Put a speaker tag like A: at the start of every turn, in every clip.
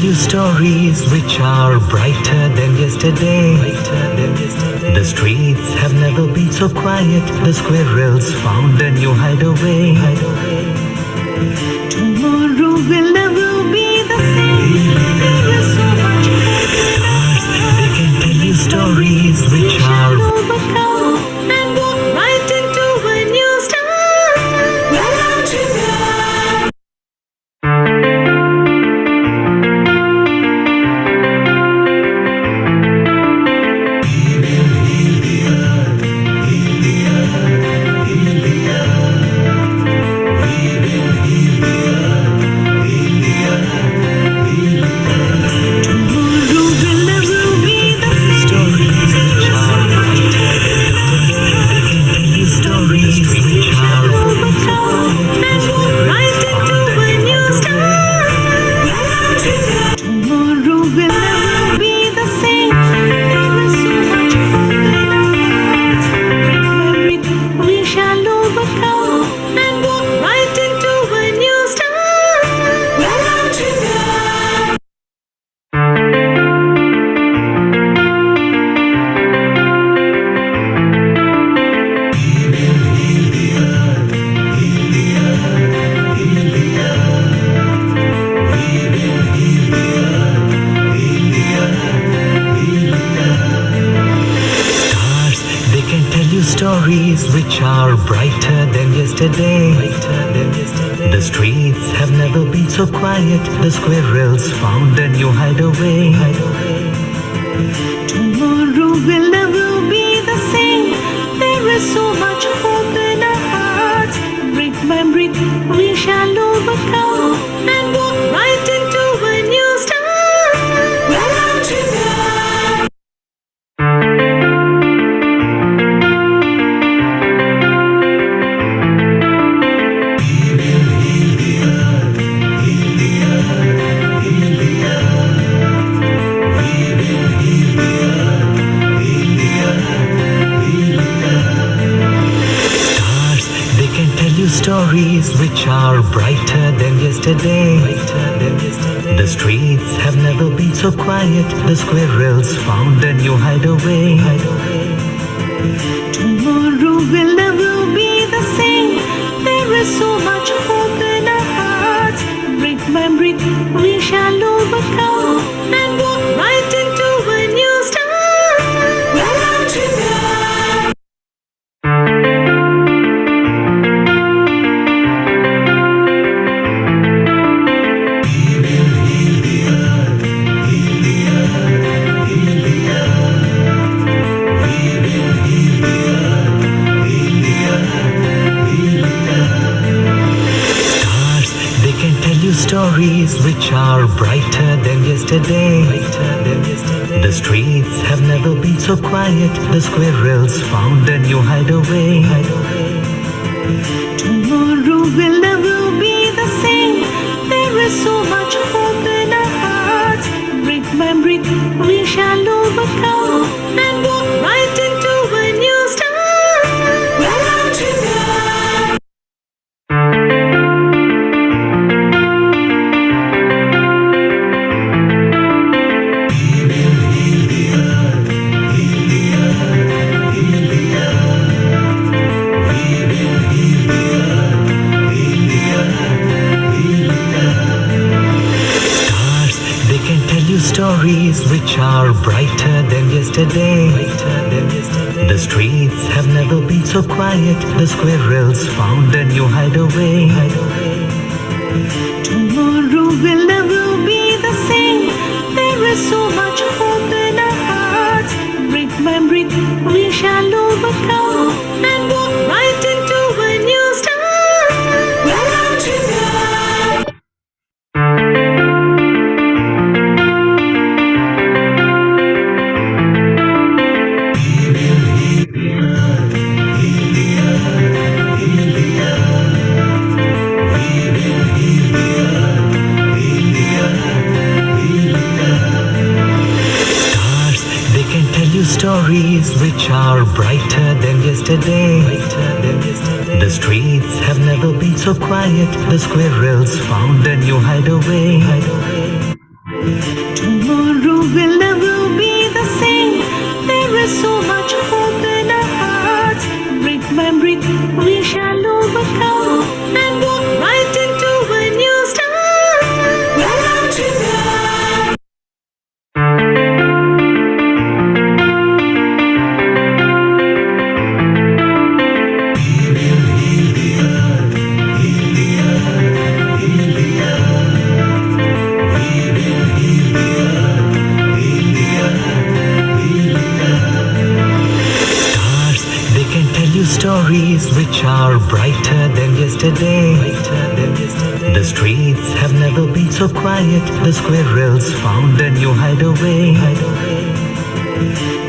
A: you stories which are brighter than yesterday. The streets have never been so quiet. The squirrels found a new hideaway. Tomorrow will never be the same. There is so much stars. They can tell you stories which are overcome and walk right into a new star. Welcome to the stories which are brighter than yesterday. The streets have never been so quiet. The squirrels found a new hideaway. Tomorrow will never be the same. There is so much hope in our hearts. Brick by brick we shall overcome and walk right into a new star. Welcome to the stories which are brighter than yesterday. The streets have never been so quiet. The squirrels found a new hideaway. Tomorrow will never be the same. There is so much hope in our hearts. Brick by brick we shall overcome and walk right into a new star. Welcome to the stories which are brighter than yesterday. The streets have never been so quiet. The squirrels found a new hideaway. Tomorrow will never be the same. There is so much hope in our hearts. Brick by brick we shall overcome and walk right into a new star. Welcome to the stories which are brighter than yesterday. The streets have never been so quiet. The squirrels found a new hideaway. Tomorrow will never be the same. There is so much hope in our hearts. Brick by brick we shall overcome and walk right into a new star. Welcome to the stories which are brighter than yesterday. The streets have never been so quiet. The squirrels found a new hideaway. Tomorrow will never be the same. There is so much hope in our hearts. Brick by brick, we shall overcome and walk right into a new start. Welcome to the
B: stories which are brighter than yesterday. The streets have never been so quiet. The squirrels found a new hideaway.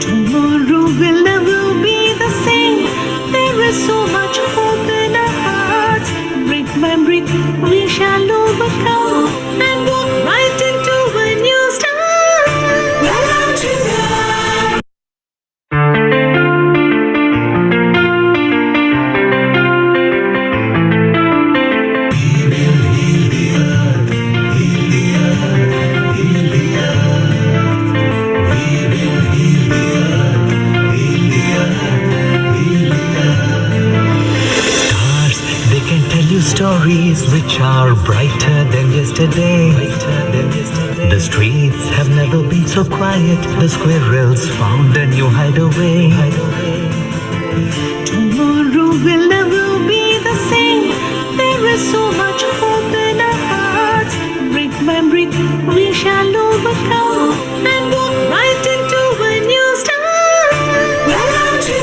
A: Tomorrow will never be the same. There is so much hope in our hearts. Brick by brick, we shall overcome and walk right into a new start. Welcome to the
B: stories which are brighter than yesterday. The streets have never been so quiet. The squirrels found a new hideaway.
A: Tomorrow will never be the same. There is so much hope in our hearts. Brick by brick, we shall overcome and walk right into a new start. Welcome to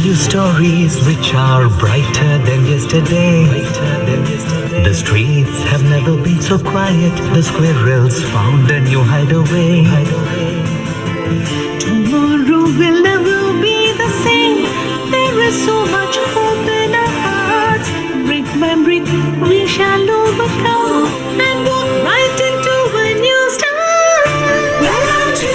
A: the
B: stories which are brighter than yesterday. The streets have never been so quiet. The squirrels found a new hideaway.
A: Tomorrow will never be the same. There is so much hope in our hearts. Brick by brick, we shall overcome and walk right into a new start. Welcome to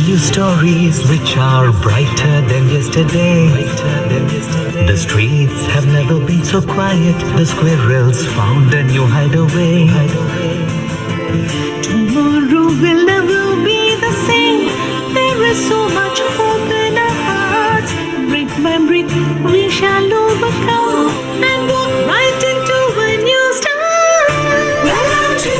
A: the
B: stories which are brighter than yesterday. The streets have never been so quiet. The squirrels found a new hideaway.
A: Tomorrow will never be the same. There is so much hope in our hearts. Brick by brick, we shall overcome and walk right into a new start. Welcome to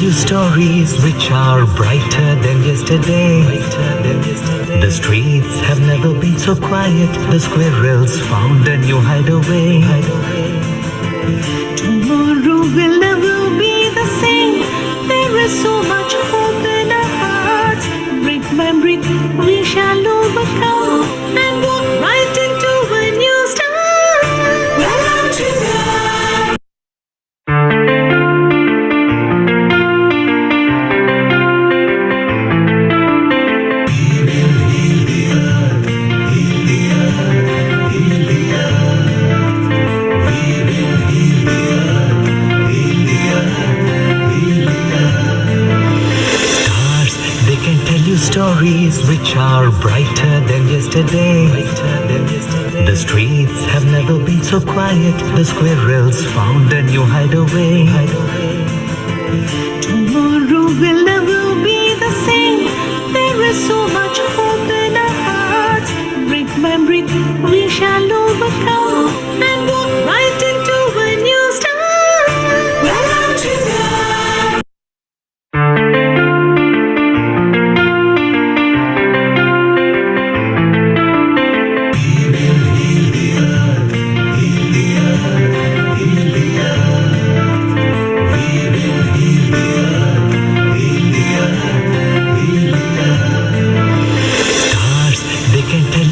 A: the
B: stories which are brighter than yesterday. The streets have never been so quiet. The squirrels found a new hideaway.
A: Tomorrow will never be the same. There is so much hope in our hearts. Brick by brick, we shall overcome and walk right into a new start. Welcome to the
B: stories which are brighter than yesterday. The streets have never been so quiet. The squirrels found a new hideaway.
A: Tomorrow will never be the same. There is so much hope in our hearts. Brick by brick, we shall overcome and walk right into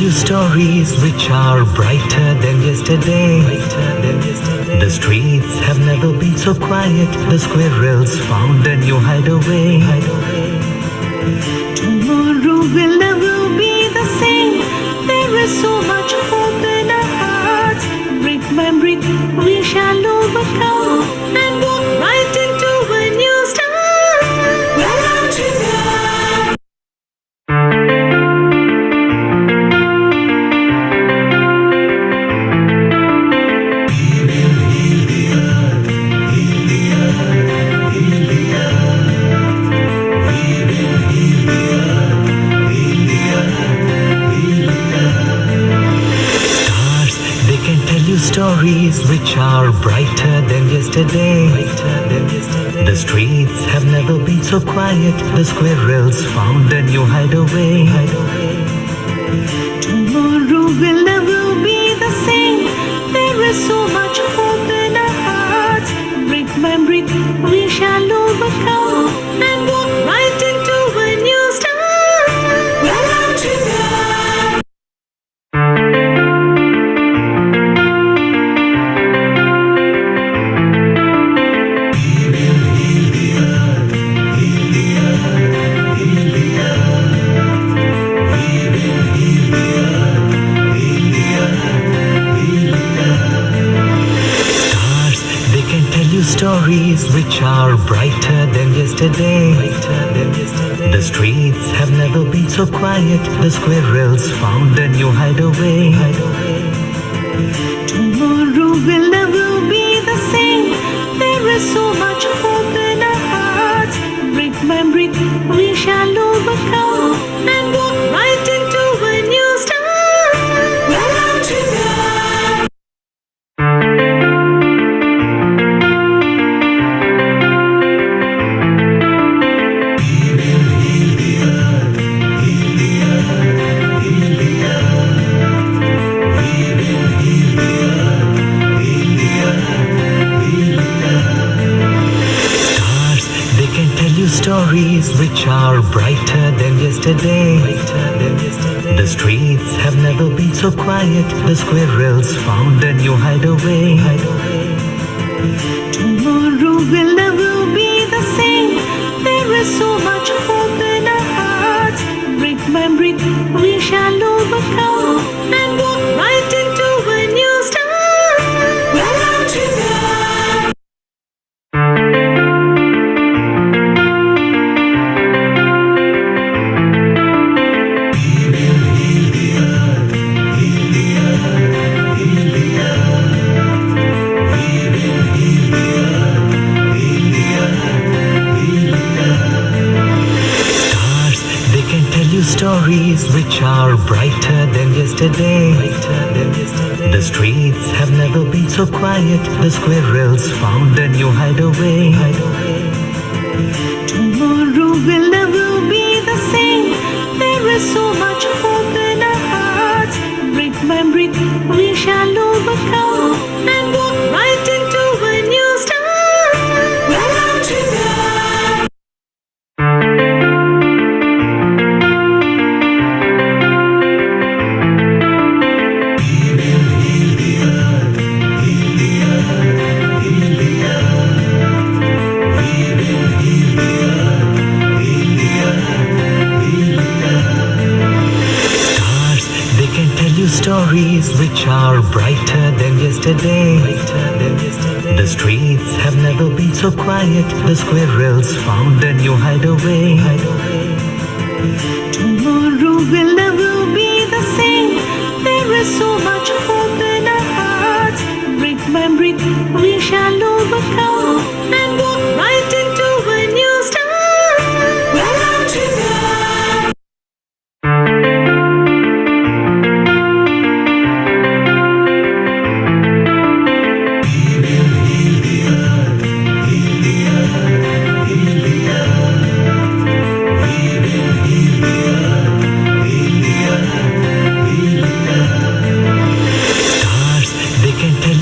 B: you stories which are brighter than yesterday. The streets have never been so quiet. The squirrels found a new hideaway.
A: Tomorrow will never be the same. There is so much hope in our hearts. Brick by brick, we shall overcome and walk right into a new start. Welcome to the
B: stories which are brighter than yesterday. The streets have never been so quiet. The squirrels found a new hideaway.
A: tomorrow will never be the same. There is so much hope in our hearts. Brick by brick, we shall overcome and walk right into a new start. Welcome to the
B: stories which are brighter than yesterday. The streets have never been so quiet. The squirrels found a new hideaway.
A: tomorrow will never be the same. There is so much hope in our hearts. Brick by brick, we shall overcome and walk right into a new start. Welcome to the
B: stories which are brighter than yesterday. The streets have never been so quiet. The squirrels found a new hideaway.
A: tomorrow will never be the same. There is so much hope in our hearts. Brick by brick, we shall overcome and walk right into a new start. Welcome to the
B: stories which are brighter than yesterday. The streets have never been so quiet. The squirrels found a new hideaway.
A: tomorrow will never be the same. There is so much hope in our hearts. Brick by brick, we shall overcome and walk right into a new start. Welcome to the
B: stories which are brighter than yesterday. The streets have never been so quiet. The squirrels found a new hideaway.
A: tomorrow will never be the same. There is so much hope in our hearts. Brick by brick, we shall overcome and walk right into a new start. Welcome to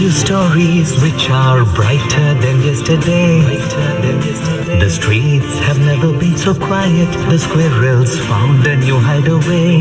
A: the
B: stories which are brighter than yesterday. The streets have never been so quiet. The squirrels found a new hideaway.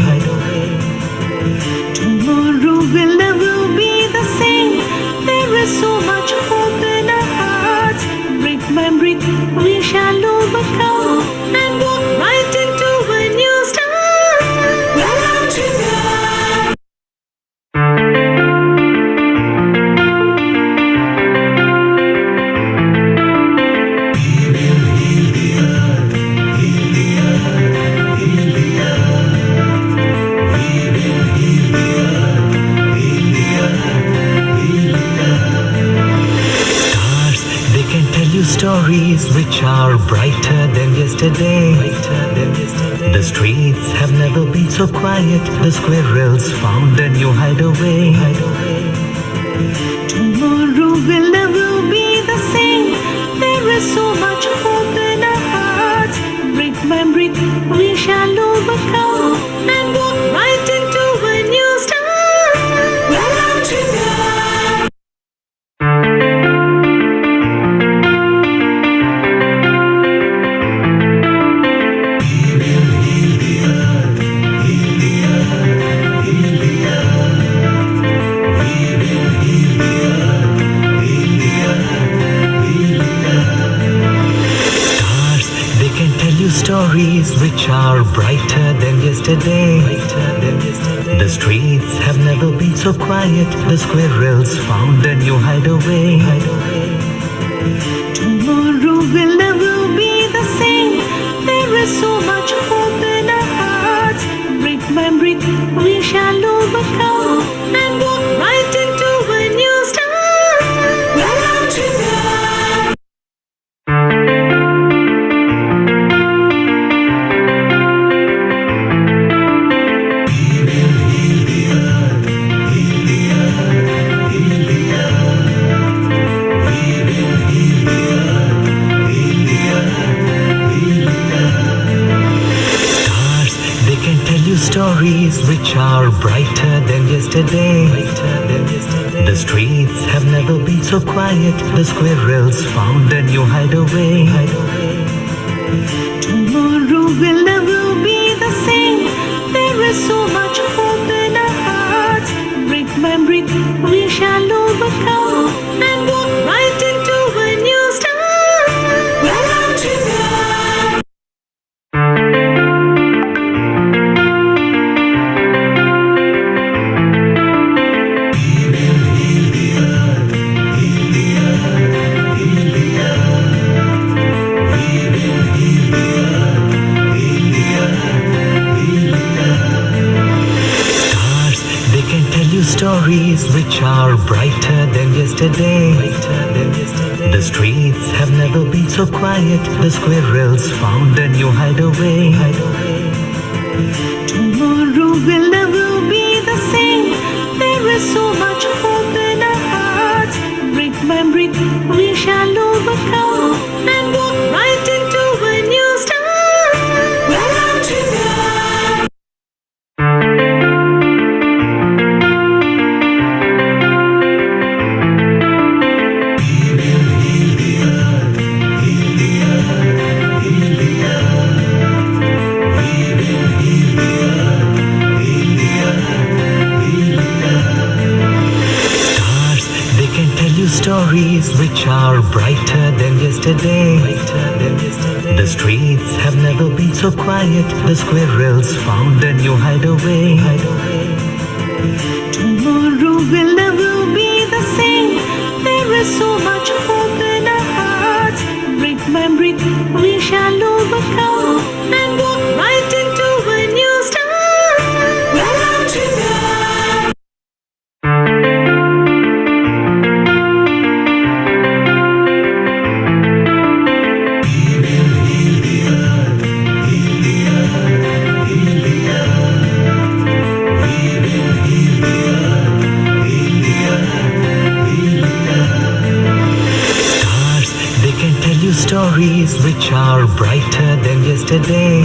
B: stories which are brighter than yesterday. The streets have never been so quiet. The squirrels found a new hideaway.
A: Tomorrow will never be the same. There is so much hope in our hearts. Brick by brick, we shall overcome and walk right into a new start. Welcome to the
B: stories which are brighter than yesterday. The streets have never been so quiet. The squirrels found a new hideaway.
A: tomorrow will never be the same. There is so much hope in our hearts. Brick by brick, we shall overcome and walk right into a new start. Welcome to the
B: stories which are brighter than yesterday. The streets have never been so quiet. The squirrels found a new hideaway.
A: tomorrow will never be the same. There is so much hope in our hearts. Brick by brick, we shall overcome and walk right into a new start. Welcome to the
B: stories which are brighter than yesterday. The streets have never been so quiet. The squirrels found a new hideaway.
A: tomorrow will never be the same. There is so much hope in our hearts. Brick by brick, we shall overcome and walk right into a new start. Welcome to the
B: stories which are brighter than yesterday. The streets have never been so quiet. The squirrels found a new hideaway.
A: tomorrow will never be the same. There is so much hope in our hearts. Brick by brick, we shall overcome and walk right into a new start. Welcome to the
B: stories which are brighter than yesterday.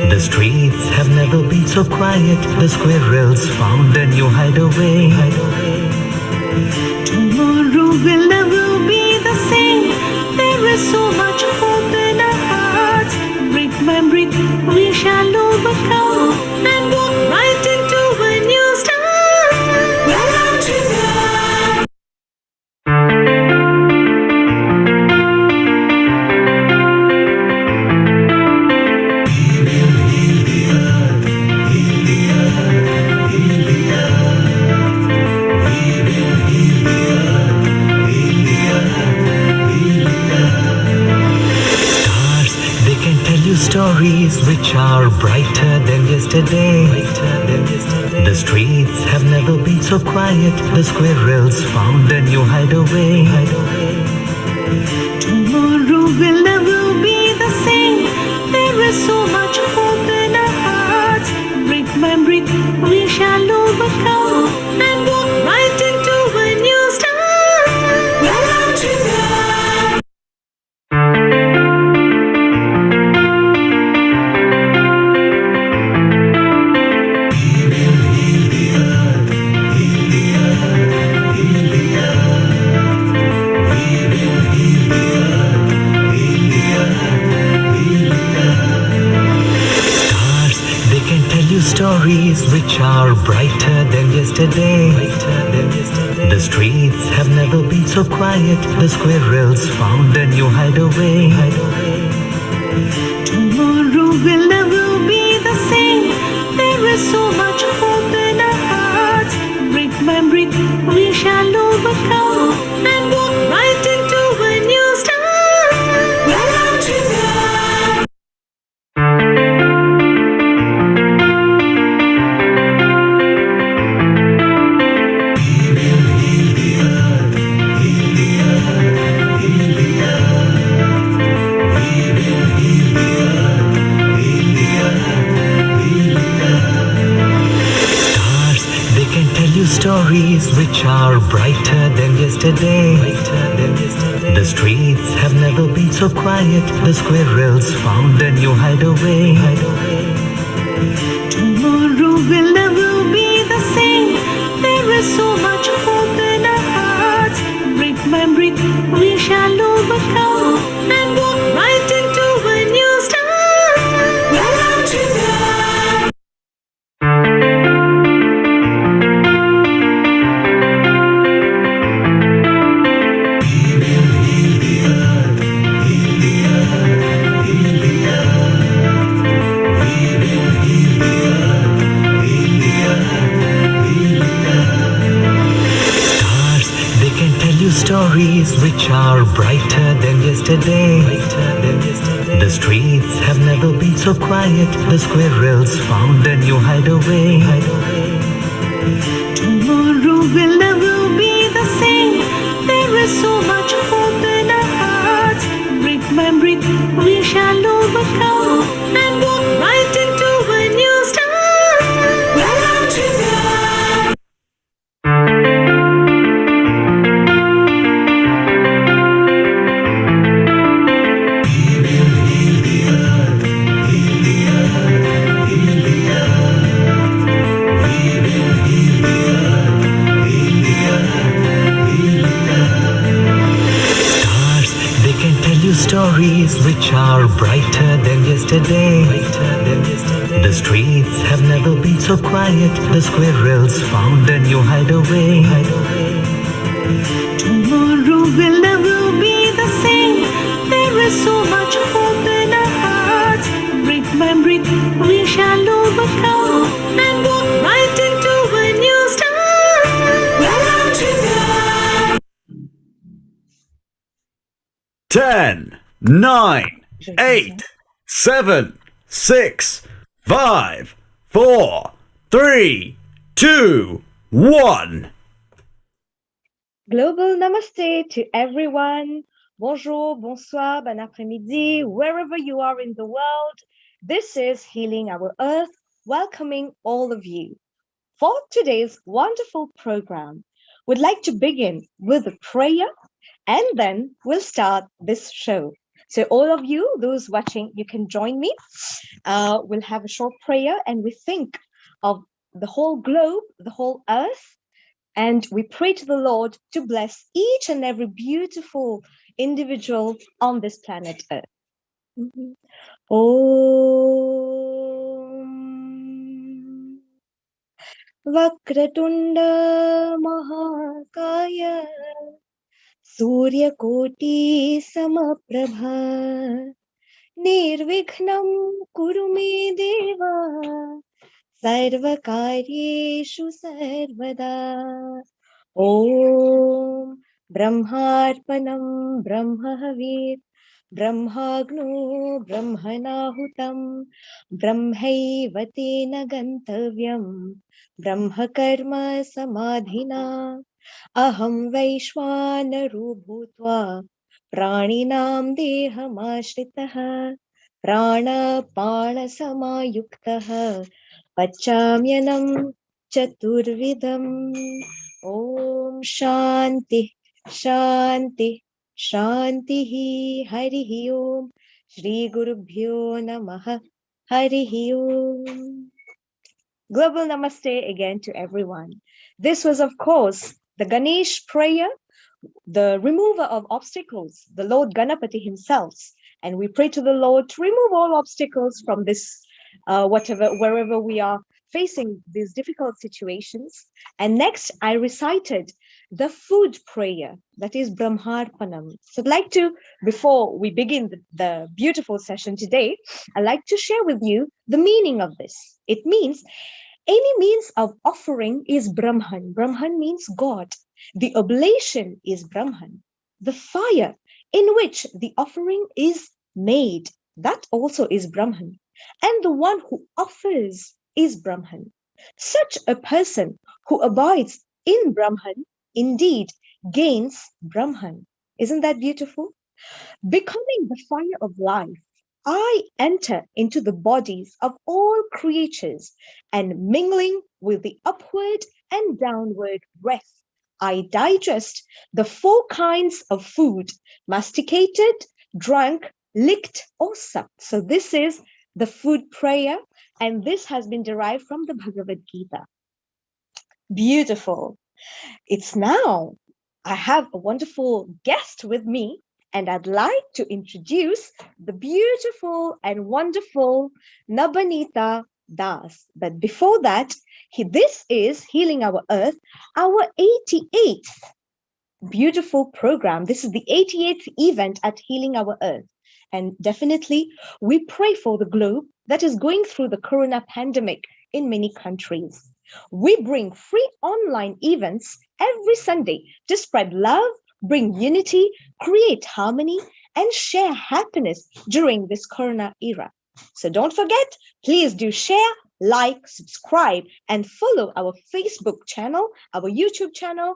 B: The streets have never been so quiet. The squirrels found a new hideaway.
A: tomorrow will never be the same. There is so much hope in our hearts. Brick by brick, we shall overcome and walk right into a new start. Welcome to the
B: stories which are brighter than yesterday. The streets have never been so quiet. The squirrels found a new hideaway.
A: will never be the same. There is so much hope in our hearts. Brick by brick, we shall overcome and walk right into a new start. Welcome to the
B: Stars, they can tell you stories which are brighter than yesterday. The streets have never been so quiet. The squirrels found a new hideaway.
A: tomorrow will never be the same. There is so much hope in our hearts. Brick by brick, we shall overcome and walk right into a new start. Welcome to the
B: Stars, they can tell you stories which are brighter than yesterday. The streets have never been so quiet. The squirrels found a new hideaway.
A: tomorrow will never be the same. There is so much hope in our hearts. Brick by brick, we shall overcome and walk right into a new start. Welcome to the
B: 'Tell stories which are brighter than yesterday. The streets have never been so quiet. The squirrels found a new hideaway.
A: Tomorrow will never be the same. There is so much hope in our hearts. Brick by brick, we shall overcome and walk right into a new start. Welcome to the
B: 'Stars, they can tell you stories which are brighter than yesterday. The streets have never been so quiet. The squirrels found a new hideaway.
A: Tomorrow will never be the same. There is so much hope in our hearts. Brick by brick, we shall overcome and walk right into a new start. Welcome to the
C: 10, 9, 8, 7, 6, 5, 4, 3, 2, 1.
D: Global namaste to everyone. Bonjour, bonsoir, bon après-midi, wherever you are in the world. This is Healing Our Earth, welcoming all of you. For today's wonderful program, we'd like to begin with a prayer and then we'll start this show. So all of you, those watching, you can join me. We'll have a short prayer and we think of the whole globe, the whole earth, and we pray to the Lord to bless each and every beautiful individual on this planet Earth. Om Vakratunda Mahakaya Suryakoti Samaprabha Nirvikhnam Kuru me Deva Sarvakaryeshu Sarvada Om Brahmarpanam Brahmahavir Brahmagno Brahmanahutam Brahmaivate Gantavyam Brahmakarma Samadhina Aham Vaishvanaru Bhutva Praninam dehamashritah pranapanasamaयुक्तः pachamyanam chaturvidam. Om Shanti Shanti Shanti Harihi Om Shri Gurubhyo Namaha Harihi Om. Global Namaste again to everyone. This was, of course, the Ganesh prayer, the remover of obstacles, the Lord Ganapati himself. And we pray to the Lord to remove all obstacles from this, wherever we are facing these difficult situations. And next, I recited the food prayer, that is Brahmarpanam. So I'd like to, before we begin the beautiful session today, I'd like to share with you the meaning of this. It means any means of offering is Brahman. Brahman means God. The oblation is Brahman. The fire in which the offering is made, that also is Brahman. And the one who offers is Brahman. Such a person who abides in Brahman indeed gains Brahman. Isn't that beautiful? Becoming the fire of life, I enter into the bodies of all creatures and mingling with the upward and downward breath, I digest the four kinds of food, masticated, drunk, licked, or sucked. So this is the food prayer, and this has been derived from the Bhagavad Gita. Beautiful. It's now, I have a wonderful guest with me, and I'd like to introduce the beautiful and wonderful Nabanita Das. But before that, this is Healing Our Earth, our 88th beautiful program. This is the 88th event at Healing Our Earth. And definitely, we pray for the globe that is going through the corona pandemic in many countries. We bring free online events every Sunday to spread love, bring unity, create harmony, and share happiness during this corona era. So don't forget, please do share, like, subscribe, and follow our Facebook channel, our YouTube channel,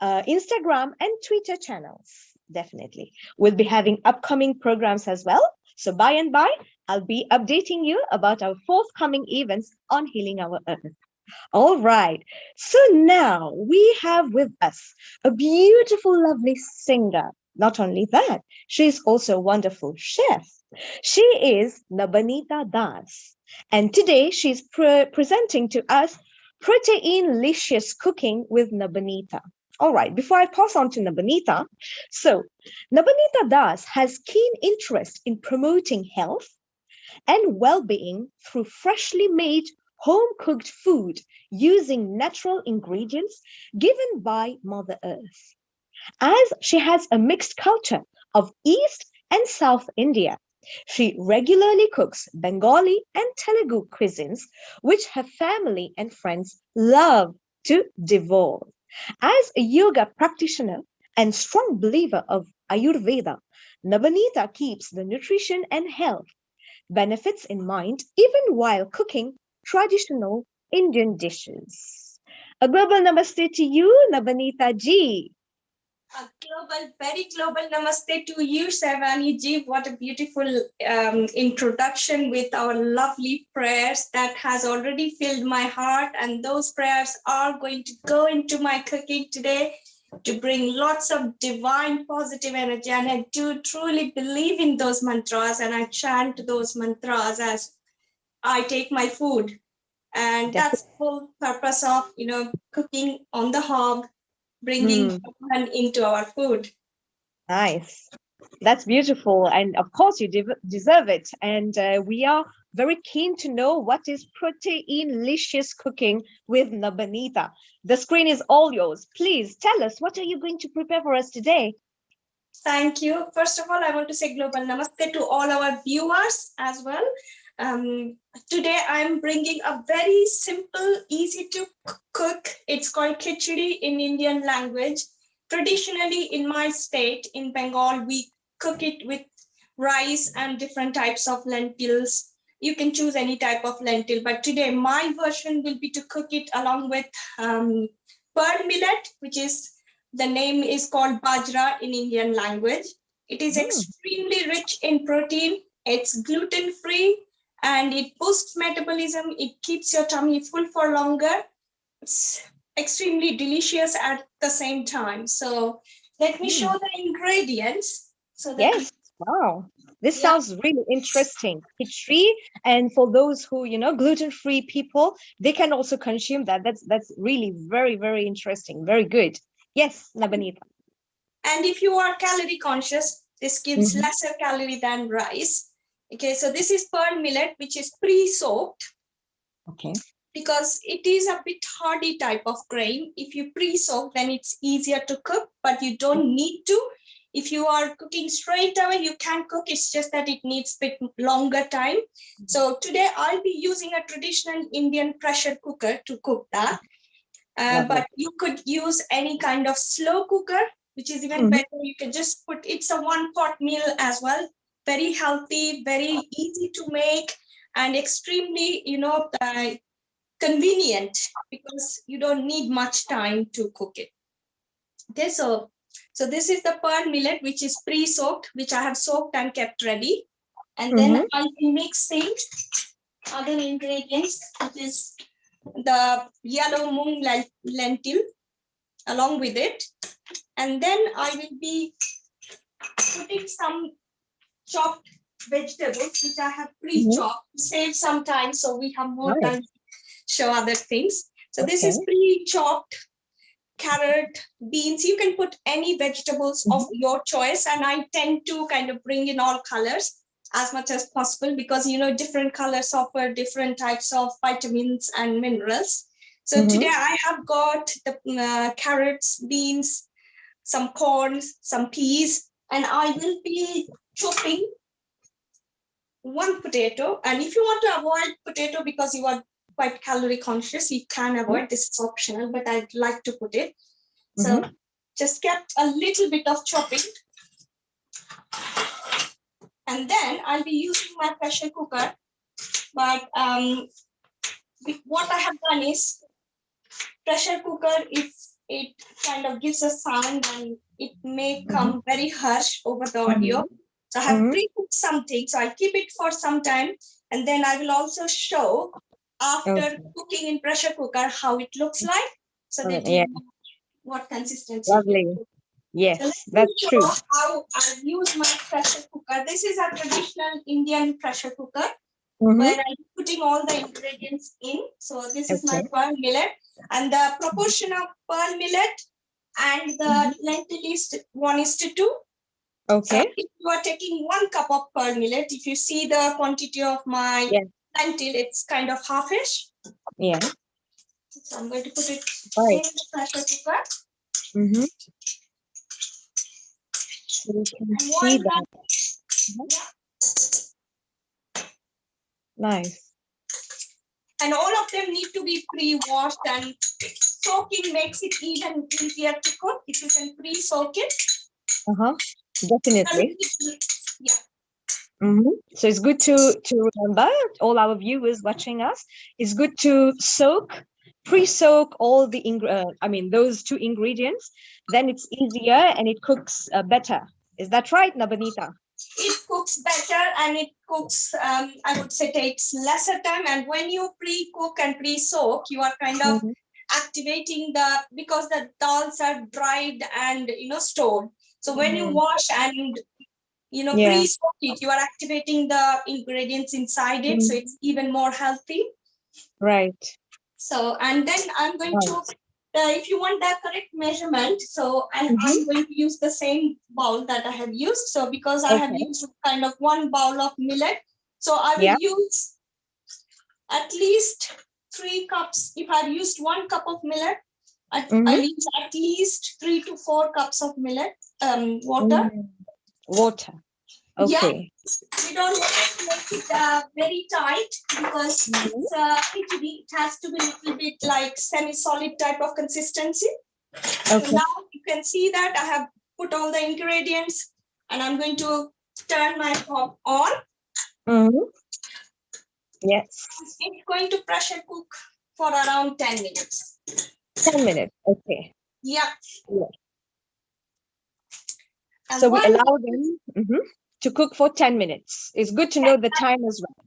D: Instagram, and Twitter channels. Definitely. We'll be having upcoming programs as well. So by and by, I'll be updating you about our forthcoming events on Healing Our Earth. All right. So now we have with us a beautiful, lovely singer. Not only that, she is also a wonderful chef. She is Nabanita Das. And today she's presenting to us protein-licious cooking with Nabanita. All right, before I pass on to Nabanita, so Nabanita Das has keen interest in promoting health and well-being through freshly made home-cooked food using natural ingredients given by Mother Earth. As she has a mixed culture of East and South India, she regularly cooks Bengali and Telugu cuisines, which her family and friends love to devour. As a yoga practitioner and strong believer of Ayurveda, Nabanita keeps the nutrition and health benefits in mind even while cooking traditional Indian dishes. A global namaste to you, Nabanita ji.
E: A global, very global namaste to you, Saivani ji. What a beautiful introduction with our lovely prayers that has already filled my heart. And those prayers are going to go into my cooking today to bring lots of divine positive energy. And I do truly believe in those mantras, and I chant those mantras as I take my food. And that's the whole purpose of, cooking on the hob, bringing fun into our food.
D: Nice. That's beautiful. And of course, you deserve it. And we are very keen to know what is protein-licious cooking with Nabanita. The screen is all yours. Please tell us, what are you going to prepare for us today?
E: Thank you. First of all, I want to say global namaste to all our viewers as well. Today, I'm bringing a very simple, easy to cook. It's called kitery in Indian language. Traditionally, in my state, in Bengal, we cook it with rice and different types of lentils. You can choose any type of lentil, but today my version will be to cook it along with pearl millet, which is, the name is called bajra in Indian language. It is extremely rich in protein. It's gluten-free and it boosts metabolism. It keeps your tummy full for longer. It's extremely delicious at the same time. So let me show the ingredients. So that
D: Yes. Wow. This sounds really interesting. Kitery, and for those who, gluten-free people, they can also consume that. That's really very, very interesting. Very good. Yes, Nabanita.
E: And if you are calorie conscious, this gives lesser calorie than rice. Okay, so this is pearl millet, which is pre-soaked.
D: Okay.
E: Because it is a bit hardy type of grain. If you pre-soak, then it's easier to cook, but you don't need to. If you are cooking straight away, you can cook. It's just that it needs a bit longer time. So today I'll be using a traditional Indian pressure cooker to cook that. But you could use any kind of slow cooker, which is even better. You can just put, it's a one-pot meal as well. Very healthy, very easy to make, and extremely, convenient because you don't need much time to cook it. Okay, so this is the pearl millet, which is pre-soaked, which I have soaked and kept ready. And then I'll be mixing other ingredients, which is the yellow mung lentil along with it. And then I will be putting some chopped vegetables, which I have pre-chopped to save some time so we have more time to show other things. So this is pre-chopped carrot, beans. You can put any vegetables of your choice, and I tend to kind of bring in all colors as much as possible because different colors offer different types of vitamins and minerals. So today I have got the carrots, beans, some corn, some peas, and I will be chopping one potato. And if you want to avoid potato because you are quite calorie conscious, you can avoid. This is optional, but I'd like to put it. So just kept a little bit of chopping. And then I'll be using my pressure cooker. But what I have done is pressure cooker, if it kind of gives a sound and it may come very harsh over the audio. So I have pre-cooked something. So I'll keep it for some time. And then I will also show after cooking in pressure cooker how it looks like. So that you know what consistency.
D: Lovely. Yes,
E: so
D: that's true.
E: How I use my pressure cooker. This is a traditional Indian pressure cooker where I'm putting all the ingredients in. So this is my pearl millet, and the proportion of pearl millet and the lentil is 1:2.
D: Okay.
E: So if you are taking 1 cup of pearl millet, if you see the quantity of my lentil, it's kind of halfish.
D: Yeah.
E: So I'm going to put it in the pressure cooker.
D: You can see that. Nice.
E: And all of them need to be pre-washed, and soaking makes it even easier to cook if you can pre-soak it.
D: Definitely. So it's good to remember, all our viewers watching us, it's good to pre-soak all the those 2 ingredients. Then it's easier and it cooks better. Is that right, Nabanita?
E: It cooks better and it cooks, I would say, takes lesser time. And when you pre-cook and pre-soak, you are kind of activating because the dals are dried and stored. So when you wash and pre-soak it, you are activating the ingredients inside it, so it's even more healthy.
D: Right.
E: So, and then I'm going to, if you want the correct measurement, so I'm going to use the same bowl that I have used. So because I have used kind of 1 bowl of millet, so I will use at least 3 cups. If I've used 1 cup of millet, I use at least 3 to 4 cups of millet, water.
D: Water. Okay.
E: Yeah, we don't want to make it very tight because it has to be a little bit like semi-solid type of consistency. So now you can see that I have put all the ingredients and I'm going to turn my pot on.
D: Yes.
E: It's going to pressure cook for around 10 minutes.
D: 10 minutes. Okay.
E: Yeah. And
D: So we
E: one,
D: allow them to cook for 10 minutes. It's good to know the time as well.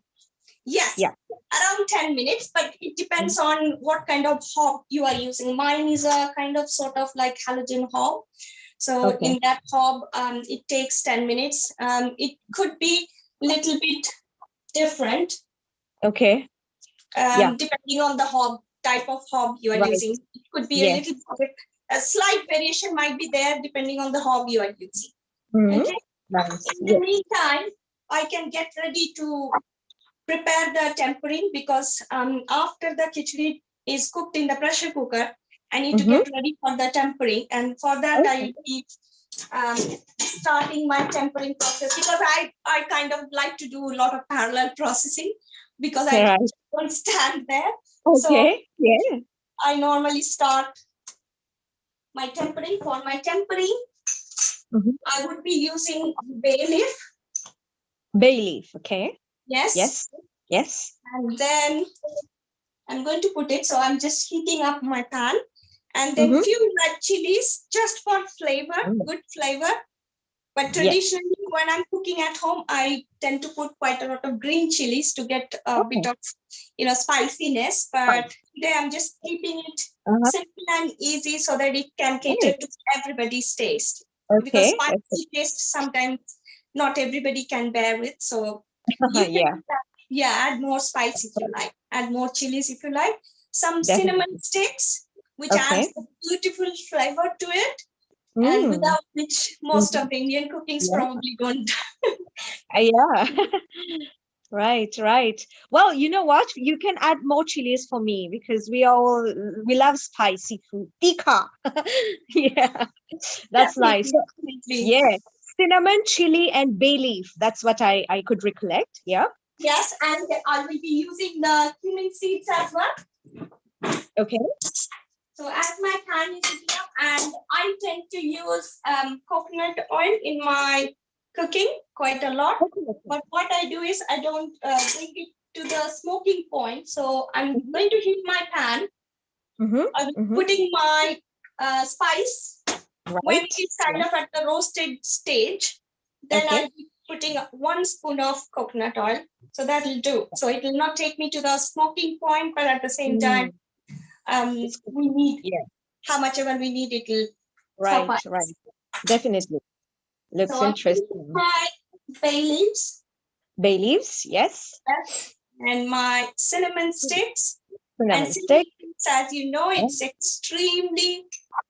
E: yes,
D: Yeah.
E: around 10 minutes, but it depends on what kind of hob you are using. Mine is a kind of sort of like halogen hob. So
D: Okay.
E: in that hob, it takes 10 minutes. It could be a little bit different.
D: Okay. Yeah.
E: Depending on the hob, type of hob you are
D: Right.
E: using. It could be
D: Yes.
E: a little bit, a slight variation might be there depending on the hob you are using.
D: Mhm.
E: Okay.
D: Nice.
E: In the
D: Yes.
E: meantime, I can get ready to prepare the tempering, because after the khichdi is cooked in the pressure cooker, I need to get ready for the tempering, and for that I will be starting my tempering process, because I kind of like to do a lot of parallel processing, because I
D: Right.
E: don't stand there. So
D: Okay. Yeah.
E: I normally start my tempering. For my tempering, I would be using bay leaf.
D: Bay leaf. Okay.
E: Yes.
D: Yes. Yes.
E: And then I'm going to put it. So I'm just heating up my pan, and then few red chilies just for flavor, good flavor. But traditionally, when I'm cooking at home, I tend to put quite a lot of green chilies to get a bit of, spiciness. But today I'm just keeping it simple and easy so that it can cater to everybody's taste. Because
D: Okay.
E: spicy taste sometimes not everybody can bear with. So you can add more spice if you like, add more chilies if you like, some cinnamon sticks, which adds a beautiful flavor to it, and without which most of the Indian cookings probably don't.
D: Yeah. Right, right. Well, you know what? You can add more chilies for me, because we love spicy food. Tikka. Yeah. That's nice.
E: Definitely.
D: Yeah. Cinnamon, chili, and bay leaf. That's what I could recollect. Yeah.
E: Yes, and I will be using the cumin seeds as well.
D: Okay.
E: So as my pan is heating up, and I tend to use coconut oil in my cooking quite a lot. But what I do is I don't bring it to the smoking point. So I'm going to heat my pan. I'm putting my spice. When it's kind of at the roasted stage, then I'll be putting 1 spoon of coconut oil. So that'll do. So it will not take me to the smoking point, but at the same time, we need how much ever we need, it will suffice.
D: Right. Definitely. Looks
E: So
D: interesting.
E: my bay leaves.
D: Bay leaves, yes.
E: And my cinnamon sticks.
D: Cinnamon stick.
E: As you know, it's extremely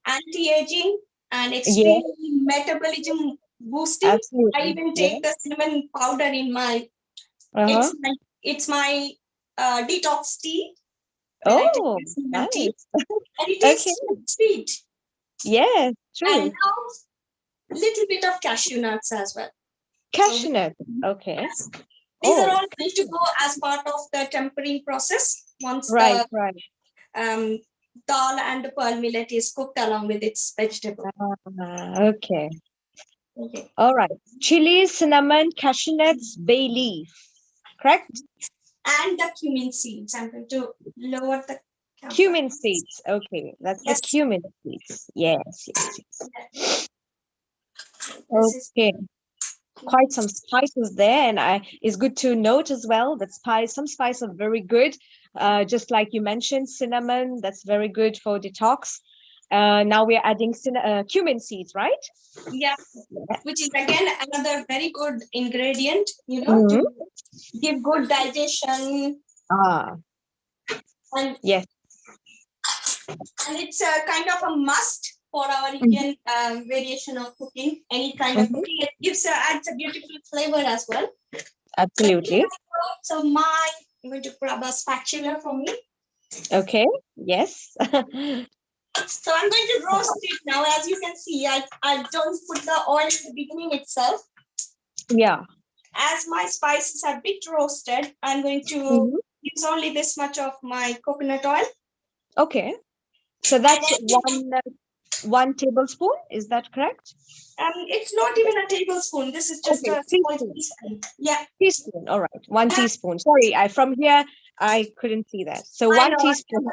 E: anti-aging and extremely metabolism boosting.
D: Absolutely.
E: I even take the cinnamon powder in my, it's my detox tea.
D: Oh, nice.
E: Tea. And it tastes sweet.
D: Yeah, true.
E: And now little bit of cashew nuts as well.
D: Cashew nuts, okay.
E: These are all going to go as part of the tempering process once the dal and the pearl millet is cooked along with its vegetable.
D: Okay. All right. Chili, cinnamon, cashew nuts, bay leaf. Correct?
E: And the cumin seeds. I'm going to lower the camera.
D: Cumin seeds. Okay. That's the cumin seeds. Yes. Okay. Quite some spices there, and it's good to note as well that some spices are very good. Just like you mentioned, cinnamon, that's very good for detox. Now we're adding cumin seeds, right?
E: Yeah, which is again another very good ingredient, to give good digestion. And
D: yes,
E: and it's a kind of a must for our Indian variation of cooking. Any kind of cooking, it adds a beautiful flavor as well.
D: Absolutely.
E: So I'm going to grab a spatula for me.
D: Okay. Yes.
E: So I'm going to roast it now. As you can see, I don't put the oil in the beginning itself.
D: Yeah.
E: As my spices are a bit roasted, I'm going to use only this much of my coconut oil.
D: Okay. So that's one tablespoon. Is that correct?
E: It's not even a tablespoon. This is just a small teaspoon. Yeah.
D: Teaspoon. All right. 1 teaspoon. Sorry, from here I couldn't see that. So 1 teaspoon.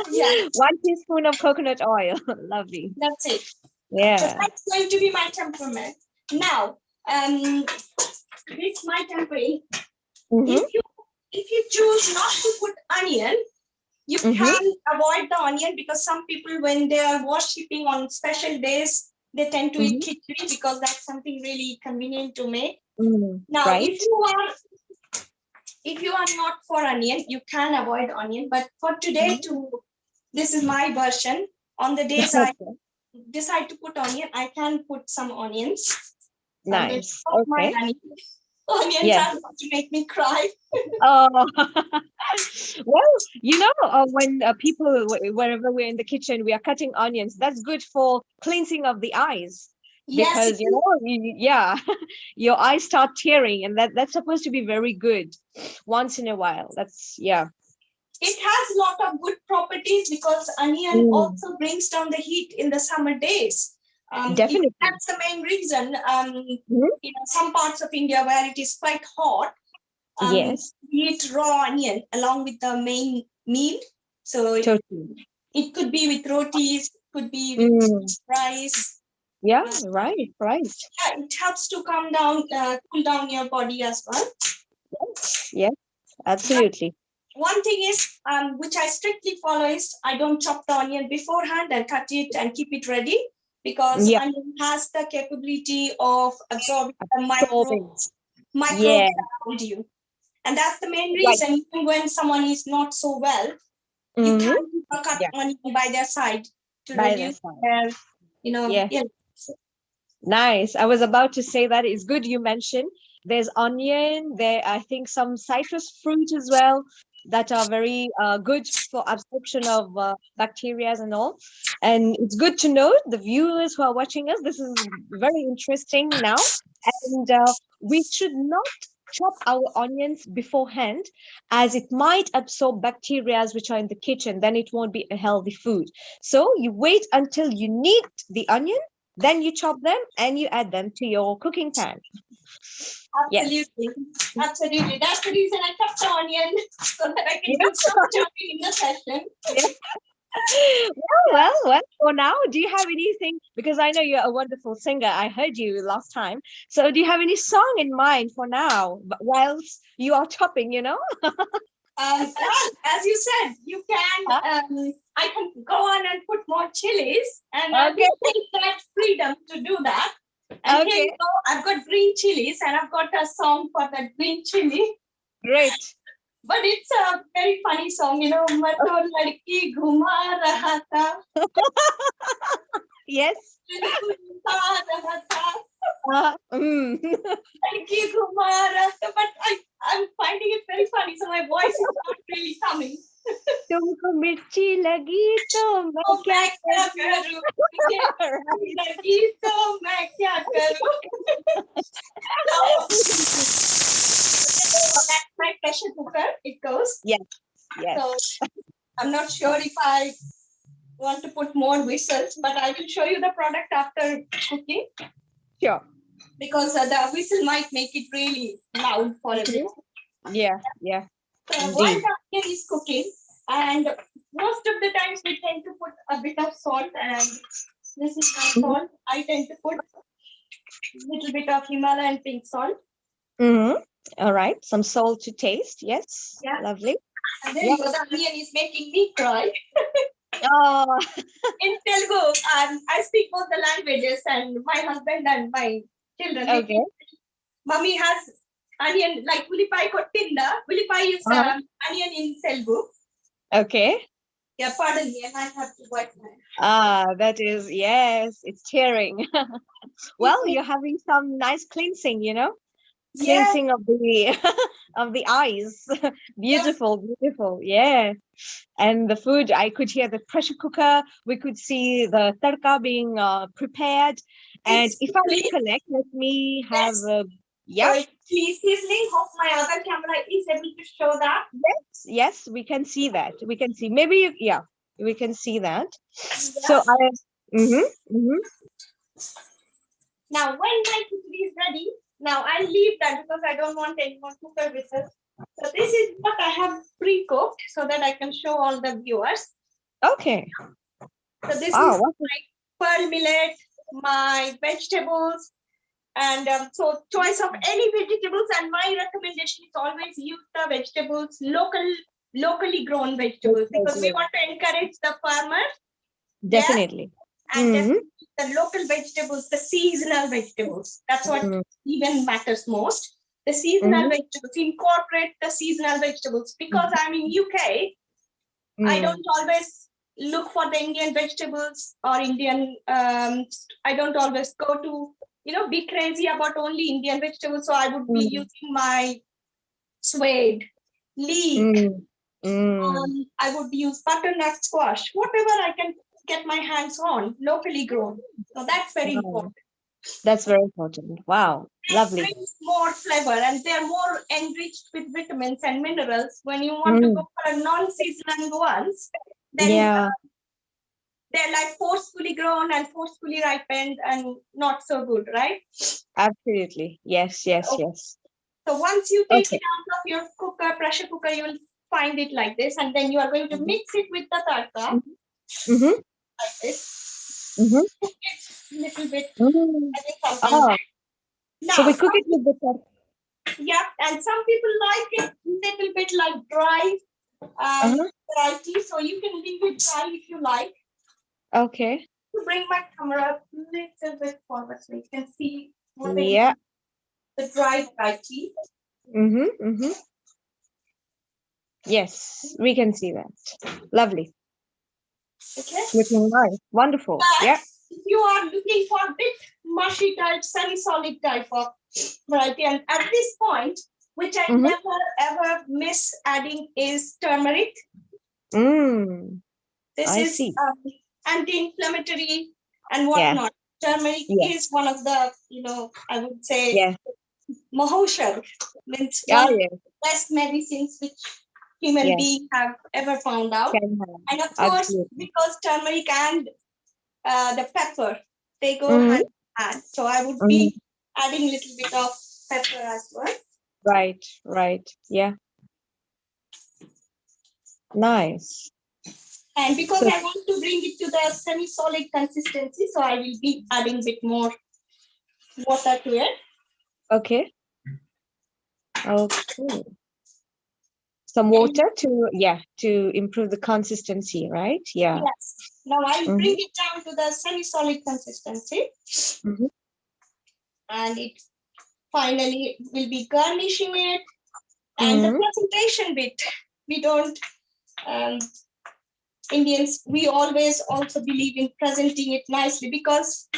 D: 1 teaspoon of coconut oil. Lovely.
E: That's it.
D: Yeah.
E: So that's going to be my temperament. Now, this my tempering.
D: Mhm.
E: If you choose not to put onion, you can avoid the onion, because some people, when they are worshipping on special days, they tend to eat kitery, because that's something really convenient to make. Now,
D: Right.
E: if you are not for onion, you can avoid onion. But for today, this is my version. On the days I decide to put onion, I can put some onions. So
D: Nice.
E: my
D: Okay.
E: onions
D: Yes.
E: are going to make me cry.
D: Oh, well, when people, wherever we're in the kitchen, we are cutting onions. That's good for cleansing of the eyes, because your eyes start tearing, and that's supposed to be very good once in a while.
E: It has a lot of good properties, because onion also brings down the heat in the summer days.
D: Definitely.
E: That's the main reason. Some parts of India where it is quite hot,
D: Yes.
E: eat raw onion along with the main meal. So
D: Totally.
E: it could be with rotis, could be with rice.
D: Yeah, right.
E: Yeah, it helps to cool down your body as well.
D: Yes, absolutely.
E: One thing is, which I strictly follow, is I don't chop the onion beforehand and cut it and keep it ready, because onion has the capability of absorbing the microbes around you. And that's the main reason, even when someone is not so well, you can cut onion by their side to reduce their,
D: Nice. I was about to say that. It's good you mentioned. There's onion, I think some citrus fruit as well, that are very good for absorption of bacteria and all. And it's good to know, the viewers who are watching us, this is very interesting now. And we should not chop our onions beforehand, as it might absorb bacteria which are in the kitchen. Then it won't be a healthy food. So you wait until you need the onion, then you chop them and you add them to your cooking pan.
E: Absolutely. Absolutely. That's the reason I kept the onion, so that I can do some chopping in the session.
D: Well, for now, do you have anything? Because I know you're a wonderful singer. I heard you last time. So do you have any song in mind for now, whilst you are chopping,
E: As you said, you can, I can go on and put more chilies, and I will take that freedom to do that. And here you go, I've got green chilies, and I've got a song for that green chili.
D: Great.
E: But it's a very funny song, "मैं तो लड़की घुमा रहा था."
D: Yes.
E: लड़की घुमा रहा था, but I'm finding it very funny, so my voice is not really coming.
D: तुमको मिर्ची लगी तो मैं क्या करूं?
E: लगी तो मैं क्या करूं? That's my pressure cooker. It goes.
D: Yes.
E: So I'm not sure if I want to put more whistles, but I will show you the product after cooking.
D: Sure.
E: Because the whistle might make it really loud for everyone.
D: Yeah.
E: So while the onion is cooking, and most of the times we tend to put a bit of salt, and this is my salt. I tend to put a little bit of Himalayan pink salt.
D: All right, some salt to taste. Yes. Yeah. Lovely.
E: And then the onion is making me cry.
D: Oh.
E: In Telugu, I speak both the languages, and my husband and my children.
D: Okay.
E: Mummy has onion, like ulipai kottinda. Ulipai is onion in Telugu.
D: Okay.
E: Yeah, pardon me, and I have to wipe my.
D: That is, yes, it's tearing. Well, you're having some nice cleansing, cleansing of the of the eyes. Beautiful. Yeah. And the food, I could hear the pressure cooker. We could see the tadka being prepared. And if I recollect, let me have
E: Please, sizzling. Hope my other camera is able to show that.
D: Yes, we can see that. We can see. Maybe we can see that. Yes. So
E: Now, when my kitery is ready, now I'll leave that because I don't want any more cooker whistles. So this is what I have pre-cooked so that I can show all the viewers.
D: Okay.
E: So this is my pearl millet, my vegetables, And so choice of any vegetables, and my recommendation is always use the vegetables, locally grown vegetables, because we want to encourage the farmers.
D: Definitely.
E: And definitely the local vegetables, the seasonal vegetables. That's what even matters most. The seasonal vegetables, incorporate the seasonal vegetables, because I'm in UK. I don't always look for the Indian vegetables or Indian, I don't always go to, be crazy about only Indian vegetables. So I would be using my suede, leek, I would use butternut squash, whatever I can get my hands on, locally grown. So that's very important.
D: That's very important. Wow, lovely.
E: It brings more flavor, and they're more enriched with vitamins and minerals. When you want to go for a non-seasonal ones, then they're like forcefully grown and forcefully ripened and not so good, right?
D: Absolutely. Yes, yes, yes.
E: So once you take it out of your pressure cooker, you will find it like this, and then you are going to mix it with the tadka. Like this. Cook it a little bit. Now,
D: so we cook it with the tadka.
E: Yeah, and some people like it a little bit like dry variety, so you can leave it dry if you like.
D: Okay.
E: To bring my camera a little bit forward so you can see
D: the
E: dry variety.
D: Yes, we can see that. Lovely.
E: Okay.
D: Looking nice. Wonderful.
E: If you are looking for a bit mushy type, semi-solid type of variety, and at this point, which I never ever miss adding, is turmeric. This is anti-inflammatory and whatnot. Turmeric is one of the, I would say, Mahoshar, means one of the best medicines which human beings have ever found out. And of course, because turmeric and the pepper, they go hand in hand. So I would be adding a little bit of pepper as well.
D: Right, right. Yeah. Nice.
E: And because I want to bring it to the semi-solid consistency, so I will be adding a bit more water to it.
D: Okay. Okay. Some water to improve the consistency, right? Yeah.
E: Yes. Now I will bring it down to the semi-solid consistency. And it finally will be garnishing it. And the presentation bit, we don't, Indians, we always also believe in presenting it nicely, because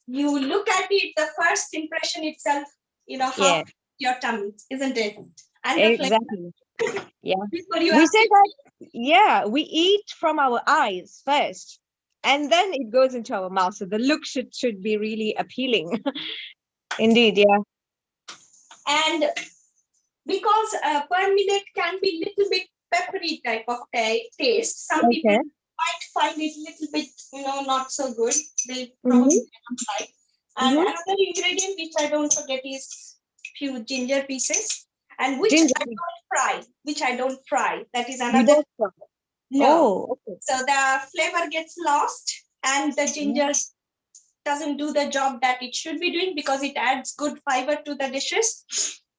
E: you look at it, the first impression itself, half your tummy, isn't it? And
D: exactly. We say that, we eat from our eyes first, and then it goes into our mouth. So the look should be really appealing. Indeed, yeah.
E: And because millet can be a little bit peppery type of taste, some people might find it a little bit, not so good. They probably don't like. And another ingredient which I don't forget is few ginger pieces, and which I don't fry. That is another.
D: You don't fry?
E: No. So the flavor gets lost, and the ginger doesn't do the job that it should be doing, because it adds good fiber to the dishes.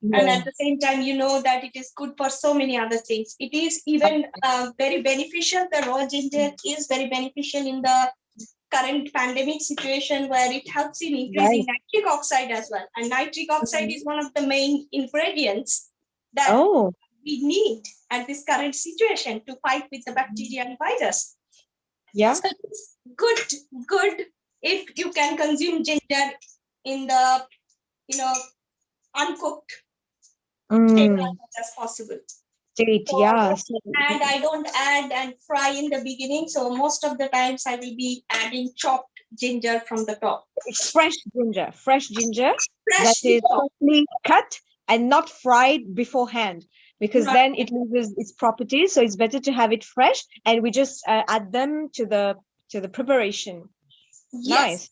E: And at the same time, that it is good for so many other things. It is even very beneficial. The raw ginger is very beneficial in the current pandemic situation, where it helps in increasing nitric oxide as well. And nitric oxide is one of the main ingredients that we need at this current situation to fight with the bacteria and virus.
D: Yeah.
E: So it's good if you can consume ginger in the, uncooked state as much as possible. And I don't add and fry in the beginning. So most of the times I will be adding chopped ginger from the top.
D: It's fresh ginger that is freshly cut and not fried beforehand, because then it loses its properties. So it's better to have it fresh, and we just add them to the preparation.
E: Yes.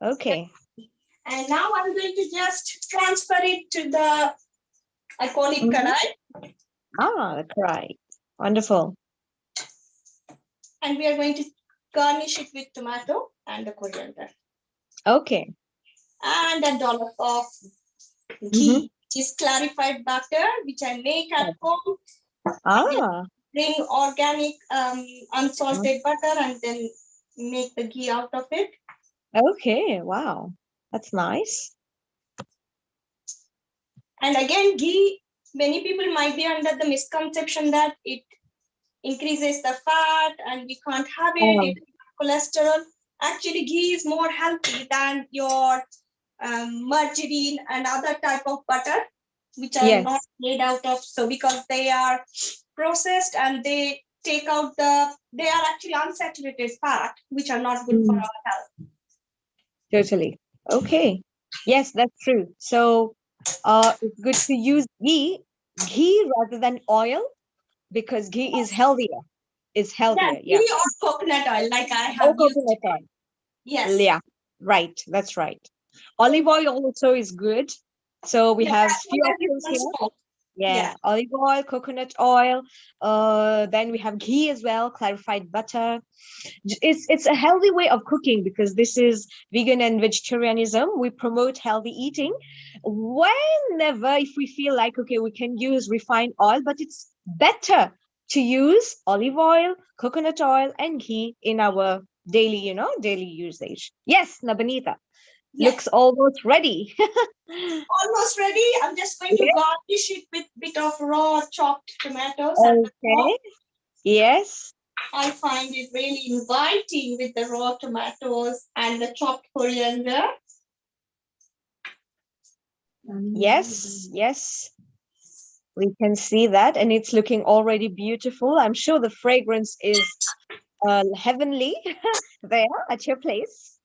D: Nice. Okay.
E: And now I'm going to just transfer it to the, I call it kadai.
D: The kadai. Wonderful.
E: And we are going to garnish it with tomato and the coriander.
D: Okay.
E: and a dollop of ghee, which is clarified butter, which I make at home.
D: Ah,
E: Bring organic unsalted butter and then make the ghee out of it.
D: okay. Wow. That's nice.
E: And again, ghee, many people might be under the misconception that it increases the fat and we can't have it, it cholesterol. Actually, ghee is more healthy than your margarine and other type of butter, which are not made out of, so because they are processed and they take out they are actually unsaturated fat, which are not good for our health.
D: Totally. Okay. Yes, that's true. So it's good to use ghee rather than oil because ghee is healthier. It's healthier. Yeah.
E: Ghee or coconut oil, like I have used.
D: Coconut oil.
E: Yes.
D: Yeah. Right. That's right. Olive oil also is good. So we have few options here. Yeah, olive oil, coconut oil. Then we have ghee as well, clarified butter. It's a healthy way of cooking because this is vegan and vegetarianism. We promote healthy eating. Whenever, if we feel like, okay, we can use refined oil, but it's better to use olive oil, coconut oil, and ghee in our daily, daily usage. Yes, Nabanita. Looks almost ready.
E: Almost ready. I'm just going to garnish it with a bit of raw chopped tomatoes.
D: Okay. Yes.
E: I find it really inviting with the raw tomatoes and the chopped coriander.
D: Yes, yes. We can see that, and it's looking already beautiful. I'm sure the fragrance is heavenly there at your place.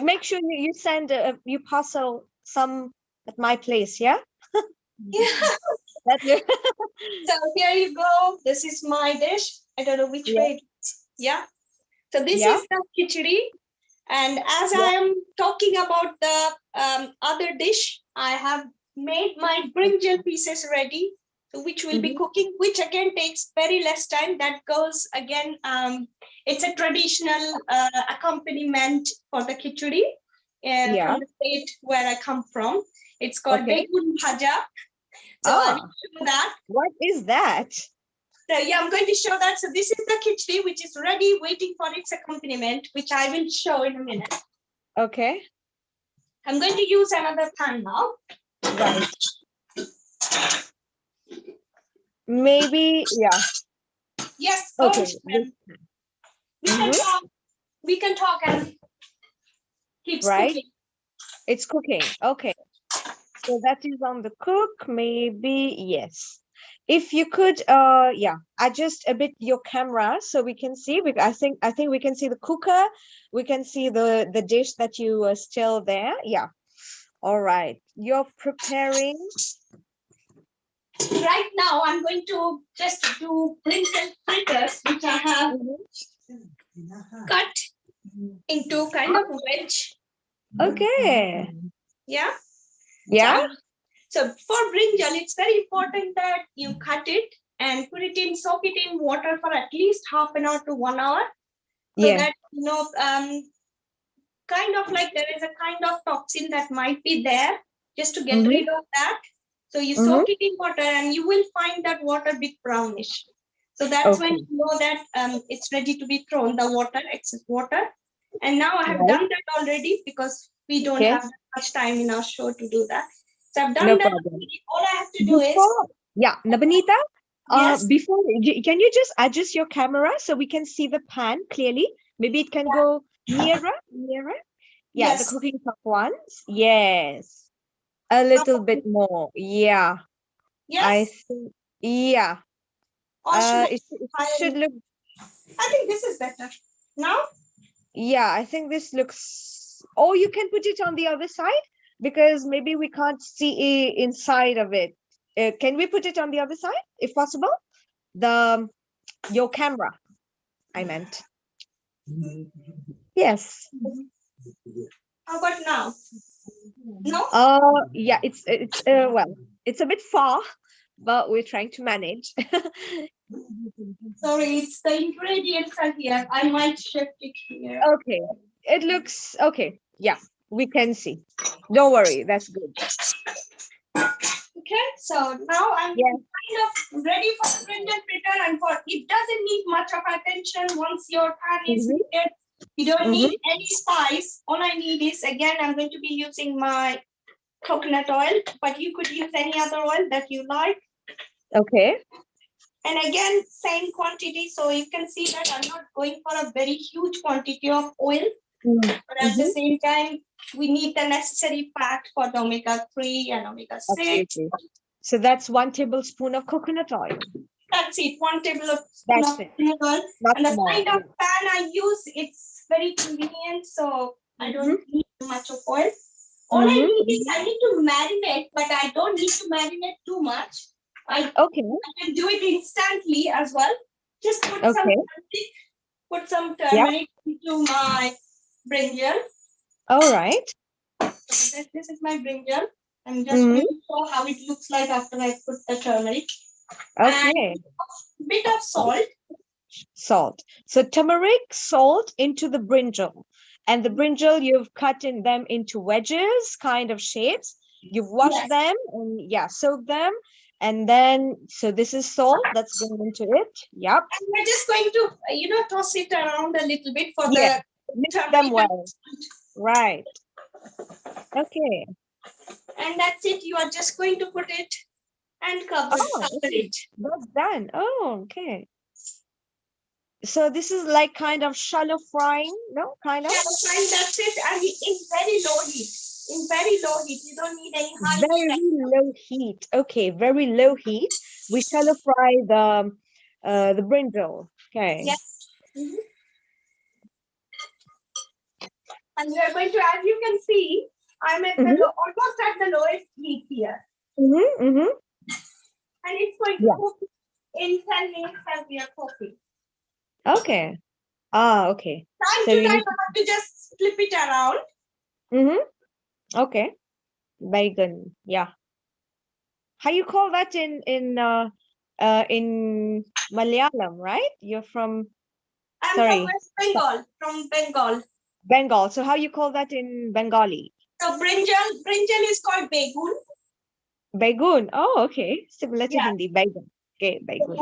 D: Make sure you send you parcel some at my place, yeah?
E: So here you go. This is my dish. I don't know which way. Yeah. So this is the kitery. And as I am talking about the other dish, I have made my brinjal pieces ready, which will be cooking, which again takes very less time. That goes again, it's a traditional accompaniment for the kitery from the state where I come from. It's called begun bhaja. So I will show that.
D: What is that?
E: So yeah, I'm going to show that. So this is the kitery, which is ready, waiting for its accompaniment, which I will show in a minute.
D: Okay.
E: I'm going to use another pan now.
D: Right. Maybe, yeah.
E: Yes.
D: Okay.
E: We can talk and keep cooking.
D: It's cooking. Okay. So that is on the cook. Maybe, yes. If you could, adjust a bit your camera so we can see. Because I think we can see the cooker. We can see the dish that you are still there. Yeah. All right. You're preparing.
E: Right now, I'm going to just do brinjal fritters, which I have cut into kind of wedge.
D: Okay.
E: Yeah.
D: Yeah.
E: So for brinjal, it's very important that you cut it and soak it in water for at least half an hour to 1 hour. So that, kind of like there is a kind of toxin that might be there, just to get rid of that. So you soak it in water and you will find that water a bit brownish. So that's when you know that it's ready to be thrown, the water, excess water. And now I have done that already because we don't have much time in our show to do that. So I've done that. All I have to do is.
D: Yeah, Nabanita, before, can you just adjust your camera so we can see the pan clearly? Maybe it can go nearer. Yeah, the cooking top ones. Yes. A little bit more. Yeah.
E: Yes.
D: I think, yeah. It should look.
E: I think this is better. Now?
D: Yeah, I think this looks. Oh, you can put it on the other side because maybe we can't see inside of it. Can we put it on the other side if possible? Your camera, I meant. Yes.
E: How about now? No?
D: Yeah, it's well, it's a bit far, but we're trying to manage.
E: Sorry, it's the ingredients are here. I might shift it here.
D: Okay. It looks okay. Yeah. We can see. Don't worry, that's good.
E: Okay, so now I'm
D: Yes.
E: kind of ready for the brinjal fritter, and for it doesn't need much of attention once your pan is
D: Mhm.
E: heated. You don't need any spice. All I need is, again, I'm going to be using my coconut oil, but you could use any other oil that you like.
D: Okay.
E: And again, same quantity. So you can see that I'm not going for a very huge quantity of oil, but at the same time, we need the necessary fat for the omega-3 and omega-6.
D: Absolutely. So that's 1 tablespoon of coconut oil.
E: That's it, 1 tablespoon
D: That's
E: of
D: it.
E: oil.
D: Not
E: And the
D: more.
E: kind of pan I use, it's very convenient, so I don't need much of oil. All I need is I need to marinate, but I don't need to marinate too much. I can do it instantly as well. Just put some turmeric into my brinjal.
D: All right.
E: So this is my brinjal. I'm just going to show how it looks like after I put the turmeric.
D: Okay.
E: And a bit of salt.
D: Salt. So turmeric, salt into the brinjal. And the brinjal, you've cut in them into wedges, kind of shapes. You've washed them and soak them. And then, so this is salt that's going into it. Yep.
E: And we're just going to, toss it around a little bit for the
D: mix them well. Right. Okay.
E: And that's it. You are just going to put it and cover it.
D: That's done. Oh, okay. So this is like kind of shallow frying, no? Kind of?
E: Shallow frying, that's it. And in very low heat. In very low heat. You don't need any high heat.
D: Very low heat. Okay, very low heat. We shallow fry the brinjal. Okay.
E: Yes. And we are going to, as you can see, I'm at almost at the lowest heat here. And it's going to cook in 10 minutes as we are cooking.
D: Okay. Okay.
E: Time to time, I have to just flip it around.
D: Okay. Bacon. Yeah. How you call that in Malayalam, right? You're from
E: I'm from West Bengal. From Bengal.
D: Bengal. So how you call that in Bengali?
E: So brinjal is called begun.
D: Begun. Oh, okay. Similar to Hindi. Begun. Okay, begun.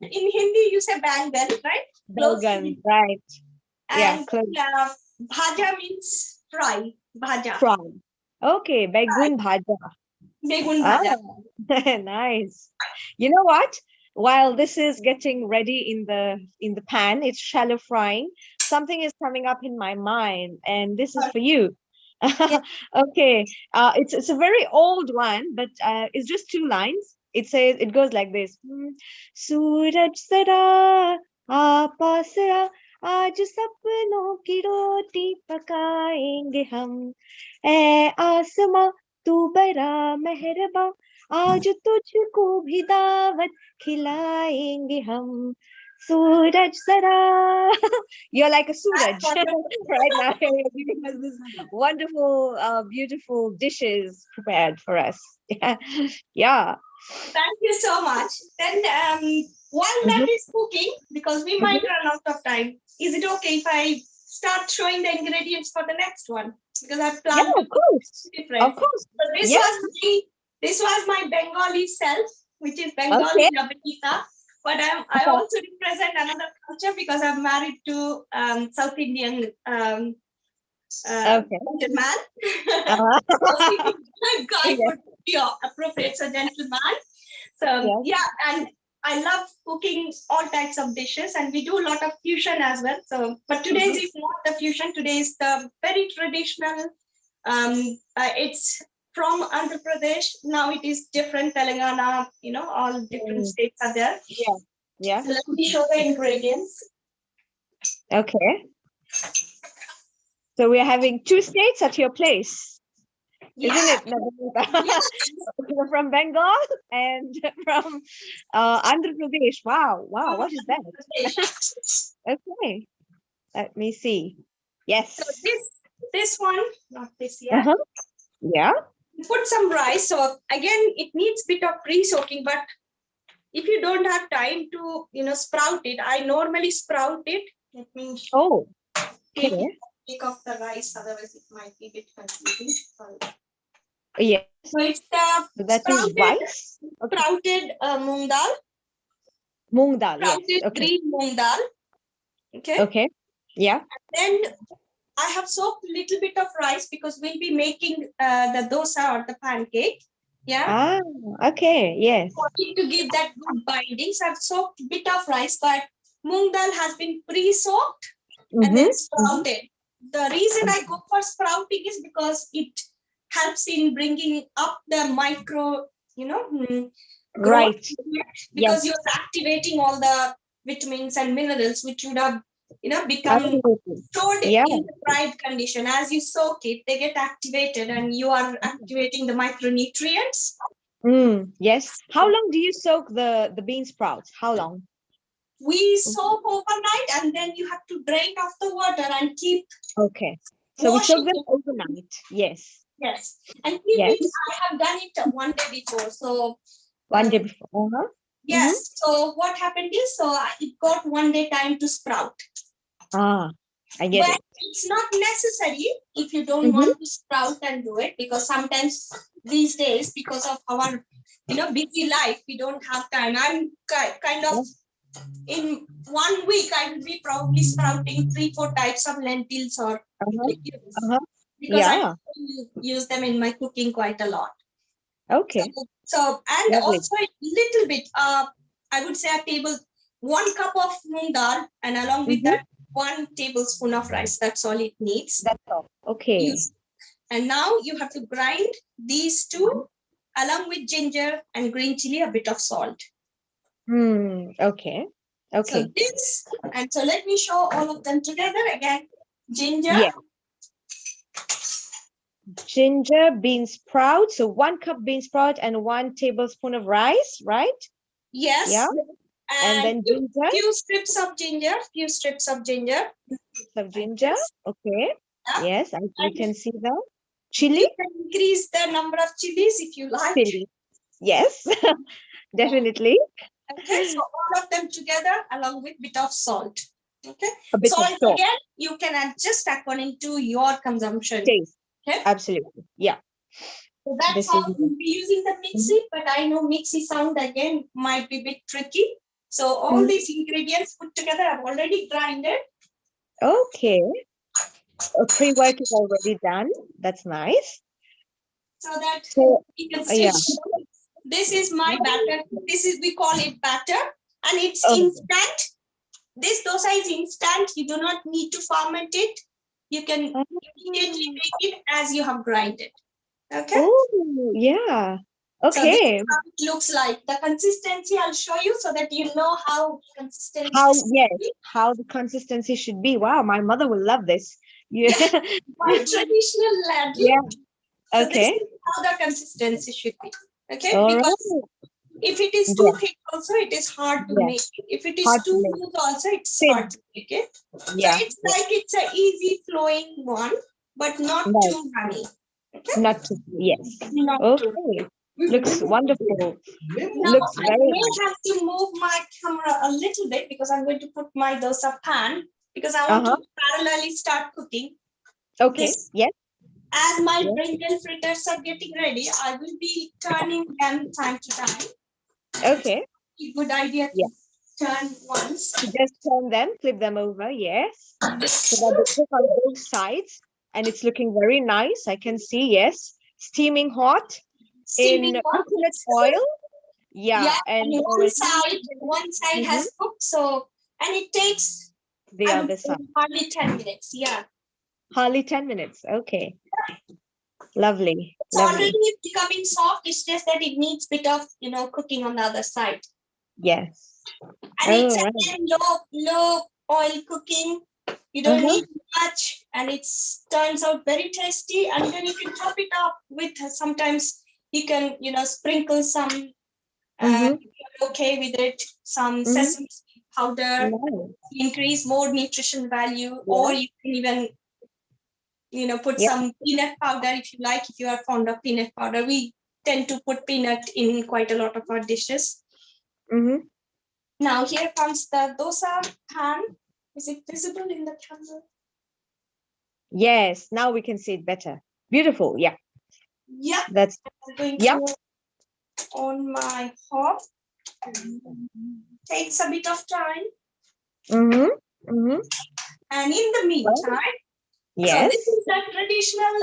E: In Hindi, you say bangan, right?
D: Begun, right.
E: And bhaja means fry. Bhaja.
D: Fry. Okay, begun bhaja.
E: Begun bhaja.
D: Nice. You know what? While this is getting ready in the pan, it's shallow frying. Something is coming up in my mind, and this is for you. Okay. It's a very old one, but it's just 2 lines. It goes like this. Suraj sara aapas aaj sapnon ki roti pakayenge hum ऐ आसमां तू बड़ा मेहरबान आज तुझको भी दावत खिलाएंगे हम सूरज सरा. You're like a Suraj right now. You're giving us this wonderful, beautiful dishes prepared for us. Yeah.
E: Thank you so much. Then while that is cooking, because we might run out of time, is it okay if I start showing the ingredients for the next one? Because I've planned
D: of course.
E: different.
D: Of course.
E: So this was my Bengali self, which is Bengali Nabanita. But I also represent another culture because I'm married to South Indian man. Guy would be appropriate, so gentleman. So and I love cooking all types of dishes, and we do a lot of fusion as well. So, but today's is not the fusion. Today is the very traditional. It's from Andhra Pradesh. Now it is different. Telangana, all different states are there.
D: Yeah.
E: So let me show the ingredients.
D: Okay. So we're having 2 states at your place, isn't it? From Bengal and from Andhra Pradesh. Wow. What is that? Okay. Let me see. Yes.
E: So this one, not this yet.
D: Yeah.
E: Put some rice. So again, it needs bit of pre-soaking, but if you don't have time to, sprout it, I normally sprout it. Let me
D: okay.
E: take off the rice, otherwise it might be a bit confusing. Sorry.
D: Yes.
E: So it's the
D: So that is rice. Okay.
E: sprouted moong dal,
D: Moong dal. Yes.
E: sprouted
D: Okay.
E: green moong dal. Okay.
D: Okay. Yeah.
E: Then I have soaked a little bit of rice because we'll be making the dosa or the pancake. Yeah.
D: Ah. Okay. Yes.
E: For it to give that good binding, so I've soaked a bit of rice, but moong dal has been pre-soaked and then sprouted. The reason I go for sprouting is because it helps in bringing up the micro, growth,
D: Right.
E: because you're activating all the vitamins and minerals which would have, become
D: Absolutely.
E: stored
D: Yeah.
E: in the dried condition. As you soak it, they get activated, and you are activating the micronutrients.
D: Yes. How long do you soak the bean sprouts? How long?
E: We soak overnight, and then you have to drain off the water and keep.
D: Okay. So we soak
E: washing
D: them
E: it.
D: overnight. Yes.
E: Yes, and keep
D: Yes.
E: it. I have done it one day before. So
D: One day before. Uh-huh.
E: yes. So what happened is, it got 1 day time to sprout.
D: Ah, I get
E: But
D: it.
E: it's not necessary if you don't want to sprout and do it, because sometimes these days, because of our busy life, we don't have time. I'm kind of in 1 week I will be probably sprouting 3-4 types of lentils or legumes, because I use them in my cooking quite a lot.
D: Okay.
E: So and
D: Lovely.
E: also a little bit, I would say 1 cup of moong dal, and along with that 1 tablespoon of rice. That's all it needs.
D: That's all. Okay.
E: And now you have to grind these two along with ginger and green chili, a bit of salt.
D: Okay. Okay.
E: So this, and so let me show all of them together again. Ginger.
D: Yeah. Ginger, bean sprout. So 1 cup bean sprout and 1 tablespoon of rice, right?
E: Yes.
D: Yeah. And then ginger.
E: Few strips of ginger.
D: Of ginger. Okay.
E: Yeah.
D: Yes, I can see that. Chili.
E: You can increase the number of chilies if you like.
D: Chili. Yes, definitely.
E: Okay, so all of them together along with bit of salt. Okay,
D: A bit of salt.
E: Again, you can adjust according to your consumption.
D: Taste.
E: Okay,
D: absolutely. Yeah.
E: So that's how we'll be using the mixie, but I know mixie sound again might be a bit tricky. So all these ingredients put together, I've already grinded.
D: Okay. Pre-work is already done. That's nice.
E: So that you can
D: yeah.
E: This is my batter. We call it batter, and it's instant. This dosa is instant. You do not need to ferment it. You can immediately make it as you have grinded. Okay.
D: Oh, yeah. Okay.
E: So this is how it looks like. The consistency I'll show you so that you know how consistency.
D: How the consistency should be. Wow, my mother will love this. Yeah.
E: My traditional ladle.
D: Yeah.
E: So
D: okay.
E: This is how the consistency should be. Okay.
D: All
E: because
D: right.
E: if it is too thick, also it is hard to make it. If it is too loose, also it's hard to make it.
D: Yeah.
E: So it's like it's an easy flowing one, but not too runny. Okay?
D: Not too. Yes.
E: Not
D: okay. Looks wonderful.
E: Now,
D: Looks very
E: I may
D: nice.
E: have to move my camera a little bit because I'm going to put my dosa pan because I want to parallelly start cooking.
D: Okay. Yes.
E: As my brinjal fritters are getting ready, I will be turning them time to time.
D: Okay.
E: Good idea to turn once.
D: Just turn them, flip them over, yes. So that they cook on both sides. And it's looking very nice. I can see, yes. Steaming hot in coconut oil. Yeah.
E: And one side has cooked. So, and it takes
D: the other side.
E: Hardly 10 minutes. Yeah.
D: Hardly 10 minutes. Okay. Lovely.
E: It's already becoming soft. It's just that it needs a bit of, cooking on the other side.
D: Yes.
E: And it's again low oil cooking. You don't need much, and it turns out very tasty. And then you can top it up with sometimes you can, sprinkle some. If you're okay with it, some sesame seed powder, increase more nutrition value, or you can even, put some peanut powder if you like. If you are fond of peanut powder, we tend to put peanut in quite a lot of our dishes. Now here comes the dosa pan. Is it visible in the camera?
D: Yes, now we can see it better. Beautiful. Yeah,
E: Yeah,
D: that's
E: I'm going
D: yeah.
E: to on my hob. Takes a bit of time.
D: Mm-hmm. Mm-hmm.
E: And in the meantime, so
D: Yes.
E: this is a traditional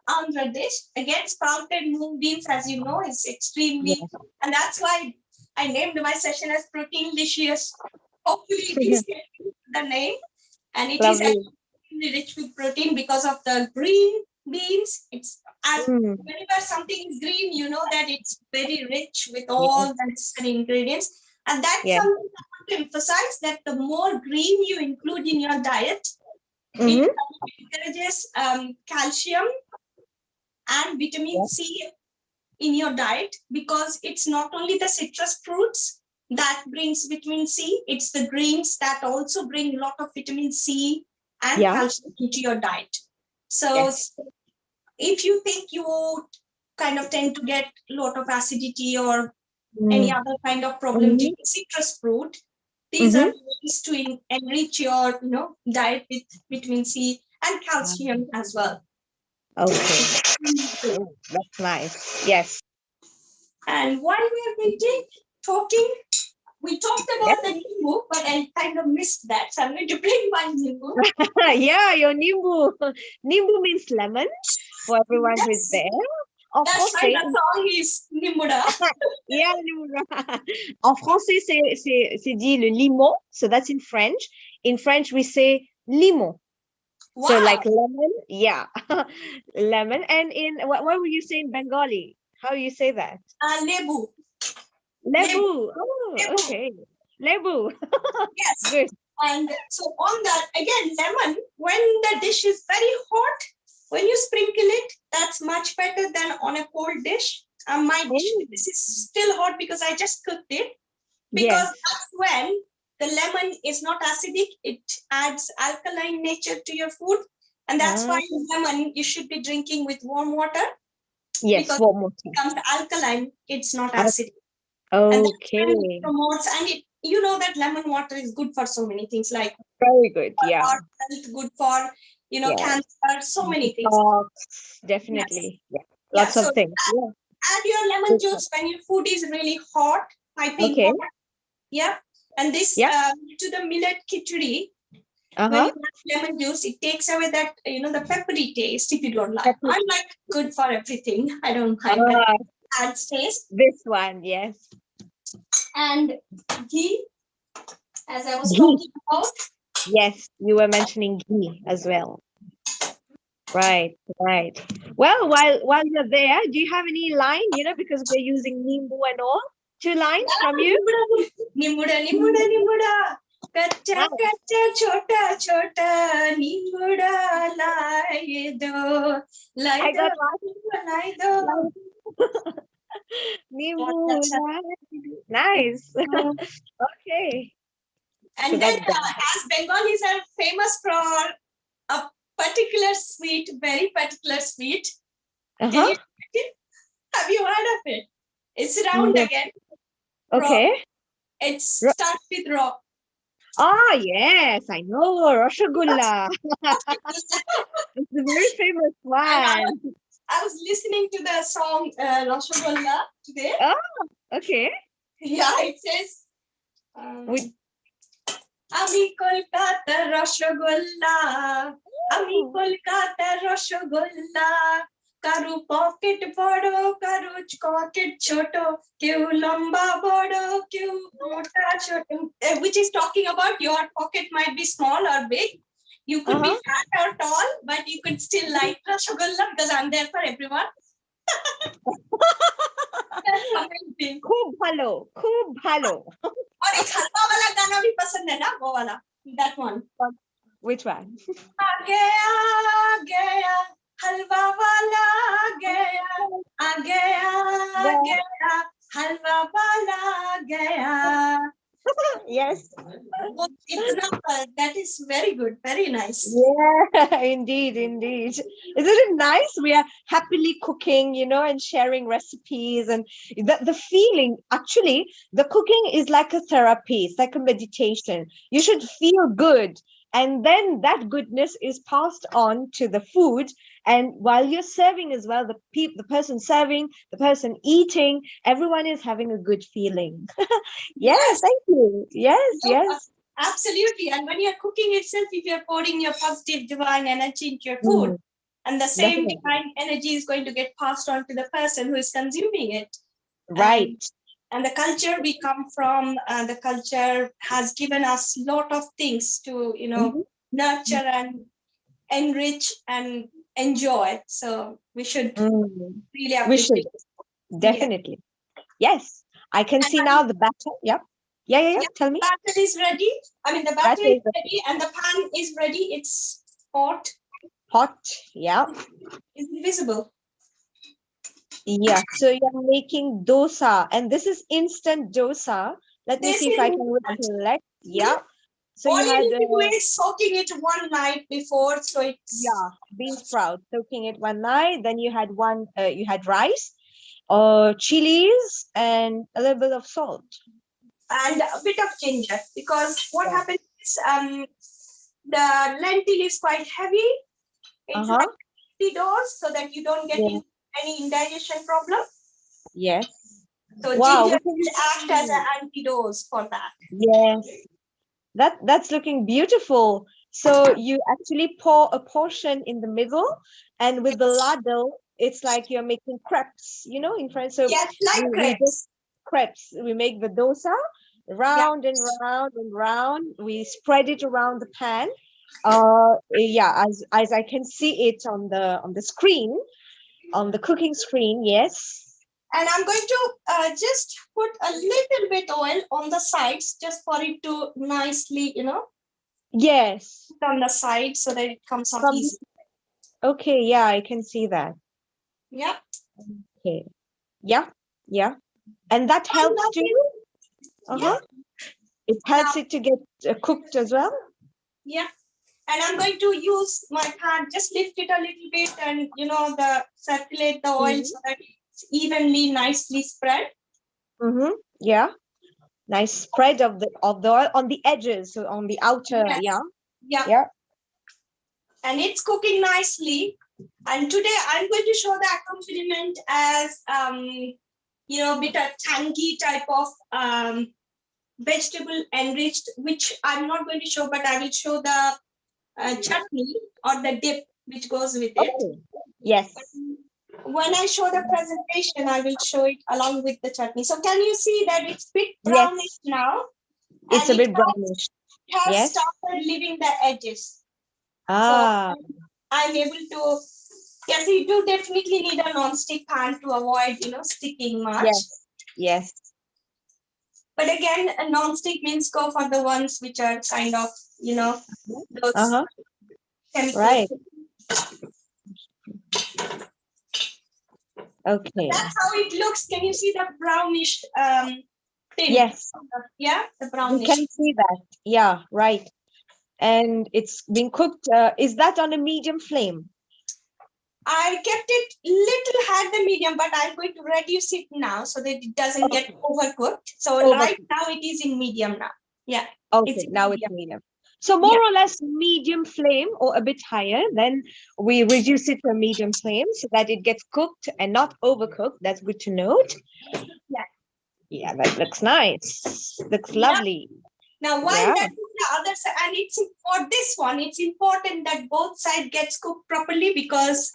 E: Andhra dish. Again, sprouted mung beans, as you know, is extremely,
D: Yes.
E: and that's why I named my session as Proteinlicious. Hopefully, it is getting the name, and it is
D: Lovely.
E: extremely rich with protein because of the green beans. It's as
D: Mm.
E: whenever something is green, you know that it's very rich with all
D: Yes.
E: the necessary ingredients, and that's
D: Yes.
E: something I want to emphasize that the more green you include in your diet,
D: Mm-hmm.
E: it encourages calcium and vitamin
D: Yes.
E: C in your diet because it's not only the citrus fruits that brings vitamin C, it's the greens that also bring a lot of vitamin C and
D: Yeah.
E: calcium into your diet. So
D: Yes.
E: if you think you kind of tend to get a lot of acidity or any
D: Mm.
E: other kind of problem due
D: Mm-hmm.
E: to citrus fruit, these are
D: Mm-hmm.
E: ways to enrich your diet with vitamin C and calcium as well.
D: Okay. Oh, that's nice. Yes.
E: And while we are waiting, talking, we talked
D: Yes.
E: about the nimbu, but I kind of missed that. So I'm going to bring my nimbu.
D: Yeah, your nimbu. Nimbu means lemon for everyone who is
E: Yes,
D: there. En
E: that's why
D: français,
E: the song is nimbuda.
D: yeah, en français, c'est dit le limon. So that's in French. In French, we say limon.
E: Wow.
D: So like lemon, yeah, lemon. And in what would you say in Bengali? How you say that?
E: Lebu.
D: Lebu. Oh,
E: Lebu.
D: okay. Lebu.
E: Yes.
D: Good.
E: And so on that, again, lemon, when the dish is very hot, when you sprinkle it, that's much better than on a cold dish. My dish,
D: Oh,
E: this is still hot because I just cooked it. Because
D: yes.
E: that's when the lemon is not acidic, it adds alkaline nature to your food. And that's why lemon you should be drinking with warm water.
D: Yes,
E: Because
D: warm water.
E: it becomes alkaline, it's not acidic.
D: Okay.
E: And that promotes, and you know that lemon water is good for so many things, like
D: Very good.
E: for
D: Yeah.
E: heart health, good for
D: Yes.
E: cancer, so many things.
D: Definitely.
E: Yes.
D: Yeah. Lots of things.
E: Add your lemon juice when your food is really hot, piping hot. Yeah. And this to the millet kitery, when you add lemon juice, it takes away that the peppery taste if you don't like. I'm like good for everything. I don't mind. Adds taste.
D: This one, yes.
E: And ghee, as I was talking about.
D: Yes, you were mentioning ghee as well. Right. Well, while you're there, do you have any line, because we're using nimbu and all? 2 lines from you?
E: Nimbuda. Kacha kacha chota chota nimbuda laido. Laido.
D: Nimbu. Nice. Okay.
E: And then as Bengalis are famous for a particular sweet, very particular sweet. Have you heard of it? It's round again.
D: Okay.
E: Raw. It starts with raw.
D: Ah, yes, I know. Rasgulla. It's a very famous one.
E: I was listening to the song Rasgulla today.
D: Oh, okay.
E: Yeah, it says Ami Kolkata Rasgulla. Ami Kolkata Rasgulla. Karu pocket bodo, karu pocket choto, kyu lamba bodo, kyu mota choto. Which is talking about your pocket might be small or big. You could be fat or tall, but you could still like Rasgulla because I'm there for everyone.
D: खूब भालो.
E: और एक हलवा वाला गाना भी पसंद है ना वो वाला. That one.
D: Which one?
E: आ गया हलवा वाला आ गया हलवा वाला गया.
D: Yes.
E: That is very good, very nice.
D: Yeah, indeed. Isn't it nice? We are happily cooking, and sharing recipes, and the feeling, actually, the cooking is like a therapy. It's like a meditation. You should feel good and then that goodness is passed on to the food. And while you're serving as well, the person serving, the person eating, everyone is having a good feeling. Yes,
E: Yes.
D: thank you. Yes,
E: No,
D: yes.
E: absolutely. And when you're cooking itself, if you're pouring your positive divine energy into your
D: Mm,
E: food, and the same
D: definitely.
E: divine energy is going to get passed on to the person who is consuming it.
D: Right.
E: And the culture we come from, the culture has given us a lot of things to,
D: Mhm.
E: nurture and enrich and enjoy. So we should
D: Mm.
E: really
D: We should
E: appreciate. Yeah.
D: definitely. Yes, I can
E: And
D: see now the batter. Yep. Yeah.
E: yeah,
D: Tell me.
E: batter is ready. I mean, the batter
D: Batter
E: is
D: is
E: ready and the pan is ready. It's hot.
D: hot. Yeah.
E: Is it visible?
D: Yeah. So you're making dosa, and this is instant dosa. Let me
E: This
D: see if
E: is
D: I can
E: instant.
D: recollect. Yeah. So
E: All
D: you
E: you
D: had
E: need to do is soaking it one night before, so it's
D: bean sprout, soaking it one night. Then you had you had rice, chilies, and a little bit of salt.
E: and a bit of ginger, because what
D: Yeah.
E: happens is the lentil is quite heavy. It's
D: Uh-huh.
E: like 50 dose, so that you don't get
D: Yeah.
E: any indigestion problem.
D: Yes.
E: So
D: Wow.
E: ginger
D: We can
E: will act as
D: see.
E: an antidote for that.
D: Yes. That's looking beautiful. So you actually pour a portion in the middle, and with the ladle, it's like you're making crepes, in France. So
E: Yes, like
D: we just
E: crepes.
D: crepes. We make the dosa
E: Yeah.
D: round and round and round. We spread it around the pan. Yeah, as I can see it on the screen, on the cooking screen. Yes.
E: And I'm going to just put a little bit oil on the sides, just for it to nicely,
D: Yes.
E: on the side, so that it comes up
D: From
E: easy.
D: Okay. Yeah, I can see that.
E: Yeah.
D: Okay. Yeah. Yeah. And that helps to.
E: Yeah.
D: It helps it to get cooked as well.
E: Yeah. And I'm going to use my pan, just lift it a little bit and, circulate the oil so that it's evenly, nicely spread.
D: Mm-hmm. Yeah. Nice spread of the oil on the edges, so on the outer.
E: Yes.
D: Yeah.
E: Yeah.
D: Yeah.
E: And it's cooking nicely. And today I'm going to show the accompaniment as, bit of tangy type of vegetable enriched, which I'm not going to show, but I will show the chutney or the dip which goes with it.
D: Okay. Yes.
E: When I show the presentation, I will show it along with the chutney. So can you see that it's a bit brownish now?
D: It's
E: and
D: a bit brownish.
E: It has
D: Yes.
E: started leaving the edges.
D: Ah.
E: So I'm able to, yes, you do definitely need a non-stick pan to avoid, sticking much.
D: Yes. Yes.
E: But again, a non-stick means go for the ones which are kind of, those
D: Uh-huh.
E: chemicals.
D: Right. Okay.
E: That's how it looks. Can you see the brownish tint?
D: Yes.
E: Yeah, the
D: You
E: brownish.
D: can see that. Yeah. Right. And it's being cooked. Is that on a medium flame?
E: I kept it little higher than medium, but I'm going to reduce it now so that it doesn't get overcooked. So right now it is in medium now. Yeah.
D: Okay, now it's medium. So more or less medium flame or a bit higher. Then we reduce it to a medium flame so that it gets cooked and not overcooked. That's good to note.
E: Yeah.
D: Yeah, that looks nice. Looks lovely.
E: Now, while that the other side, and it's for this one, it's important that both sides gets cooked properly, because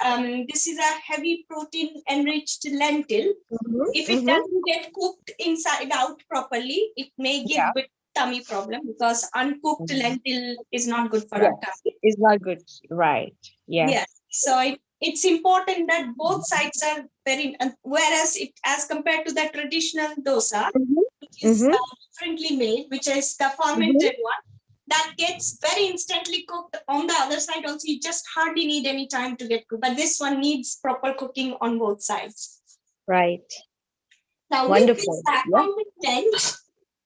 E: this is a heavy protein enriched lentil. If it doesn't get cooked inside out properly, it may give a tummy problem, because uncooked lentil is not good for our tummy.
D: It's not good, right?
E: Yes. So it's important that both sides are very, whereas it, as compared to the traditional dosa, which is differently made, which is the fermented one, that gets very instantly cooked on the other side also. You just hardly need any time to get cooked, but this one needs proper cooking on both sides.
D: Right.
E: Now,
D: wonderful.
E: With this accompaniment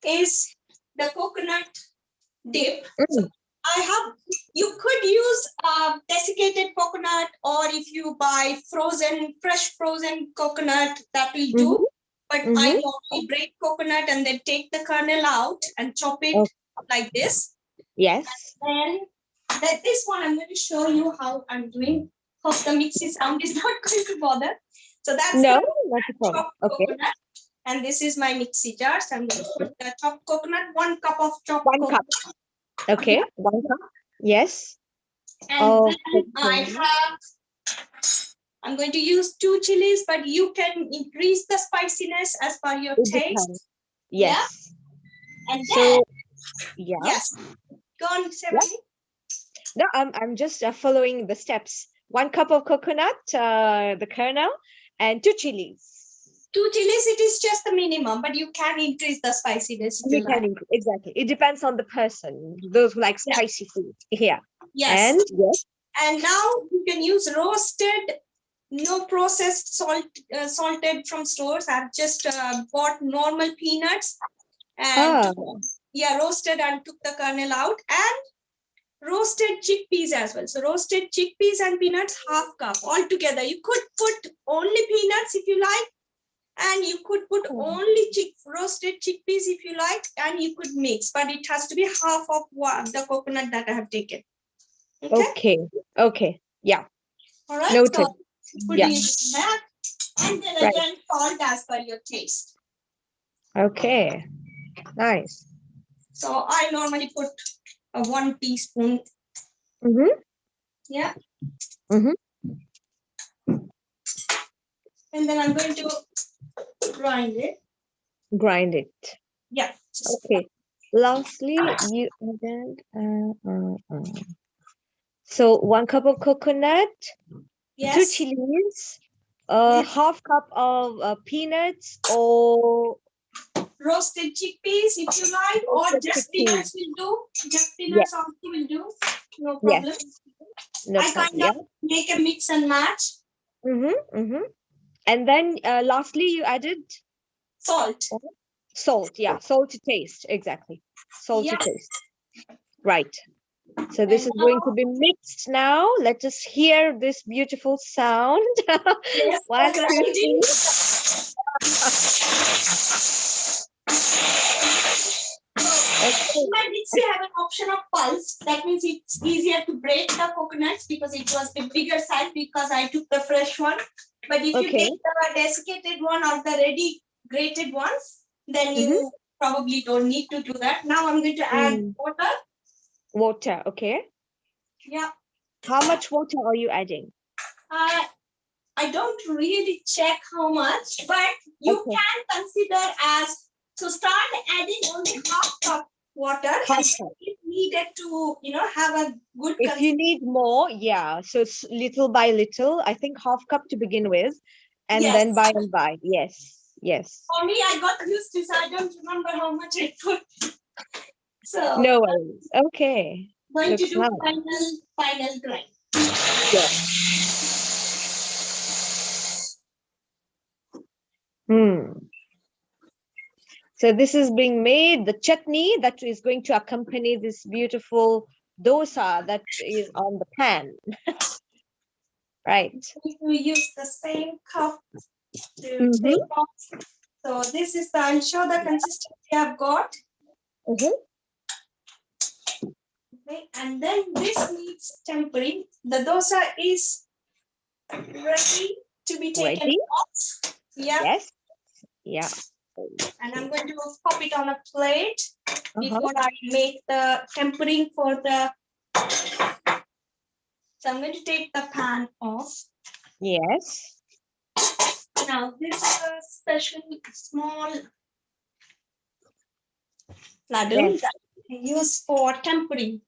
E: is the coconut dip. So you could use desiccated coconut, or if you buy fresh frozen coconut, that will do. But I normally break coconut and then take the kernel out and chop it like this.
D: Yes.
E: And then that this one I'm going to show you how I'm doing. Hope the mixy sound is not going to bother. So that's
D: No,
E: the
D: not at all.
E: chopped
D: Okay.
E: coconut. And this is my mixy jar. So I'm going to put the chopped coconut, 1 cup of chopped
D: 1
E: coconut.
D: cup. Okay. 1 cup. Yes.
E: And then
D: Okay.
E: I'm going to use 2 chilies, but you can increase the spiciness as per your
D: It
E: taste.
D: depends. Yes.
E: And then,
D: So, yeah.
E: yes, go on, Sevani.
D: No, I'm just following the steps. 1 cup of coconut, the kernel, and 2 chilies.
E: 2 chilies, it is just the minimum, but you can increase the spiciness if you like.
D: Exactly. It depends on the person. Those who like spicy food. Yeah.
E: Yes.
D: And yes.
E: And now you can use roasted, no processed salted from stores. I've just bought normal peanuts and roasted and took the kernel out, and roasted chickpeas as well. So roasted chickpeas and peanuts, 1/2 cup all together. You could put only peanuts if you like, and you could put only roasted chickpeas if you like, and you could mix, but it has to be half of the coconut that I have taken.
D: Okay. Yeah.
E: All right.
D: Noted.
E: So put it back, and then again salt as per your taste.
D: Okay. Nice.
E: So I normally put 1 teaspoon. Yeah. And then I'm going to grind it.
D: Grind it.
E: Yeah.
D: Okay. Lastly, you added so 1 cup of coconut, 2 chilies, 1/2 cup of peanuts or
E: roasted chickpeas if you like, or just peanuts will do. Just peanuts also will do. No problem.
D: Yes. No
E: I
D: problem.
E: kind of make a mix and match.
D: And then lastly, you added
E: salt.
D: Salt, yeah. Salt to taste. Exactly. Salt to taste. Right. So this is going to be mixed now. Let us hear this beautiful sound.
E: Yes,
D: 1, 2, 3.
E: In my mix, we have an option of pulse. That means it's easier to break the coconuts because it was the bigger size because I took the fresh one. But if you take the desiccated one or the ready grated ones, then you probably don't need to do that. Now I'm going to add water.
D: Water, okay.
E: Yeah.
D: How much water are you adding?
E: I don't really check how much, but you can consider as to start adding only 1/2 cup water. If needed to, have a good.
D: If you need more, yeah. So it's little by little. I think 1/2 cup to begin with, and then by and by. Yes.
E: For me, I got used to, so I don't remember how much I put. So
D: no worries. Okay.
E: Going to do final grind.
D: Yes. So this is being made, the chutney that is going to accompany this beautiful dosa that is on the pan. Right.
E: We use the same cup to take off. So this is I'll show the consistency I've got. Okay, and then this needs tempering. The dosa is ready to be taken off. Yeah.
D: Yes. Yeah.
E: And I'm going to pop it on a plate before I make the tempering for the. So I'm going to take the pan off.
D: Yes.
E: Now this is a special small ladle that I use for tempering.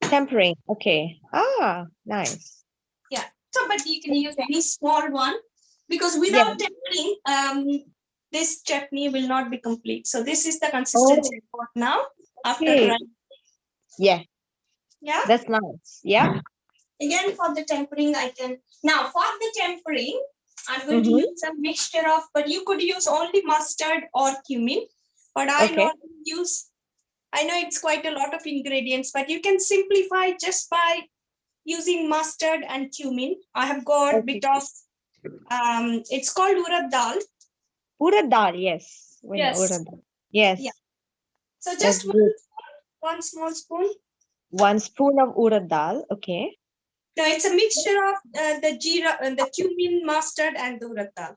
D: Tempering, okay. Nice.
E: Yeah. So, but you can use any small one because without tempering, this chutney will not be complete. So this is the consistency for now after grinding.
D: Yeah.
E: Yeah.
D: That's nice. Yeah.
E: Again, for the tempering, I'm going to use a mixture of, but you could use only mustard or cumin. But I know it's quite a lot of ingredients, but you can simplify just by using mustard and cumin. I have got a bit of, it's called urad dal.
D: Urad dal, yes.
E: Yes.
D: Urad dal. Yes.
E: Yeah. So just one small spoon.
D: 1 spoon of urad dal. Okay.
E: No, it's a mixture of the jeera, the cumin, mustard, and the urad dal.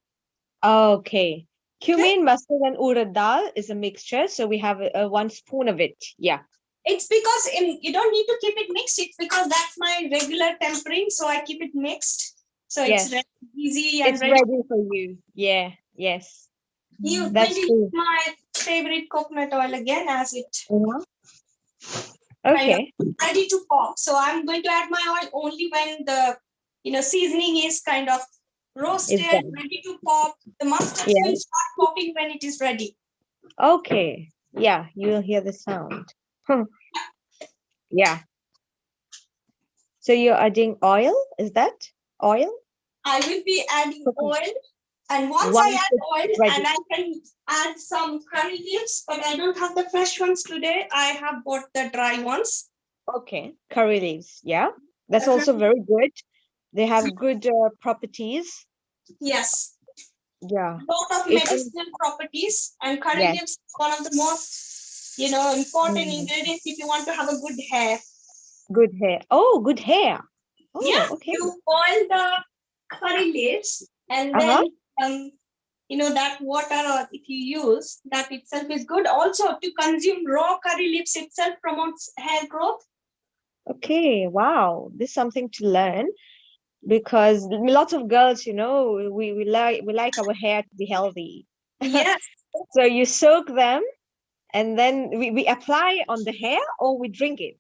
D: Okay. Cumin, mustard, and urad dal is a mixture. So we have 1 spoon of it. Yeah.
E: It's because you don't need to keep it mixed. It's because that's my regular tempering, so I keep it mixed. So
D: Yes.
E: it's easy and
D: It's ready for you. Yeah. Yes.
E: You
D: That's
E: maybe
D: true.
E: my favorite coconut oil again as it
D: Okay.
E: ready to pop. So I'm going to add my oil only when the seasoning is kind of roasted,
D: It's done.
E: ready to pop. The mustard
D: Yeah.
E: will start popping when it is ready.
D: Okay. Yeah, you'll hear the sound. Yeah. So you're adding oil? Is that oil?
E: I will be adding
D: Okay.
E: oil. And once
D: Once
E: I add
D: it's
E: oil,
D: ready.
E: and I can add some curry leaves, but I don't have the fresh ones today. I have bought the dry ones.
D: Okay. Curry leaves. Yeah. That's also very good. They have good properties.
E: Yes.
D: Yeah.
E: A lot of
D: It is-
E: medicinal properties, and curry
D: Yes.
E: leaves is one of the most important ingredients if you want to have a good hair.
D: Good hair. Oh, good hair. Oh,
E: Yeah,
D: okay.
E: you boil the curry leaves, and then that water, or if you use that itself is good. Also, to consume raw curry leaves itself promotes hair growth.
D: Okay. Wow. This is something to learn because lots of girls, we like our hair to be healthy.
E: Yes.
D: So you soak them and then we apply on the hair or we drink it.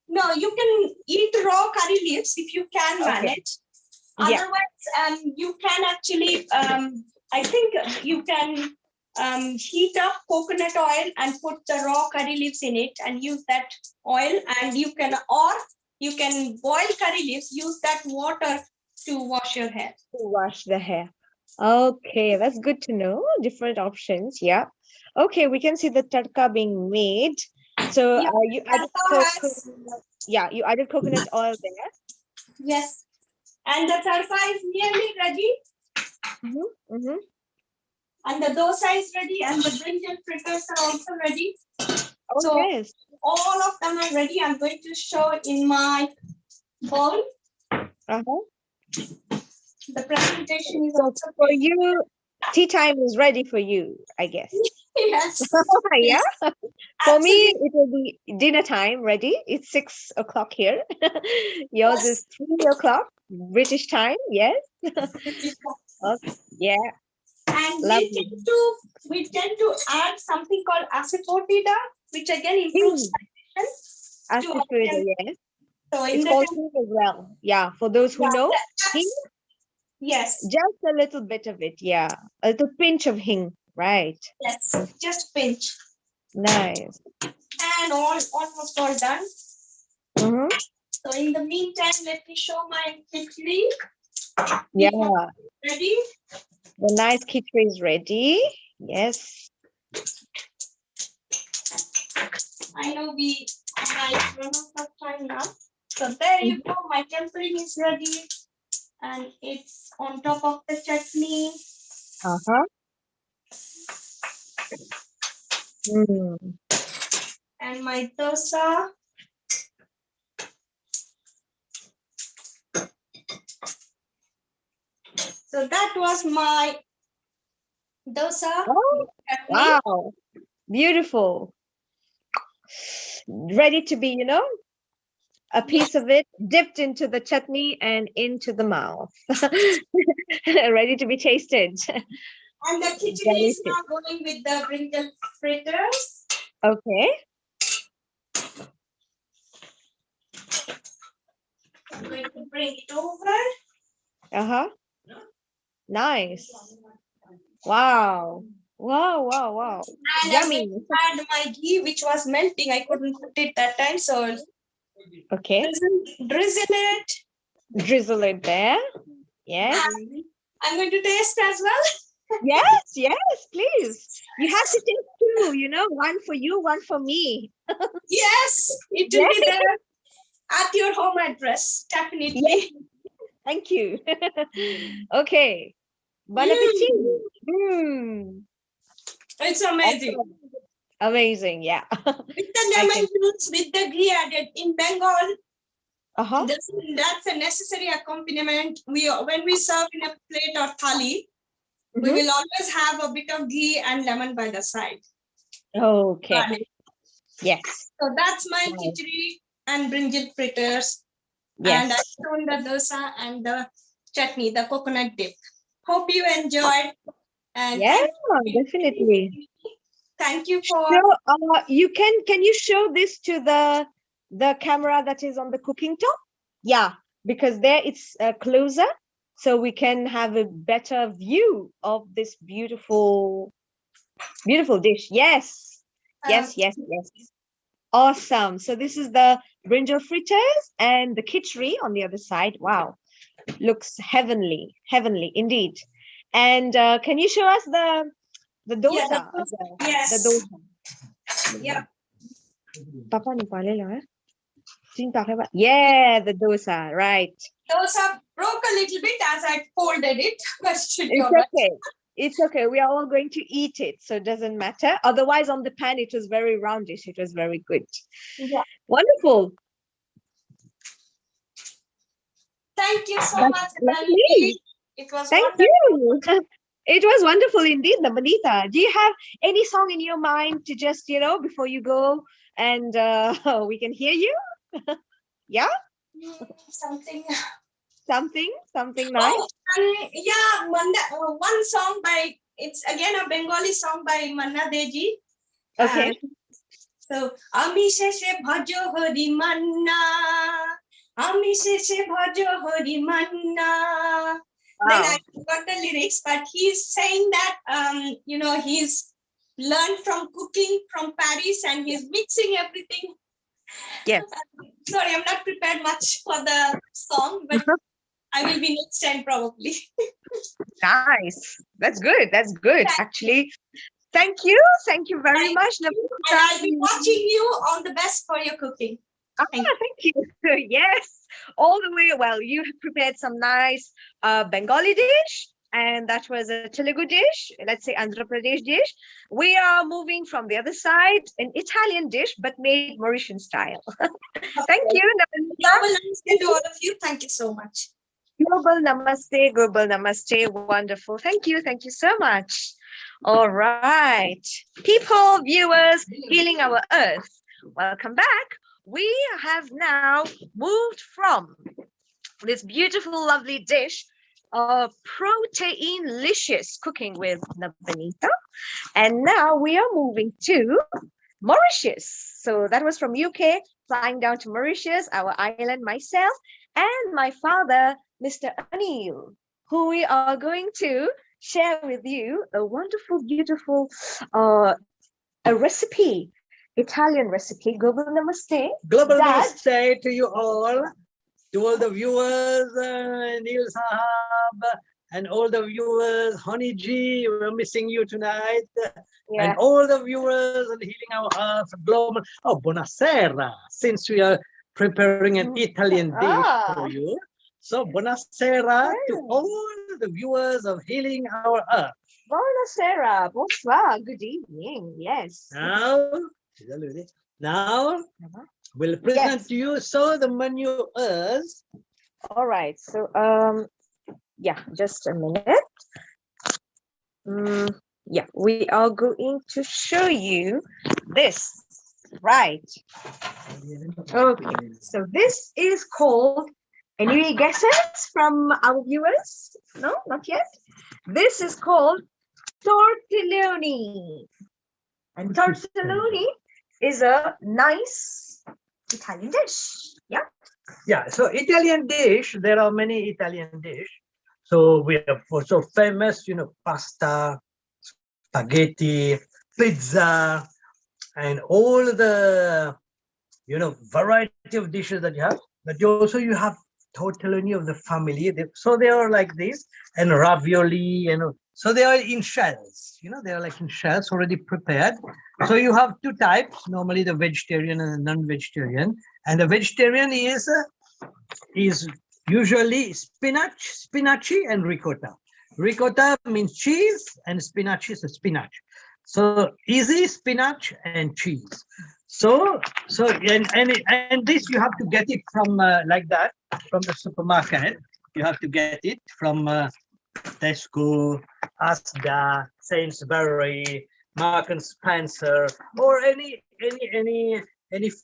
E: No, you can eat raw curry leaves if you can manage.
D: Yeah.
E: Otherwise, you can actually, I think you can heat up coconut oil and put the raw curry leaves in it and use that oil, and you can boil curry leaves, use that water to wash your hair.
D: To wash the hair. Okay, that's good to know. Different options. Yeah. Okay, we can see the tadka being made. So
E: Yeah,
D: you added you added coconut oil there.
E: Yes. And the tarka is nearly ready. And the dosa is ready, and the brinjal fritters are also ready.
D: Oh,
E: So
D: yes.
E: all of them are ready. I'm going to show in my bowl. The presentation is
D: So
E: also
D: for you, tea time is ready for you, I guess.
E: yes.
D: Yeah. For me,
E: Absolutely.
D: it will be dinner time ready. It's 6 o'clock here. Yours is 3 o'clock British time. Yes. Okay. Yeah.
E: And
D: Lovely.
E: we tend to add something called asafoetida, which again improves digestion.
D: Asafoetida, yes.
E: So
D: It's called hing as well. Yeah. For those who know, hing,
E: yes.
D: just a little bit of it. Yeah. A little pinch of hing. Right.
E: Yes. Just pinch.
D: Nice.
E: And almost all done. So in the meantime, let me show my kitery.
D: Yeah.
E: Ready?
D: The nice kitery is ready. Yes.
E: I know we might run out of time now. So there you go. My tempering is ready. And it's on top of the chutney. And my dosa. So that was my dosa.
D: Oh, wow. Beautiful. Ready to be, a piece of it dipped into the chutney and into the mouth. Ready to be tasted.
E: And the kitery is now going with the brinjal fritters.
D: Okay.
E: I'm going to bring it over.
D: Nice. Wow. Wow.
E: And
D: Yummy.
E: I add my ghee, which was melting. I couldn't put it that time, so
D: okay.
E: Drizzle it.
D: Drizzle it there. Yes.
E: I'm going to taste as well.
D: Yes, please. You have to taste two, one for you, one for me.
E: Yes, it will be there at your home address, definitely. Yes.
D: Thank you. Okay. Bon appetit.
E: It's amazing.
D: Amazing. Yeah.
E: With the
D: I
E: lemon
D: can-
E: juice, with the ghee added. In Bengal,
D: Uh-huh.
E: that's a necessary accompaniment. When we serve in a plate or thali, we
D: Mhm.
E: will always have a bit of ghee and lemon by the side.
D: Okay.
E: Garnish.
D: Yes.
E: So that's my
D: Wow.
E: kitery and brinjal fritters. And I've
D: Yes.
E: shown the dosa and the chutney, the coconut dip. Hope you enjoyed. And
D: Yeah,
E: definitely. Thank you for.
D: So can you show this to the camera that is on the cooking top? Yeah, because there it's closer, so we can have a better view of this beautiful dish. Yes, yes, yes, yes. Awesome. So this is the brinjal fritters and the kitery on the other side. Wow, looks heavenly, heavenly indeed. And can you show us the dosa as well?
E: Yes.
D: The dosa.
E: Yeah.
D: Papa ni pale lah, eh? Sing pakai ba? Yeah, the dosa, right.
E: Dosa broke a little bit as I folded it, but should be
D: It's
E: all right.
D: okay. It's okay. We are all going to eat it, so it doesn't matter. Otherwise, on the pan, it was very roundish. It was very good.
E: Yeah.
D: Wonderful.
E: Thank you so
D: That's
E: much,
D: lovely.
E: Annapurna. It was
D: Thank
E: wonderful.
D: you. It was wonderful indeed, Namanita. Do you have any song in your mind to just, before you go and we can hear you? Yeah?
E: Something.
D: Something nice?
E: Yeah, one song it's again a Bengali song by Manna Deji.
D: Okay.
E: So, Ami Sheshe Bhajo Hari Manna, Ami Sheshe Bhajo Hari Manna. Then I forgot the lyrics, but he's saying that, he's learned from cooking from Paris and he's mixing everything.
D: Yes.
E: Sorry, I'm not prepared much for the song, but I will be next time probably.
D: Nice. That's good. That's good, actually. Thank you. Thank you very much.
E: And I'll be watching you. All the best for your cooking.
D: Thank you. Yes, all the way. Well, you have prepared some nice Bengali dish, and that was a Telugu dish, let's say Andhra Pradesh dish. We are moving from the other side, an Italian dish, but made Mauritian style. Thank you,
E: Global namaste to all of you. Thank you so much.
D: Global namaste, global namaste. Wonderful. Thank you so much. All right, people, viewers, healing our earth. Welcome back. We have now moved from this beautiful, lovely dish of protein-licious cooking with Nabanita, and now we are moving to Mauritius. So that was from UK, flying down to Mauritius, our island, myself, and my father, Mr. Anil, who we are going to share with you a wonderful, beautiful a recipe, Italian recipe. Global namaste.
F: Global
D: Dad.
F: namaste to you all, to all the viewers, Neil Sahab, and all the viewers, Honey G, we're missing you tonight,
D: Yeah.
F: and all the viewers and Healing Our Hearts Global. Oh, buonasera, since we are preparing an Italian dish for you. So, buonasera to all the viewers of Healing Our Earth.
D: Buonasera, bonsoir, good evening. Yes.
F: Now we'll present to you the menu is.
D: All right. So yeah, just a minute. Yeah, we are going to show you this. Right. Okay. So this is called, any guesses from our viewers? No, not yet. This is called tortelloni. And tortelloni is a nice Italian dish. Yeah.
F: Yeah, so Italian dish, there are many Italian dish. So we have also famous, pasta, spaghetti, pizza, and all the, variety of dishes that you have. But you have tortelloni of the family. So they are like this, and ravioli, so they are in shells, they are like in shells already prepared. So you have two types, normally the vegetarian and the non-vegetarian. And the vegetarian is usually spinach and ricotta. Ricotta means cheese and spinach is a spinach. So easy spinach and cheese. So and this you have to get it from like that from the supermarket. You have to get it from Tesco, Asda, Sainsbury, Mark and Spencer, or any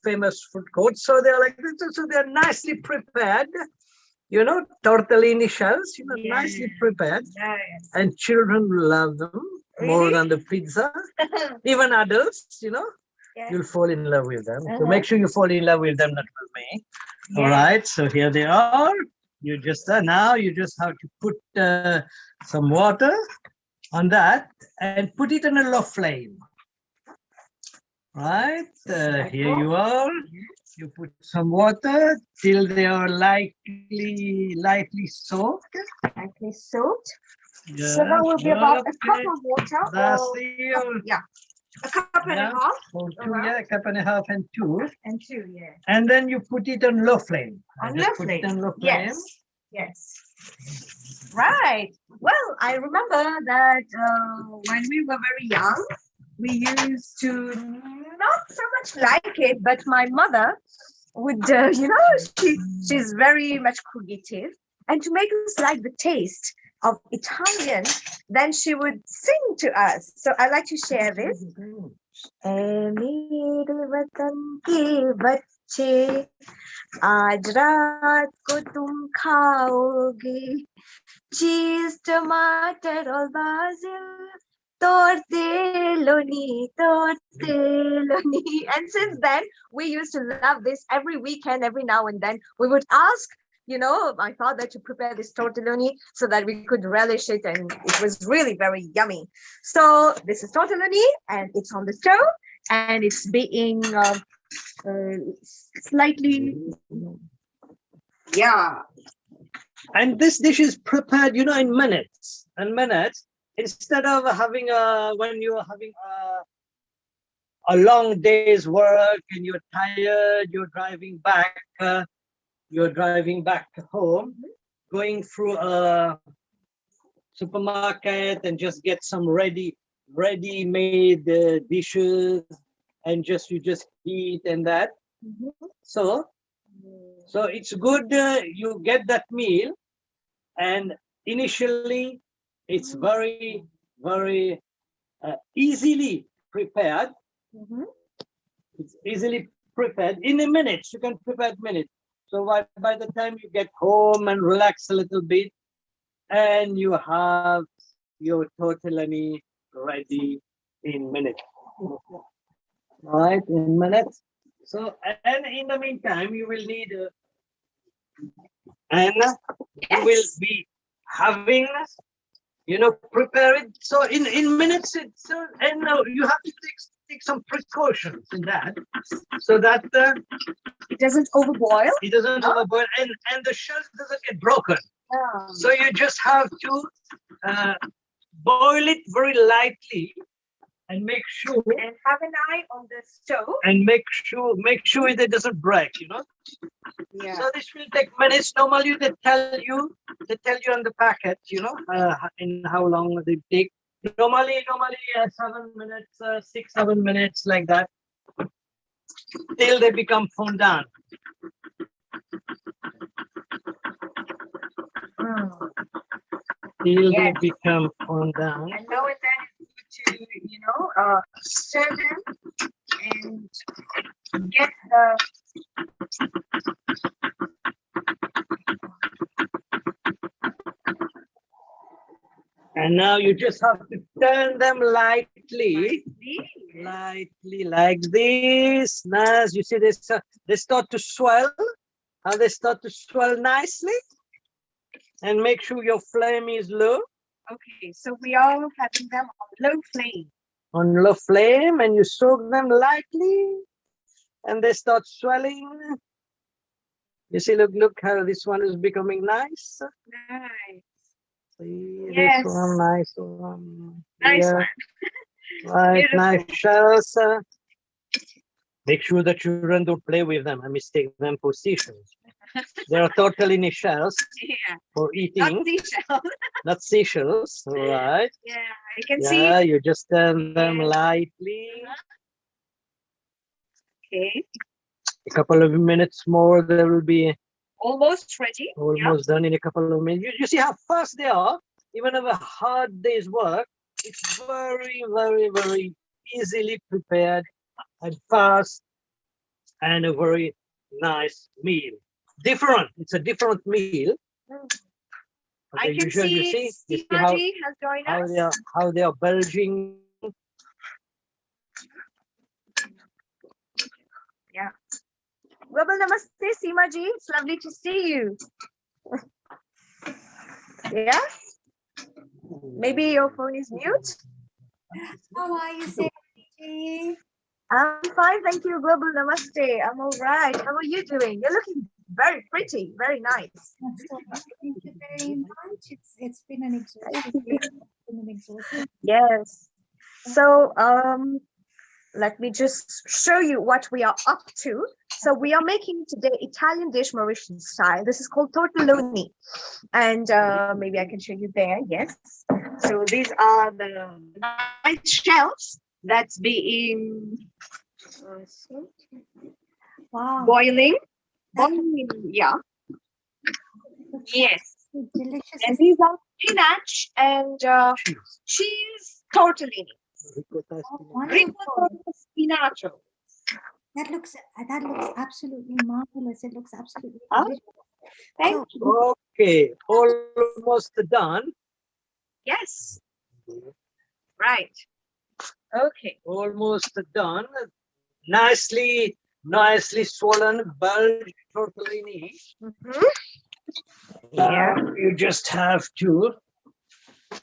F: famous food court. So they're like this. So they're nicely prepared. You know, tortellini shells. You know, nicely prepared, and children love them more than the pizza. Even adults, you know, you'll fall in love with them. So make sure you fall in love with them, not with me. All right. So here they are. You just now you just have to put some water on that and put it on a low flame. Right, here you are. You put some water till they are lightly soaked.
D: Lightly soaked.
F: Yeah,
D: So that will be about a cup of water.
F: That's
D: Or,
F: the,
D: a cup and a half.
F: or two, a cup and a half and two.
D: And two, yeah.
F: And then you put it on low flame.
D: On
F: Just
D: low
F: put
D: flame.
F: it on low flame.
D: Yes. Yes. Right. Well, I remember that when we were very young, we used to not so much like it, but my mother would, she's very much creative. And to make us like the taste of Italian, then she would sing to us. So I'd like to share this. आज रात को तुम खाओगे चीज टमाटर और बाजिल tortelloni. And since then we used to love this every weekend. Every now and then we would ask my father to prepare this tortelloni so that we could relish it, and it was really very yummy. So this is tortelloni and it's on the stove and it's being slightly,
F: and this dish is prepared, in minutes. Instead of having when you're having a long day's work and you're tired, you're driving back home, going through a supermarket and just get some ready-made dishes, and you just eat and that. So it's good you get that meal, and initially it's very easily prepared. It's easily prepared in a minute. You can prepare it in a minute. So by the time you get home and relax a little bit, and you have your tortellini ready in minutes. Right, in minutes. So, and in the meantime, you will need you will be having, prepare it. So in minutes, and you have to take some precautions in that, so that
D: it doesn't overboil.
F: It doesn't overboil, and the shell doesn't get broken. So you just have to boil it very lightly, and make sure,
D: and have an eye on the stove,
F: and make sure it doesn't break. So this will take minutes. Normally they tell you on the packet, in how long they take. Normally 7 minutes, 6-7 minutes, like that, till they become fondant. Till they become fondant.
D: And now and then it's good to, stir them and get the.
F: And now you just have to turn them lightly like this. Now, you see this, they start to swell. How they start to swell nicely. And make sure your flame is low.
D: Okay, so we are having them on low flame.
F: On low flame, and you soak them lightly, and they start swelling. You see, look how this one is becoming nice.
D: Nice.
F: See,
D: Yes.
F: this one, nice one.
D: Nice one.
F: Right, nice shells. Make sure the children don't play with them and mistake them for seashells. They are tortellini shells for eating.
D: Not seashells.
F: Not seashells, right?
D: Yeah, I can see.
F: Yeah, you just turn them lightly.
D: Okay,
F: A couple of minutes more, they will be
D: almost ready. Yeah.
F: almost done in a couple of minutes. You see how fast they are? Even of a hard day's work, it's very, very, very easily prepared and fast and a very nice meal. Different. It's a different meal.
D: I
F: The
D: can
F: usual, you
D: see
F: see
D: Simaji has joined us.
F: how they are belching.
D: Yeah. Global Namaste, Seemaji. It's lovely to see you. Yeah. Maybe your phone is mute.
G: How are you, Sarah?
D: I'm fine, thank you. Global Namaste. I'm all right. How are you doing? You're looking very pretty, very nice.
G: Thank you very much. It's been an exhausting.
D: Yes. So let me just show you what we are up to. So we are making today Italian dish Mauritian style. This is called tortelloni. And maybe I can show you there. Yes. So these are the nice shells that's being
G: Wow.
D: boiling. Yeah. Yes.
G: Delicious.
D: And these are spinach and cheese tortellini.
G: Wonderful.
D: Spinacho.
G: That looks absolutely marvelous. It looks absolutely
D: Oh,
G: delicious.
D: thank you.
F: Okay, almost done.
D: Yes. Right. Okay.
F: Almost done. Nicely swollen, bulged tortellini.
D: Yeah.
F: You just have to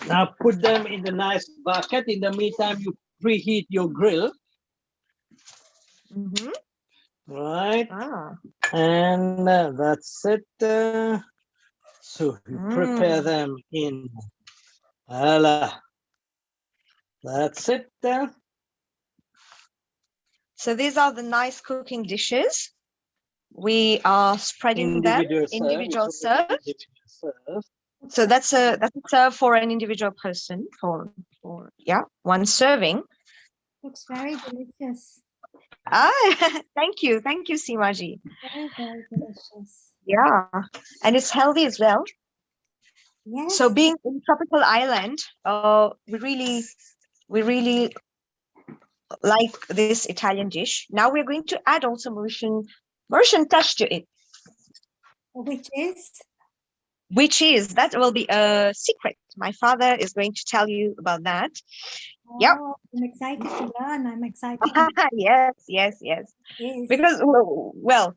F: now put them in the nice bucket. In the meantime, you preheat your grill. Right.
D: Ah.
F: And that's it. So you prepare them in. Voila. That's it.
D: So these are the nice cooking dishes. We are spreading them individual serve. So that's a serve for an individual person for yeah, one serving.
G: Looks very delicious.
D: Ah, thank you, Seemaji.
G: Very, very delicious.
D: Yeah, and it's healthy as well.
G: Yes.
D: So being in tropical island, we really like this Italian dish. Now we're going to add also Mauritian touch to it. Which is that will be a secret. My father is going to tell you about that. Yep.
G: I'm excited to learn. I'm excited.
D: Yes.
G: Yes.
D: Because well,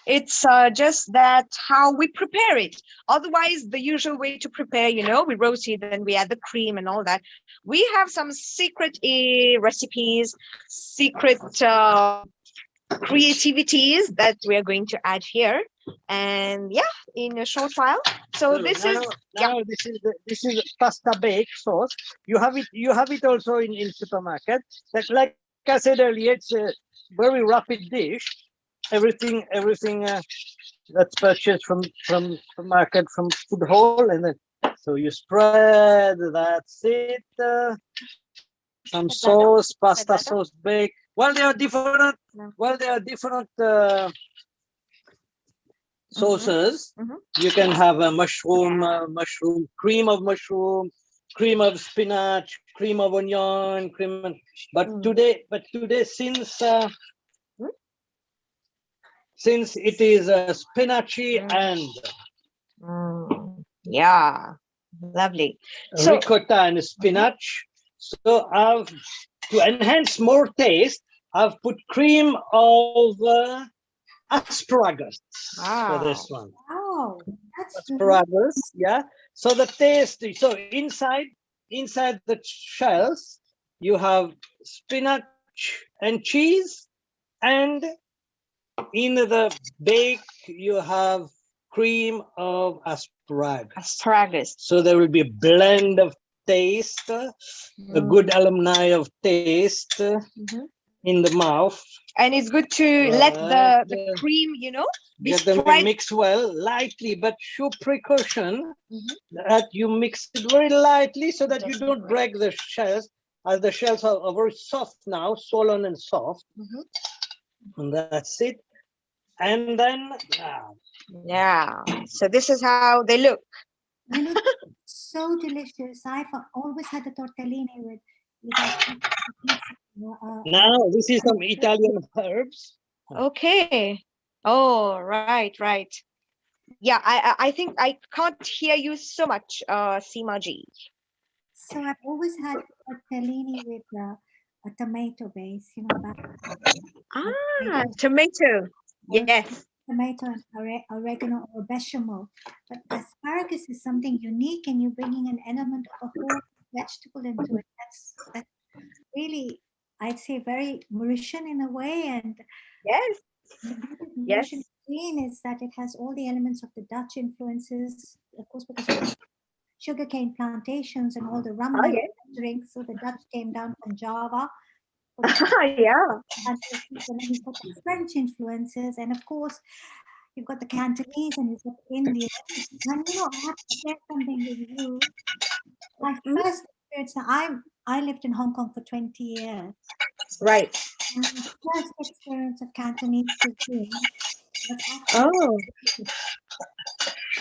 D: it's just that how we prepare it. Otherwise, the usual way to prepare, we roast it, then we add the cream and all that. We have some secret recipes, secret creativities that we are going to add here. And yeah, in a short while. So this is
F: pasta bake sauce. You have it also in supermarket. Like I said earlier, it's a very rapid dish. Everything that's purchased from market, from food hall, and then so you spread. That's it. Some sauce, pasta sauce bake. Well, there are different. Sauces. You can have a mushroom, cream of mushroom, cream of spinach, cream of onion, but today since it is spinachy and
D: yeah, lovely.
F: Ricotta and spinach. So to enhance more taste, I've put cream of asparagus for this one.
G: Wow, that's
F: asparagus, yeah. So the taste. So inside the shells, you have spinach and cheese, and in the bake you have cream of asparagus. So there will be a blend of taste, a good alumni of taste in the mouth.
D: And it's good to let the
F: Right.
D: cream, you know, be
F: Get them
D: spread.
F: mix well, lightly, but show precaution
D: Mhm.
F: that you mix it very lightly so that you don't break the shells, as the shells are very soft now, swollen and soft.
D: Mhm.
F: And that's it. And then
D: Yeah. So this is how they look.
G: You know, so delicious. I've always had the tortellini with
F: now this is some Italian herbs.
D: Okay. Oh, right, right. Yeah, I think I can't hear you so much, Seemaji.
G: So I've always had tortellini with a tomato base, you know,
D: Ah, tomato. Yes.
G: tomato and oregano or bechamel. But asparagus is something unique, and you're bringing an element of a whole vegetable into it. That's really, I'd say, very Mauritian in a way. And
D: Yes.
G: the beauty of
D: Yes.
G: Mauritian cuisine is that it has all the elements of the Dutch influences, of course, because of the sugarcane plantations and all the rum
D: Oh,
G: they
D: yes.
G: drink. So the Dutch came down from Java.
D: Yeah.
G: And then you've got the French influences, and of course, you've got the Cantonese and you've got the Indians. And you know, I have to share something with you. My first experience, I lived in Hong Kong for 20 years.
D: Right.
G: And my first experience of Cantonese cuisine was
D: Oh.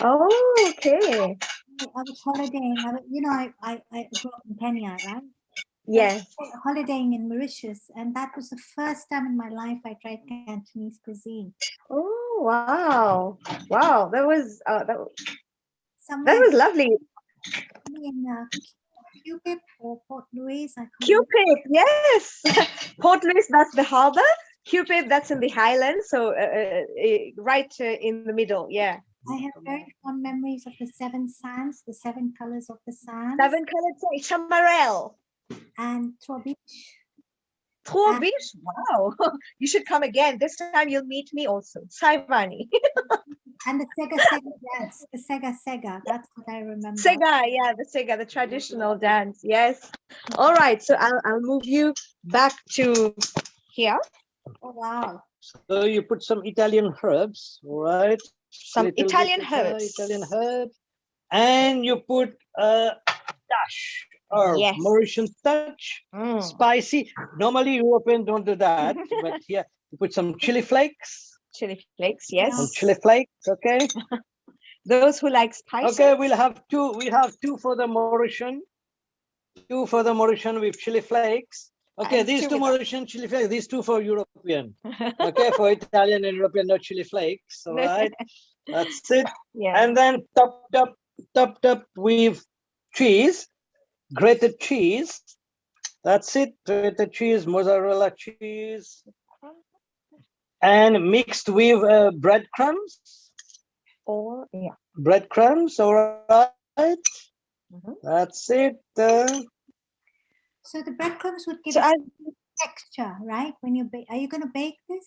D: Oh, okay.
G: I was holidaying. I grew up in Kenya, right?
D: Yes.
G: Holidaying in Mauritius, and that was the first time in my life I tried Cantonese cuisine.
D: Oh, wow. Wow. That was
G: Somewhere
D: lovely.
G: in Cupid or Port Louis. I can't
D: Cupid, yes. Port Louis, that's the harbor. Cupid, that's in the highlands. So right in the middle. Yeah.
G: I have very fond memories of the seven sands, the seven colors of the sands,
D: Seven colored chamarel.
G: and Trobic.
D: Trois Beach. Wow. You should come again. This time you'll meet me also. Saivani.
G: And the Sega dance, the Sega. That's what I remember.
D: Sega, yeah, the Sega, the traditional dance. Yes. All right. So I'll move you back to here.
G: Oh wow!
F: So you put some Italian herbs, all right?
D: Some
F: Little
D: Italian
F: bit,
D: herbs.
F: Italian herbs, and you put a dash or
D: Yes.
F: Mauritian touch,
D: Mm.
F: spicy. Normally European don't do that, but here you put some chili flakes.
D: Chili flakes, yes.
F: Some chili flakes, okay.
D: Those who like spicy.
F: Okay, we'll have two. We have two for the Mauritian. Two for the Mauritian with chili flakes. Okay,
D: And
F: these
D: two
F: two
D: with-
F: Mauritian chili flakes. These two for European. Okay, for Italian and European, no chili flakes. All right, that's it.
D: Yeah.
F: And then topped up with cheese, grated cheese. That's it. Grated cheese, mozzarella cheese, and mixed with breadcrumbs.
D: Or yeah.
F: Breadcrumbs. All right.
D: Mhm.
F: That's it.
G: So the breadcrumbs would give
D: So
G: it texture, right? When you bake, are you going to bake this?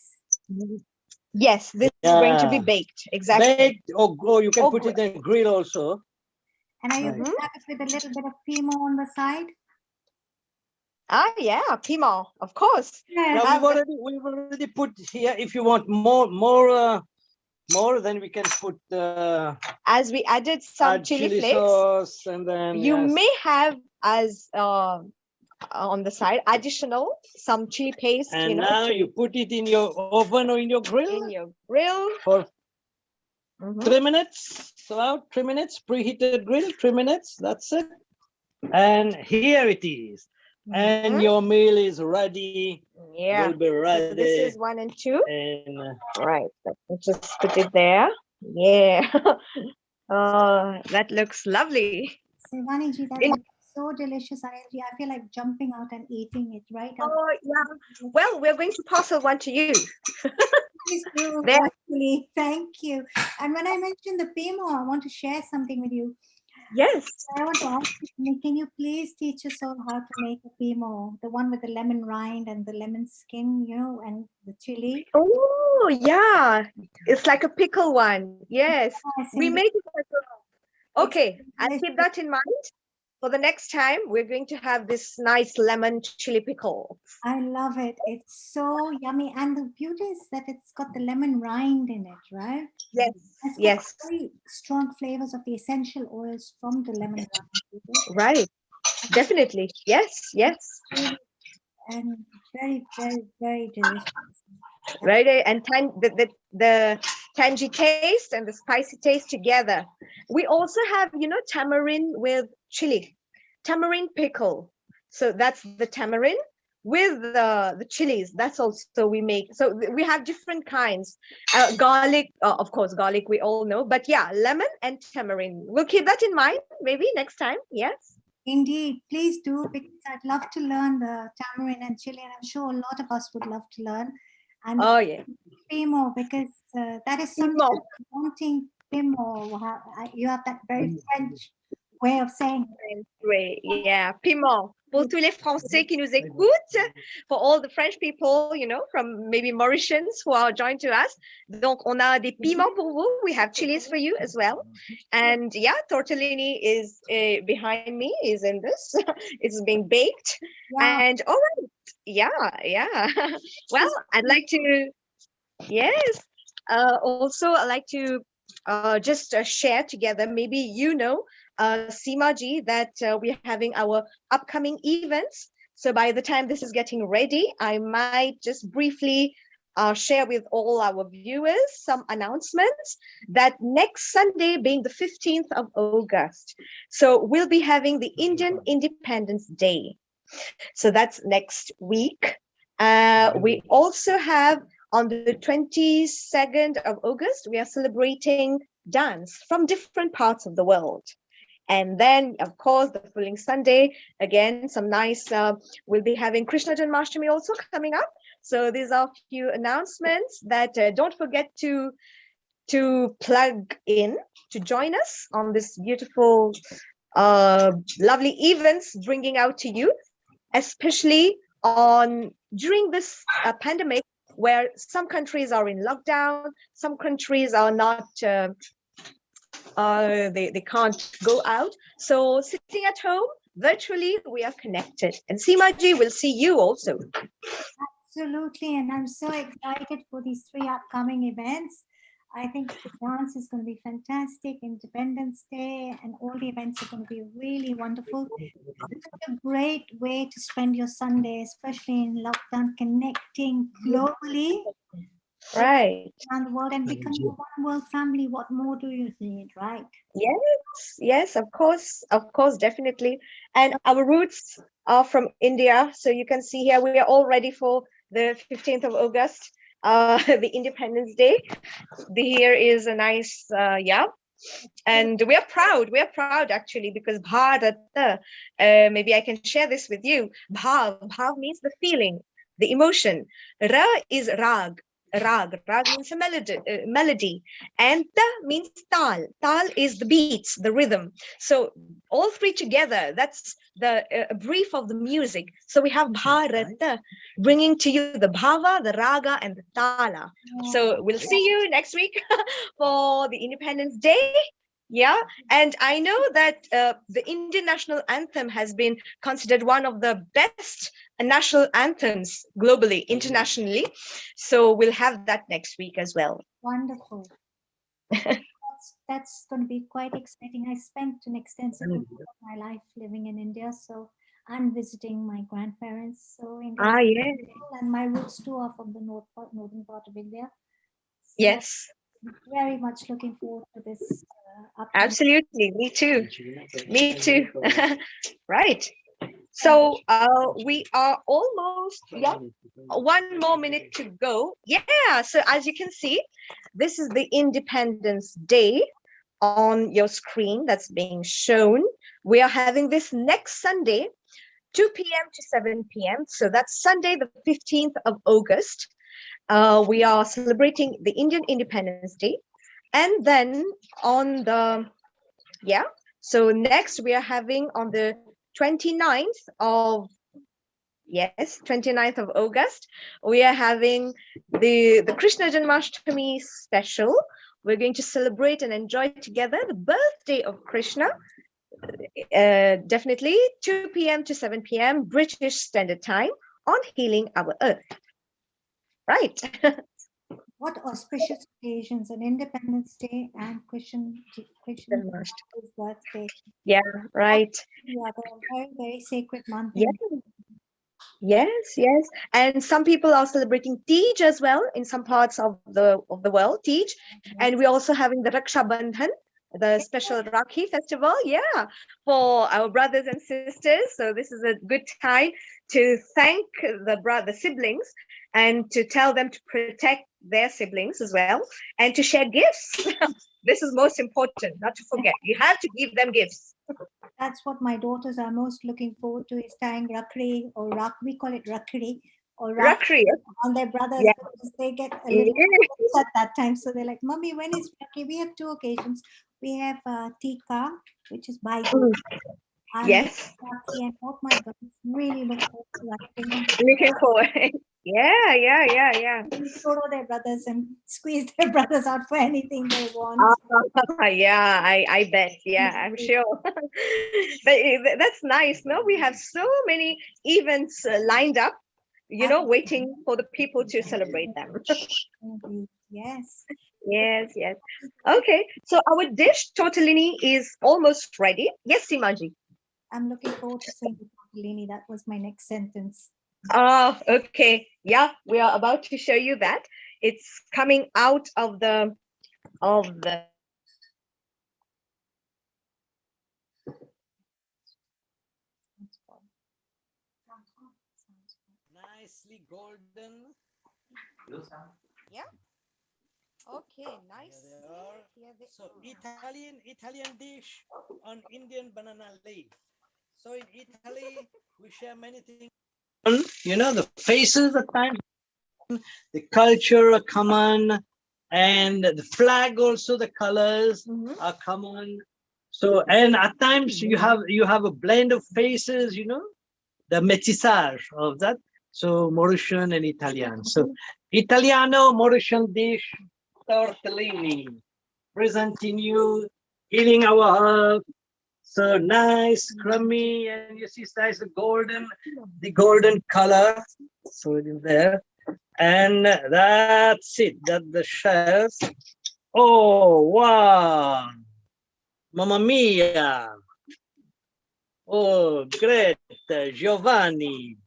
D: yes, this is going to be
F: Yeah.
D: baked. Exactly.
F: Baked, or you can
D: Or
F: put it in grill also.
G: And are you
F: Right.
G: going to have it with a little bit of pimo on the side?
D: Ah, yeah, piment, of course.
G: Yes.
F: Yeah,
D: have
F: we've already put here. If you want more, then we can put
D: As we added some
F: add
D: chili flakes,
F: sauce, and then
D: you
F: yes.
D: may have as on the side additional some chili paste.
F: And
D: you know,
F: now
D: to-
F: you put it in your oven or in your grill
D: in your grill.
F: for
D: Mhm.
F: 3 minutes. So about 3 minutes, preheated grill, 3 minutes. That's it. And here it is. And
D: Mhm.
F: your meal is ready.
D: Yeah.
F: Will be
D: So
F: ready.
D: this is 1 and 2.
F: And
D: Right. Let's just put it there. Yeah. Oh, that looks lovely.
G: Sivaniji, that
D: In-
G: looks so delicious. I feel like jumping out and eating it right out.
D: Oh, yeah. Well, we're going to parcel one to you.
G: Please do,
D: There.
G: actually. Thank you. And when I mentioned the pimo, I want to share something with you.
D: Yes.
G: I want to ask you, can you please teach us all how to make a pimo? The one with the lemon rind and the lemon skin, you know, and the chili.
D: Oh, yeah. It's like a pickle one. Yes.
G: Yes,
D: We
G: and
D: make it as well. Okay. I'll
G: delicious.
D: keep that in mind. for the next time, we're going to have this nice lemon chili pickle.
G: I love it. It's so yummy. And the beauty is that it's got the lemon rind in it, right?
D: Yes,
G: It's got
D: yes,
G: very strong flavors of the essential oils from the lemon rind.
D: right. Definitely. Yes, yes.
G: And very, very, very delicious.
D: Right. And the tangy taste and the spicy taste together. We also have, tamarind with chili, tamarind pickle. So that's the tamarind with the chilies. That's also we make. So we have different kinds. Garlic, of course, garlic we all know. But yeah, lemon and tamarind. We'll keep that in mind maybe next time. Yes.
G: Indeed, please do, because I'd love to learn the tamarind and chili, and I'm sure a lot of us would love to learn. And
D: Oh yeah.
G: Pimo, because that is something
D: Pimo.
G: wanting Pimo. You have that very French way of saying it.
D: Great. Yeah. Piment. Pour tous les Français qui nous écoutent, for all the French people, from maybe Mauritians who are joined to us. Donc, on a des piments pour vous. We have chilies for you as well. And yeah, tortellini is behind me, is in this. It's being baked.
G: Yeah.
D: And all right. Yeah. Well, I'd like to, yes. Also, I'd like to just share together, maybe Seema ji, that we're having our upcoming events. So by the time this is getting ready, I might just briefly share with all our viewers some announcements that next Sunday, being the 15th of August, so we'll be having the Indian Independence Day. So that's next week. We also have on the 22nd of August, we are celebrating dance from different parts of the world. And then, of course, the following Sunday, again, some nice, we'll be having Krishna Janmashtami also coming up. So these are a few announcements that don't forget to plug in, to join us on this beautiful, lovely events bringing out to you, especially during this pandemic, where some countries are in lockdown, some countries are not, they can't go out. So sitting at home, virtually, we are connected. And Seema ji will see you also.
G: Absolutely, and I'm so excited for these 3 upcoming events. I think the dance is going to be fantastic, Independence Day, and all the events are going to be really wonderful. It's a great way to spend your Sunday, especially in lockdown, connecting globally
D: Right.
G: around the world and becoming a one world family. What more do you need, right?
D: Yes, of course, definitely. And our roots are from India. So you can see here, we are all ready for the 15th of August, the Independence Day. Here is a nice, and we are proud actually, because Bharat, maybe I can share this with you. Bhav means the feeling, the emotion. Ra is rag means a melody, and ta means tal is the beats, the rhythm. So all 3 together, that's the brief of the music. So we have Bharat bringing to you the bhava, the raga, and the tala. So we'll see you next week for the Independence Day. Yeah, and I know that the Indian national anthem has been considered one of the best national anthems globally, internationally. So we'll have that next week as well.
G: Wonderful. That's going to be quite exciting. I spent an extensive amount of my life living in India, so I'm visiting my grandparents. So India,
D: Yeah.
G: and my roots too are from the northern part of India. So
D: Yes,
G: very much looking forward to this.
D: absolutely. Me too. Right. So we are almost, 1 more minute to go. Yeah, so as you can see, this is the Independence Day on your screen that's being shown. We are having this next Sunday, 2 p.m. to 7 p.m. So that's Sunday, the 15th of August. We are celebrating the Indian Independence Day. And then on the, so next we are having on the 29th of August, we are having the Krishna Janmashtami special. We're going to celebrate and enjoy together the birthday of Krishna, definitely 2 p.m. to 7 p.m. British Standard Time on Healing Our Earth. Right.
G: What auspicious occasions, an Independence Day and Christian birthday.
D: Yeah, right.
G: Yeah, they're a very, very sacred month.
D: Yes. Yes, yes. And some people are celebrating Tej as well in some parts of the world, Tej. And we're also having the Raksha Bandhan, the special Rakhi festival, yeah, for our brothers and sisters. So this is a good time to thank the siblings and to tell them to protect their siblings as well and to share gifts. This is most important, not to forget. You have to give them gifts.
G: That's what my daughters are most looking forward to, is tying rakri or we call it rakri or
D: Rakhi.
G: on their brothers,
D: Yeah.
G: because they get a little nervous at that time. So they're like, Mommy, when is rakri? We have two occasions. We have Tika, which is by and
D: Yes.
G: rakhi, and oh my God, really look forward to that thing.
D: Looking forward. Yeah.
G: Photo their brothers and squeeze their brothers out for anything they want.
D: Yeah, I bet. Yeah, I'm sure. But that's nice. No, we have so many events lined up, waiting for the people to celebrate them.
G: Yes.
D: Yes. Okay, so our dish tortellini is almost ready. Yes, Simaji.
G: I'm looking forward to seeing the tortellini. That was my next sentence.
D: Oh, okay. Yeah, we are about to show you that. It's coming out of the
F: Nicely golden.
D: Yeah. Okay, nice.
F: Here they are. So Italian dish on Indian banana leaf. So in Italy, we share many things. The faces at times, the culture are common, and the flag also, the colors are common. So, and at times you have a blend of faces, the métissage of that. So Mauritian and Italian. So Italiano Mauritian dish, tortellini, presenting you, healing our heart. So nice, crummy, and you see nice the golden color. So it is there. And that's it. That the chef. Oh wow. Mamma mia. Oh, great, Giovanni.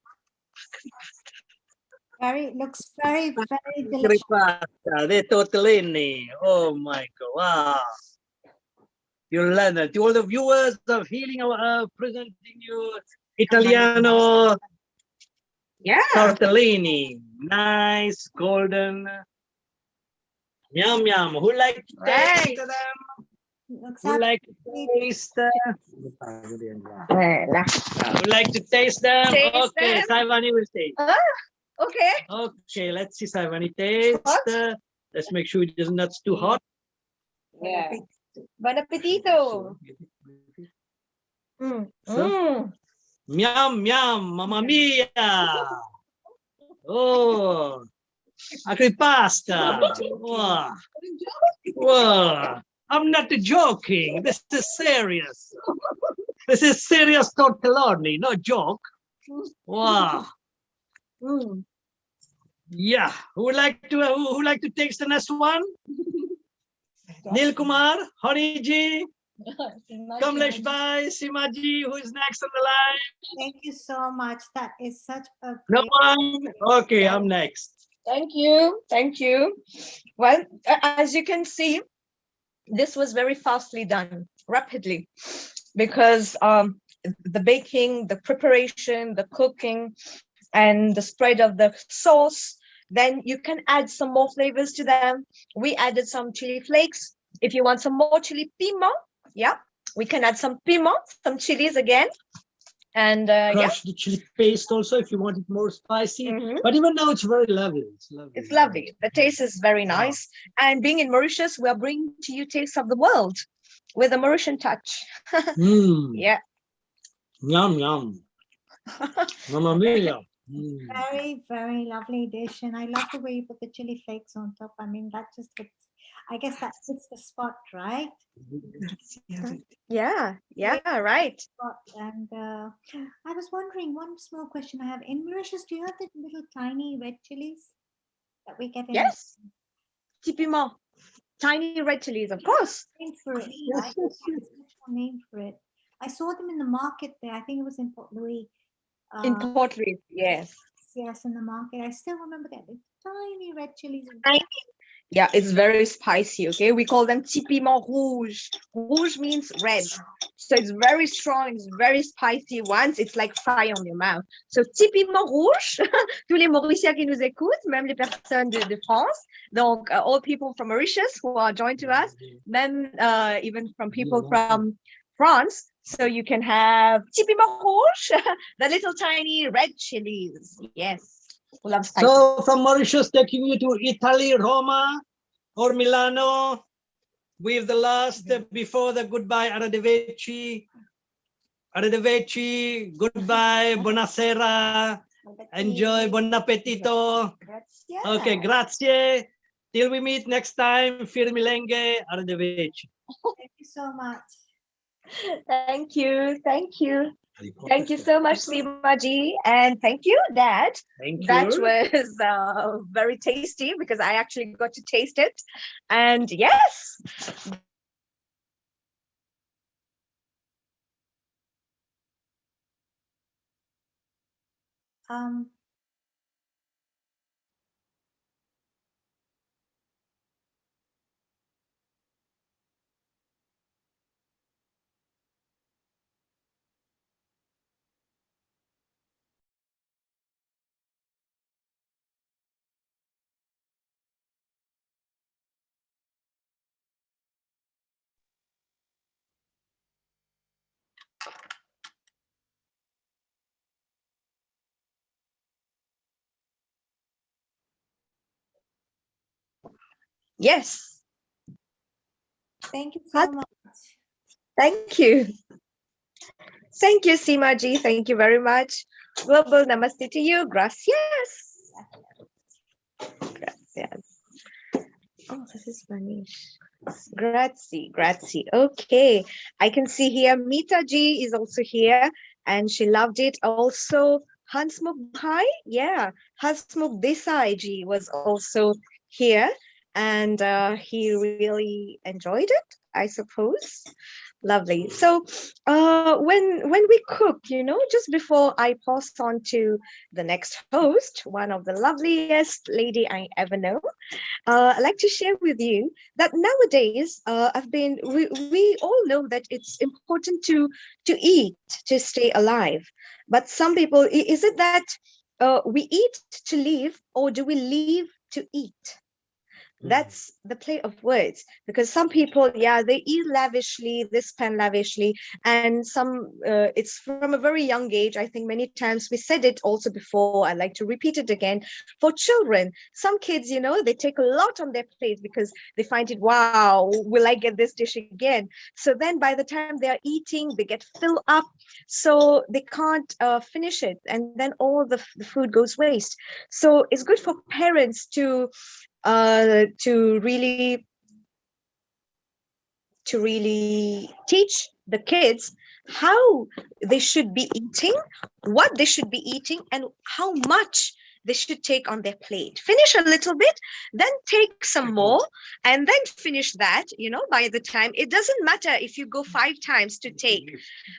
G: Looks very, very delicious.
F: Crepata, the tortellini. Oh my God! Wow. You learn it. To all the viewers of Healing Our Earth, presenting you Italiano tortellini. Nice, golden. Yum yum. Who like to taste them? Who like to taste? Who like to taste them? Okay, Saivani will taste.
D: Okay.
F: Okay, let's see Saivani taste. Let's make sure it is not too hot.
D: Yeah. Buon appetito.
F: Yum yum, mamma mia. Oh, pasta. Wow. Wow. I'm not joking. This is serious. This is serious tortelloni, no joke. Wow. Yeah. Who would like to taste the next one? Nil Kumar, Hariji, Kamlesh Bhai, Simaji, who is next on the line?
G: Thank you so much. That is such a
F: No
G: great...
F: one? Okay, I'm next.
D: Thank you. Well, as you can see, this was very fastly done, rapidly, because the baking, the preparation, the cooking, and the spread of the sauce, then you can add some more flavors to them. We added some chili flakes. If you want some more chili piment, we can add some piment, some chilies again. And
F: crush the chili paste also if you want it more spicy. But even now it's very lovely. It's lovely.
D: The taste is very nice. And being in Mauritius, we are bringing to you tastes of the world with a Mauritian touch. Yeah.
F: Yum yum. Mamma mia.
G: Very, very lovely dish. And I love the way you put the chili flakes on top. I mean, that just looks... I guess that fits the spot, right?
D: Yeah, right.
G: Spot. And I was wondering, one small question I have. In Mauritius, do you have the little tiny red chilies that we get in?
D: Yes. Tipiment. Tiny red chilies, of course.
G: Name for it. Right? There's a special name for it. I saw them in the market there. I think it was in Port Louis.
D: In Port Louis, yes.
G: Yes, in the market. I still remember that tiny red chilies.
D: Yeah, it's very spicy, okay? We call them petit piment rouge. Rouge means red. So it's very strong, it's very spicy once, it's like fire on your mouth. So petit piment rouge, tous les Mauriciens qui nous écoutent, même les personnes de France, donc all people from Mauritius who are joined to us, même even from people from France. So you can have petit piment rouge, the little tiny red chilies. Yes. Love spicy.
F: So from Mauritius, taking you to Italy, Roma or Milano, with the last before the goodbye, arrivederci, arrivederci, goodbye, buonasera, enjoy, buon appetito.
G: Grazie.
F: Okay, grazie. Till we meet next time, firmilenghe, arrivederci.
G: Thank you so much.
D: Thank you. Thank you. Thank you so much, Seemaji. And thank you, Dad.
F: Thank you.
D: That was very tasty because I actually got to taste it. And yes. Yes.
G: Thank you so much.
D: Thank you. Thank you, Seemaji. Thank you very much. Global namaste to you. Gracias. Gracias. Oh, this is Spanish. Grazie, grazie. Okay. I can see here Mita Ji is also here and she loved it. Also, Hansmukh Bhai. Yeah, Hansmukh Desai Ji was also here and he really enjoyed it, I suppose. Lovely. So when we cook, just before I pass on to the next host, one of the loveliest lady I ever know, I'd like to share with you that nowadays we all know that it's important to eat to stay alive. But some people, is it that we eat to live or do we live to eat? That's the play of words, because some people, they eat lavishly, they spend lavishly, and some it's from a very young age. I think many times we said it also before. I like to repeat it again. For children, some kids, they take a lot on their plate because they find it, wow, will I get this dish again? So then by the time they are eating, they get filled up, so they can't finish it, and then all the food goes waste. So it's good for parents to really teach the kids how they should be eating, what they should be eating, and how much they should take on their plate. Finish a little bit, then take some more, and then finish that, by the time. It doesn't matter if you go 5 times to take,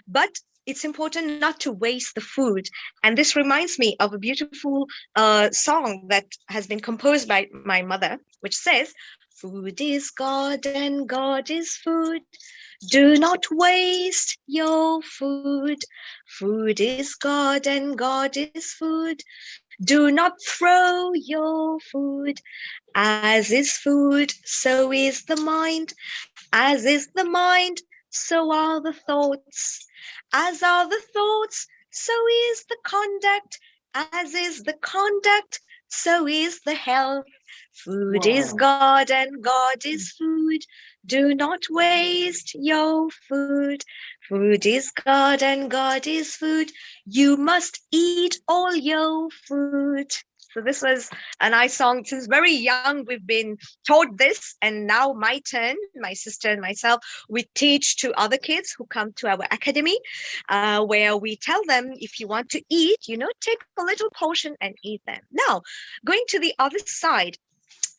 D: but it's important not to waste the food. And this reminds me of a beautiful song that has been composed by my mother, which says, "Food is God and God is food. Do not waste your food. Food is God and God is food. Do not throw your food. As is food, so is the mind. As is the mind, so are the thoughts. As are the thoughts, so is the conduct. As is the conduct, so is the health. Food is God and God is food. Do not waste your food. Food is God and God is food. You must eat all your food." So this was a nice song. Since very young, we've been taught this, and now my turn, my sister and myself, we teach to other kids who come to our academy, where we tell them, if you want to eat, take a little portion and eat them. Now, going to the other side,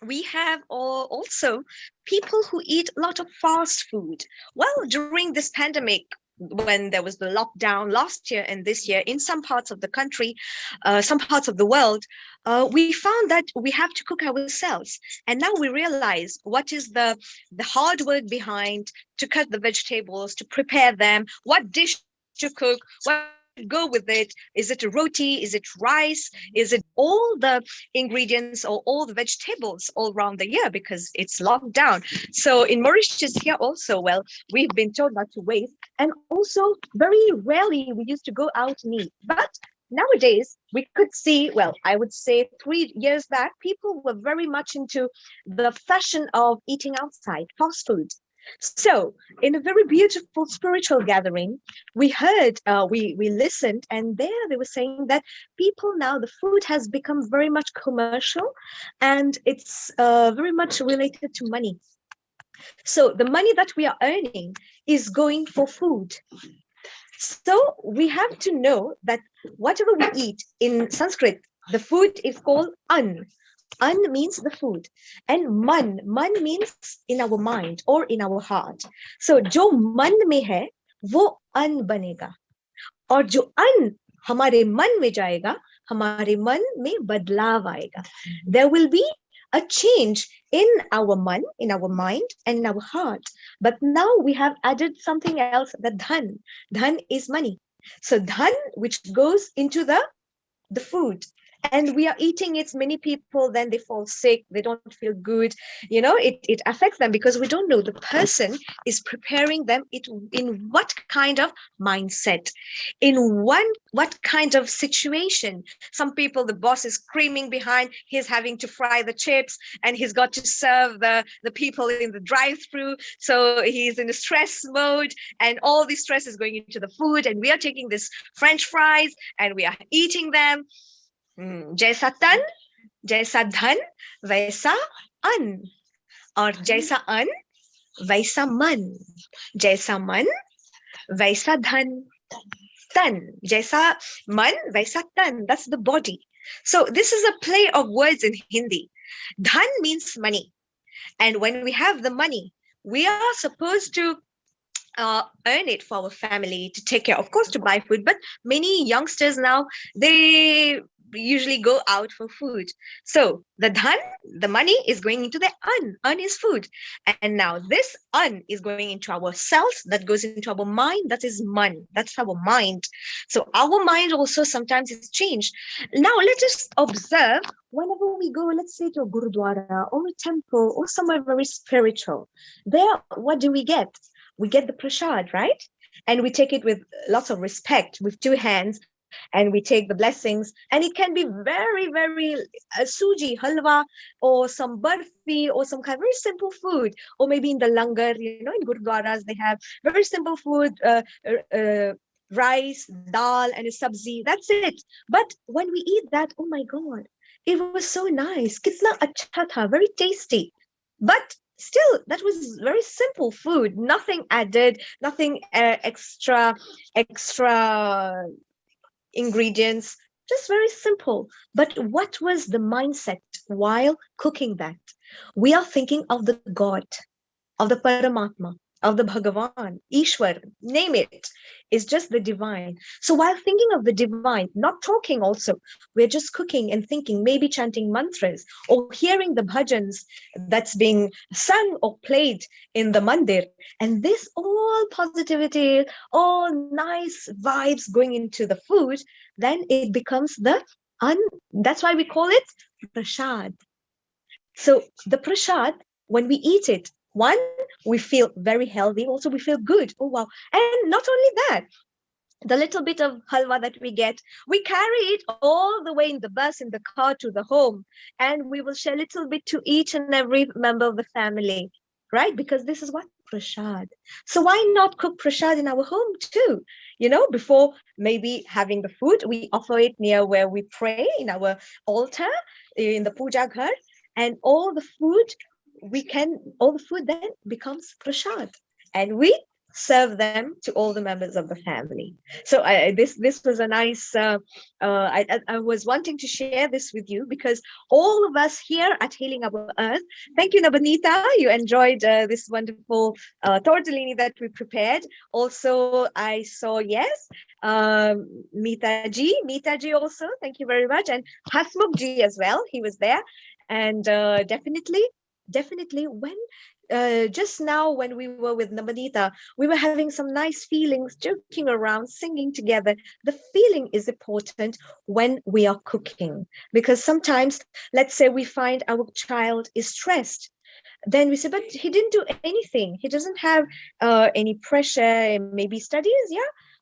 D: we have also people who eat a lot of fast food. Well, during this pandemic, when there was the lockdown last year and this year in some parts of the country, some parts of the world, we found that we have to cook ourselves. And now we realize what is the hard work behind to cut the vegetables, to prepare them, what dish to cook, what go with it. Is it a roti? Is it rice? Is it all the ingredients or all the vegetables all around the year, because it's locked down? So in Mauritius here also, well, we've been told not to waste. And also very rarely we used to go out and eat. But nowadays we could see, well, I would say 3 years back, people were very much into the fashion of eating outside, fast food. So in a very beautiful spiritual gathering, we heard, we listened, and there they were saying that people now, the food has become very much commercial, and it's very much related to money. So the money that we are earning is going for food. So we have to know that whatever we eat, in Sanskrit, the food is called an. An means the food, and man means in our mind or in our heart. So जो मन में है वो अन्न बनेगा, और जो अन्न हमारे मन में जाएगा, हमारे मन में बदलाव आएगा. There will be a change in our man, in our mind and in our heart. But now we have added something else, the dhan. Dhan is money. So dhan, which goes into the food, and we are eating it. Many people, then they fall sick, they don't feel good, it affects them, because we don't know the person is preparing them in what kind of mindset, in what kind of situation. Some people, the boss is screaming behind, he's having to fry the chips, and he's got to serve the people in the drive-through, so he's in a stress mode, and all the stress is going into the food, and we are taking this French fries and we are eating them. जैसा तन जैसा धन वैसा अन्न, और जैसा अन्न वैसा मन, जैसा मन वैसा धन, तन जैसा मन वैसा तन. That's the body. So this is a play of words in Hindi. Dhan means money, and when we have the money, we are supposed to earn it for our family, to take care, of course, to buy food. But many youngsters now, they usually go out for food. So the dhan, the money, is going into the an. An is food. And now this an is going into our cells, that goes into our mind, that is man, that's our mind. So our mind also sometimes is changed. Now let us observe, whenever we go, let's say to a gurudwara or a temple or somewhere very spiritual, there, what do we get? We get the prasad, right? And we take it with lots of respect, with 2 hands, and we take the blessings. And it can be very, very suji, halwa, or some barfi, or some kind of very simple food. Or maybe in the langar, in gurdwaras, they have very simple food, rice, dal, and a sabzi. That's it. But when we eat that, oh my God, it was so nice. Kitna acha tha, very tasty. But still, that was very simple food, nothing added, nothing extra ingredients, just very simple. But what was the mindset while cooking that? We are thinking of the God, of the Paramatma, of the Bhagavan, Ishwar, name it, is just the divine. So while thinking of the divine, not talking also, we're just cooking and thinking, maybe chanting mantras or hearing the bhajans that's being sung or played in the mandir. And this all positivity, all nice vibes going into the food, then it becomes that's why we call it prasad. So the prasad, when we eat it, one, we feel very healthy. Also, we feel good. Oh, wow. And not only that, the little bit of halwa that we get, we carry it all the way in the bus, in the car to the home. And we will share a little bit to each and every member of the family, right? Because this is what prasad. So why not cook prasad in our home too? Before maybe having the food, we offer it near where we pray in our altar, in the puja ghar, and all the food then becomes prasad, and we serve them to all the members of the family. So this was a nice. I was wanting to share this with you because all of us here at Healing Our Earth. Thank you, Nabanita. You enjoyed this wonderful tortellini that we prepared. Also, I saw Meeta ji also. Thank you very much, and Hasmukh ji as well. He was there, and definitely when just now when we were with Nabanita, we were having some nice feelings, joking around, singing together. The feeling is important when we are cooking, because sometimes, let's say we find our child is stressed, then we say, but he didn't do anything, he doesn't have any pressure, maybe studies,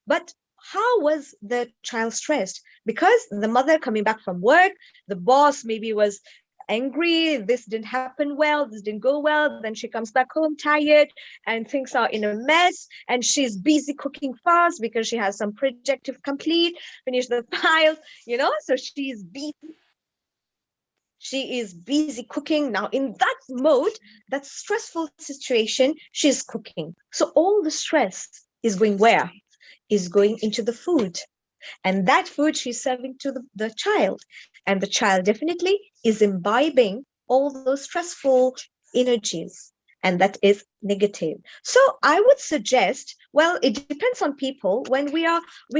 D: but how was the child stressed? Because the mother coming back from work, the boss maybe was angry, this didn't happen well, this didn't go well, then she comes back home tired and things are in a mess, and she's busy cooking fast because she has some project to complete, finish the files, so she is busy cooking. Now in that mode, that stressful situation, she's cooking, so all the stress is going where? Is going into the food, and that food she's serving to the child, and the child definitely is imbibing all those stressful energies, and that is negative. So I would suggest, well, it depends on people. When we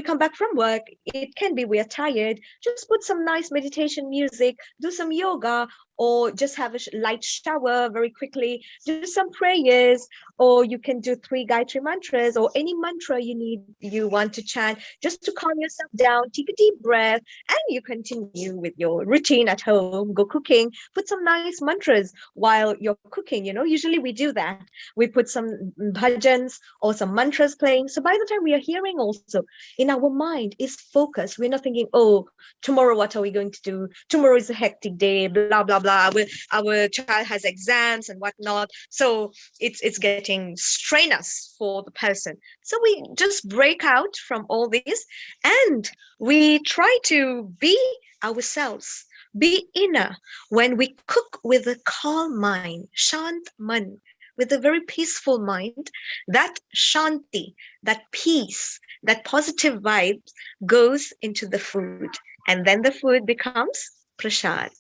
D: come back from work, it can be we are tired, just put some nice meditation music, do some yoga, or just have a light shower very quickly, do some prayers, or you can do 3 Gayatri mantras, or any mantra you want to chant, just to calm yourself down. Take a deep breath, and you continue with your routine at home. Go cooking, put some nice mantras while you're cooking. Usually we do that. We put some bhajans or some mantras playing. So by the time we are hearing, also in our mind is focused. We're not thinking, oh, tomorrow what are we going to do? Tomorrow is a hectic day, blah, blah, blah. Our child has exams and whatnot. So it's getting strenuous for the person. So we just break out from all this, and we try to be ourselves, be inner. When we cook with a calm mind, shant man, with a very peaceful mind, that shanti, that peace, that positive vibe goes into the food, and then the food becomes prasad.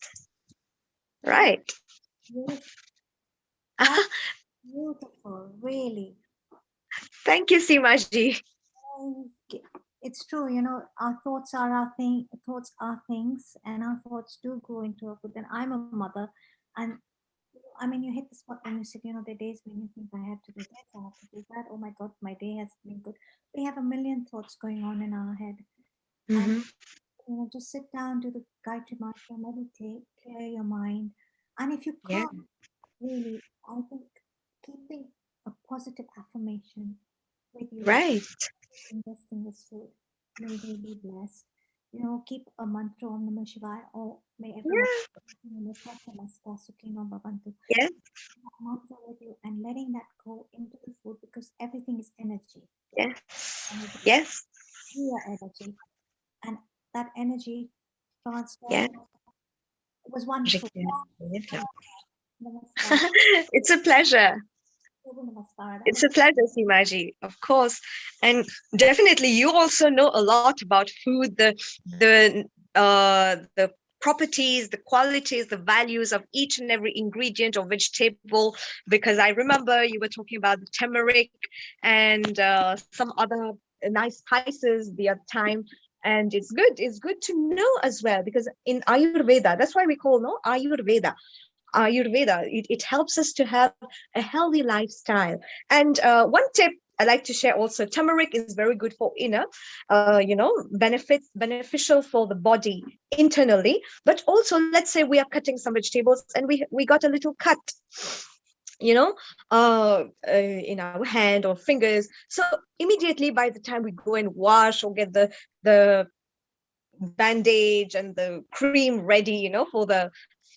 D: Right.
G: Beautiful, really.
D: Thank you, Seemaji.
G: It's true, our thoughts are things, and our thoughts do go into our food. And I'm a mother, and I mean, you hit the spot when you said, the days when you think I have to do this, I have to do that. Oh my God, my day has been good. We have a million thoughts going on in our head. And just sit down, do the Gayatri mantra, meditate, clear your mind. And if you can't, really, I think keeping a positive affirmation with you.
D: Right.
G: Invest in this food. May they be blessed. Keep a mantra Om Namah Shivaya, or may everyone
D: Yes.
G: mantra with you, and letting that go into the food, because everything is energy.
D: Yes. Yes.
G: Your energy, and that energy transfers.
D: Yeah.
G: It was wonderful.
D: It's a pleasure. It's a pleasure, Seemaji, of course. And definitely you also know a lot about food, the properties, the qualities, the values of each and every ingredient or vegetable, because I remember you were talking about the turmeric and some other nice spices the other time. And it's good to know as well, because in Ayurveda, that's why we call Ayurveda, it helps us to have a healthy lifestyle. And one tip I like to share also, turmeric is very good for inner, beneficial for the body internally. But also, let's say we are cutting some vegetables and we got a little cut, in our hand or fingers. So immediately, by the time we go and wash or get the bandage and the cream ready, for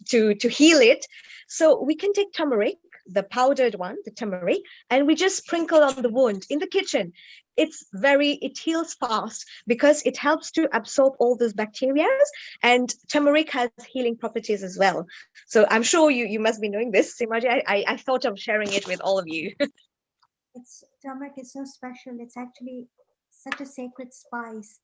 D: to heal it. So we can take turmeric, the powdered one, the turmeric, and we just sprinkle on the wound in the kitchen. It heals fast because it helps to absorb all those bacteria, and turmeric has healing properties as well. So I'm sure you must be knowing this, Simaji. I thought of sharing it with all of you.
G: Turmeric is so special. It's actually such a sacred spice.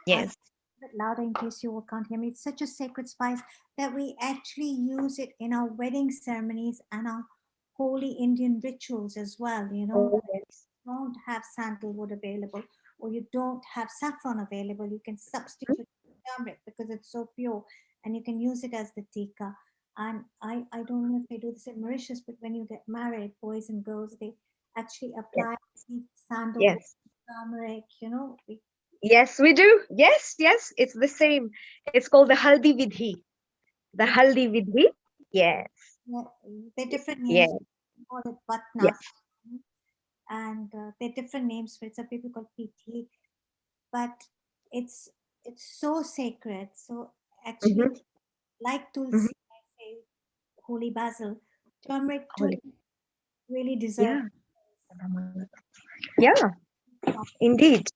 D: Yes.
G: A bit louder in case you all can't hear me. It's such a sacred spice that we actually use it in our wedding ceremonies and our holy Indian rituals as well.
D: Oh, yes.
G: Don't have sandalwood available or you don't have saffron available, you can substitute turmeric because it's so pure, and you can use it as the tikka. And I don't know if they do this in Mauritius, but when you get married, boys and girls, they actually apply sandalwood,
D: Yes.
G: turmeric,
D: Yes, we do. Yes, yes, it's the same. It's called the haldi vidhi. The haldi vidhi. Yes.
G: they're different names.
D: Yes.
G: We call it batna.
D: Yes.
G: And they're different names for it. Some people call it PT, but it's so sacred. So actually,
D: Mhm,
G: like
D: mhm.
G: tulsi, I say holy basil, turmeric too
D: Holy.
G: really deserve.
D: Yeah. Yeah. Indeed.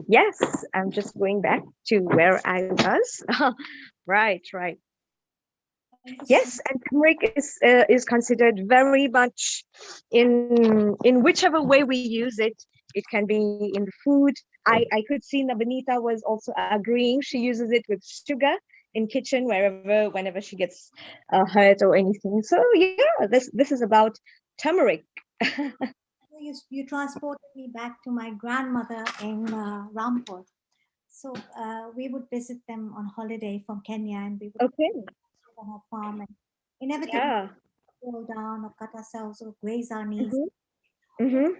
D: Yes. I'm just going back to where I was. Right. Right. Yes, and turmeric is considered very much in whichever way we use it. It can be in the food. I could see Nabanita was also agreeing. She uses it with sugar in kitchen whenever she gets hurt or anything. So yeah, this is about turmeric.
G: You transported me back to my grandmother in Rampur. So we would visit them on holiday from Kenya, and we would
D: Okay.
G: go on her farm, and inevitably
D: Yeah.
G: fall down or cut ourselves or graze our knees.
D: Mm-hmm.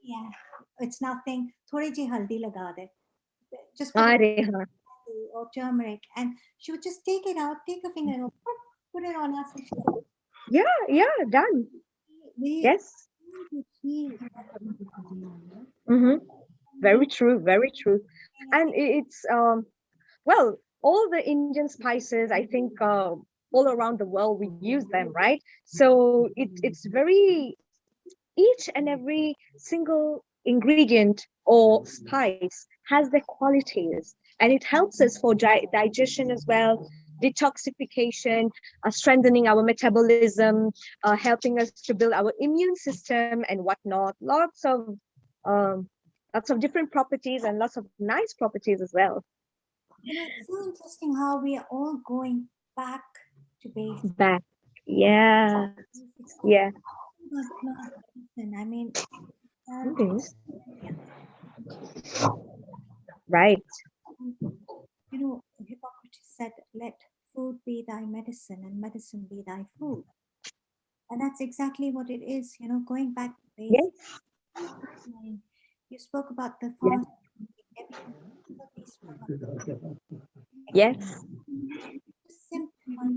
G: Yeah, it's nothing. Thodi ji haldi laga de. Just put it or turmeric, and she would just take it out, take a finger, and put it on us. And she said,
D: Yeah. Yeah. Done.
G: we
D: Yes.
G: need to heal.
D: Mm-hmm. Very true. Very true. And it's well, all the Indian spices, I think all around the world we use them, right? So it's very, each and every single ingredient or spice has their qualities, and it helps us for digestion as well, detoxification, strengthening our metabolism, helping us to build our immune system and whatnot. Um, lots of different properties and lots of nice properties as well.
G: It's so interesting how we are all going back to basics.
D: Back. Yeah. Yeah.
G: Plant medicine. I mean,
D: Mhm. Right.
G: Hippocrates said, "Let food be thy medicine, and medicine be thy food." And that's exactly what it is. Going back to
D: Yes.
G: basics. And you spoke about the
D: Yes.
G: fast. Everything so peaceful.
D: Yes.
G: Just simplify,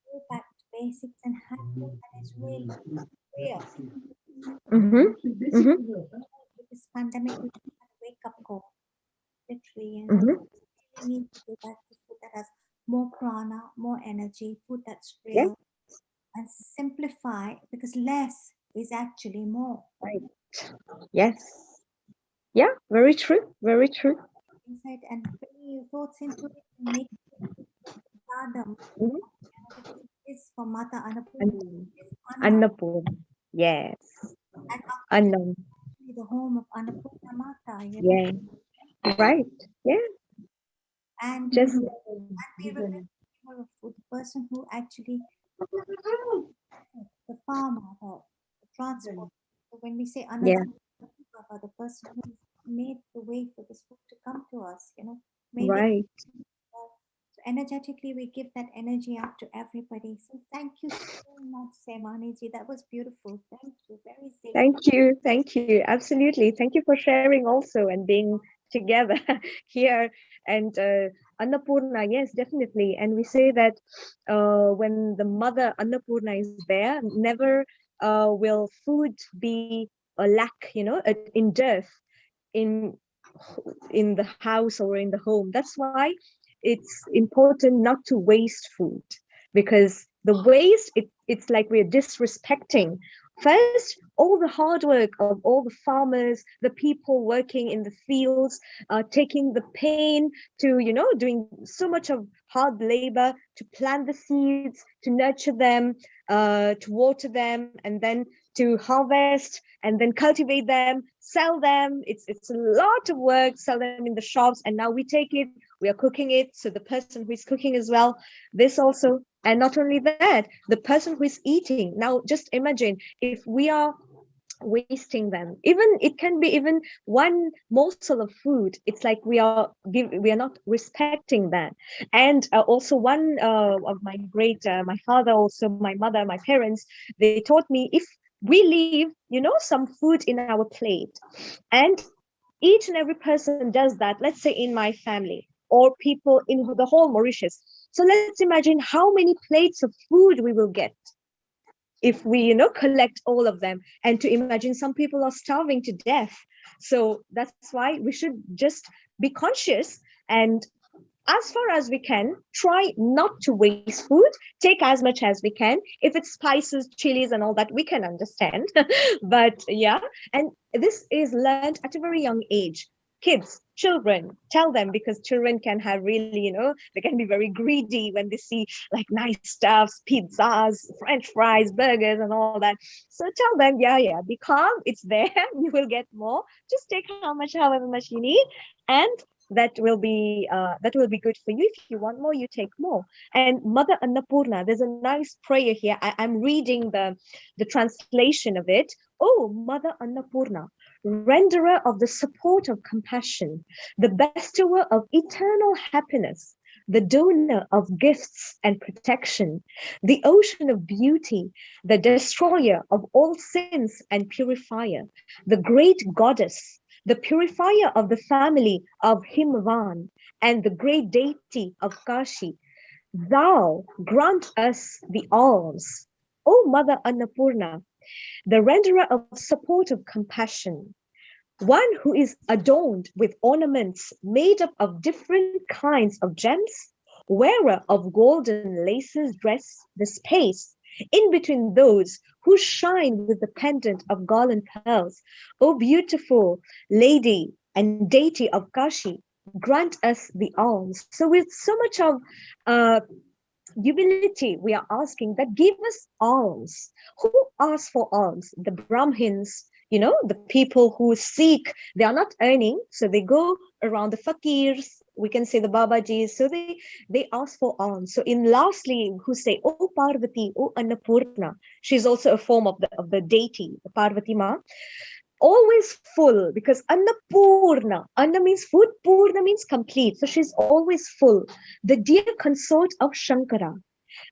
G: go back to basics and have food that is really real.
D: Mm-hmm. Mm-hmm.
G: With this pandemic, we had a wake up call, literally,
D: Mm-hmm.
G: we need to go back to food that has more prana, more energy, food that's
D: Yes.
G: real, and simplify because less is actually more.
D: Right. Yes. Yeah. Very true. Very true.
G: Inside and bring your thoughts into it and make it stardom
D: Mhm.
G: because it is for Mata Annapurna.
D: And
G: It's Anna,
D: Annapurna. Yes.
G: and our kitchen
D: Annam.
G: is actually the home of Annapurna Mata,
D: Yeah. Right. Yeah.
G: and
D: Just.
G: we remember her for the person who actually the farmer, the transport. So when we say
D: Yeah.
G: Annadam, the person who made the way for this food to come to us, made it.
D: Right.
G: So energetically, we give that energy out to everybody. So thank you so much, Sevani ji. That was beautiful. Thank you. Very safe.
D: Thank you. Thank you. Absolutely. Thank you for sharing also and being together here. And Annapurna, yes, definitely. And we say that when the mother Annapurna is there, never will food be a lack, in dearth in in the house or in the home. That's why it's important not to waste food, because The waste, it's like we're disrespecting first all the hard work of all the farmers, the people working in the fields, taking the pain to, doing so much of hard labor to plant the seeds, to nurture them, to water them, and then to harvest and then cultivate them, sell them. It's a lot of work, sell them in the shops, and now we take it, we are cooking it. So the person who is cooking as well, this also. And not only that, the person who is eating. Now, just imagine if we are wasting them. Even it can be even one morsel of food. It's like we are not respecting that. And also one of my great, my father, also my mother, my parents, they taught me, if we leave, some food in our plate, and each and every person does that, let's say in my family or people in the whole Mauritius. So let's imagine how many plates of food we will get if we, collect all of them. And to imagine some people are starving to death. So that's why we should just be conscious, and as far as we can, try not to waste food. Take as much as we can. If it's spices, chilies, and all that, we can understand. But yeah, and this is learned at a very young age. Kids, children, tell them, because children can have really, they can be very greedy when they see like nice stuffs, pizzas, French fries, burgers, and all that. So tell them, yeah, be calm. It's there. You will get more. Just take however much you need, and that will be good for you. If you want more, you take more. And Mother Annapurna, there's a nice prayer here. I'm reading the translation of it. Oh, Mother Annapurna, renderer of the support of compassion, the bestower of eternal happiness, the donor of gifts and protection, the ocean of beauty, the destroyer of all sins and purifier, the great goddess, the purifier of the family of Himavan, and the great deity of Kashi, thou grant us the alms. O Mother Annapurna, the renderer of support of compassion, one who is adorned with ornaments made up of different kinds of gems, wearer of golden laces dress the space in between those who shine with the pendant of garland pearls. O beautiful lady and deity of Kashi, grant us the alms. So with so much of humility, we are asking that give us alms. Who asks for alms? The Brahmins, the people who seek, they are not earning, so they go around the fakirs, we can say the babajis, so they ask for alms. So in lastly, who say, oh Parvati, oh Annapurna, she's also a form of the deity, the Parvati Ma, always full, because Annapurna, Anna means food, Purna means complete, so she's always full, the dear consort of Shankara.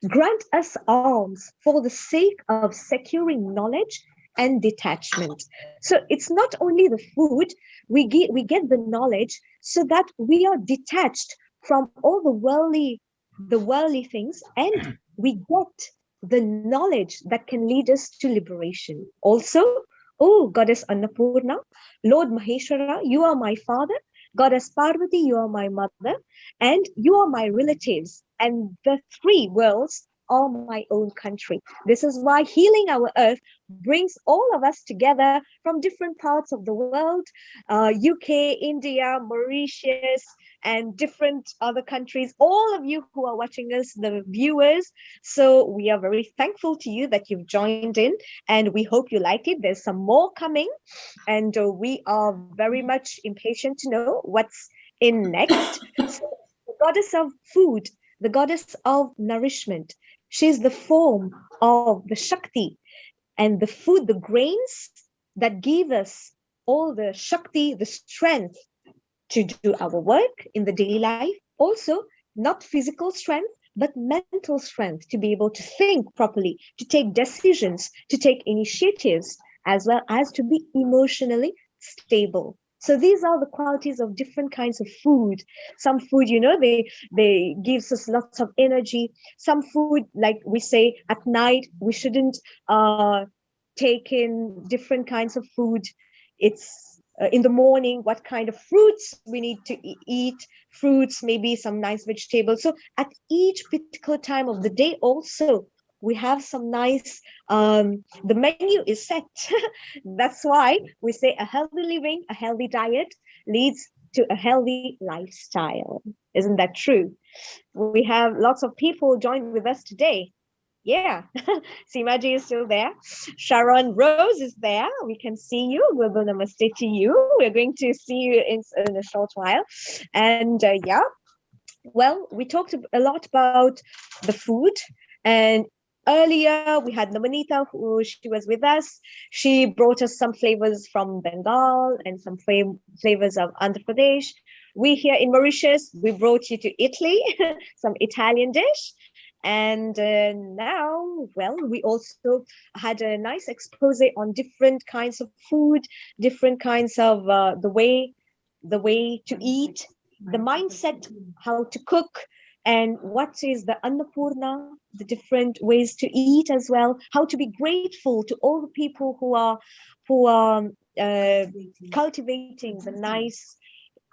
D: Grant us alms for the sake of securing knowledge and detachment. So it's not only the food, we get the knowledge so that we are detached from all the worldly things, and we get the knowledge that can lead us to liberation. Also, oh Goddess Annapurna, Lord Maheshwara, you are my father. Goddess Parvati, you are my mother, and you are my relatives, and the three worlds are my own country. This is why Healing Our Earth brings all of us together from different parts of the world, UK, India, Mauritius, and different other countries, all of you who are watching us, the viewers. So we are very thankful to you that you've joined in, and we hope you liked it. There's some more coming, and we are very much impatient to know what's in next. So, the goddess of food, the goddess of nourishment, she's the form of the Shakti, and the food, the grains that give us all the Shakti, the strength to do our work in the daily life. Also, not physical strength, but mental strength to be able to think properly, to take decisions, to take initiatives, as well as to be emotionally stable. So these are the qualities of different kinds of food. Some food, they gives us lots of energy. Some food, like we say at night, we shouldn't take in different kinds of food. It's in the morning, what kind of fruits we need to eat, fruits, maybe some nice vegetables. So at each particular time of the day also, we have some nice, the menu is set. That's why we say a healthy living, a healthy diet leads to a healthy lifestyle. Isn't that true? We have lots of people joined with us today. Yeah, Simaji is still there. Sharon Rose is there. We can see you. Global namaste to you. We're going to see you in a short while. And yeah, well, we talked a lot about the food. And earlier we had Namanita, who she was with us. She brought us some flavors from Bengal and some flavors of Andhra Pradesh. We here in Mauritius, we brought you to Italy, some Italian dish. And now, well, we also had a nice expose on different kinds of food, different kinds of the way to eat, the mindset, how to cook, and what is the Annapurna, the different ways to eat as well, how to be grateful to all the people who are cultivating the nice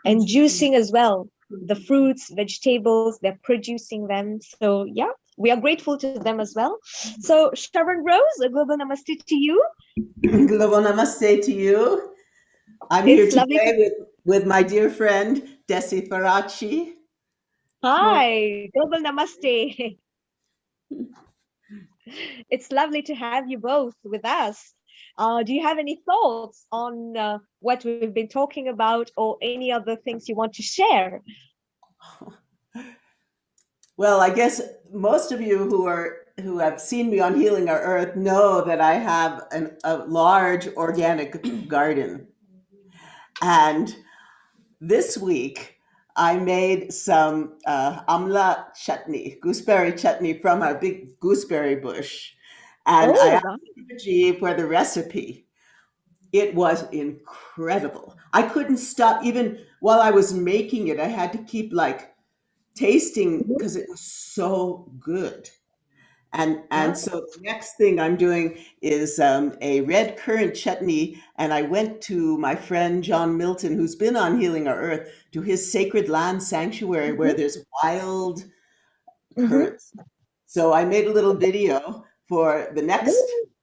D: and juicing as well, the fruits, vegetables, they're producing them. So yeah, we are grateful to them as well. So Sharon Rose, a global namaste to you.
H: Global namaste to you. I'm here today with my dear friend, Desi Faraci.
D: Hi, global namaste. It's lovely to have you both with us. Do you have any thoughts on what we've been talking about, or any other things you want to share?
H: Well, I guess most of you who have seen me on Healing Our Earth know that I have a large organic garden. And this week I made some amla chutney, gooseberry chutney from a big gooseberry bush. And I asked Rajiv for the recipe. It was incredible. I couldn't stop. Even while I was making it, I had to keep like tasting because it was so good. And so the next thing I'm doing is a red currant chutney. And I went to my friend John Milton, who's been on Healing Our Earth, to his sacred land sanctuary where there's wild currants. So I made a little video for the next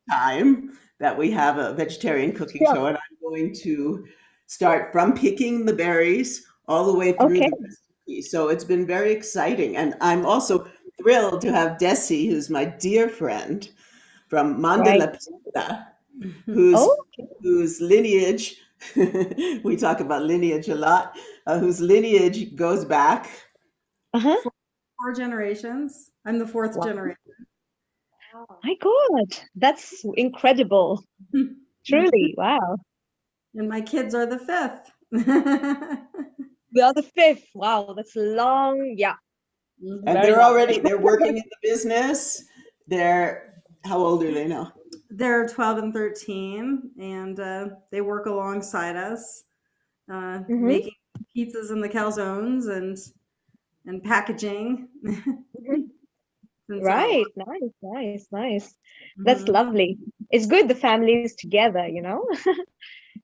H: time that we have a vegetarian cooking show, and I'm going to start from picking the berries all the way through the recipe. So it's been very exciting, and I'm also thrilled to have Desi, who's my dear friend from Mandala Pista, whose lineage we talk about lineage a lot, whose lineage goes back
I: 4 generations. I'm the 4th generation.
D: My God, that's incredible. Truly, wow.
I: And my kids are the 5th.
D: We are the 5th. Wow, that's long. Yeah.
H: And they're working in the business. How old are they now?
I: They're 12 and 13, and they work alongside us, making pizzas in the calzones and packaging.
D: Right. Nice. That's lovely. It's good the family is together, you know.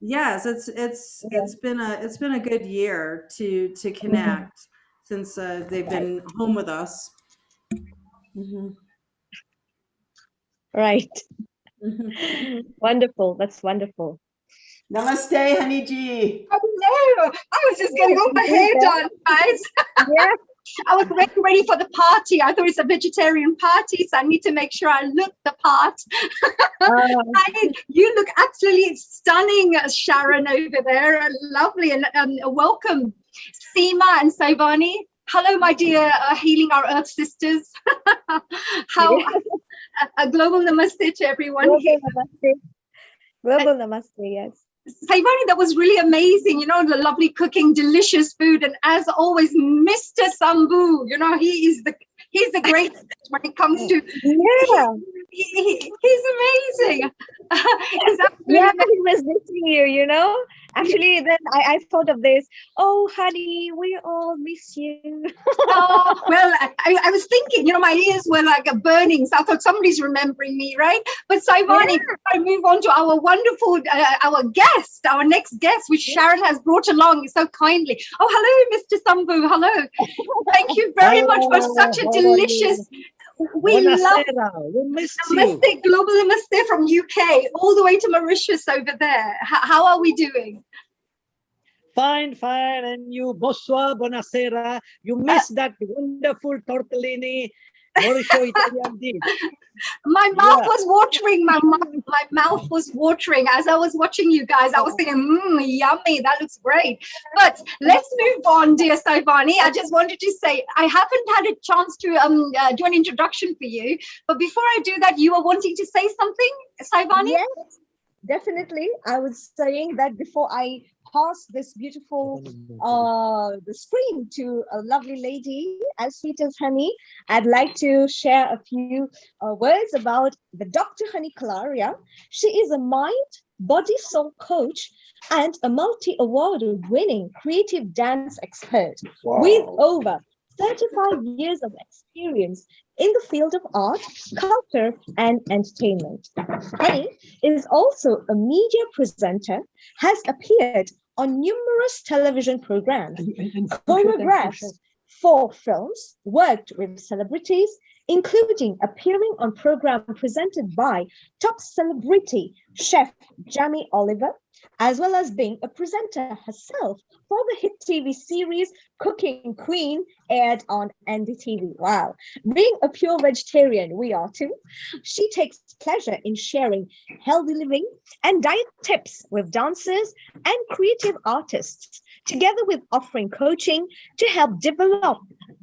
I: Yes, it's been a good year to connect since they've been home with us.
D: Right. Wonderful. That's wonderful.
H: Namaste, Haniji.
J: Hello. I was just getting all my hair done, guys.
D: Yeah.
J: I was ready for the party. I thought it's a vegetarian party, so I need to make sure I look the part. You look absolutely stunning, Sharon, over there. Lovely, and welcome, Seema and Saivani. Hello, my dear Healing Our Earth sisters. A global namaste to everyone.
D: Global namaste, yes.
J: Saivani, that was really amazing. You know, the lovely cooking, delicious food, and as always, Mr. Sambhu. You know, he's the greatest when it comes to.
D: Yeah,
J: he's amazing. He's
D: yeah, he was missing you. You know, actually, then I thought of this. Oh, honey, we all miss you.
J: Oh, well, I was thinking, you know, my ears were like burning, so I thought somebody's remembering me, right? But Saivani, I move on to our wonderful, our next guest, which Sharon has brought along so kindly. Oh, hello, Mr. Sambhu. Hello. Thank you very much for such a delicious We love
F: Buonasera. We miss you.
J: Namaste, global namaste from UK, all the way to Mauritius over there. How are we doing?
F: Fine, fine. And you, bonsoir, buonasera. You missed that wonderful tortellini, Mauricio Italian dish.
J: My mouth
F: Yeah.
J: was watering. My mouth was watering as I was watching you guys. I was thinking, yummy. That looks great. But let's move on, dear Saivani. I just wanted to say I haven't had a chance to do an introduction for you. But before I do that, you were wanting to say something, Saivani?
D: Yes, definitely. I was saying that before I pass this beautiful the screen to a lovely lady as sweet as honey, I'd like to share a few words about the Dr. Honey Kalaria. She is a mind, body, soul coach and a multi-award winning creative dance expert with over 35 years of experience in the field of art, culture, and entertainment. Honey is also a media presenter, has appeared on numerous television programs, choreographed 4 films, worked with celebrities, including appearing on program presented by top celebrity chef Jamie Oliver, as well as being a presenter herself for the hit TV series Cooking Queen, aired on NDTV. Wow. Being a pure vegetarian, we are too. She takes pleasure in sharing healthy living and diet tips with dancers and creative artists, together with offering coaching to help develop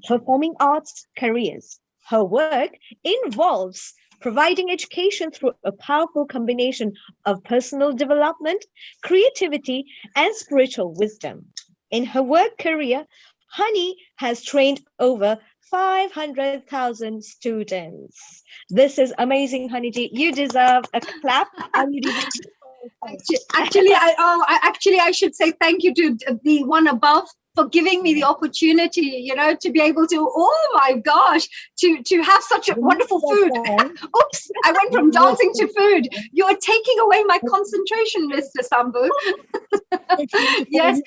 D: performing arts careers. Her work involves providing education through a powerful combination of personal development, creativity, and spiritual wisdom. In her work career, Honey has trained over 500,000 students. This is amazing, Honeyji. You deserve a clap. And you deserve
J: Actually, I should say thank you to the one above for giving me the opportunity, to be able to, oh my gosh, to have such a wonderful food. Oops, I went from dancing to food. You are taking away my concentration, Mr. Sambu. Yes.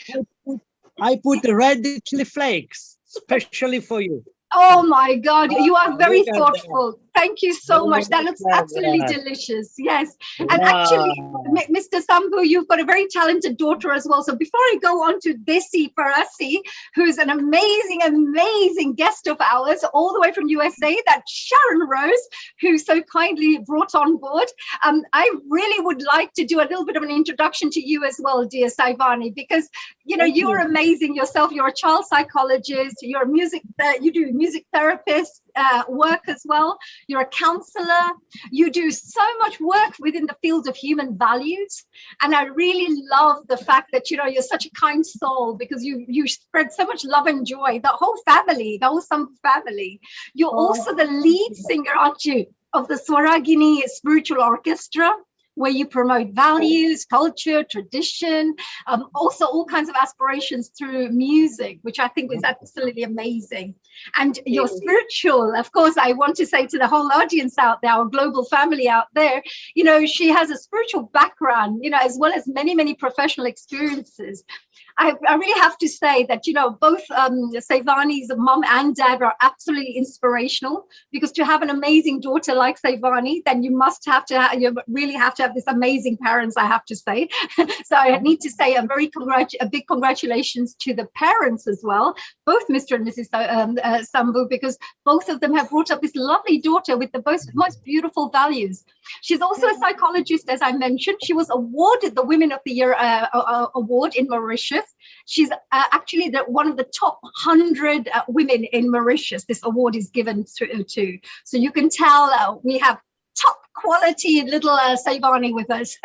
F: I put red chili flakes, especially for you.
J: Oh my God, you are very
F: look at
J: thoughtful. Thank you so much. That looks absolutely delicious. Yes. And actually, Mr. Sambu, you've got a very talented daughter as well. So before I go on to Desi Parasi, who's an amazing, amazing guest of ours, all the way from USA, that's Sharon Rose, who so kindly brought on board. I really would like to do a little bit of an introduction to you as well, dear Saivani, because, you are amazing yourself. You're a child psychologist. You're a you do music therapist work as well. You're a counselor. You do so much work within the field of human values. And I really love the fact that, you're such a kind soul because you spread so much love and joy, the whole family, the whole Sambu family. You're also the lead singer, aren't you, of the Swaragini Spiritual Orchestra, where you promote values, culture, tradition, also all kinds of aspirations through music, which I think is absolutely amazing. And your spiritual, of course, I want to say to the whole audience out there, our global family out there, she has a spiritual background, as well as many, many professional experiences. I really have to say that, both Saivani's mom and dad are absolutely inspirational, because to have an amazing daughter like Saivani, then you really have to have this amazing parents, I have to say. So I need to say a big congratulations to the parents as well, both Mr. and Mrs. Sambu, because both of them have brought up this lovely daughter with the most beautiful values. She's also a psychologist, as I mentioned. She was awarded the Women of the Year award in Mauritius. She's actually one of the top 100 women in Mauritius. This award is given to. So you can tell we have top quality little Saivani with us,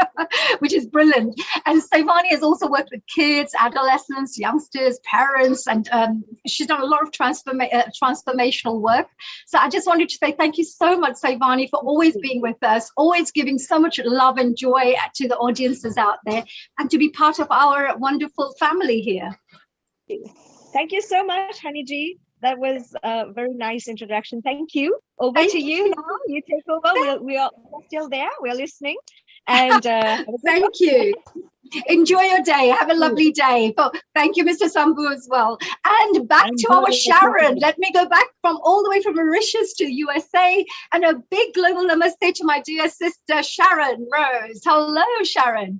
J: which is brilliant. And Saivani has also worked with kids, adolescents, youngsters, parents, and she's done a lot of transformational work. So I just wanted to say thank you so much, Saivani, for always being with us, always giving so much love and joy to the audiences out there, and to be part of our wonderful family here.
D: Thank you so much, Honeyji. That was a very nice introduction. Thank you. Over to you now. You take over. We are still there. We're listening. And
J: thank you. Enjoy your day. Have a lovely day. Oh, thank you, Mr. Sambu, as well. And back to our Sharon. Let me go back from all the way from Mauritius to USA. And a big global namaste to my dear sister, Sharon Rose. Hello, Sharon.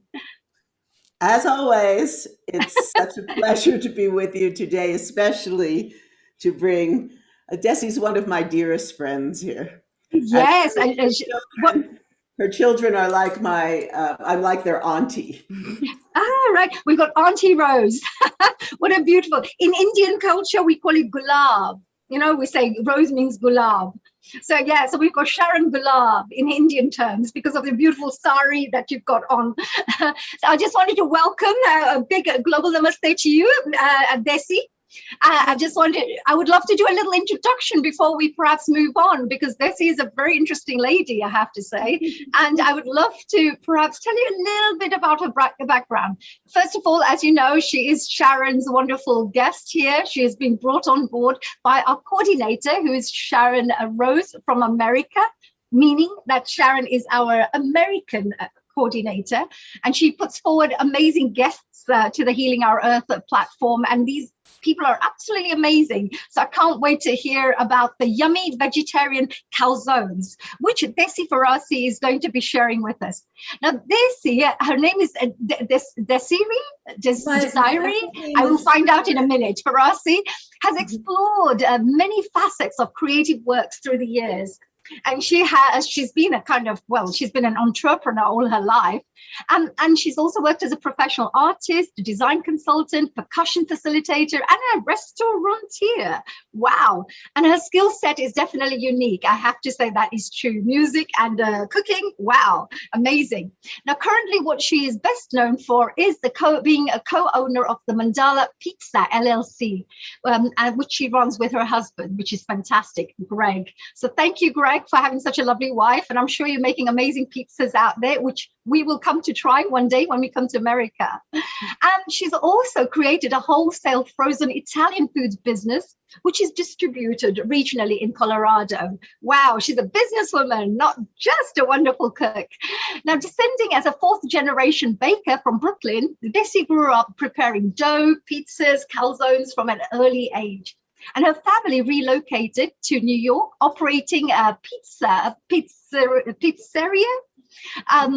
H: As always, it's such a pleasure to be with you today, especially to bring Desi's one of my dearest friends here.
J: Yes.
H: Her children are like I'm like their auntie.
J: Right. We've got Auntie Rose. What a beautiful. In Indian culture, we call it gulab. You know, we say rose means gulab. So yeah, so we've got Sharon Gulab in Indian terms because of the beautiful sari that you've got on. So I just wanted to welcome a big global namaste to you, Desi. I would love to do a little introduction before we perhaps move on, because Desi is a very interesting lady, I have to say. And I would love to perhaps tell you a little bit about her background. First of all, as you know, she is Sharon's wonderful guest here. She has been brought on board by our coordinator, who is Sharon Rose from America, meaning that Sharon is our American coordinator. And she puts forward amazing guests to the Healing Our Earth platform. And these people are absolutely amazing. So I can't wait to hear about the yummy vegetarian calzones, which Desi Farasi is going to be sharing with us. Now, Desi, her name is Desiree. I will find out in a minute. Farasi has explored many facets of creative works through the years. And she's been she's been an entrepreneur all her life. And she's also worked as a professional artist, a design consultant, percussion facilitator, and a restaurateur. Wow. And her skill set is definitely unique. I have to say that is true. Music and cooking. Wow. Amazing. Now, currently what she is best known for is being a co-owner of the Mandala Pizza LLC, which she runs with her husband, which is fantastic, Greg. So thank you, Greg, for having such a lovely wife. And I'm sure you're making amazing pizzas out there, which we will come to try one day when we come to America. And she's also created a wholesale frozen Italian foods business, which is distributed regionally in Colorado. Wow, she's a businesswoman, not just a wonderful cook. Now, descending as a fourth generation baker from Brooklyn, Desi grew up preparing dough, pizzas, calzones from an early age. And her family relocated to New York, operating a pizzeria,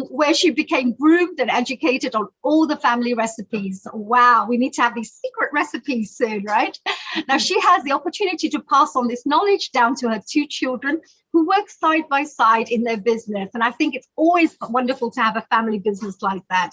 J: where she became groomed and educated on all the family recipes. Wow, we need to have these secret recipes soon, right? Now, she has the opportunity to pass on this knowledge down to her two children who work side by side in their business. And I think it's always wonderful to have a family business like that.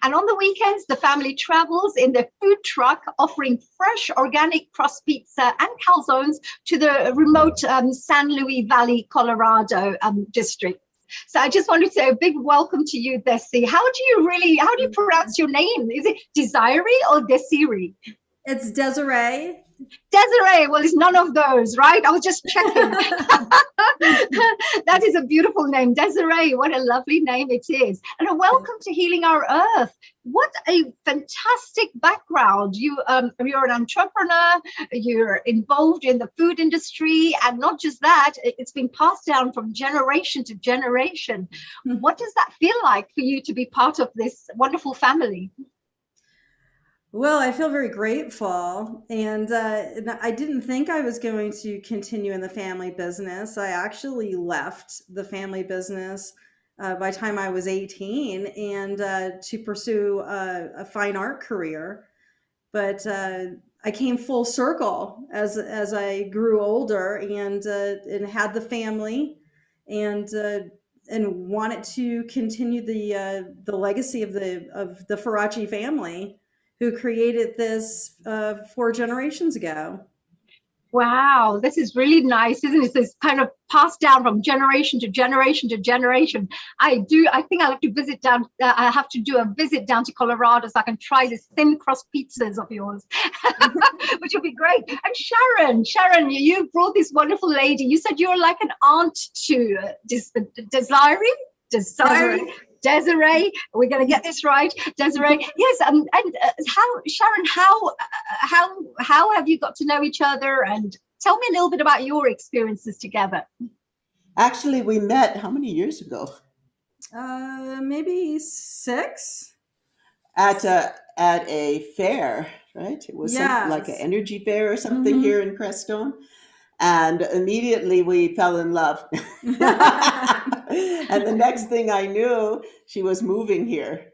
J: And on the weekends, the family travels in their food truck, offering fresh organic crust pizza and calzones to the remote San Luis Valley, Colorado district. So I just wanted to say a big welcome to you, Desi. How do you pronounce your name? Is it Desiree or Desiree?
I: It's Desiree.
J: Desiree, well, it's none of those, right? I was just checking. That is a beautiful name. Desiree, what a lovely name it is. And a welcome to Healing Our Earth. What a fantastic background. You're an entrepreneur, you're involved in the food industry, and not just that, it's been passed down from generation to generation. What does that feel like for you to be part of this wonderful family?
I: Well, I feel very grateful, and I didn't think I was going to continue in the family business. I actually left the family business by the time I was 18 and to pursue a fine art career. But I came full circle as I grew older and had the family and wanted to continue the legacy of the Faraci family, who created this 4 generations ago.
J: Wow, this is really nice, isn't it? It's kind of passed down from generation to generation to generation. I think I'll have to visit down. I have to do a visit down to Colorado so I can try this thin crust pizzas of yours, which will be great. And Sharon, you brought this wonderful lady. You said you're like an aunt to Desiree, we're going to get this right. Desiree, yes. And how have you got to know each other? And tell me a little bit about your experiences together.
H: Actually, we met how many years ago?
I: Maybe 6.
H: at a fair, right? It was some like an
I: Yes.
H: energy fair or something
I: Mhm.
H: here in Crestone, and immediately we fell in love. And the next thing I knew, she was moving here,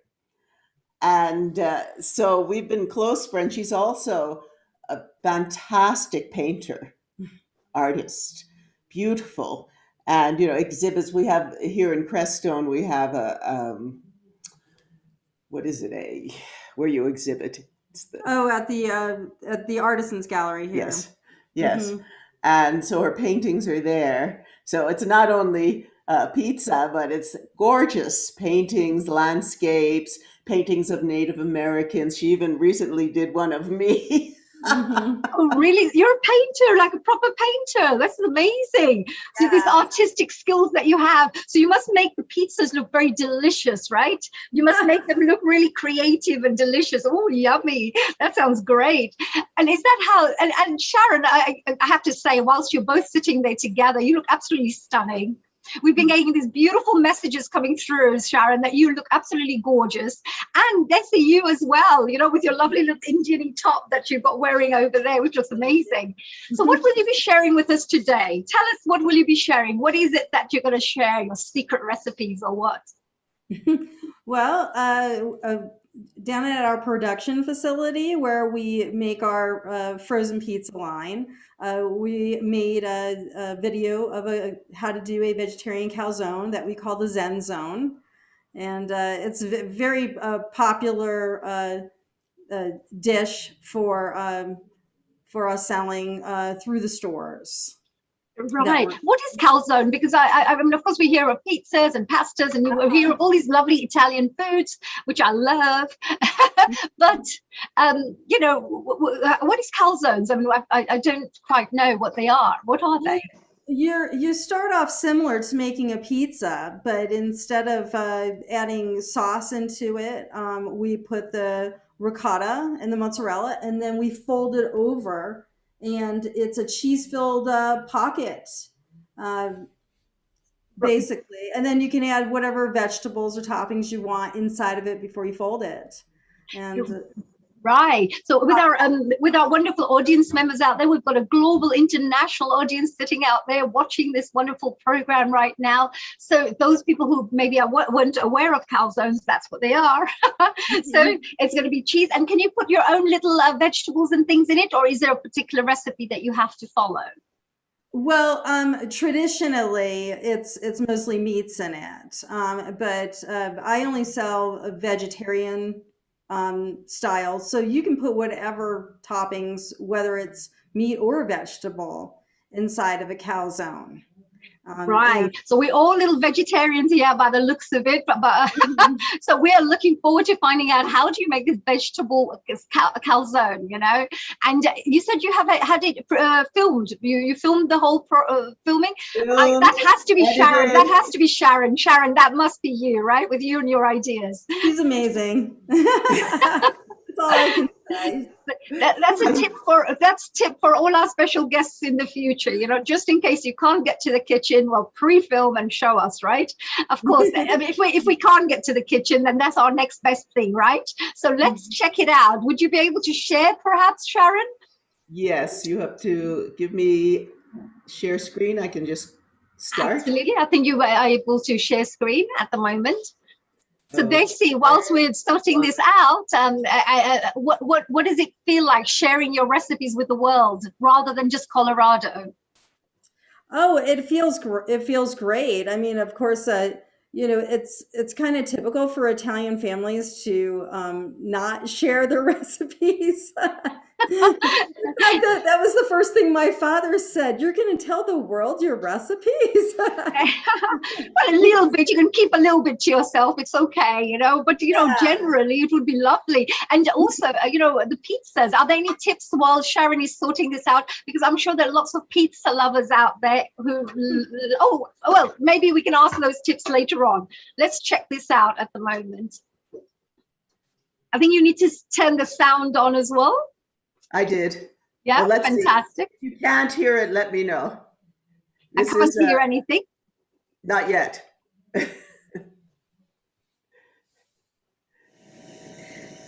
H: and so we've been close friends. She's also a fantastic painter, artist, beautiful, and exhibits. We have here in Crestone. We have a what is it, a where you exhibit? It's the
I: Oh, at the Artisans Gallery here.
H: Yes, yes.
I: Mhm.
H: And so her paintings are there. So it's not only pizza, but it's gorgeous paintings, landscapes, paintings of Native Americans. She even recently did one of me.
I: Mhm.
J: Oh, really? You're a painter, like a proper painter. That's amazing. So these artistic skills that you have. So you must make the pizzas look very delicious, right? You must make them look really creative and delicious. Oh, yummy. That sounds great. And is that how, and Sharon, I have to say, whilst you're both sitting there together, you look absolutely stunning. We've been getting these beautiful messages coming through, Sharon, that you look absolutely gorgeous. And Desi, you as well, with your lovely little Indian top that you've got wearing over there, which looks amazing. So what will you be sharing with us today? Tell us, what will you be sharing? What is it that you're going to share, your secret recipes or what?
I: Well, down at our production facility where we make our frozen pizza line, we made a video of how to do a vegetarian calzone that we call the Zen Zone, and it's a very popular dish for us selling through the stores.
J: Right. What is calzone? Because I mean, of course, we hear of pizzas and pastas, and you hear of all these lovely Italian foods, which I love. But what is calzones? I mean, I don't quite know what they are. What are they?
I: You start off similar to making a pizza, but instead of adding sauce into it, we put the ricotta and the mozzarella, and then we fold it over, and it's a cheese-filled pocket, uh, basically. And then you can add whatever vegetables or toppings you want inside of it before you fold it. And
J: Right. So with our wonderful audience members out there, we've got a global international audience sitting out there watching this wonderful program right now. So those people who maybe weren't aware of calzones, that's what they are. So it's going to be cheese. And can you put your own little vegetables and things in it, or is there a particular recipe that you have to follow?
I: Well, traditionally, it's mostly meats in it, but I only sell a vegetarian style, so you can put whatever toppings, whether it's meat or vegetable, inside of a calzone.
J: Right. So we're all little vegetarians here by the looks of it. But so we are looking forward to finding out how do you make this vegetable calzone, And you said you had it filmed. You filmed the whole filming. That has to be Sharon. That has to be Sharon. Sharon, that must be you, right? With you and your ideas.
I: She's amazing. That's all I can say.
J: That's a tip for all our special guests in the future, just in case you can't get to the kitchen, well, pre-film and show us, right? Of course. I mean, if we can't get to the kitchen, then that's our next best thing, right? So let's check it out. Would you be able to share perhaps, Sharon?
H: Yes, you have to give me share screen. I can just start.
J: Absolutely. I think you are able to share screen at the moment. So Desi, whilst we're starting this out, what does it feel like sharing your recipes with the world rather than just Colorado?
I: Oh, it feels great. I mean, of course, it's kind of typical for Italian families to not share their recipes. That was the first thing my father said. You're going to tell the world your recipes?
J: Well, a little bit. You can keep a little bit to yourself. It's okay, But generally, it would be lovely. And also, the pizzas. Are there any tips while Sharon is sorting this out? Because I'm sure there are lots of pizza lovers out there who. Oh, well, maybe we can ask those tips later on. Let's check this out at the moment. I think you need to turn the sound on as well.
H: I did.
J: Yeah,
H: well,
J: fantastic.
H: See. If you can't hear it, let me know.
J: I can't hear anything.
H: Not yet.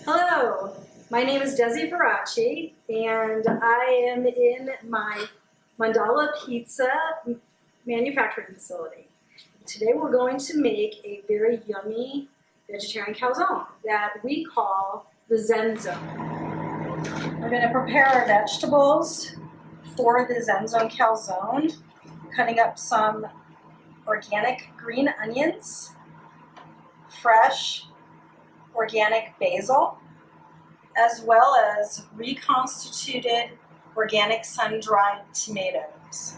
I: Hello, my name is Desi Veracci, and I am in my Mandala Pizza manufacturing facility. Today we're going to make a very yummy vegetarian calzone that we call the Zen Zone. We're going to prepare our vegetables for the Zen Zone calzone, cutting up some organic green onions, fresh organic basil, as well as reconstituted organic sun-dried tomatoes.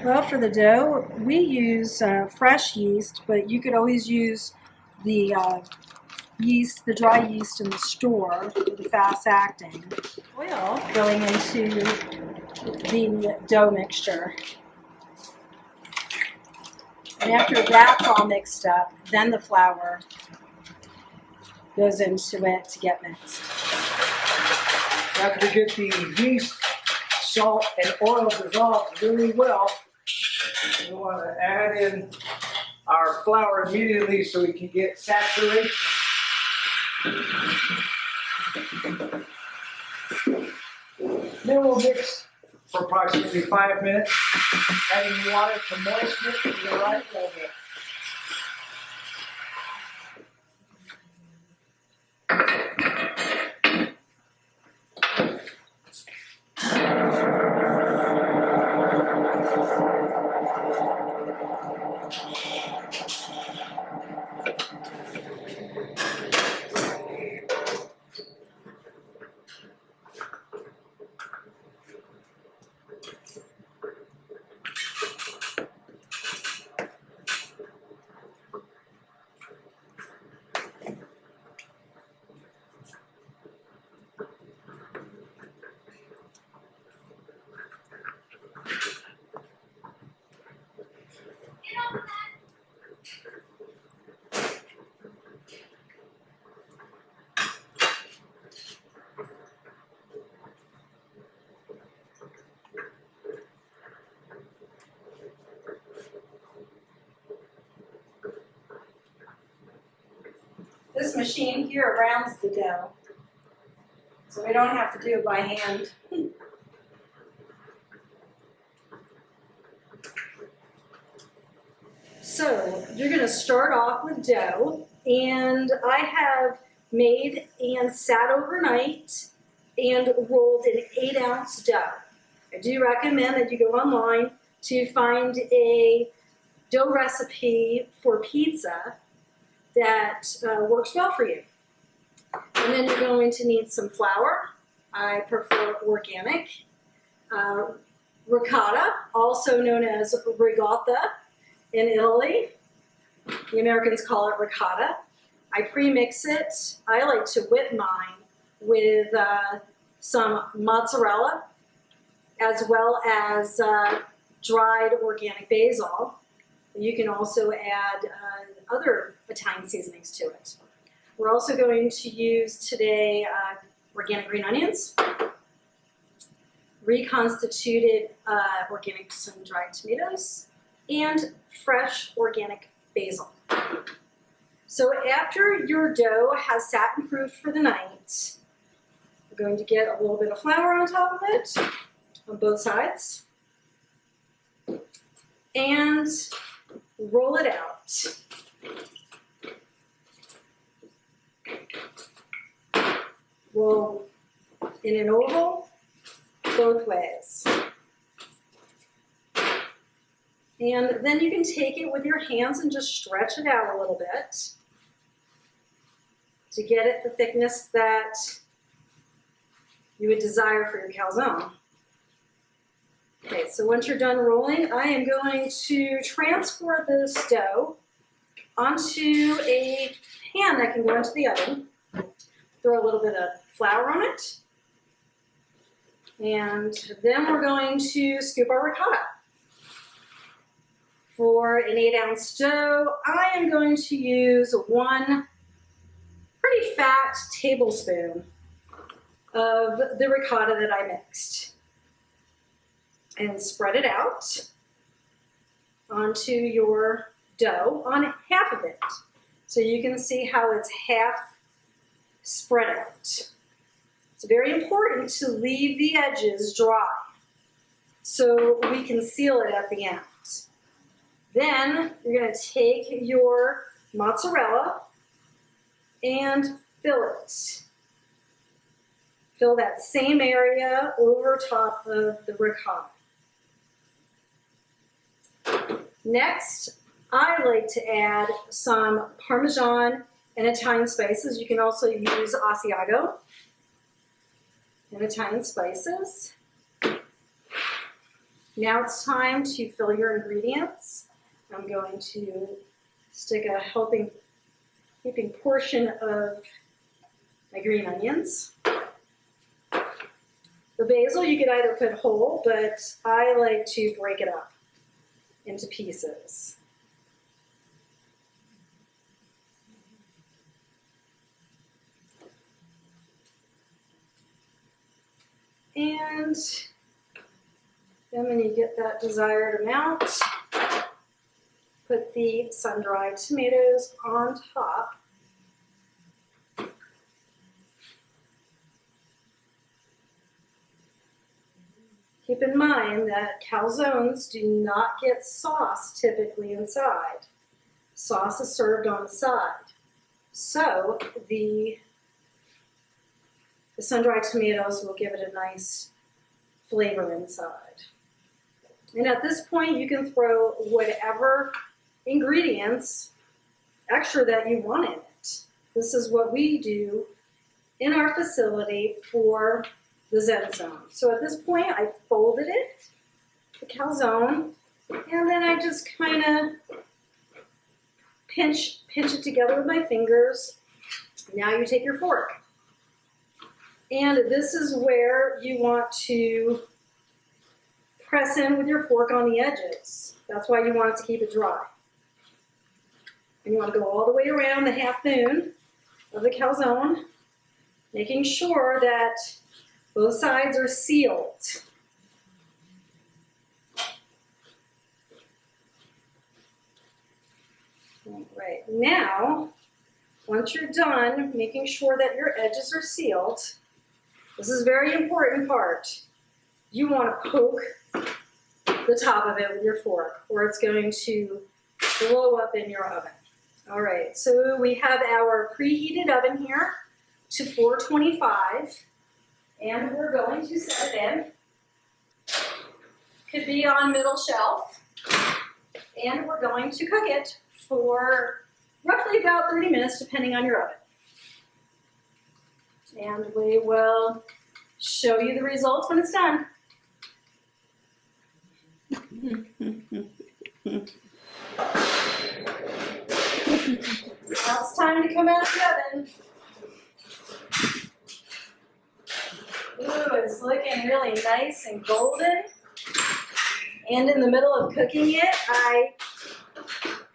I: Well, for the dough, we use fresh yeast, but you could always use the yeast, the dry yeast in the store, the fast-acting. Oil going into the dough mixture. And after that's all mixed up, then the flour goes into it to get mixed.
K: After we get the yeast, salt, and oil dissolved really well, we want to add in our flour immediately so we can get saturation. Then we'll mix for approximately 5 minutes, adding water to moisten it to the right level.
I: This machine here rounds the dough, so we don't have to do it by hand. So you're going to start off with dough, and I have made and sat overnight and rolled an 8-ounce dough. I do recommend that you go online to find a dough recipe for pizza that works well for you. And then you're going to need some flour. I prefer organic. Ricotta, also known as ricotta in Italy. The Americans call it ricotta. I pre-mix it. I like to whip mine with some mozzarella, as well as dried organic basil. You can also add other Italian seasonings to it. We're also going to use today organic green onions, reconstituted organic sun-dried tomatoes, and fresh organic basil. So after your dough has sat and proofed for the night, we're going to get a little bit of flour on top of it, on both sides, and roll it out. Roll in an oval both ways. And then you can take it with your hands and just stretch it out a little bit to get it the thickness that you would desire for your calzone. Okay, so once you're done rolling, I am going to transfer this dough onto a pan that can go into the oven. Throw a little bit of flour on it. And then we're going to scoop our ricotta. For an 8-ounce dough, I am going to use 1 pretty fat tablespoon of the ricotta that I mixed. And spread it out onto your dough on half of it. So you can see how it's half spread out. It's very important to leave the edges dry so we can seal it at the end. Then you're going to take your mozzarella and fill it. Fill that same area over top of the ricotta. Next, I like to add some Parmesan and Italian spices. You can also use Asiago and Italian spices. Now it's time to fill your ingredients. I'm going to stick a heaping portion of my green onions. The basil you could either put whole, but I like to break it up into pieces. And then when you get that desired amount, put the sun-dried tomatoes on top. Keep in mind that calzones do not get sauce typically inside. Sauce is served on the side. So the sun-dried tomatoes will give it a nice flavor inside. And at this point, you can throw whatever ingredients extra that you want in it. This is what we do in our facility for the Zen Zone. So at this point, I folded it, the calzone, and then I just kind of pinch it together with my fingers. Now you take your fork. And this is where you want to press in with your fork on the edges. That's why you want it to keep it dry. And you want to go all the way around the half moon of the calzone, making sure that both sides are sealed. All right, now, once you're done making sure that your edges are sealed, this is a very important part. You want to poke the top of it with your fork, or it's going to blow up in your oven. All right, so we have our preheated oven here to 425. And we're going to set it in. Could be on middle shelf. And we're going to cook it for roughly about 30 minutes, depending on your oven. And we will show you the results when it's done. Now it's time to come out of the oven. Ooh, it's looking really nice and golden. And in the middle of cooking it, I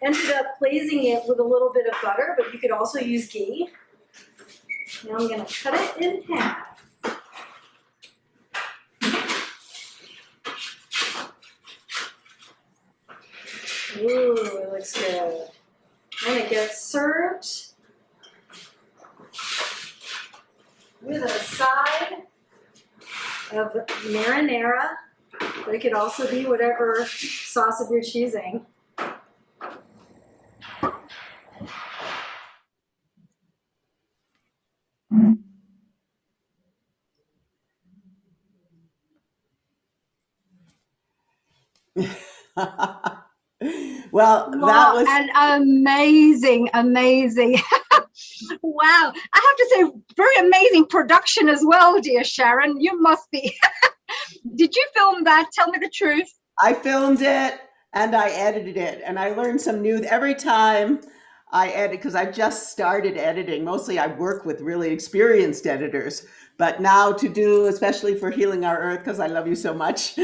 I: ended up glazing it with a little bit of butter, but you could also use ghee. Now I'm going to cut it in half. Ooh, it looks good. And it gets served with a side of marinara, but it could also be whatever sauce of you're choosing.
H: Well, that was
J: an amazing. Wow. I have to say, very amazing production as well, dear Sharon. You must be. Did you film that? Tell me the truth.
H: I filmed it and I edited it, and I learned some new every time I edit, because I just started editing. Mostly I work with really experienced editors, but now to do, especially for Healing Our Earth, because I love you so much,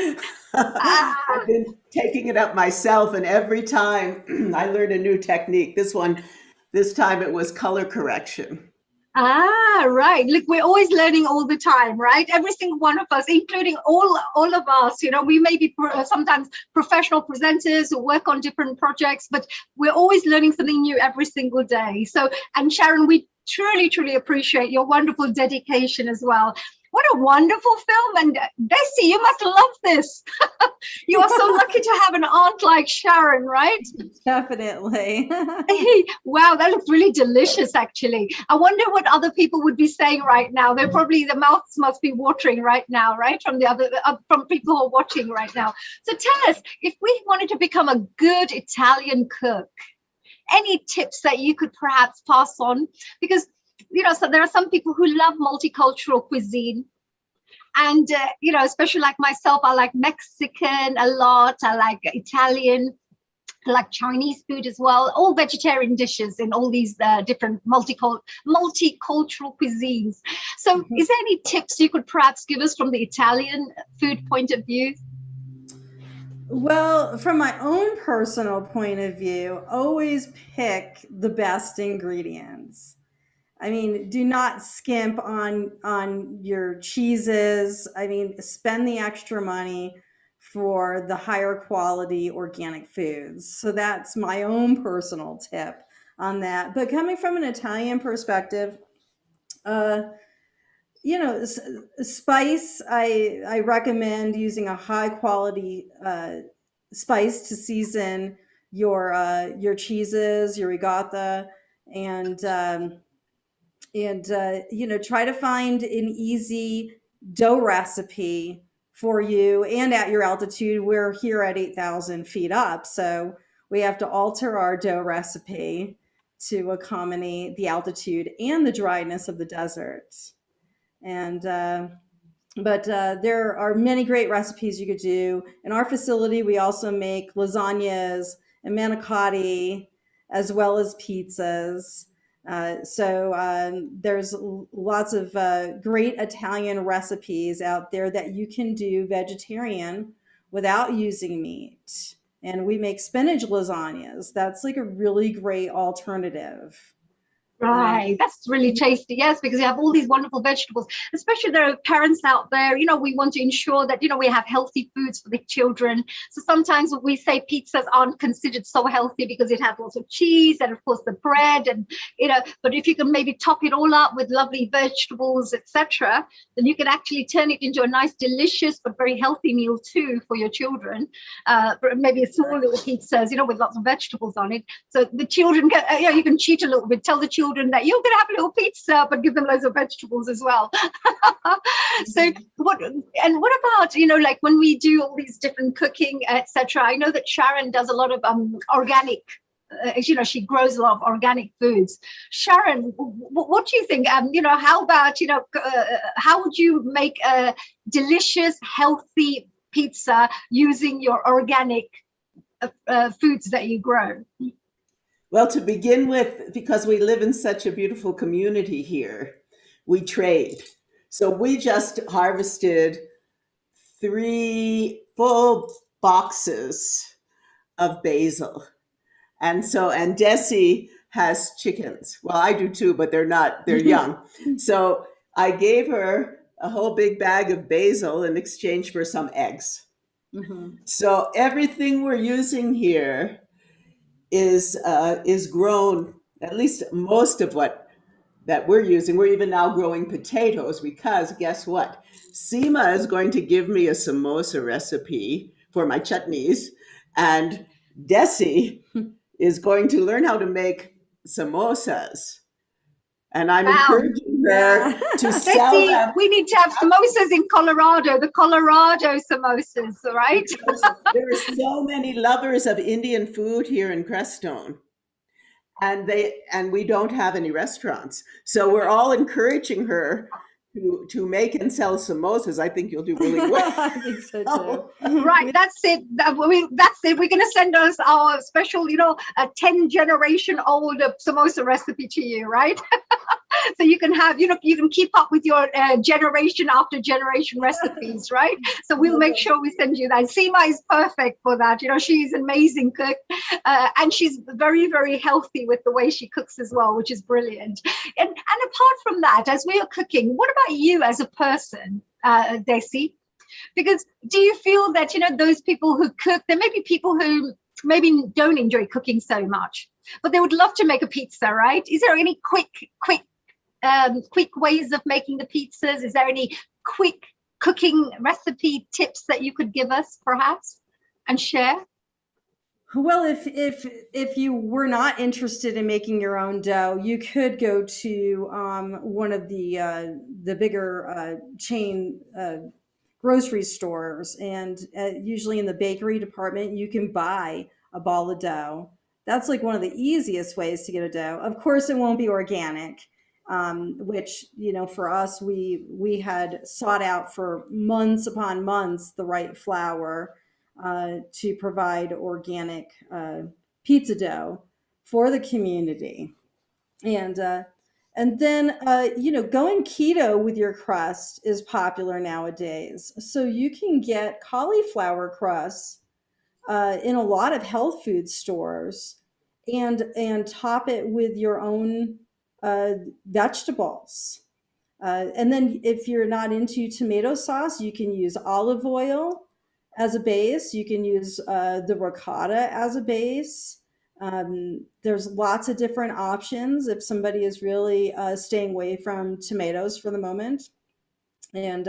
H: I've been taking it up myself, and every time I learned a new technique. This time it was color correction.
J: Right. Look, we're always learning all the time, right? Every single one of us, including all of us, you know, we may be sometimes professional presenters who work on different projects, but we're always learning something new every single day. So, and Sharon, we truly, truly appreciate your wonderful dedication as well. What a wonderful film. And Desi, you must love this. You are so lucky to have an aunt like Sharon, right?
I: Definitely.
J: Wow, that looks really delicious, actually. I wonder what other people would be saying right now. They're probably, the mouths must be watering right now, right? From the other, from people who are watching right now. So tell us, if we wanted to become a good Italian cook, any tips that you could perhaps pass on? Because, you know, so there are some people who love multicultural cuisine. And, you know, especially like myself, I like Mexican a lot. I like Italian, I like Chinese food as well. All vegetarian dishes in all these different multicultural cuisines. So is there any tips you could perhaps give us from the Italian food point of view?
I: Well, from my own personal point of view, always pick the best ingredients. I mean, do not skimp on your cheeses. I mean, spend the extra money for the higher quality organic foods. So that's my own personal tip on that. But coming from an Italian perspective, you know, spice, I recommend using a high quality spice to season your cheeses, your ricotta, and you know, try to find an easy dough recipe for you. And at your altitude, we're here at 8,000 feet up, so we have to alter our dough recipe to accommodate the altitude and the dryness of the desert. And but there are many great recipes you could do. In our facility, we also make lasagnas and manicotti, as well as pizzas. So there's lots of great Italian recipes out there that you can do vegetarian without using meat. And we make spinach lasagnas. That's like a really great alternative.
J: Right, that's really tasty. Yes, because you have all these wonderful vegetables. Especially there are parents out there, you know, we want to ensure that, you know, we have healthy foods for the children. So sometimes we say pizzas aren't considered so healthy because it has lots of cheese and of course the bread, and you know, but if you can maybe top it all up with lovely vegetables, etc., then you can actually turn it into a nice, delicious but very healthy meal too for your children. Maybe a small little pizzas, you know, with lots of vegetables on it. So the children get, you know, you can cheat a little bit. Tell the children that you're going to have a little pizza, but give them loads of vegetables as well. So what about, you know, like when we do all these different cooking, etc., I know that Sharon does a lot of organic, you know, she grows a lot of organic foods. Sharon, what do you think? You know, how about, you know, how would you make a delicious, healthy pizza using your organic foods that you grow?
H: Well, to begin with, because we live in such a beautiful community here, we trade. So we just harvested 3 full boxes of basil. And Desi has chickens. Well, I do too, but they're young. So I gave her a whole big bag of basil in exchange for some eggs. Mm-hmm. So everything we're using here is grown, at least most of what that we're using. We're even now growing potatoes because guess what? Seema is going to give me a samosa recipe for my chutneys, and Desi is going to learn how to make samosas. And I'm encouraging her to sell them.
J: We need to have samosas in Colorado, the Colorado samosas, right?
H: There are so many lovers of Indian food here in Crestone, and we don't have any restaurants. So we're all encouraging her to make and sell samosas. I think you'll do really well.
I: I think so too.
J: Right, that's it. That's it. We're going to send us our special, you know, a 10-generation-old samosa recipe to you, right? So you can have, you know, you can keep up with your generation after generation recipes, right? So we'll make sure we send you that. Seema is perfect for that. You know, she's an amazing cook, and she's very, very healthy with the way she cooks as well, which is brilliant. And apart from that, as we are cooking, what about you as a person, Desi? Because do you feel that, you know, those people who cook, there may be people who maybe don't enjoy cooking so much, but they would love to make a pizza, right? Is there any quick quick ways of making the pizzas? Is there any quick cooking recipe tips that you could give us, perhaps, and share?
I: Well, if you were not interested in making your own dough, you could go to one of the bigger chain grocery stores, and usually in the bakery department, you can buy a ball of dough. That's like one of the easiest ways to get a dough. Of course, it won't be organic, which, for us, we had sought out for months upon months the right flour to provide organic pizza dough for the community. And then, going keto with your crust is popular nowadays. So you can get cauliflower crusts in a lot of health food stores, and top it with your own vegetables. And then, if you're not into tomato sauce, you can use olive oil as a base. You can use the ricotta as a base. There's lots of different options if somebody is really staying away from tomatoes for the moment. And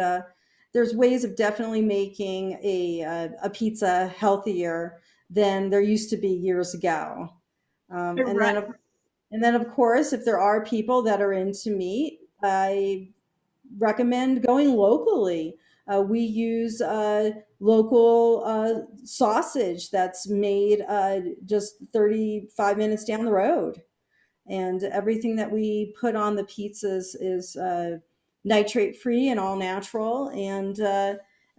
I: there's ways of definitely making a pizza healthier than there used to be years ago.
J: Right.
I: And then, of course, if there are people that are into meat, I recommend going locally. We use local sausage that's made just 35 minutes down the road. And everything that we put on the pizzas is nitrate free and all natural. And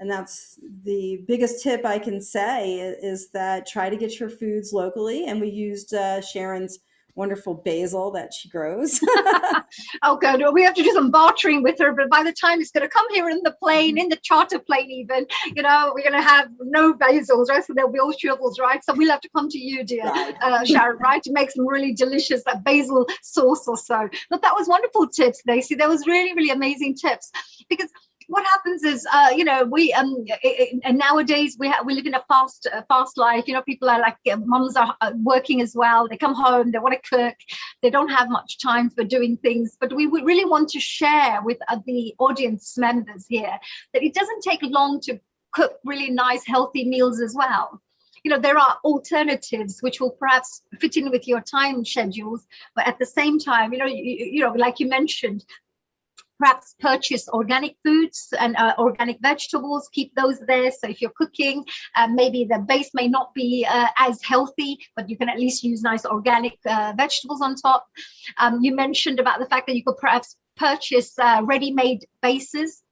I: that's the biggest tip I can say, is that try to get your foods locally. And we used Sharon's wonderful basil that she grows.
J: Oh, good. Well, we have to do some bartering with her, but by the time it's going to come here in the plane, in the charter plane even, we're going to have no basils, right? So there'll be all shrivels, right? So we'll have to come to you, dear Sharon, right? To make some really delicious basil sauce or so. But that was wonderful tips, Lacey. That was really, really amazing tips. Because what happens is, we and nowadays we live in a fast life. People are like, moms are working as well. They come home, they want to cook, they don't have much time for doing things. But we would really want to share with the audience members here that it doesn't take long to cook really nice, healthy meals as well. There are alternatives which will perhaps fit in with your time schedules, but at the same time, like you mentioned, perhaps purchase organic foods and organic vegetables, keep those there. So if you're cooking, maybe the base may not be as healthy, but you can at least use nice organic vegetables on top. You mentioned about the fact that you could perhaps purchase ready-made bases.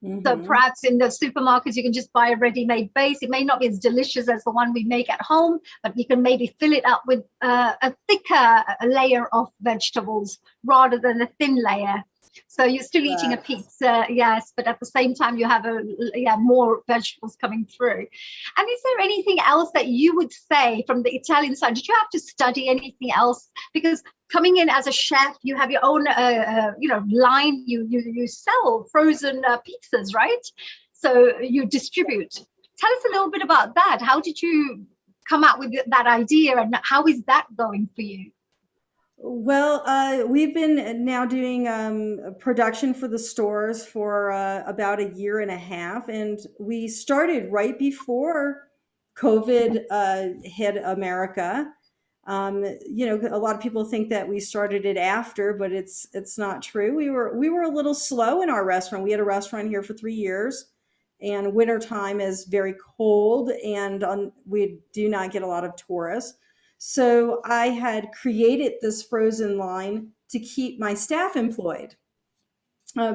I: Mm-hmm.
J: So perhaps in the supermarkets, you can just buy a ready-made base. It may not be as delicious as the one we make at home, but you can maybe fill it up with a thicker layer of vegetables rather than a thin layer. So you're still eating a pizza, yes, but at the same time you have more vegetables coming through. And is there anything else that you would say from the Italian side? Did you have to study anything else? Because coming in as a chef, you have your own line. You sell frozen pizzas, right? So you distribute. Tell us a little bit about that. How did you come up with that idea, and how is that going for you?
I: Well, we've been now doing production for the stores for about a year and a half, and we started right before COVID hit America. A lot of people think that we started it after, but it's not true. We were a little slow in our restaurant. We had a restaurant here for 3 years, and wintertime is very cold, and we do not get a lot of tourists. So I had created this frozen line to keep my staff employed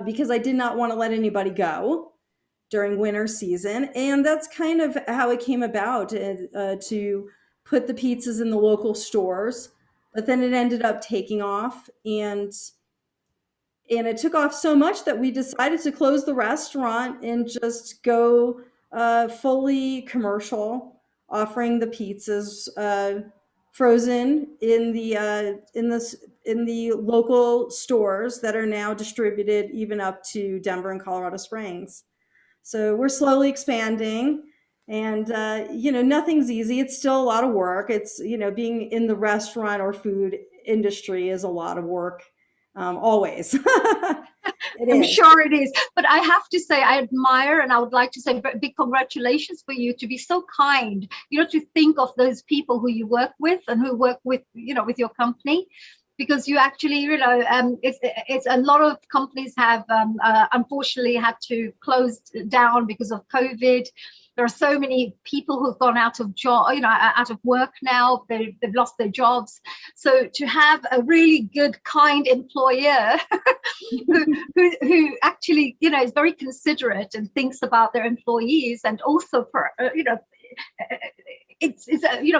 I: because I did not want to let anybody go during winter season. And that's kind of how it came about, to put the pizzas in the local stores. But then it ended up taking off, and it took off so much that we decided to close the restaurant and just go fully commercial, offering the pizzas frozen in the local stores that are now distributed even up to Denver and Colorado Springs. So we're slowly expanding, and nothing's easy. It's still a lot of work. It's being in the restaurant or food industry is a lot of work. always.
J: I'm sure it is. But I have to say, I admire, and I would like to say big congratulations for you to be so kind, to think of those people who you work with and who work with, with your company. Because you actually, it's a lot of companies have unfortunately had to close down because of COVID. There are so many people who've gone out of job, out of work now. They've lost their jobs. So to have a really good, kind employer who actually, is very considerate and thinks about their employees, and also for, it's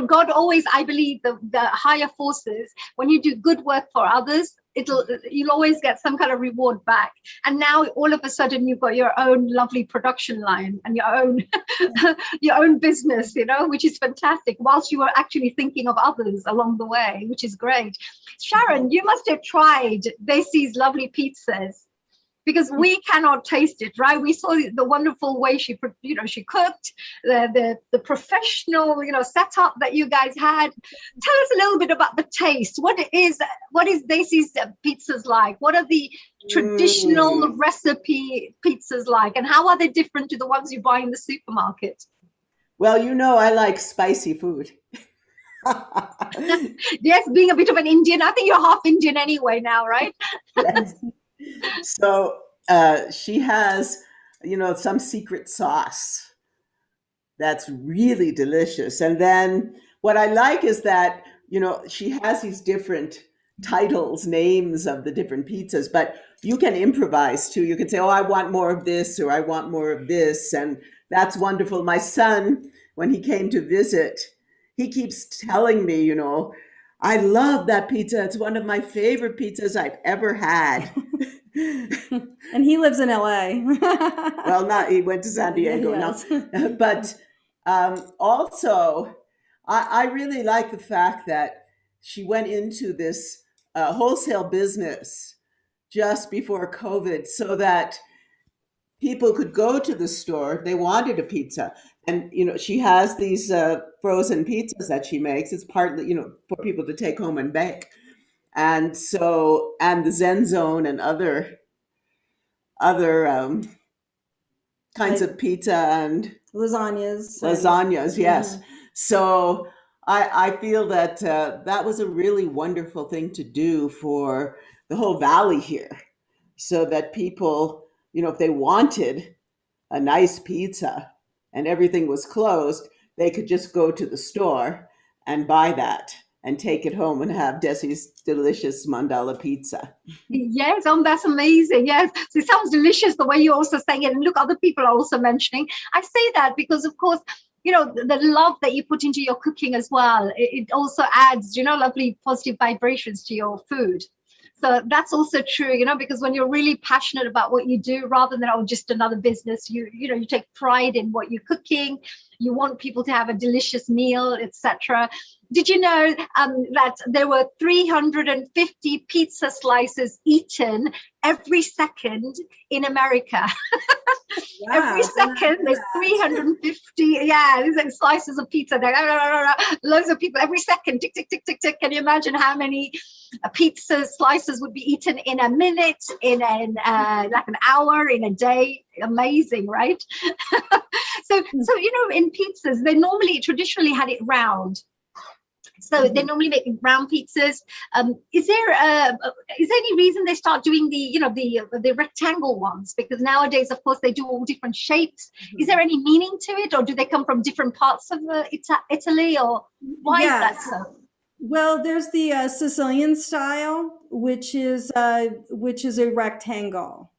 J: God always, I believe, the higher forces, when you do good work for others, you'll always get some kind of reward back. And now all of a sudden you've got your own lovely production line and your own your own business, which is fantastic, whilst you were actually thinking of others along the way, which is great. Sharon, you must have tried Desi's lovely pizzas, because we cannot taste it, right? We saw the wonderful way she cooked, the professional, setup that you guys had. Tell us a little bit about the taste. What is Desi's pizzas like? What are the traditional recipe pizzas like? And how are they different to the ones you buy in the supermarket?
H: Well, I like spicy food.
J: Yes, being a bit of an Indian, I think you're half Indian anyway now, right?
H: Yes. So she has, some secret sauce that's really delicious. And then what I like is that, she has these different titles, names of the different pizzas, but you can improvise too. You can say, oh, I want more of this, or I want more of this. And that's wonderful. My son, when he came to visit, he keeps telling me, I love that pizza. It's one of my favorite pizzas I've ever had.
I: And he lives in LA.
H: Well, he went to San Diego.
I: Yes.
H: No. But also, I really like the fact that she went into this wholesale business just before COVID, so that people could go to the store if they wanted a pizza. And, she has these frozen pizzas that she makes. It's partly, for people to take home and bake. And the Zen Zone and other kinds of pizza and lasagnas, yes. So I feel that that was a really wonderful thing to do for the whole valley here, so that people, if they wanted a nice pizza and everything was closed, they could just go to the store and buy that and take it home and have Desi's delicious mandala pizza.
J: Yes, that's amazing. Yes, so it sounds delicious the way you're also saying it. And look, other people are also mentioning. I say that because, of course, the love that you put into your cooking as well, it also adds, lovely positive vibrations to your food. So that's also true, because when you're really passionate about what you do, rather than just another business, you take pride in what you're cooking. You want people to have a delicious meal, etc. Did you know that there were 350 pizza slices eaten every second in America? Wow. Every second there's 350 slices of pizza there. Loads of people every second, tick tick tick tick tick. Can you imagine how many pizza slices would be eaten in a minute, in like an hour, in a day? Amazing, right? so in pizzas, they traditionally had it round. So they normally make round pizzas. Is there any reason they start doing the rectangle ones? Because nowadays, of course, they do all different shapes. Is there any meaning to it, or do they come from different parts of Italy, or why is that so?
I: Well, there's the Sicilian style, which is a rectangle,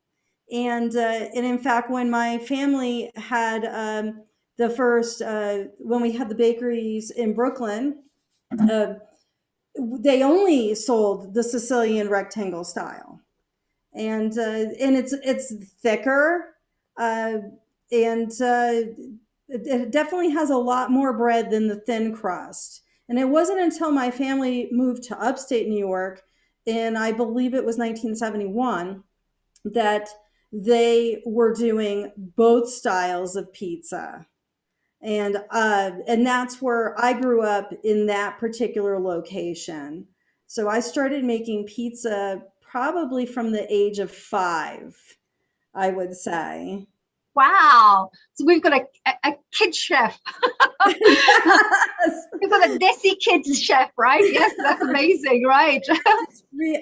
I: and in fact, when my family had the first when we had the bakeries in Brooklyn. They only sold the Sicilian rectangle style, and it's thicker, and it definitely has a lot more bread than the thin crust. And it wasn't until my family moved to upstate New York, in I believe it was 1971, that they were doing both styles of pizza. And that's where I grew up, in that particular location. So I started making pizza probably from the age of 5, I would say.
J: Wow. So we've got a kid chef.
I: Yes.
J: We've got a Desi kids chef, right? Yes, that's amazing, right?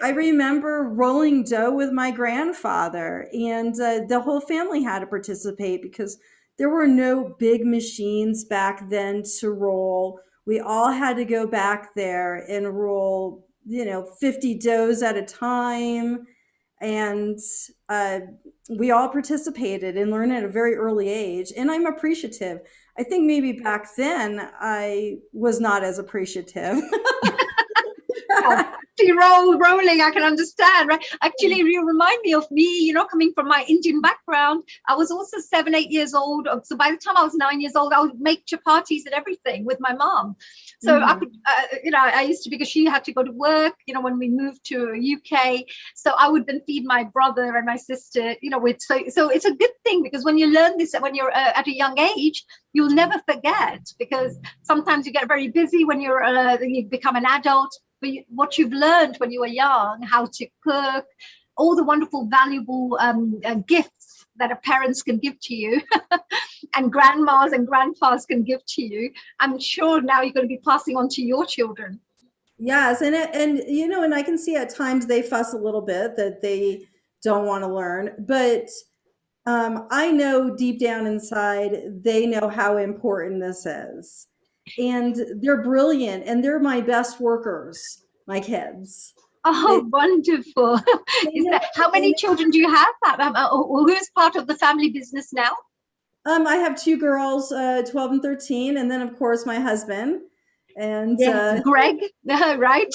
I: I remember rolling dough with my grandfather, and the whole family had to participate because there were no big machines back then to roll. We all had to go back there and roll, 50 doughs at a time. And we all participated and learned at a very early age. And I'm appreciative. I think maybe back then I was not as appreciative.
J: Rolling, I can understand, right? Actually, you remind me of me, coming from my Indian background. I was also 7, 8 years old. So by the time I was 9 years old, I would make chapatis and everything with my mom. So I could, I used to, because she had to go to work, when we moved to UK. So I would then feed my brother and my sister, so it's a good thing, because when you learn this, when you're at a young age, you'll never forget, because sometimes you get very busy when you become an adult. But what you've learned when you were young, how to cook, all the wonderful, valuable gifts that a parents can give to you and grandmas and grandpas can give to you, I'm sure now you're going to be passing on to your children.
I: Yes. And I can see at times they fuss a little bit that they don't want to learn, but I know deep down inside, they know how important this is. And they're brilliant, and they're my best workers, my kids.
J: Oh, wonderful. How many children do you have? Who's part of the family business now?
I: I have 2 girls, 12 and 13, and then, of course, my husband. And
J: Greg, right?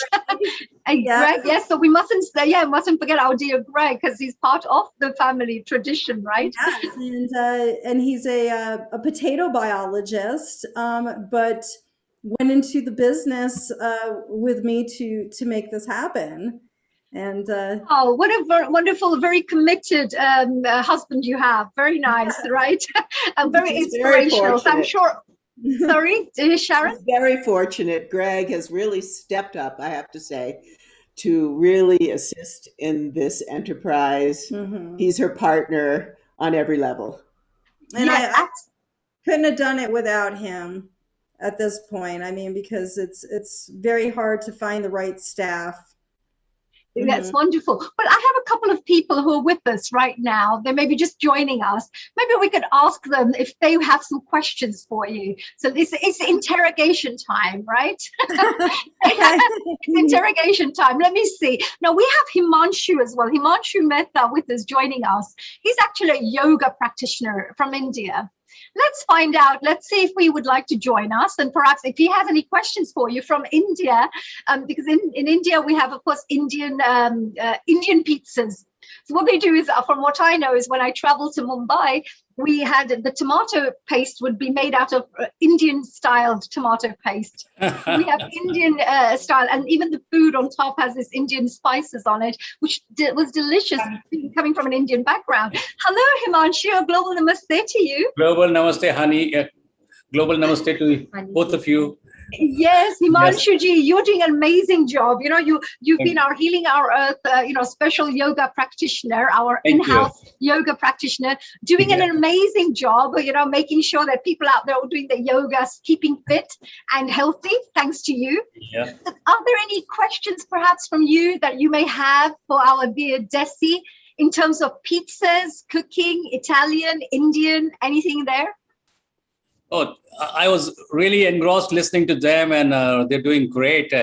I: Yeah.
J: Greg, yes. So we mustn't forget our dear Greg, because he's part of the family tradition, right?
I: Yes, and he's a potato biologist, but went into the business with me to make this happen. And
J: oh, what a wonderful, very committed husband you have. Very nice, right? Very inspirational. So I'm sure. Sorry, Sharon?
H: He's very fortunate. Greg has really stepped up, I have to say, to really assist in this enterprise.
I: Mm-hmm.
H: He's her partner on every level.
I: And I couldn't have done it without him at this point. I mean, because it's very hard to find the right staff.
J: That's wonderful. But I have a couple of people who are with us right now. They may be just joining us. Maybe we could ask them if they have some questions for you. So it's interrogation time, right? It's interrogation time. Let me see. Now we have Himanshu as well. Himanshu Mehta with us, joining us. He's actually a yoga practitioner from India. Let's find out. Let's see if he would like to join us, and perhaps if he has any questions for you from India, because in India we have, of course, Indian pizzas. So what they do is, from what I know, is when I travel to Mumbai, we had the tomato paste would be made out of Indian-styled tomato paste. We have Indian style, and even the food on top has this Indian spices on it, which was delicious, coming from an Indian background. Hello, Himanshu. Global namaste to you.
L: Global namaste, Hani. Global namaste to both of you.
J: Yes, Himanshu ji, you're doing an amazing job. You've been our Healing Our Earth, special yoga practitioner, our in-house yoga practitioner, doing an amazing job, making sure that people out there are doing the yoga, keeping fit and healthy, thanks to you.
L: Yeah.
J: Are there any questions perhaps from you that you may have for our dear Desi in terms of pizzas, cooking, Italian, Indian, anything there?
L: Oh, I was really engrossed listening to them, and they're doing great.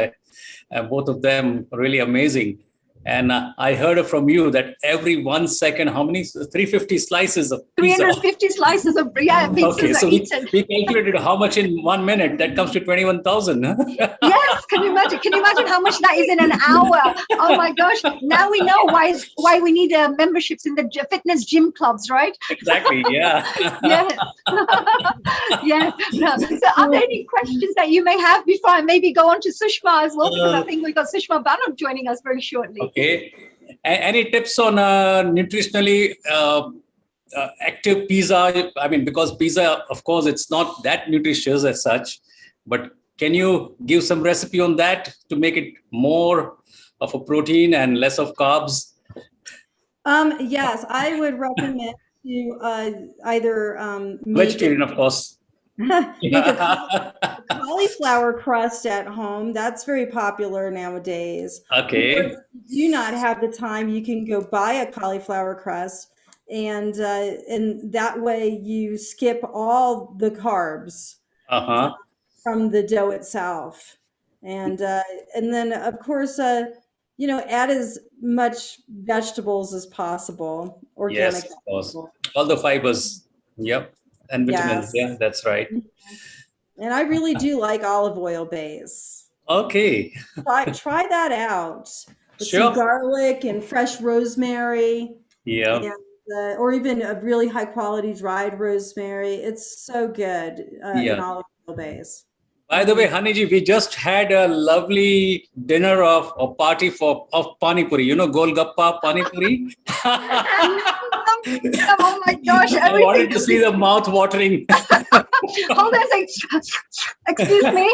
L: Both of them really amazing. And I heard from you that every 1 second, how many? 350 slices of pizza.
J: 350 slices of pizzas
L: okay, so
J: are eaten.
L: we calculated how much in 1 minute. That comes to 21,000.
J: Yes, can you imagine? Can you imagine how much that is in an hour? Oh my gosh! Now we know why we need memberships in the fitness gym clubs, right?
L: Exactly. Yeah.
J: Yes. Yes. No. So, are there any questions that you may have before I maybe go on to Sushma as well? Because I think we've got Sushma Banam joining us very shortly.
L: Okay. Any tips on nutritionally active pizza? I mean, because pizza, of course, it's not that nutritious as such, but can you give some recipe on that to make it more of a protein and less of carbs?
I: Yes, I would recommend you either make
L: Vegetarian, of course.
I: make a cauliflower crust at home. That's very popular nowadays. Or
L: Okay.
I: if you do not have the time, you can go buy a cauliflower crust, and that way you skip all the carbs
L: Uh-huh.
I: from the dough itself, and then of course add as much vegetables as possible, organic
L: Yes, of course.
I: vegetables.
L: All the fibers. Yep. And vitamins.
I: Yes.
L: Yeah, that's right.
I: And I really do like olive oil base.
L: Okay.
I: Try that out with
L: Sure.
I: some garlic and fresh rosemary,
L: Yeah.
I: and or even a really high quality dried rosemary. It's so good in
L: Yeah.
I: olive oil base.
L: By the way, Haniji, we just had a lovely dinner of a party of Pani puri. You know, Golgappa Pani puri.
J: Oh my gosh,
L: I
J: everything.
L: wanted to see the mouth watering.
J: Hold on a second. Excuse me.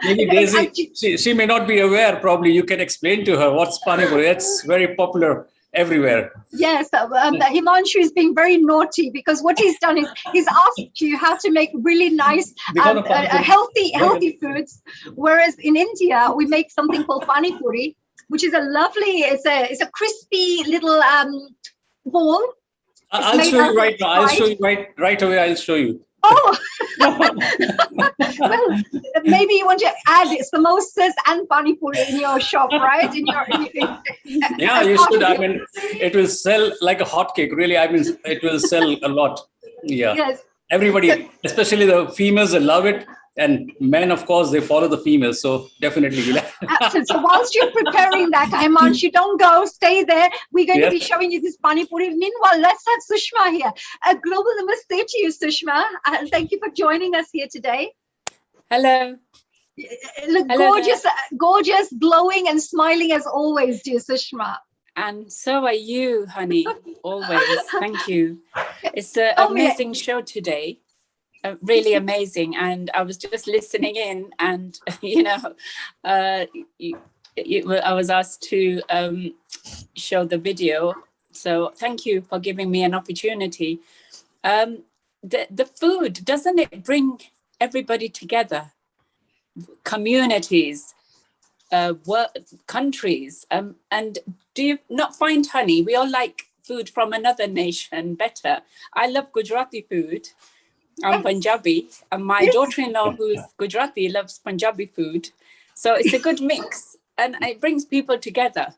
L: Maybe Daisy, she may not be aware. Probably you can explain to her what's Pani puri. That's very popular everywhere.
J: Yes, Himanshu is being very naughty because what he's done is he's asked you how to make really nice, healthy foods. Whereas in India, we make something called pani puri, which is a lovely, it's a crispy little ball.
L: I'll show you right now. I'll show you right away. I'll show you.
J: Oh, well, maybe you want to add samosas and pani puri in your shop, right?
L: Yeah, you should. I mean, it will sell like a hotcake. Really, I mean, it will sell a lot. Yeah.
J: Yes.
L: Everybody, especially the females, they love it. And men, of course, they follow the females. So definitely.
J: Absolutely. So whilst you're preparing that, Himanshu, don't go, stay there. We're going to be showing you this pani puri. Meanwhile, let's have Sushma here. A global namaste to you, Sushma. And thank you for joining us here today.
M: Hello.
J: Look, gorgeous, gorgeous, glowing and smiling as always, dear Sushma.
M: And so are you, honey, always. Thank you. It's an amazing show today. Really amazing. And I was just listening in and, I was asked to show the video. So thank you for giving me an opportunity. The food, doesn't it bring everybody together? Communities, countries. And do you not find, honey, we all like food from another nation better? I love Gujarati food. I'm Punjabi, and my daughter-in-law, who's Gujarati, loves Punjabi food. So it's a good mix, and it brings people together.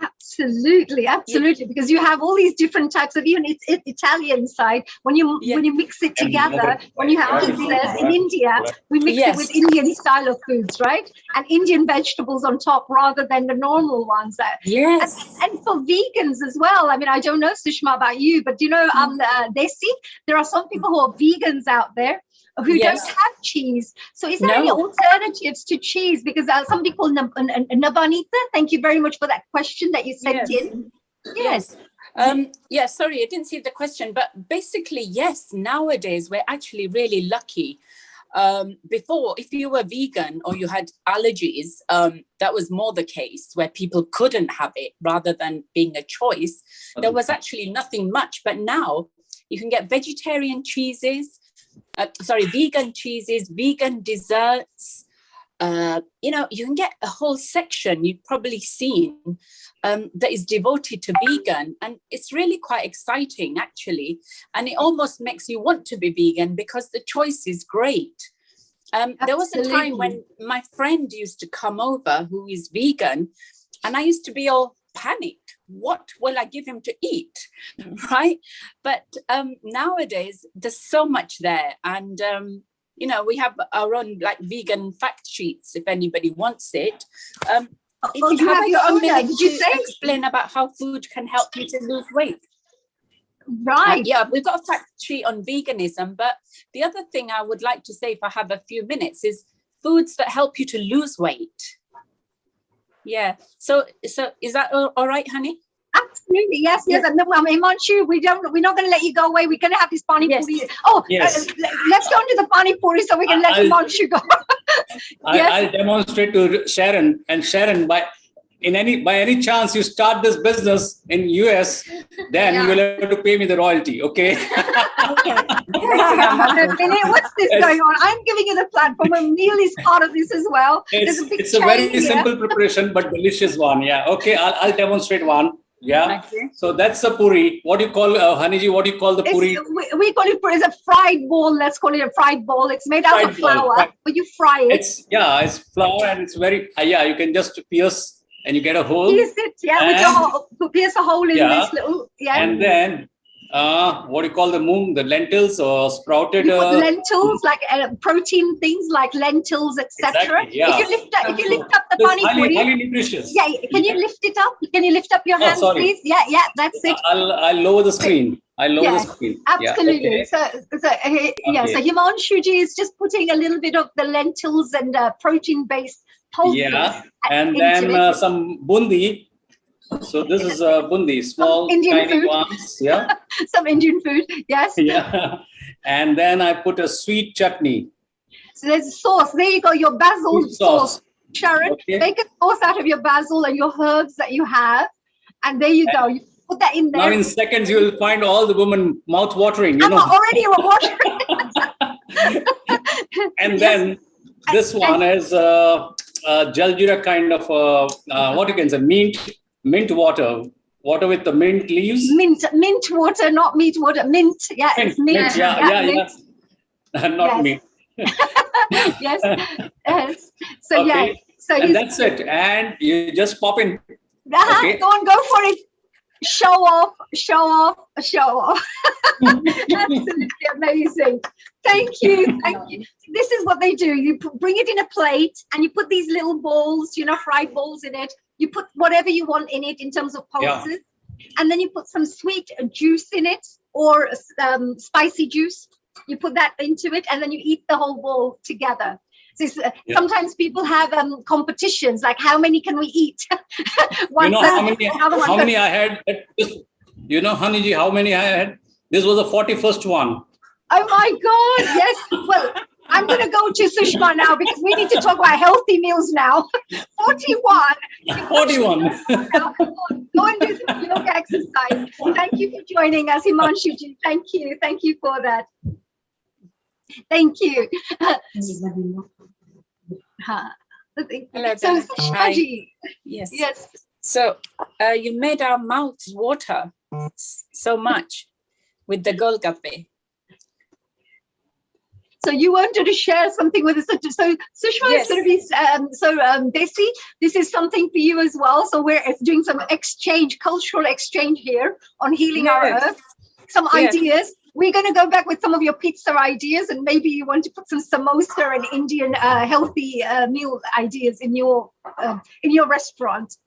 J: Absolutely, absolutely, because you have all these different types of, even it's Italian side. When you mix it together, when you have pizzas in India, we mix it with Indian style of foods, right? And Indian vegetables on top rather than the normal ones.
M: Yes.
J: And for vegans as well. I mean, I don't know, Sushma, about you, but Desi, there are some people who are vegans out there who don't have cheese. So is there any alternatives to cheese? Because somebody called Nabanita, thank you very much for that question that you sent in.
M: Yes. Sorry, I didn't see the question, but basically, yes, nowadays we're actually really lucky. Before, if you were vegan or you had allergies, that was more the case where people couldn't have it rather than being a choice. There was actually nothing much, but now you can get vegetarian cheeses, vegan cheeses, vegan desserts. You can get a whole section you've probably seen that is devoted to vegan. And it's really quite exciting, actually. And it almost makes you want to be vegan because the choice is great. There was a time when my friend used to come over who is vegan, and I used to be all panicked. What will I give him to eat? Right? But nowadays, there's so much there. And, we have our own vegan fact sheets if anybody wants it.
J: You have your own, did you say?
M: Explain about how food can help you to lose weight.
J: Right.
M: We've got a fact sheet on veganism. But the other thing I would like to say, if I have a few minutes, is foods that help you to lose weight. Yeah. So is that all right, honey?
J: Absolutely. Yes. And Himanshu, we're not going to let you go away. We're going to have this pani puri. Oh, let's go into the pani puri so we can let Himanshu go.
L: I'll demonstrate to Sharon. And Sharon, by any chance you start this business in US, then you will have to pay me the royalty, okay?
J: Okay. What's this going on? I'm giving you the platform. Emil is part of this as well.
L: It's a very simple preparation, but delicious one. Yeah. Okay. I'll demonstrate one. Yeah. Okay. So that's the puri. What do you call, Haniji? What do you call the puri?
J: We call it puri. It's a fried ball. Let's call it a fried ball. It's made out of flour, but you fry it.
L: It's flour, and it's very you can just pierce and you get a hole.
J: Pierce it, pierce a hole in this little,
L: And then, what do you call the moong? The lentils or sprouted?
J: Lentils, like protein things like lentils, etc.
L: Exactly, yeah.
J: If you lift up the pani puri,
L: highly nutritious.
J: Yeah, can you lift it up? Can you lift up your hands, please? Yeah, that's it.
L: I'll lower the screen. The screen.
J: Absolutely. So Himanshuji is just putting a little bit of the lentils and protein-based pulses.
L: Yeah, and then some bundi. So this is bundi, small
J: Indian
L: tiny
J: food.
L: ones. Yeah.
J: Some Indian food. Yes.
L: Yeah. And then I put a sweet chutney.
J: So there's a sauce. There you go. Your basil sauce. Sharon, make a sauce out of your basil and your herbs that you have, and there you go. You put that in there.
L: Now in seconds you will find all the women mouth watering.
J: I'm already watering.
L: And then this one is jaljeera kind of what you can say, mint water with the mint leaves.
J: Mint water, not meat water. Mint, yeah, it's mint.
L: Mint. Not meat.
J: Yes. So
L: and that's it. And you just pop in.
J: Go on, go for it. Show off. Absolutely amazing. Thank you. This is what they do. You bring it in a plate and you put these little balls, fried balls in it. You put whatever you want in it in terms of pulses, and then you put some sweet juice in it or spicy juice. You put that into it, and then you eat the whole bowl together. So sometimes people have competitions, like how many can we eat?
L: How many I had? Haniji, how many I had? This was the 41st one.
J: Oh my God! Yes. Well, I'm going to go to Sushma now because we need to talk about healthy meals now. 41.
L: 41.
J: Now, come on, go and do some yoga exercise. Thank you for joining us, Himanshuji. Thank you for that. Thank you.
M: Hello,
J: so Sushmaji.
M: Yes. So you made our mouths water so much with the Golgappe.
J: So you wanted to share something with us. So Sushma is going to be, Desi, this is something for you as well. So we're doing some cultural exchange here on Healing Our Earth. Some ideas. We're going to go back with some of your pizza ideas, and maybe you want to put some samosa and Indian healthy meal ideas in your restaurant,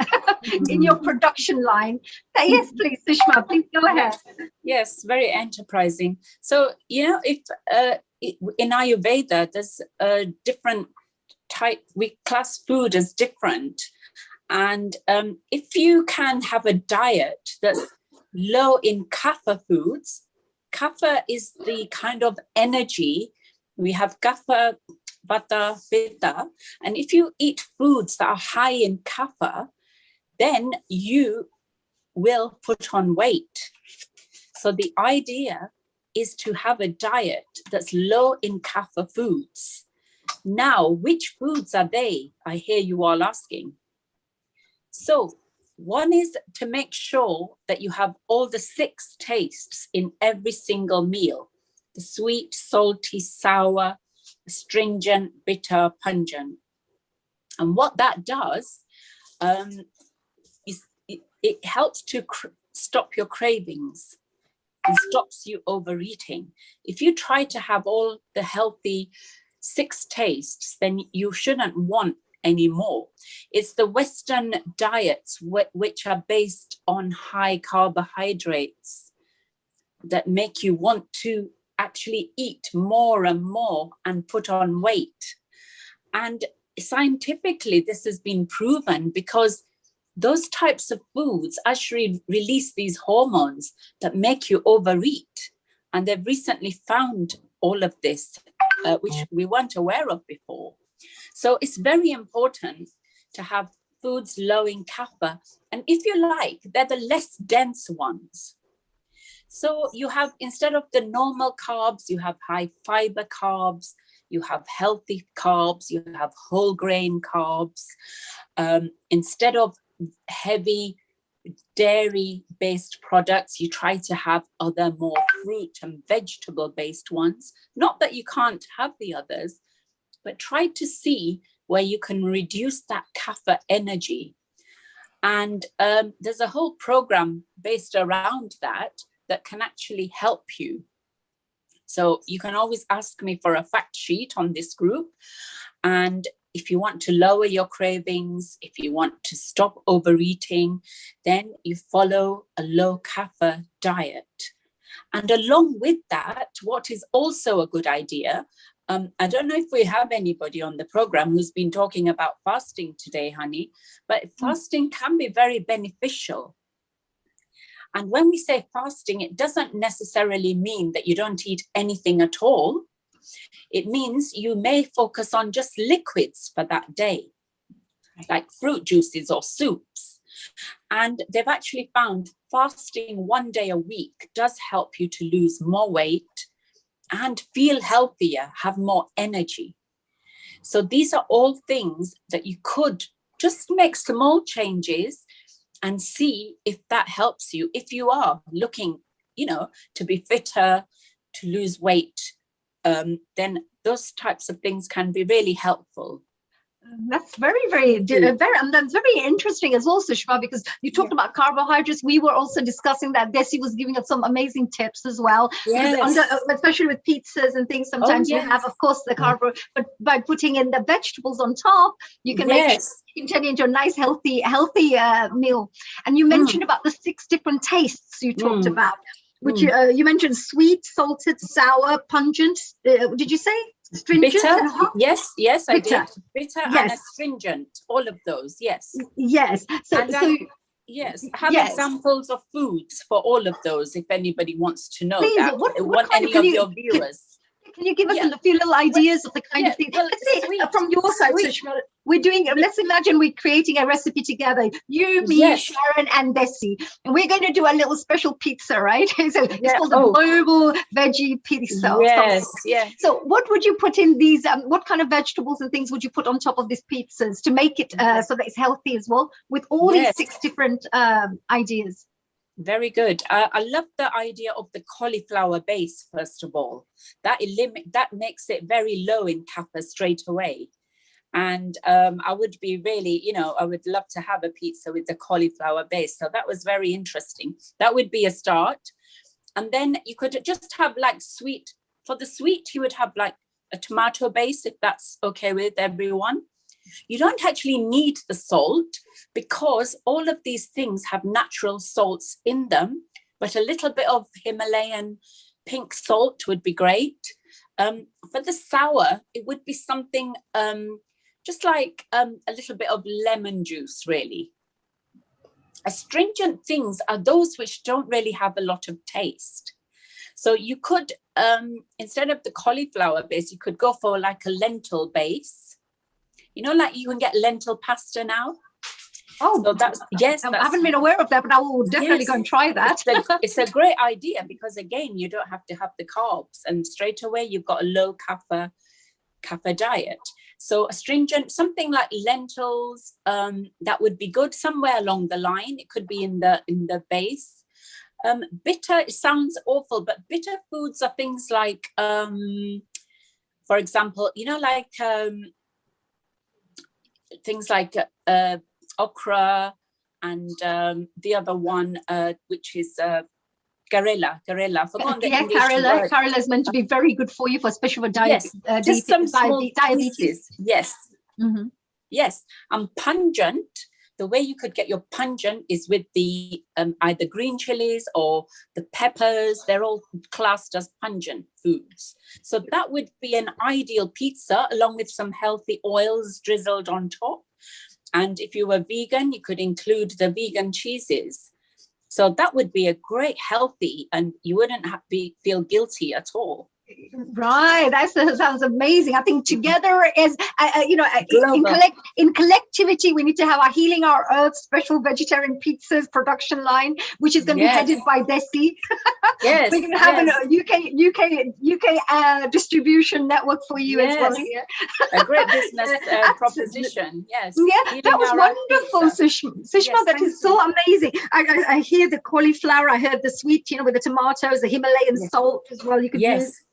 J: in your production line. Yes, please, Sushma, please go ahead.
M: Yes, very enterprising. So, if in Ayurveda, there's a different type, we class food as different. And if you can have a diet that's low in kapha foods, kapha is the kind of energy. We have kapha, vata, pitta. And if you eat foods that are high in kapha, then you will put on weight. So the idea is to have a diet that's low in kapha foods. Now, which foods are they? I hear you all asking. So one is to make sure that you have all the 6 tastes in every single meal: the sweet, salty, sour, astringent, bitter, pungent. And what that does is it helps to stop your cravings and stops you overeating. If you try to have all the healthy 6 tastes, then you shouldn't want anymore. It's the Western diets which are based on high carbohydrates that make you want to actually eat more and more and put on weight. And scientifically, this has been proven because those types of foods actually release these hormones that make you overeat. And they've recently found all of this, which we weren't aware of before. So it's very important to have foods low in kapha. And if you like, they're the less dense ones. So you have, instead of the normal carbs, you have high fiber carbs, you have healthy carbs, you have whole grain carbs. Instead of heavy dairy-based products, you try to have other more fruit and vegetable-based ones. Not that you can't have the others, but try to see where you can reduce that kapha energy. And there's a whole program based around that can actually help you. So you can always ask me for a fact sheet on this group. And if you want to lower your cravings, if you want to stop overeating, then you follow a low kapha diet. And along with that, what is also a good idea, I don't know if we have anybody on the program who's been talking about fasting today, honey, but fasting can be very beneficial. And when we say fasting, it doesn't necessarily mean that you don't eat anything at all. It means you may focus on just liquids for that day, like fruit juices or soups. And they've actually found fasting 1 day a week does help you to lose more weight and feel healthier, have more energy. So these are all things that you could just make small changes and see if that helps you. If you are looking, to be fitter, to lose weight, then those types of things can be really helpful.
J: That's very, and that's very interesting as well, Sushma, because you talked about carbohydrates. We were also discussing that. Desi was giving us some amazing tips as well.
M: Yes.
J: Especially with pizzas and things, sometimes you have, of course, the carbo, but by putting in the vegetables on top, you can make you can turn it into a nice, healthy meal. And you mentioned about the 6 different tastes you talked about, which you mentioned: sweet, salted, sour, pungent. Did you say? Stringent,
M: bitter, yes, I
J: bitter.
M: did. Bitter and astringent, all of those, yes.
J: Yes.
M: So have examples of foods for all of those if anybody wants to know.
J: Please,
M: that.
J: What
M: any of your viewers.
J: Can you give us a few little ideas of the kind of thing?
M: Well,
J: let's say from your side, Sushma, we're doing, let's imagine we're creating a recipe together. You, me, Sharon, and Desi. And we're going to do a little special pizza, right? So it's called the Global Veggie Pizza.
M: Yes.
J: So what would you put in these, what kind of vegetables and things would you put on top of these pizzas to make it so that it's healthy as well, with all these 6 different ideas?
M: Very good. I love the idea of the cauliflower base, first of all. That makes it very low in kapha straight away. And I would be really, I would love to have a pizza with the cauliflower base. So that was very interesting. That would be a start. And then you could just have like sweet. For the sweet, you would have like a tomato base, if that's okay with everyone. You don't actually need the salt because all of these things have natural salts in them, but a little bit of Himalayan pink salt would be great. For the sour, it would be something just like a little bit of lemon juice, really. Astringent things are those which don't really have a lot of taste. So you could, instead of the cauliflower base, you could go for like a lentil base. Like you can get lentil pasta now.
J: Oh,
M: so I
J: haven't been aware of that, but I will definitely go and try that.
M: It's a great idea because, again, you don't have to have the carbs, and straight away you've got a low kapha diet. So astringent, something like lentils, that would be good somewhere along the line. It could be in the base. Bitter, it sounds awful, but bitter foods are things like, for example, things like okra and the other one, which is Karela.
J: Karela is meant to be very good for you, especially for diabetes.
M: Just some small
J: diabetes.
M: Yes. Mm-hmm. Yes. And pungent, the way you could get your pungent is with the either green chilies or the peppers. They're all classed as pungent foods. So that would be an ideal pizza along with some healthy oils drizzled on top. And if you were vegan, you could include the vegan cheeses. So that would be a great healthy, and you wouldn't feel guilty at all.
J: Right, that sounds amazing. I think together is,
M: Global.
J: in collectivity, we need to have our Healing Our Earth special vegetarian pizzas production line, which is going to be headed by Desi.
M: Yes.
J: We're going to have an UK distribution network for you as well here.
M: A great business proposition. Yes.
J: Yeah, that was wonderful, Sushma. That is so amazing. I hear the cauliflower. I heard the sweet, with the tomatoes, the Himalayan salt as well. You could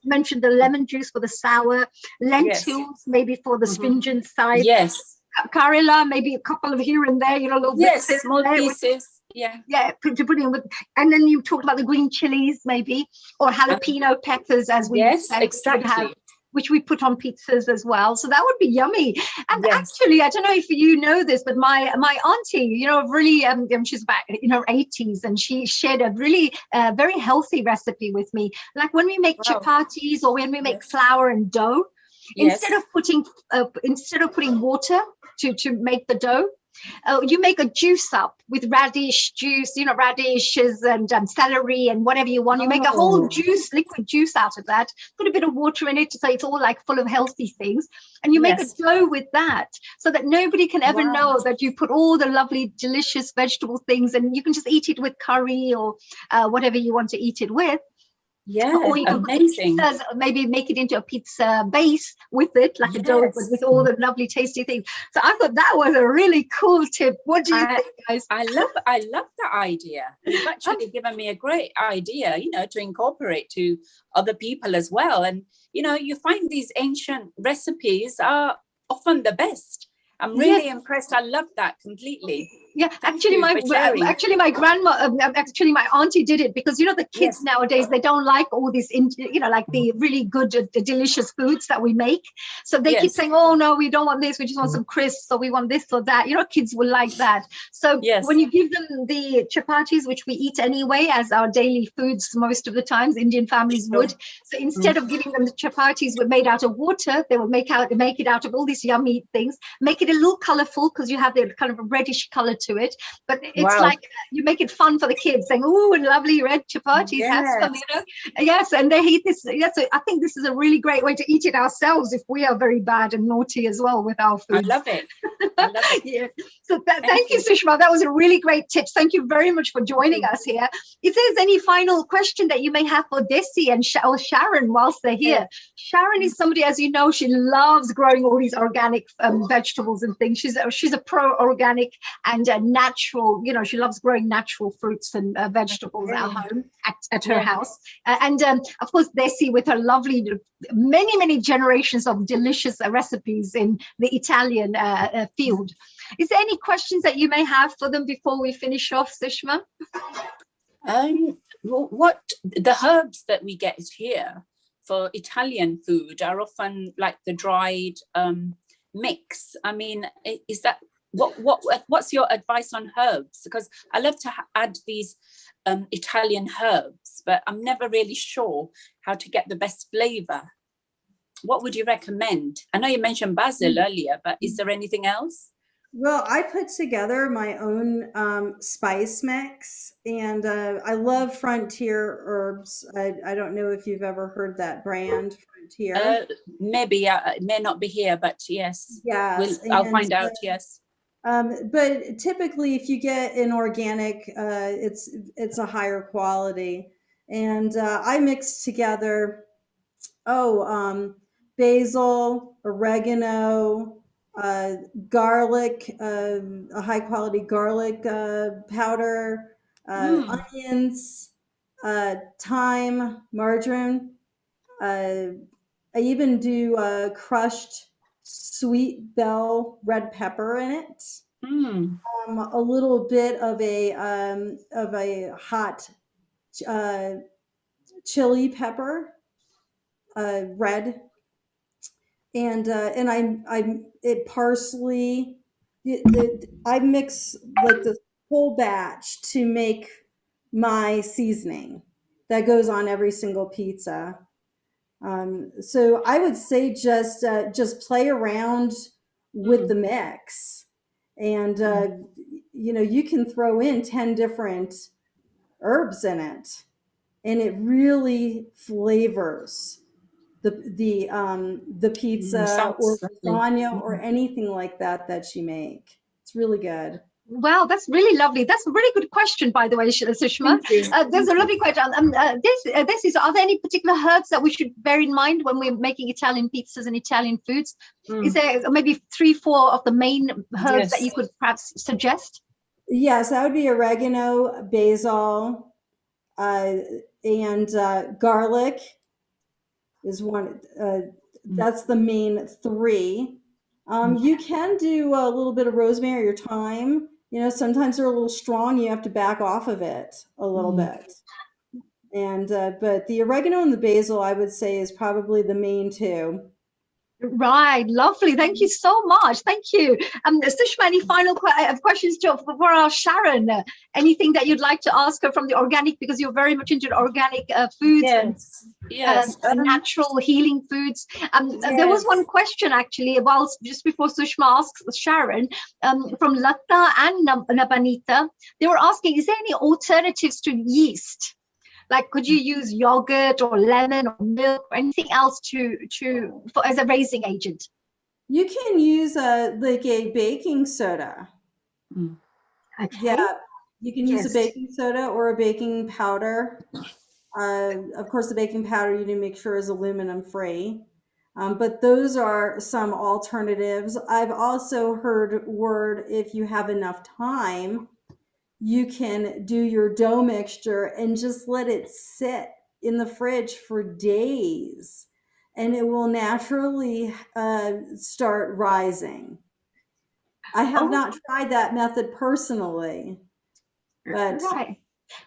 J: mention the lemon juice for the sour, lentils maybe for the stringent side.
M: Yes.
J: Karela, maybe a couple of here and there, a little bit.
M: Small pieces.
J: Yeah, to put in with, and then you talked about the green chilies maybe, or jalapeno peppers, as we said,
M: exactly.
J: which we put on pizzas as well. So that would be yummy. And actually, I don't know if you know this, but my auntie, really, she's about in her 80s, and she shared a really very healthy recipe with me. Like when we make chapatis or when we make flour and dough, instead of putting water to make the dough, you make a juice up with radish juice, radishes and celery and whatever you want. You make a whole liquid juice out of that, put a bit of water in it so it's all like full of healthy things. And you make a dough with that so that nobody can ever know that you put all the lovely, delicious vegetable things, and you can just eat it with curry or whatever you want to eat it with.
M: Yeah,
J: or you can
M: amazing.
J: Pizzas, maybe make it into a pizza base with it, like a dough, but with all the lovely, tasty things. So I thought that was a really cool tip. What do you think, guys?
M: I love that idea. You've actually given me a great idea, to incorporate to other people as well. And you find these ancient recipes are often the best. I'm really impressed. I love that completely.
J: Yeah, actually, my grandma, my auntie did it because the kids nowadays, they don't like all this, like the really good, delicious foods that we make. So they keep saying, "Oh no, we don't want this. We just want some crisps, or we want this or that." Kids will like that. So when you give them the chapatis, which we eat anyway as our daily foods most of the times, Indian families would. So instead of giving them the chapatis were made out of water, they will make it out of all these yummy things. Make it a little colorful because you have the kind of a reddish color to it, but it's like you make it fun for the kids, saying, "Oh, lovely red chapatis, have some," Yes, and they eat this. Yes, so I think this is a really great way to eat it ourselves if we are very bad and naughty as well with our food.
M: I love it.
J: So thank you, Sushma. That was a really great tip. Thank you very much for joining us here. If there's any final question that you may have for Desi and or Sharon whilst they're here, Sharon is somebody, as you know, she loves growing all these organic vegetables and things. She's a pro-organic and natural, she loves growing natural fruits and vegetables at home, at her house. And of course, Desi with her lovely, many generations of delicious recipes in the Italian field. Is there any questions that you may have for them before we finish off, Sushma?
M: What the herbs that we get here for Italian food are often like the dried mix. I mean, is that what's your advice on herbs? Because I love to add these Italian herbs, but I'm never really sure how to get the best flavor. What would you recommend? I know you mentioned basil earlier, but is there anything else?
I: Well, I put together my own spice mix, and I love Frontier Herbs. I don't know if you've ever heard that brand, Frontier.
M: Maybe it may not be here, but yes.
I: Yes,
M: I'll find out. Yes.
I: But typically, if you get an organic, it's a higher quality, and I mix together basil, oregano, garlic, a high quality garlic powder, onions, thyme, marjoram. I even do crushed sweet bell red pepper in it. A little bit of a hot chili pepper, red, and parsley. I mix like the whole batch to make my seasoning that goes on every single pizza. So I would say just play around with the mix, and you can throw in 10 different herbs in it, and it really flavors the pizza or
M: sounds lovely.
I: lasagna or anything like that she make. It's really good.
J: Wow, that's really lovely. That's a really good question, by the way, Sushma.
M: Thank you.
J: There's a lovely question. This is, are there any particular herbs that we should bear in mind when we're making Italian pizzas and Italian foods? Is there maybe 3-4 of the main herbs that you could perhaps suggest?
I: Yes, that would be oregano, basil, and garlic is one. That's the main 3. You can do a little bit of rosemary or thyme. You know, sometimes they're a little strong. You have to back off of it a little bit. And but the oregano and the basil, I would say, is probably the main 2.
J: Right, lovely. Thank you so much. Thank you. Sushma, any final questions for our Sharon? Anything that you'd like to ask her from the organic, because you're very much into organic foods and natural healing foods. There was one question actually, just before Sushma asks Sharon, from Latta and Nabanita. They were asking, is there any alternatives to yeast? Like, could you use yogurt or lemon or milk or anything else as a raising agent?
I: You can use like a baking soda.
J: Okay.
I: Yeah, you can use a baking soda or a baking powder. Of course, the baking powder you need to make sure is aluminum free. But those are some alternatives. I've also heard word, if you have enough time, you can do your dough mixture and just let it sit in the fridge for days, and it will naturally start rising. I have not tried that method personally, but
J: right.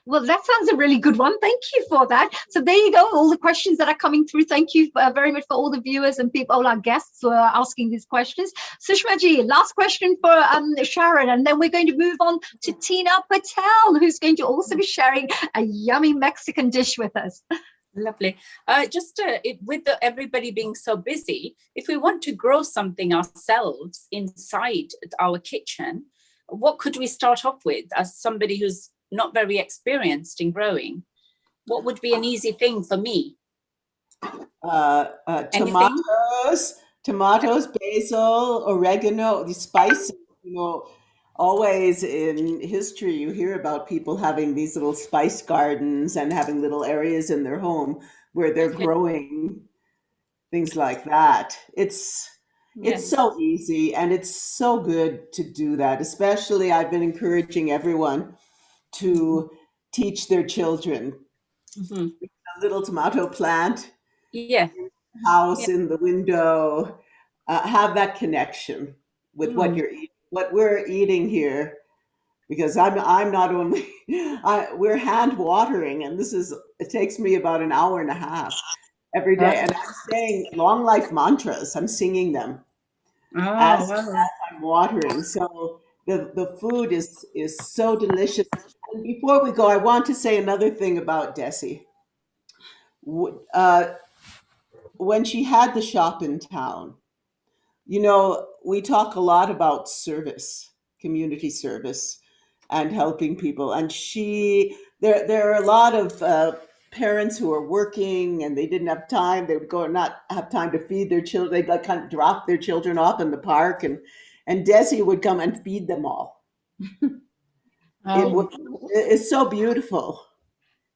J: Well, that sounds a really good one. Thank you for that. So there you go, all the questions that are coming through. Thank you very much for all the viewers and people, all our guests who are asking these questions. Sushma ji, last question for Sharon, and then we're going to move on to Tina Patel, who's going to also be sharing a yummy Mexican dish with us.
M: Lovely. With everybody being so busy, if we want to grow something ourselves inside our kitchen, what could we start off with as somebody who's not very experienced in growing? What would be an easy thing for me?
H: Tomatoes, basil, oregano, these spices. You know, always in history you hear about people having these little spice gardens and having little areas in their home where they're growing things like that. It's so easy and it's so good to do that. Especially, I've been encouraging everyone to teach their children a little tomato plant in the house, in the window, have that connection with what you're eating, what we're eating here, because I'm not only we're hand watering, and it takes me about an hour and a half every day, and I'm saying long life mantras. I'm singing them as I'm watering. So the food is so delicious. And before we go, I want to say another thing about Desi. When she had the shop in town, you know, we talk a lot about service, community service, and helping people. And there are a lot of parents who are working and they didn't have time. They would go and not have time to feed their children. They'd like kind of drop their children off in the park, and Desi would come and feed them all. It's so beautiful.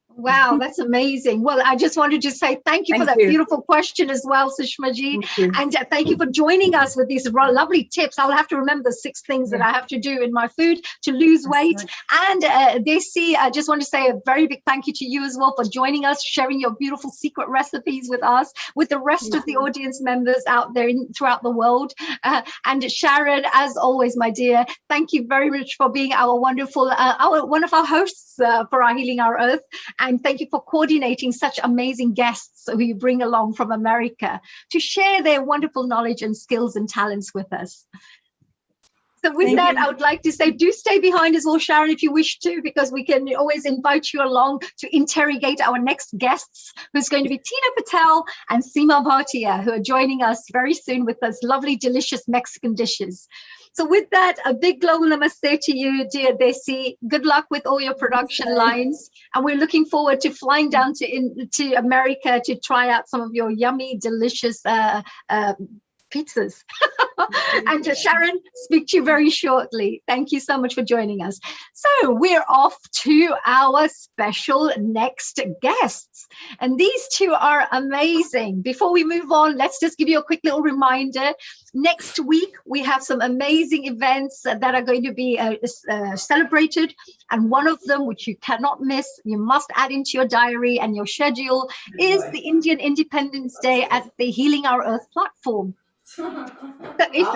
J: Wow, that's amazing. Well, I just wanted to say thank you for that beautiful question as well, Sushma ji. And thank you for joining us with these lovely tips. I'll have to remember the 6 things that I have to do in my food to lose weight. And Desi, I just want to say a very big thank you to you as well for joining us, sharing your beautiful secret recipes with us, with the rest of the audience members out there throughout the world. And Sharon, as always, my dear, thank you very much for being our wonderful, one of our hosts for our Healing Our Earth. And thank you for coordinating such amazing guests who you bring along from America to share their wonderful knowledge and skills and talents with us. So with
I: Thank
J: that,
I: you.
J: I would like to say, do stay behind as well, Sharon, if you wish to, because we can always invite you along to interrogate our next guests, who's going to be Tina Patel and Seema Bhatia, who are joining us very soon with those lovely, delicious Mexican dishes. So with that, a big global namaste to you, dear Desi. Good luck with all your production lines. And we're looking forward to flying down to America to try out some of your yummy, delicious pizzas. And to Sharon, speak to you very shortly. Thank you so much for joining us. So we're off to our special next guests. And these two are amazing. Before we move on, let's just give you a quick little reminder. Next week, we have some amazing events that are going to be celebrated. And one of them, which you cannot miss, you must add into your diary and your schedule, is the Indian Independence Day at the Healing Our Earth platform. So if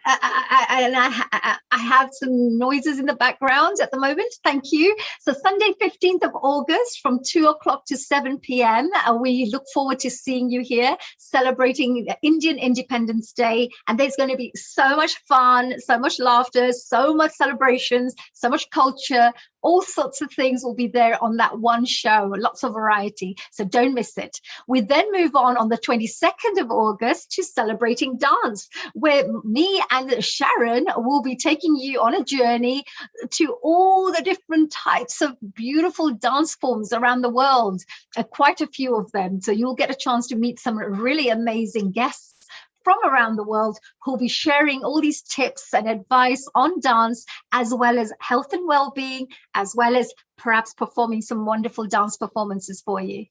J: I have some noises in the background at the moment. Thank you. So Sunday, 15th of August from 2 o'clock to 7 p.m. We look forward to seeing you here celebrating Indian Independence Day. And there's going to be so much fun, so much laughter, so much celebrations, so much culture. All sorts of things will be there on that one show, lots of variety. So don't miss it. We then move on the 22nd of August to celebrating dance, where me and Sharon will be taking you on a journey to all the different types of beautiful dance forms around the world, quite a few of them. So you'll get a chance to meet some really amazing guests from around the world who'll be sharing all these tips and advice on dance, as well as health and well-being, as well as perhaps performing some wonderful dance performances for you.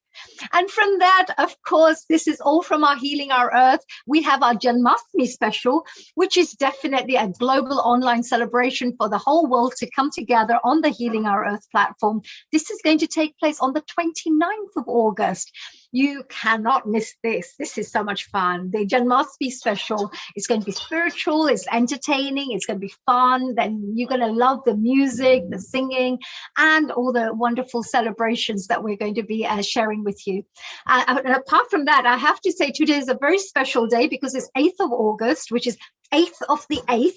J: And from that, of course, this is all from our Healing Our Earth. We have our Janmashtami special, which is definitely a global online celebration for the whole world to come together on the Healing Our Earth platform. This is going to take place on the 29th of August. You cannot miss this. This is so much fun. The Janmashtami special is going to be spiritual, it's entertaining, it's going to be fun. Then you're going to love the music, the singing, and all the wonderful celebrations that we're going to be sharing with you. And apart from that, I have to say today is a very special day because it's 8th of August, which is 8th of the 8th.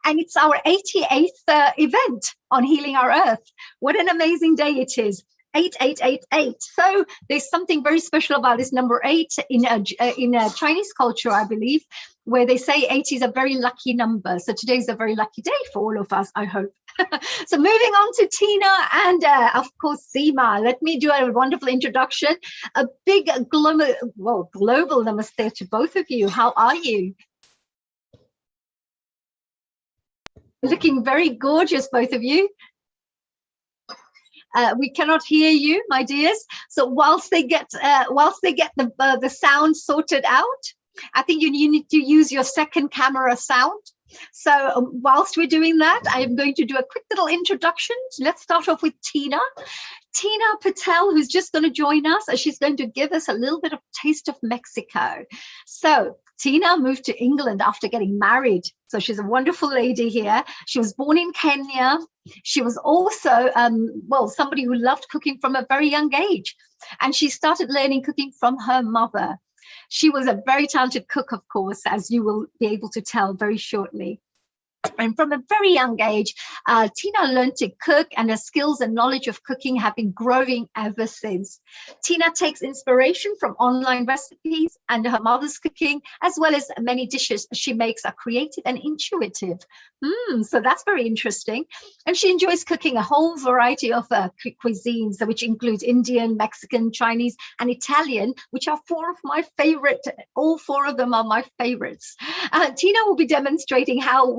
J: And it's our 88th event on Healing Our Earth. What an amazing day it is. 8888. So there's something very special about this number 8 in a Chinese culture, I believe, where they say 8 is a very lucky number. So today is a very lucky day for all of us, I hope. So moving on to Tina and of course Seema. Let me do a wonderful introduction. A big global namaste to both of you. How are you? Looking very gorgeous, both of you. We cannot hear you, my dears. So whilst they get the sound sorted out, I think you need to use your second camera sound. So whilst we're doing that, I am going to do a quick little introduction. Let's start off with Tina. Tina Patel, who's just going to join us, and she's going to give us a little bit of taste of Mexico. So Tina moved to England after getting married. So she's a wonderful lady here. She was born in Kenya. She was also, somebody who loved cooking from a very young age. And she started learning cooking from her mother. She was a very talented cook, of course, as you will be able to tell very shortly. And from a very young age, Tina learned to cook, and her skills and knowledge of cooking have been growing ever since. Tina takes inspiration from online recipes and her mother's cooking, as well as many dishes she makes are creative and intuitive. So that's very interesting. And she enjoys cooking a whole variety of cuisines, which includes Indian, Mexican, Chinese, and Italian, which are 4 of my favorite. All 4 of them are my favorites. Tina will be demonstrating how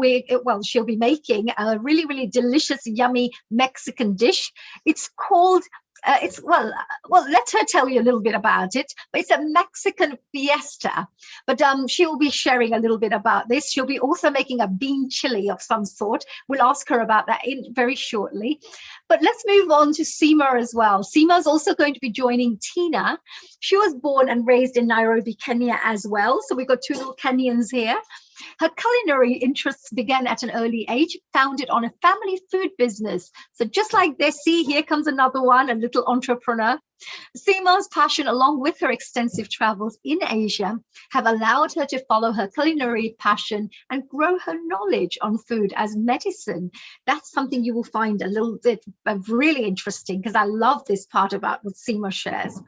J: she'll be making a really, really delicious, yummy Mexican dish. It's called, let her tell you a little bit about it. But it's a Mexican fiesta. But she'll be sharing a little bit about this. She'll be also making a bean chili of some sort. We'll ask her about that very shortly. But let's move on to Seema as well. Seema is also going to be joining Tina. She was born and raised in Nairobi, Kenya as well. So we've got 2 little Kenyans here. Her culinary interests began at an early age, founded on a family food business. So just like Desi, here comes another one, a little entrepreneur. Seema's passion, along with her extensive travels in Asia, have allowed her to follow her culinary passion and grow her knowledge on food as medicine. That's something you will find a little bit really interesting, because I love this part about what Seema shares.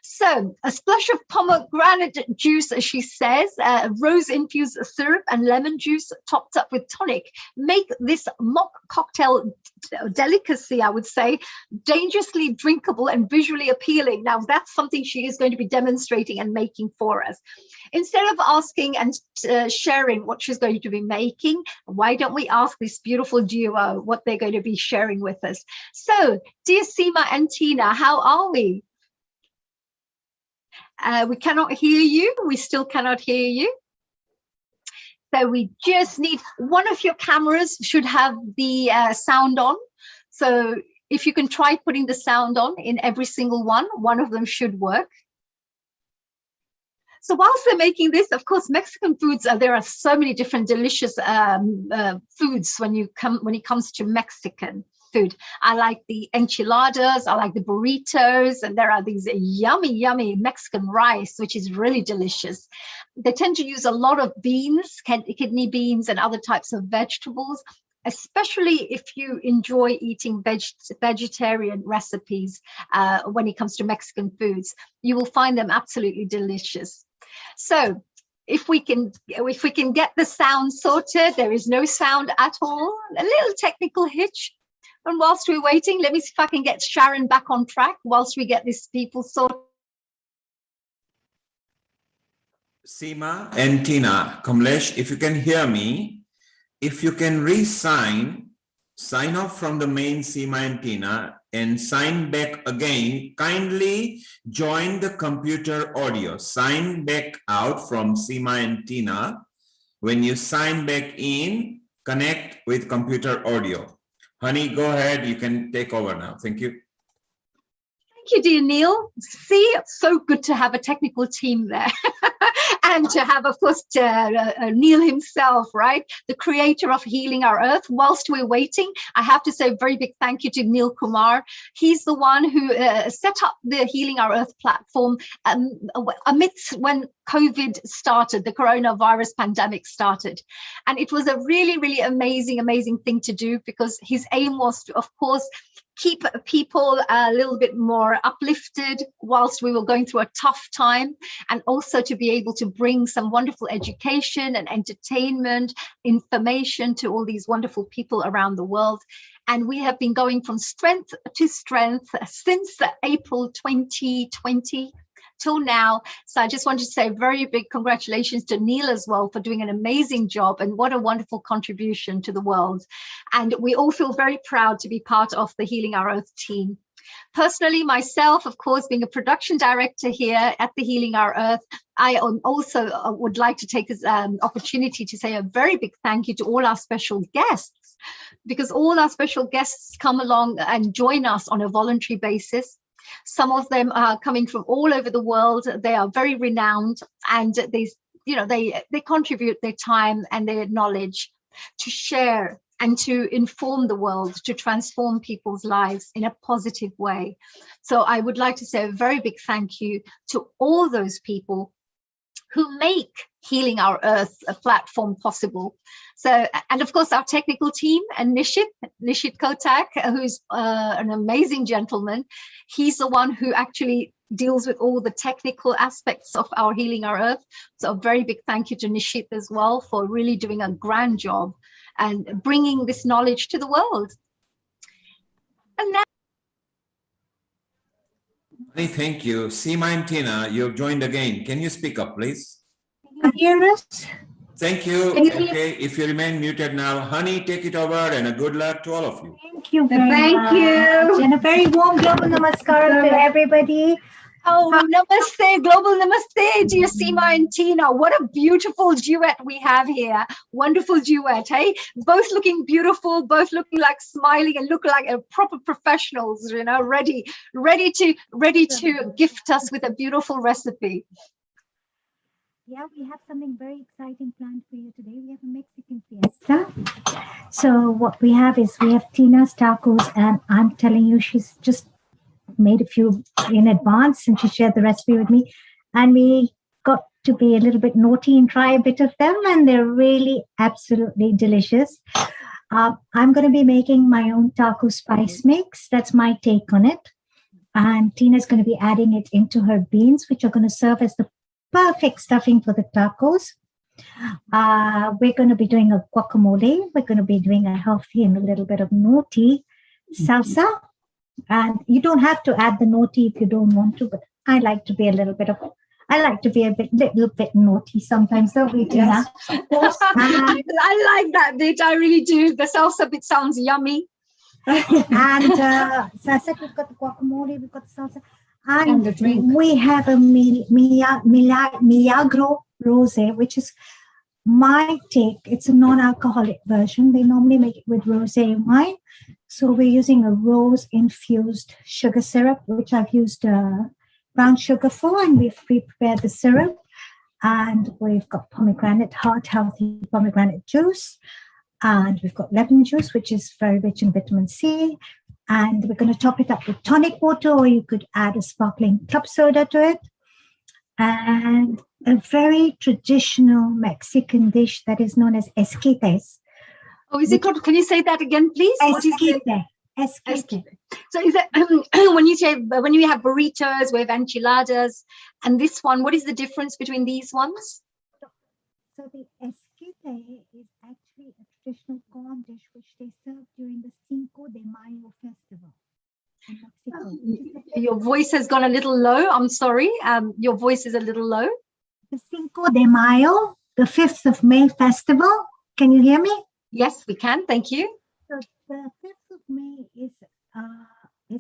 J: So a splash of pomegranate juice, as she says, rose-infused syrup and lemon juice topped up with tonic make this mock cocktail delicacy, I would say, dangerously drinkable and visually appealing. Now, that's something she is going to be demonstrating and making for us. Instead of asking and sharing what she's going to be making, why don't we ask this beautiful duo what they're going to be sharing with us? So, dear Seema and Tina, how are we? We cannot hear you. We still cannot hear you. So we just need, one of your cameras should have the sound on. So if you can try putting the sound on in every single one of them should work. So whilst they're making this, of course, Mexican foods, there are so many different delicious foods when it comes to Mexican food. I like the enchiladas, I like the burritos, and there are these yummy Mexican rice, which is really delicious. They tend to use a lot of beans, kidney beans, and other types of vegetables, especially if you enjoy eating vegetarian recipes. When it comes to Mexican foods, you will find them absolutely delicious. So if we can get the sound sorted, there is no sound at all, a little technical hitch. And whilst we're waiting, let me see if I can get Sharon back on track whilst we get these people sorted.
N: Seema and Tina, Kamlesh, if you can hear me, if you can sign off from the main Seema and Tina and sign back again, kindly join the computer audio. Sign back out from Seema and Tina. When you sign back in, connect with computer audio. Honey, go ahead. You can take over now. Thank you.
J: Thank you, dear Neil. See, it's so good to have a technical team there. And to have, of course, Neil himself, right? The creator of Healing Our Earth. Whilst we're waiting, I have to say a very big thank you to Neil Kumar. He's the one who set up the Healing Our Earth platform amidst when COVID started, the coronavirus pandemic started. And it was a really amazing thing to do, because his aim was to, of course, keep people a little bit more uplifted whilst we were going through a tough time, and also to be able to bring some wonderful education and entertainment, information to all these wonderful people around the world. And we have been going from strength to strength since April 2020 till now. So I just wanted to say a very big congratulations to Neil as well for doing an amazing job, and what a wonderful contribution to the world. And we all feel very proud to be part of the Healing Our Earth team. Personally, myself, of course, being a production director here at the Healing Our Earth, I also would like to take this opportunity to say a very big thank you to all our special guests, because all our special guests come along and join us on a voluntary basis. Some of them are coming from all over the world. They are very renowned, and they contribute their time and their knowledge to share and to inform the world, to transform people's lives in a positive way. So I would like to say a very big thank you to all those people who make Healing Our Earth a platform possible. So, and of course, our technical team and Nishit Kotak, who's an amazing gentleman. He's the one who actually deals with all the technical aspects of our Healing Our Earth. So a very big thank you to Nishit as well for really doing a grand job and bringing this knowledge to the world. And now,
N: Thank you. Seema and Tina, you've joined again. Can you speak up, please?
O: Can you hear us?
N: Thank you.
O: Can you
N: Okay, if you remain muted now, Honey, take it over, and a good luck to all of you.
O: Thank you very much. And a very warm global namaskaram to everybody.
J: oh, namaste, global namaste, dear Seema and Tina. What a beautiful duet we have here. Wonderful duet, hey? Both looking beautiful, both looking like smiling and look like proper professionals, ready to gift us with a beautiful recipe.
G: Yeah, we have something very exciting planned for you today. We have a Mexican fiesta. So what we have is we have Tina's tacos, and I'm telling you, she's just
O: made a few in advance, and she shared the recipe with me. And we got to be a little bit naughty and try a bit of them, and they're really absolutely delicious. I'm going to be making my own taco spice mix. That's my take on it. And Tina's going to be adding it into her beans, which are going to serve as the perfect stuffing for the tacos. We're going to be doing a guacamole. We're going to be doing a healthy and a little bit of naughty salsa. And you don't have to add the naughty if you don't want to, but I like to be a little bit naughty sometimes, don't we, Tina?
J: Yes, of course. I like that bit. I really do. The salsa bit sounds yummy.
O: And so I said we've got the guacamole, we've got the salsa, and the drink. We have a Milagro Rosé, which is my take. It's a non-alcoholic version. They normally make it with rosé wine. So we're using a rose-infused sugar syrup, which I've used brown sugar for, and we've prepared the syrup. And we've got pomegranate, heart-healthy pomegranate juice. And we've got lemon juice, which is very rich in vitamin C. And we're going to top it up with tonic water, or you could add a sparkling club soda to it. And a very traditional Mexican dish that is known as esquites.
J: Oh, is it called? Can you say that again, please?
O: Esquite.
J: So is it when you have burritos, we have enchiladas, and this one, what is the difference between these ones?
O: So the esquite is actually a traditional corn dish which they serve during the Cinco de Mayo festival in Mexico.
J: Your voice has gone a little low. I'm sorry. Your voice is a little low.
O: The Cinco de Mayo, the 5th of May festival. Can you hear me?
J: Yes, we can. Thank you.
O: So the 5th of May is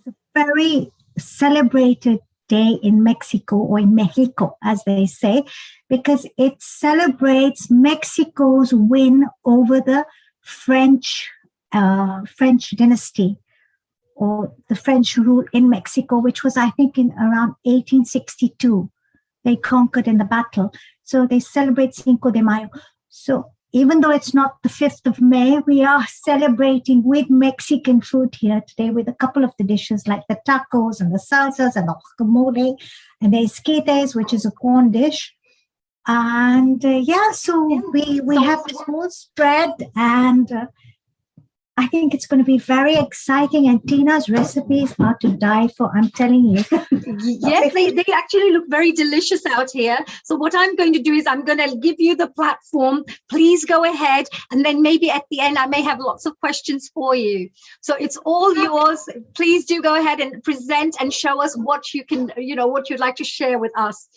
O: a very celebrated day in Mexico, or in Mexico, as they say, because it celebrates Mexico's win over the French dynasty, or the French rule in Mexico, which was, I think, in around 1862. They conquered in the battle. So they celebrate Cinco de Mayo. So even though it's not the 5th of May, we are celebrating with Mexican food here today with a couple of the dishes like the tacos and the salsas and the guacamole and the esquites, which is a corn dish. And so we have this whole spread, and I think it's going to be very exciting. And Tina's recipes are to die for, I'm telling you.
J: Yes, they actually look very delicious out here. So what I'm going to do is I'm going to give you the platform. Please go ahead. And then maybe at the end, I may have lots of questions for you. So it's all yours. Please do go ahead and present and show us what you can, what you'd like to share with us,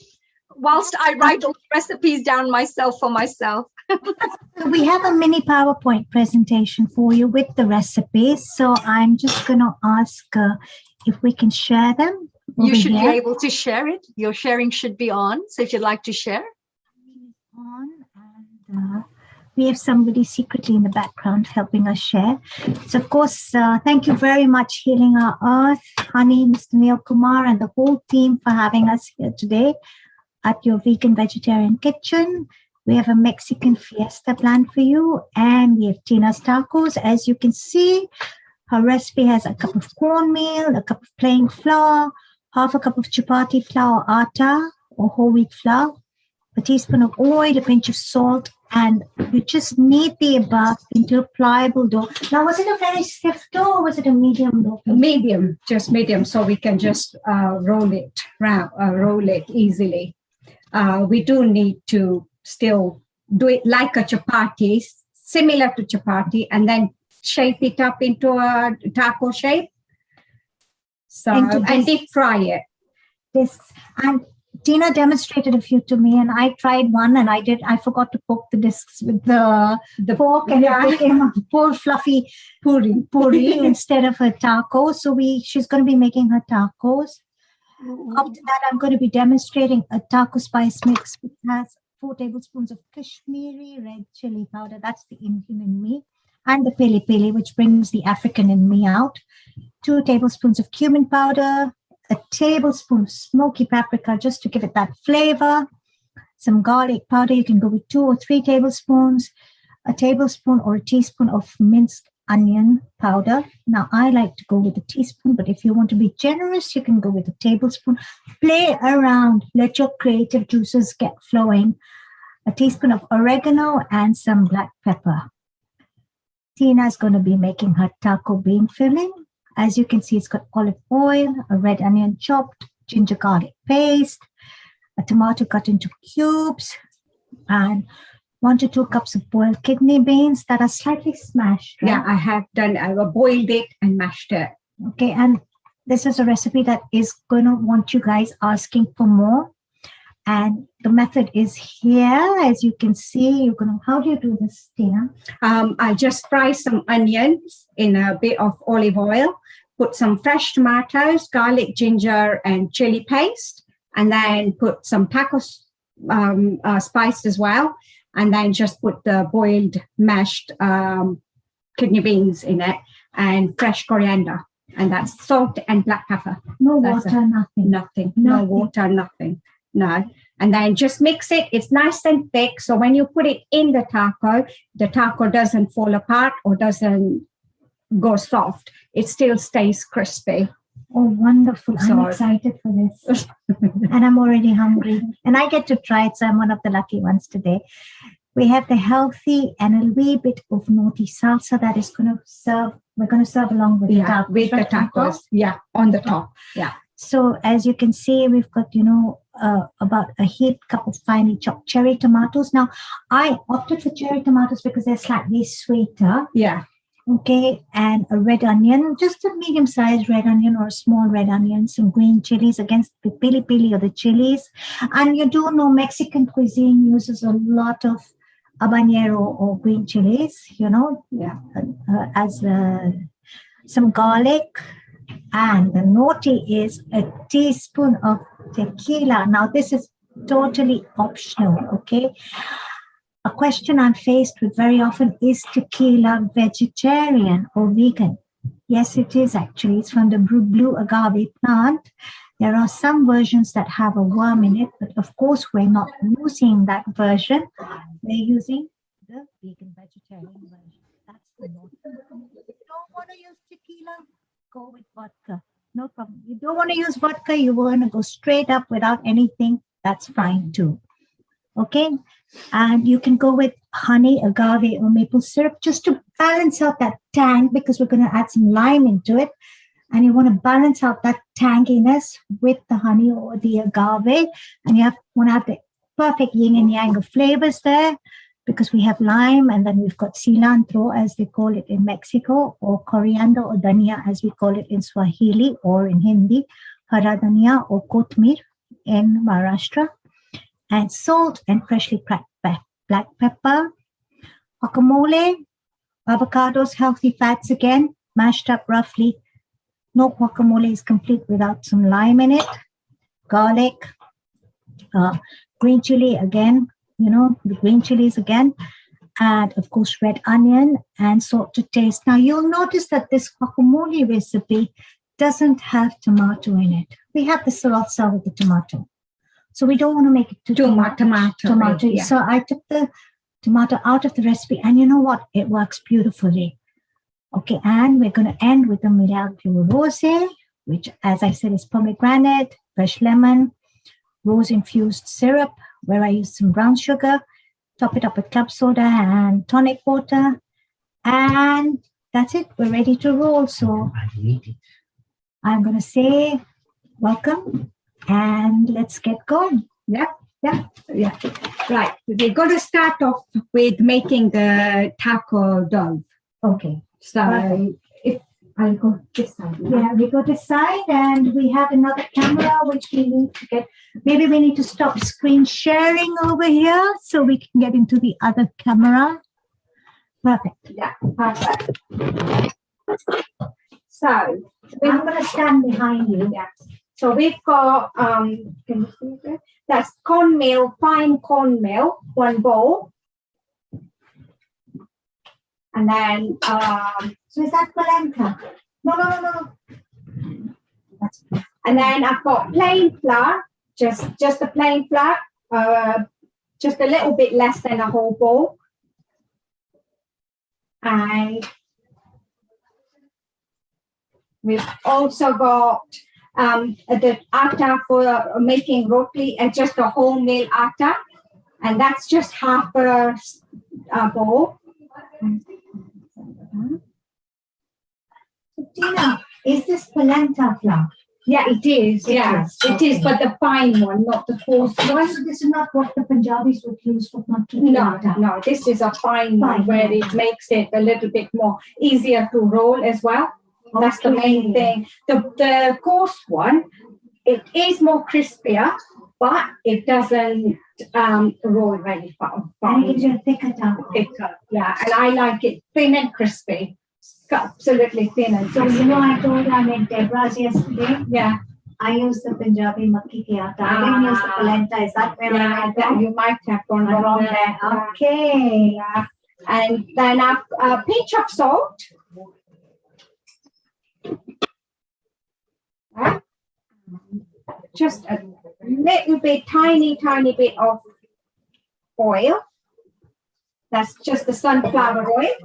J: whilst I write all the recipes down myself for myself.
O: We have a mini PowerPoint presentation for you with the recipes. So I'm just going to ask if we can share them.
J: You should be able to share it. Your sharing should be on. So if you'd like to share.
O: And we have somebody secretly in the background helping us share. So of course, thank you very much, Healing Our Earth, Honey, Mr. Neil Kumar, and the whole team for having us here today at your vegan vegetarian kitchen. We have a Mexican fiesta planned for you, and we have Tina's tacos. As you can see, her recipe has a cup of cornmeal, a cup of plain flour, half a cup of chapati flour atta or whole wheat flour, a teaspoon of oil, a pinch of salt, and you just knead the above into a pliable dough. Now, was it a very stiff dough or was it a medium dough?
P: Medium, just medium, so we can just roll it easily. We do need to still do it like a chapati, similar to chapati, and then shape it up into a taco shape. So and deep fry it.
O: And Tina demonstrated a few to me, and I tried one, and I forgot to poke the discs with the fork, and it became a full fluffy puri instead of a taco. So she's going to be making her tacos. After that, I'm going to be demonstrating a taco spice mix, which has 4 tablespoons of Kashmiri red chili powder. That's the Indian in me. And the pili pili, which brings the African in me out. 2 tablespoons of cumin powder. A tablespoon of smoky paprika, just to give it that flavor. Some garlic powder. You can go with 2 or 3 tablespoons. A tablespoon or a teaspoon of minced onion powder. Now, I like to go with a teaspoon, but if you want to be generous, you can go with a tablespoon. Play around. Let your creative juices get flowing. A teaspoon of oregano and some black pepper. Tina is going to be making her taco bean filling. As you can see, it's got olive oil, a red onion chopped, ginger garlic paste, a tomato cut into cubes, and 1 to 2 cups of boiled kidney beans that are slightly smashed. Right?
P: Yeah, I have done. I boiled it and mashed it.
O: Okay, and this is a recipe that is going to want you guys asking for more. And the method is here, as you can see. You're gonna. How do you do this, Tina?
P: I just fry some onions in a bit of olive oil, put some fresh tomatoes, garlic, ginger, and chili paste, and then put some taco spice as well, and then just put the boiled, mashed kidney beans in it, and fresh coriander, and that's salt and black pepper.
O: No water, nothing.
P: Nothing. No water, nothing. No. And then just mix it. It's nice and thick. So when you put it in the taco doesn't fall apart or doesn't go soft. It still stays crispy.
O: Oh, wonderful. I'm excited for this. And I'm already hungry. And I get to try it, so I'm one of the lucky ones today. We have the healthy and a wee bit of naughty salsa that is going to serve. We're going to serve along with the tacos.
P: With the tacos. Yeah, on the top. Yeah.
O: So as you can see, we've got, about a heaped cup of finely chopped cherry tomatoes. Now, I opted for cherry tomatoes because they're slightly sweeter.
P: Yeah.
O: Okay. And a red onion, just a medium-sized red onion or a small red onion, some green chilies against the pili-pili or the chilies. And you do know Mexican cuisine uses a lot of habanero or green chilies, as some garlic. And the naughty is a teaspoon of tequila. Now, this is totally optional, okay? A question I'm faced with very often, is tequila vegetarian or vegan? Yes, it is actually. It's from the blue agave plant. There are some versions that have a worm in it, but of course, we're not using that version. We're using the vegan vegetarian version. That's the naughty. If you don't want to use tequila, go with vodka. No problem. You don't want to use vodka, you want to go straight up without anything, that's fine too. Okay? And you can go with honey, agave, or maple syrup just to balance out that tang, because we're going to add some lime into it. And you want to balance out that tanginess with the honey or the agave. And you want to have the perfect yin and yang of flavors there, because we have lime, and then we've got cilantro, as they call it in Mexico, or coriander or dhania, as we call it in Swahili, or in Hindi, hara dhania or kotmir in Maharashtra, and salt and freshly cracked black pepper, guacamole, avocados, healthy fats again, mashed up roughly. No guacamole is complete without some lime in it, garlic, green chili again, the green chilies again, and of course red onion and salt to taste. Now you'll notice that this guacamole recipe doesn't have tomato in it. We have the salsa with the tomato, so we don't want to make it too much tomato.
P: Yeah.
O: So I took the tomato out of the recipe, and you know what? It works beautifully. Okay, and we're going to end with the Milagro Rosé, which, as I said, is pomegranate, fresh lemon, rose-infused syrup, where I use some brown sugar, top it up with club soda and tonic water, and that's it. We're ready to roll. So I'm going to say welcome, and let's get going.
P: Yeah. Right. We're going to start off with making the taco dough.
O: Okay.
P: So if I'll go this side.
O: Yeah, we go this side, and we have another camera which we need to get. Maybe we need to stop screen sharing over here so we can get into the other camera. Perfect.
P: Yeah, perfect. So
O: I'm going to stand behind you.
P: Yeah. So we've got can you see that? That's cornmeal, fine cornmeal, 1 bowl. And then
O: so is that polenta? No.
P: And then I've got plain flour, just a plain flour, just a little bit less than a whole bowl. And We've also got the atta for making roti, and just a wholemeal atta, and that's just half a bowl.
O: Tina, is this polenta flour?
P: Yeah, it is. Yeah, it is, but the fine one, not the coarse one.
O: So this is not what the Punjabis would use for makki
P: No,
O: atta.
P: no, this is a fine one where it makes it a little bit more easier to roll as well. That's the main thing. The coarse one, it is more crispier, but it doesn't roll very far.
O: And it gives you a thicker dough.
P: Thicker, yeah. And I like it thin and crispy. Absolutely thin and
O: So,
P: crispy.
O: you know, I told you I made Deborah's yesterday.
P: Yeah.
O: I used the Punjabi makki ki atta. I didn't use the polenta. Is that where I went wrong?
P: You might have gone wrong there.
O: Okay.
P: Yeah. And then a pinch of salt. Just a little bit, tiny bit of oil. That's just the sunflower oil.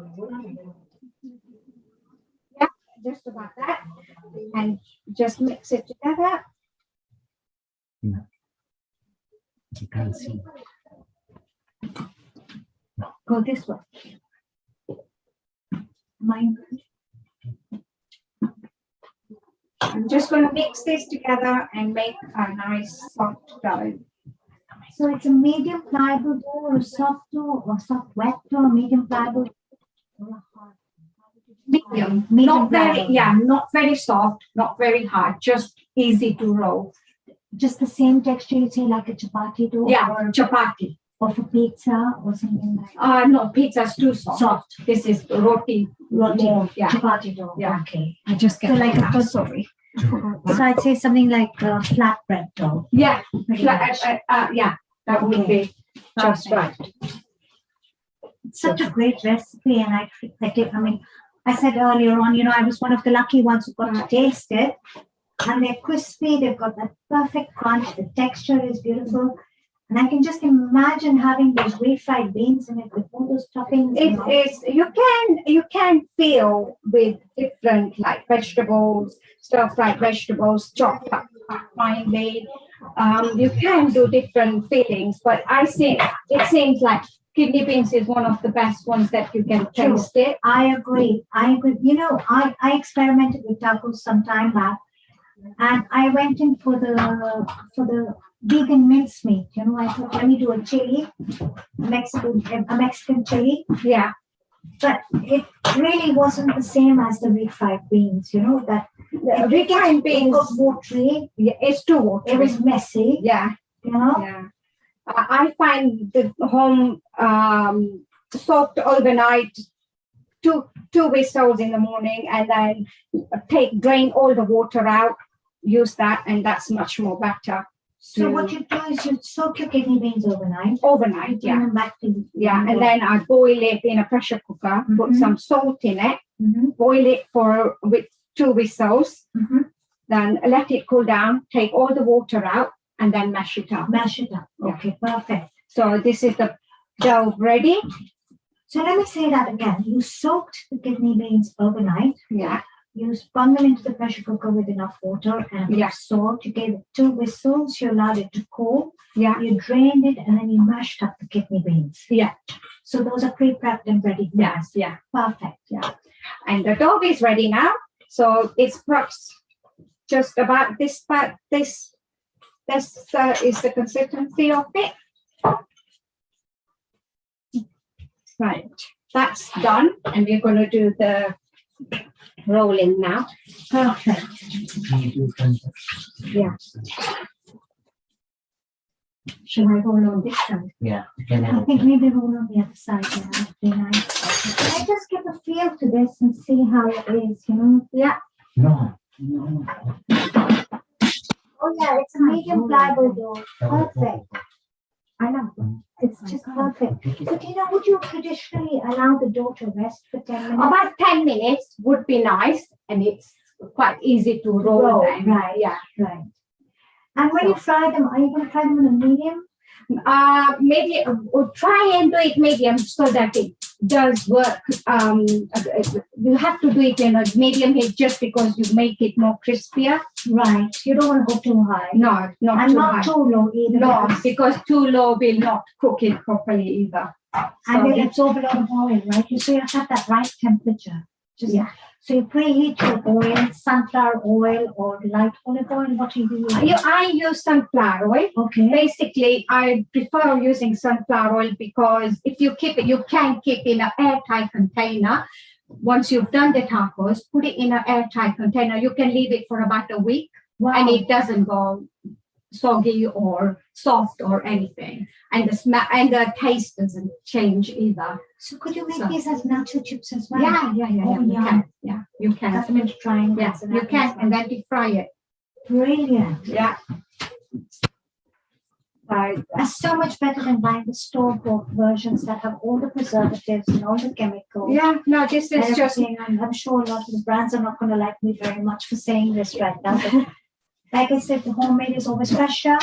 P: Yeah, just about that. And just mix it together.
B: You can't see.
O: Go this way. Mine.
P: I'm just going to mix this together and make a nice soft dough.
O: So it's a medium pliable dough or a soft dough or soft wet dough, medium pliable.
P: Medium,
O: Medium
P: not very,
O: pliable.
P: yeah, not very soft, not very hard, just easy to roll.
O: Just the same texture, you say, like a chapati dough?
P: Yeah,
O: or
P: chapati.
O: Or for pizza or something like that?
P: No, pizza's too soft.
O: Soft.
P: This is roti.
O: Roti.
P: Yeah.
O: Chapati dough.
P: Yeah.
O: Okay.
P: I just get
O: So like
P: that.
O: a
P: Sorry.
O: So I'd say something like flatbread dough.
P: Yeah.
O: Pretty much.
P: Yeah, that would be just right.
O: It's such a great recipe, and I mean, I said earlier on, you know, I was one of the lucky ones who got to taste it, and they're crispy. They've got that perfect crunch. The texture is beautiful, and I can just imagine having those refried beans in it with all those toppings.
P: It is. You can feel with different like vegetables, stir-fried vegetables, chopped up finely. You can do different fillings, but it seems like kidney beans is one of the best ones that you can taste it.
O: I agree. You know, I experimented with tacos some time back, and I went in for the vegan mincemeat. You know, I thought, let me do a chili, a Mexican chili.
P: Yeah.
O: But it really wasn't the same as the refried beans. You know, that
P: the refried beans
O: was watery.
P: Yeah, it's too watery.
O: It was messy.
P: Yeah.
O: You know.
P: Yeah. I find the home soaked overnight, two whistles in the morning, and then drain all the water out, use that, and that's much more better.
O: So what you do is you soak your kidney beans overnight.
P: Overnight, yeah.
O: Bring them back to
P: and then I boil it in a pressure cooker, put some salt in it, boil it with 2 whistles, then let it cool down, take all the water out, and then mash it up.
O: Mash it up. Okay, perfect.
P: So this is the dough ready.
O: So let me say that again. You soaked the kidney beans overnight.
P: Yeah.
O: You spun them into the pressure cooker with enough water and salt. You gave it 2 whistles. You allowed it to cool.
P: Yeah.
O: You drained it and then you mashed up the kidney beans.
P: Yeah.
O: So those are pre-prepped and ready.
P: Yes. Yeah.
O: Perfect.
P: Yeah. And the dough is ready now. So it's just about this part. This is the consistency of it. Right. That's done. And we're going to do the rolling now.
O: Perfect.
P: Yeah.
O: Should I roll on this side?
B: Yeah.
O: I think maybe roll on the other side. Yeah, that'd be nice. Can I just get a feel to this and see how it is, you know? Yeah.
B: No.
O: Oh yeah, it's a medium pliable dough. Perfect. I know. It's just perfect. So Tina, would you traditionally allow the dough to rest for 10 minutes?
P: About 10 minutes would be nice, and it's quite easy to roll them.
O: Right.
P: Yeah.
O: Right. And when you fry them, are you going to fry them in a medium?
P: Maybe we'll try and do it medium so that it does work. You have to do it in a medium heat just because you make it more crispier.
O: Right. You don't want to go too high.
P: No, not
O: and
P: too
O: not
P: high.
O: too low either.
P: No, because too low will not cook it properly either.
O: And it absorbs a lot of oil, right? You so you have that right temperature.
P: Yeah.
O: So you preheat your oil, sunflower oil or light olive oil. What do you use?
P: I use sunflower oil.
O: Okay.
P: Basically, I prefer using sunflower oil because if you keep it, you can keep in an airtight container. Once you've done the tacos, put it in an airtight container. You can leave it for about a week, and it doesn't go soggy or soft or anything, and the smell and the taste doesn't change either.
O: So could you make these as nacho chips as well?
P: Yeah. You can.
O: That's meant to try and
P: Yeah, you can, and then deep fry it.
O: Brilliant.
P: Yeah.
O: That's so much better than buying the store-bought versions that have all the preservatives and all the chemicals.
P: Yeah, no, this is just.
O: I'm sure a lot of the brands are not going to like me very much for saying this right now. But like I said, the homemade is always fresher,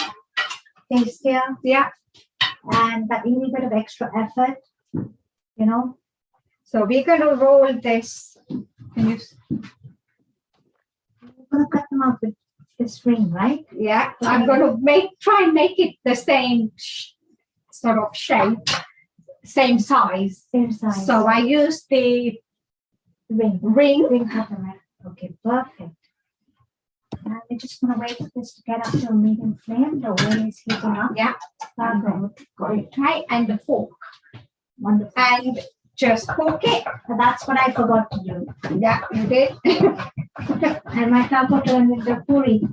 O: tastier.
P: Yeah.
O: And that you need a bit of extra effort, you know.
P: So we're going to roll this.
O: We're going to cut them out with this ring, right?
P: Yeah. I'm going to try and make it the same sort of shape, same size.
O: Same size.
P: So I use the ring.
O: Okay, perfect. And we're just going to wait for this to get up to a medium flame. The oil is heating up.
P: Yeah. Got it right. And the fork.
O: Wonderful.
P: And just cook it.
O: That's what I forgot to do.
P: Yeah, you did.
O: And my taco turned into puri.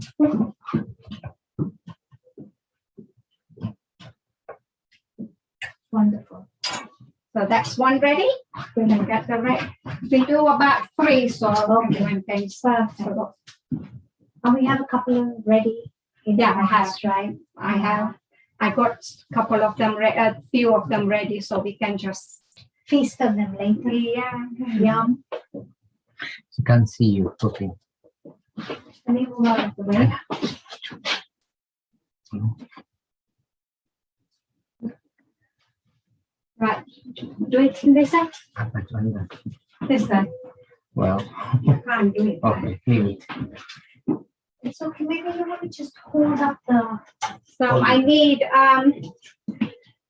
O: Wonderful.
P: So that's one ready. We're going to get the rest. We do about 3, so when things
O: perfect. And we have a couple of ready.
P: Yeah, I have.
O: Right?
P: I have. I got a couple of them, a few of them ready, so we can just
O: feast on them later.
P: Yeah.
O: Yum.
Q: You can't see you cooking.
O: Let me move out of the way. Right. Do it in this side. This side.
Q: Well,
O: You can't do it.
Q: okay, leave it.
O: It's okay. Maybe you want to just hold up the.
P: So I need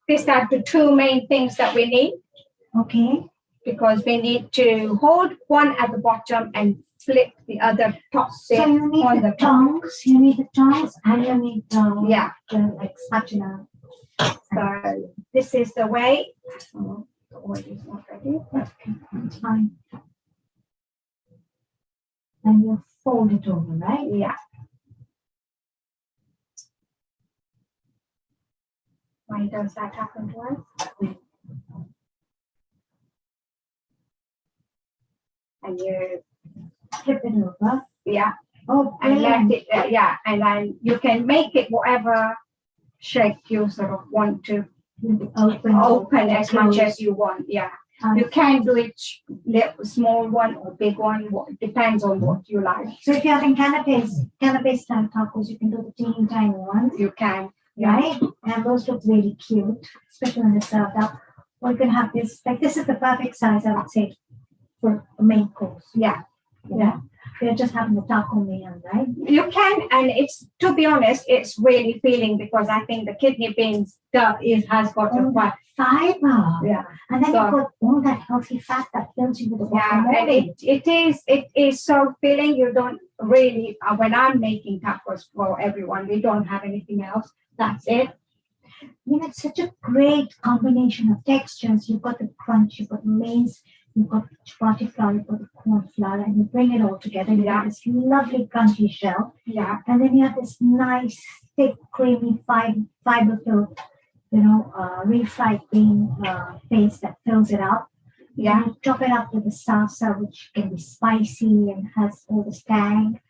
P: these are the 2 main things that we need.
O: Okay.
P: Because we need to hold one at the bottom and flip the other top bit.
O: So you need
P: on
O: the tongs. You need the tongs, and you need the like spatula.
P: So this is the way. So the oil is not ready.
O: Okay, that's fine. And you fold it over, right?
P: Yeah. Why does that happen to us? And you
O: flip it over.
P: Yeah.
O: Oh,
P: and let it. And then you can make it whatever shape you sort of want to open as much as you want. Yeah. You can do it small one or big one. Depends on what you like.
O: So if you're having canapé style tacos, you can do the teeny tiny ones.
P: You can.
O: Right? And those look really cute, especially when they're served up. Or you can have this, like this is the perfect size, I would say, for a main course.
P: Yeah.
O: Yeah. You're just having the taco meal, right?
P: You can, and it's, to be honest, it's really filling because I think the kidney beans has got a quite
O: fiber.
P: Yeah.
O: And then you've got all that healthy fat that fills you with the
P: guacamole. And it is so filling. You don't really, when I'm making tacos for everyone, we don't have anything else. That's it.
O: You know, it's such a great combination of textures. You've got the crunch, you've got maize, you've got chapati flour, you've got the corn flour, and you bring it all together. You have this lovely crunchy shell.
P: Yeah.
O: And then you have this nice, thick, creamy, fiber-filled, refried bean paste that fills it up.
P: Yeah.
O: You chop it up with the salsa, which can be spicy and has all the tang.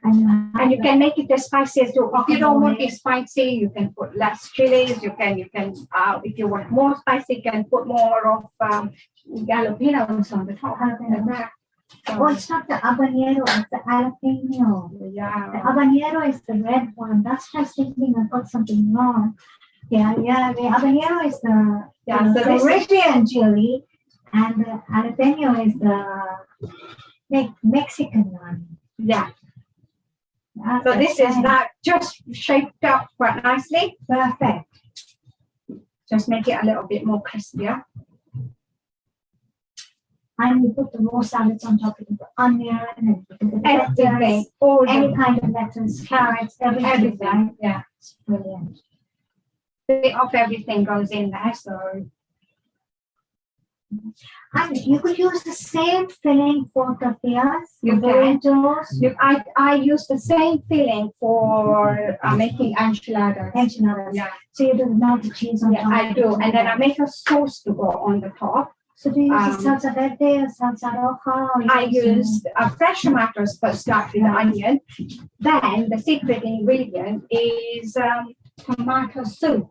P: And you can make it as spicy as you. If you don't want it spicy, you can put less chilies. You can. If you want more spicy, you can put more of jalapenos on the top.
O: Oh, it's not the habanero, it's the jalapeno.
P: Yeah.
O: The habanero is the red one. That's why I was thinking I got something wrong. Yeah. The habanero is the Parisian chili, And the jalapeno is the Mexican one.
P: Yeah. So this is not just shaped up quite nicely.
O: Perfect.
P: Just make it a little bit more crispier.
O: And we put the raw salads on top of the onion and
P: Everything.
O: Any kind of lettuce, carrots, everything. Right?
P: Yeah.
O: It's brilliant.
P: A bit of everything goes in there. So.
O: And you could use the same filling for tortillas.
P: You can. I use the same filling for making enchiladas.
O: Enchiladas.
P: Yeah.
O: So you do melt the cheese on top.
P: I do, and then I make a sauce to go on the top.
O: So do you use salsa verde or salsa roja?
P: I use fresh tomatoes first, start with the onion. Then the secret ingredient is tomato soup.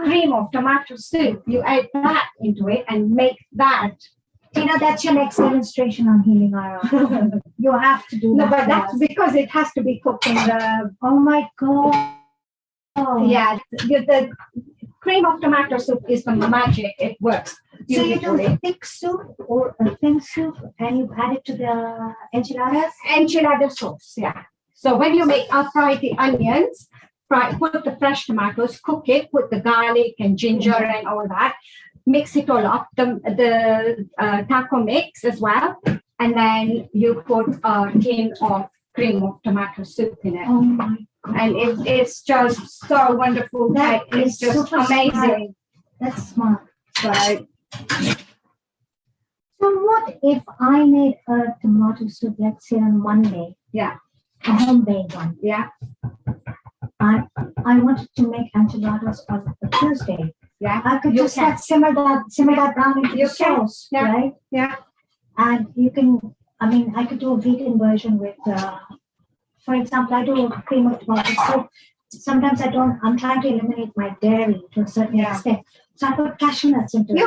P: Cream of tomato soup. You add that into it and make that.
O: That's your next demonstration on healing our. You have to do that.
P: No, but that's because it has to be cooked in the.
O: Oh my god.
P: Oh. Yeah, the cream of tomato soup is the magic. It works.
O: So you do a thick soup or a thin soup and you add it to the enchiladas?
P: Enchilada sauce, yeah. So when you fry the onions, put the fresh tomatoes, cook it, put the garlic and ginger and all that, mix it all up, the taco mix as well, and then you put a tin of cream of tomato soup in it.
O: Oh my God.
P: And it's just so wonderful. It's just amazing.
O: Smart. That's smart.
P: Right.
O: So what if I made a tomato soup, let's say on Monday?
P: Yeah.
O: A home-made one.
P: Yeah.
O: I wanted to make enchiladas on a Tuesday.
P: Yeah.
O: I could just simmer that down into the sauce, right?
P: Yeah.
O: And you can, I could do a vegan version with, for example, I do a cream of tomato soup. Sometimes I'm trying to eliminate my dairy to a certain extent. So I put cashew nuts into it.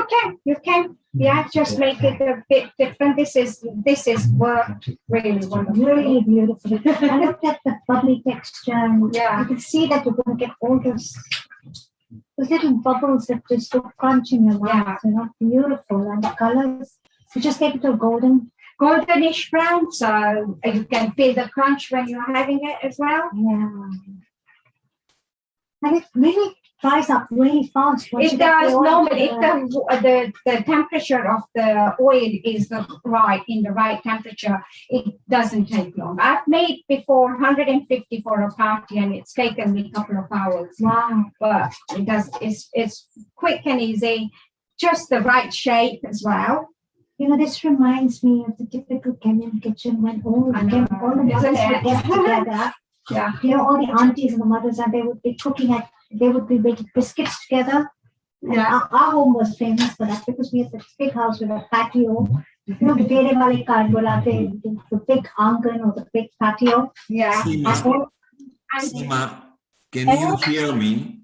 P: You can. Yeah, just make it a bit different. This is worked really wonderful.
O: Really beautiful. I looked at the bubbly texture and you can see that you're going to get all those little bubbles that just so crunch in your mouth. Beautiful. And the colors, you just take it to
P: goldenish brown, so you can feel the crunch when you're having it as well.
O: Yeah. And it really dries up really fast.
P: It does normally. If the temperature of the oil is right, in the right temperature, it doesn't take long. I've made before 150 for a party, and it's taken me a couple of hours.
O: Wow!
P: But it does. It's quick and easy, just the right shape as well.
O: This reminds me of the typical Kenyan kitchen when all the mothers would get together.
P: Yeah.
O: All the aunties and the mothers, and they would be they would be making biscuits together.
P: Yeah.
O: Our home was famous for that because we had this big house with a patio. The big angan or the big patio.
P: Yeah.
N: Seema, can you hear me?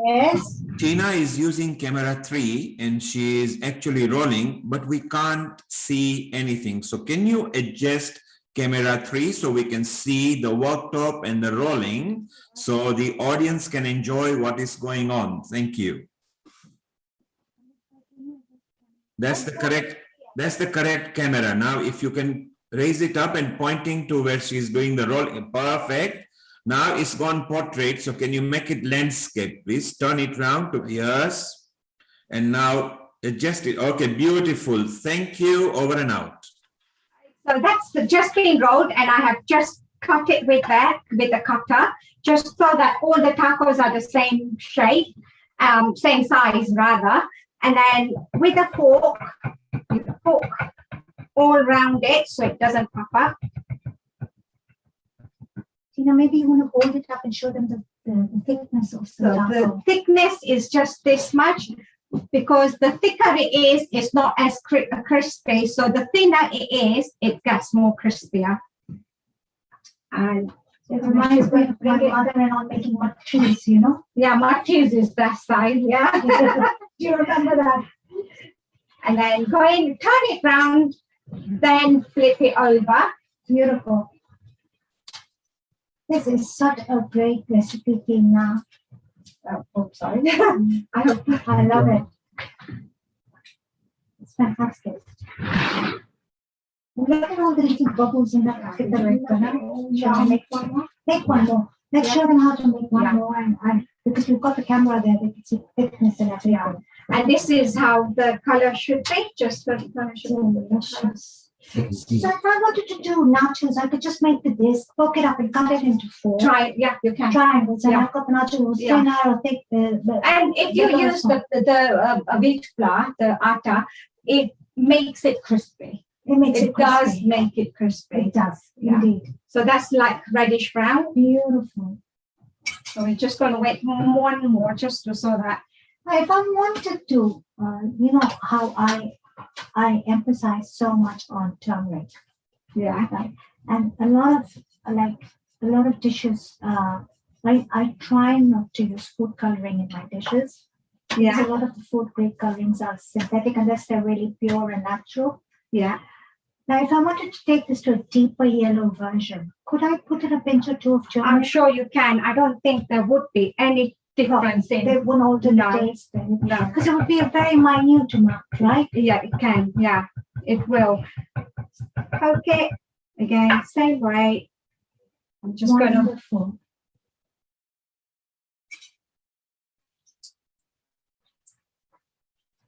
O: Yes.
N: Tina is using camera 3 and she is actually rolling, but we can't see anything. So can you adjust camera 3 so we can see the worktop and the rolling so the audience can enjoy what is going on? Thank you. That's the correct camera. Now, if you can raise it up and pointing to where she's doing the rolling, perfect. Now it's gone portrait. So can you make it landscape, please? Turn it around to yes. And now adjust it. Okay, beautiful. Thank you. Over and out.
P: So that's just been rolled, and I have just cut it with a cutter, just so that all the tacos are the same shape, same size rather. And then with a fork, you fork all around it so it doesn't pop up.
O: Maybe you want to hold it up and show them the thickness of the taco.
P: The thickness is just this much. Because the thicker it is, it's not as crispy. So the thinner it is, it gets more crispier. And
O: it reminds me of my mother-in-law making matris,
P: Yeah, matris is that size, yeah.
O: Do you remember that?
P: And then turn it round, then flip it over.
O: Beautiful. This is such a great recipe team now.
P: Oh, sorry. I
O: love it. It's fantastic. Look at all the little bubbles in that packet that we've done. Shall I make one more? Make one more. Let's show them how to make one more. And because we've got the camera there, they can see thickness and everything.
P: Yeah. And this is how the color should be, just what the color should be.
O: Delicious. So if I wanted to do nachos, I could just make the disc, poke it up and cut it into four.
P: Yeah, you can.
O: Triangles. And
P: Yeah.
O: I've got the nachos
P: Yeah.
O: thinner or thick.
P: And if you use the wheat flour, the atta, it makes it crispy.
O: It
P: does
O: crispy.
P: make it crispy.
O: It does,
P: Yeah.
O: indeed.
P: So that's like reddish brown.
O: Beautiful.
P: So we're just going to wait one more just to so that.
O: If I wanted to, you know how I emphasize so much on turmeric.
P: Yeah.
O: Right? And a lot of dishes, I try not to use food coloring in my dishes.
P: Yeah.
O: Because a lot of the food grade colorings are synthetic unless they're really pure and natural.
P: Yeah.
O: Now, if I wanted to take this to a deeper yellow version, could I put in a pinch or two of turmeric?
P: I'm sure you can. I don't think there would be any difference in.
O: They won't alter the taste then. Because it would be a very minute amount, right?
P: Yeah, it can. Yeah, it will. Okay. Again, same way. I'm just going to.
O: Wonderful.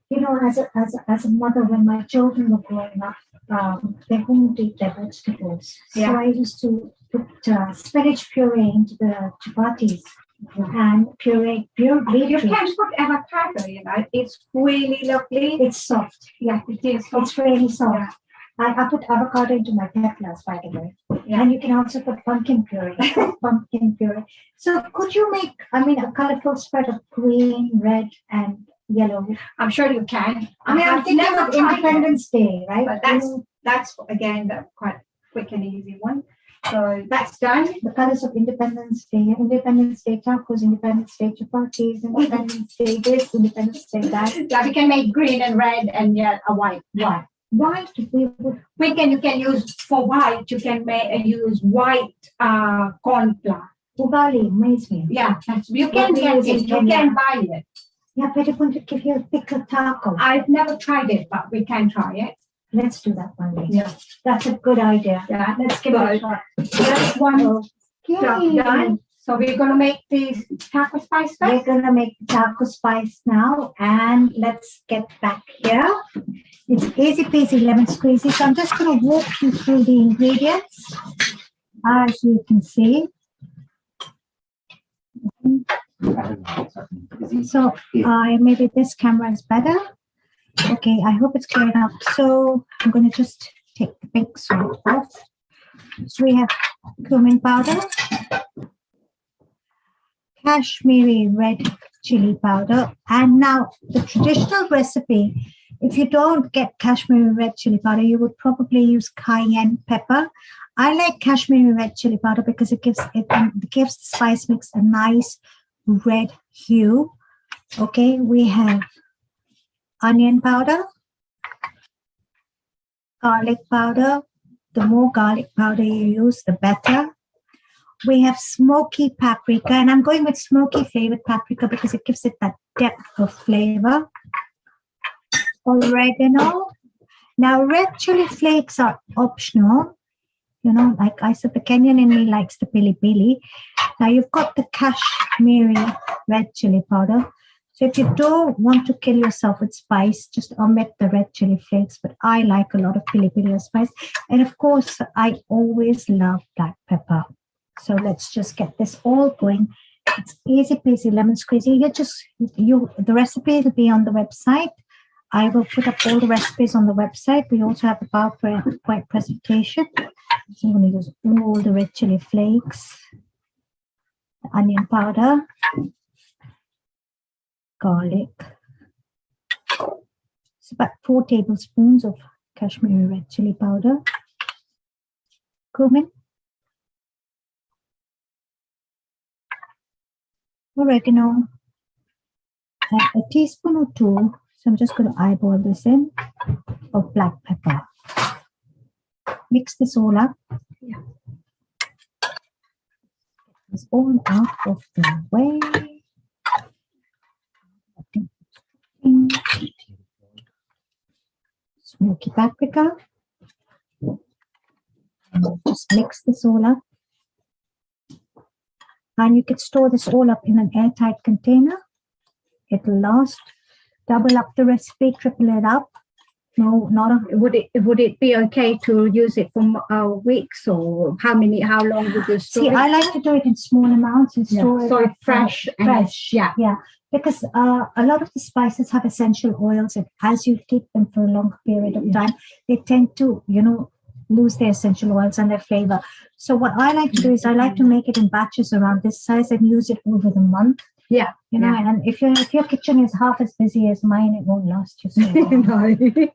O: You know, as a mother, when my children were growing up, they wouldn't eat their vegetables.
P: Yeah.
O: So I used to put spinach puree into the chapatis and puree pure beetroot.
P: You can put avocado, you know, it's really lovely.
O: It's soft.
P: Yeah, it is.
O: It's really soft.
P: Yeah.
O: I put avocado into my peppers, by the way.
P: Yeah.
O: And you can also put pumpkin puree. Pumpkin puree. So could you make, a colorful spread of green, red, and yellow?
P: I'm sure you can.
O: I'm thinking
P: never
O: of
P: tried
O: Independence Day, right?
P: But that's again the quite quick and easy one. So that's done.
O: The colors of Independence Day, Independence Day tacos, Independence Day chapatis, Independence Day this, Independence Day that.
P: Yeah, we can make green and red and a white.
O: White. White,
P: You can use for white. You can use white corn flour.
O: Ugali, maize meal.
P: Yeah, you can get it. You can buy it.
O: Yeah, but it's going to give you a thicker taco.
P: I've never tried it, but we can try it.
O: Let's do that one day.
P: Yeah,
O: that's a good idea.
P: Yeah,
O: let's give it a shot.
P: That's one done. So we're going to make the taco spice first.
O: We're going to make the taco spice now, and let's get back here. It's easy peasy lemon squeezy. So I'm just going to walk you through the ingredients, as you can see. So maybe this camera is better. Okay, I hope it's clear enough. So I'm going to just take the pink salt off. So we have cumin powder, Kashmiri red chili powder, and now the traditional recipe, if you don't get Kashmiri red chili powder, you would probably use cayenne pepper. I like Kashmiri red chili powder because it gives the spice mix a nice red hue. Okay, we have onion powder, garlic powder. The more garlic powder you use, the better. We have smoky paprika, and I'm going with smoky flavored paprika because it gives it that depth of flavor. Oregano. Now, red chili flakes are optional. You know, like I said, the Kenyan in me likes the pili pili. Now, you've got the Kashmiri red chili powder. So if you don't want to kill yourself with spice, just omit the red chili flakes. But I like a lot of pili pili spice. And of course, I always love black pepper. So let's just get this all going. It's easy peasy lemon squeezy. The recipe will be on the website. I will put up all the recipes on the website. We also have the PowerPoint presentation. So I'm going to use all the red chili flakes, the onion powder, garlic. It's about 4 tablespoons of Kashmiri red chili powder, cumin, oregano, and a teaspoon or 2. So I'm just going to eyeball this in of black pepper. Mix this all up. Yeah. Get this all out of the way. smoky paprika. And just mix this all up. And you can store this all up in an airtight container. It'll last. Double up the recipe, triple it up. No, not a.
P: Would it be okay to use it for weeks, or how long would you store
O: See,
P: it?
O: I like to do it in small amounts and store it.
P: So
O: up,
P: fresh.
O: Yeah. Because a lot of the spices have essential oils, and as you keep them for a longer period of time, they tend to, lose their essential oils and their flavor. So what I like to do is I like to make it in batches around this size and use it over the month. And if your kitchen is half as busy as mine, it won't last you so long.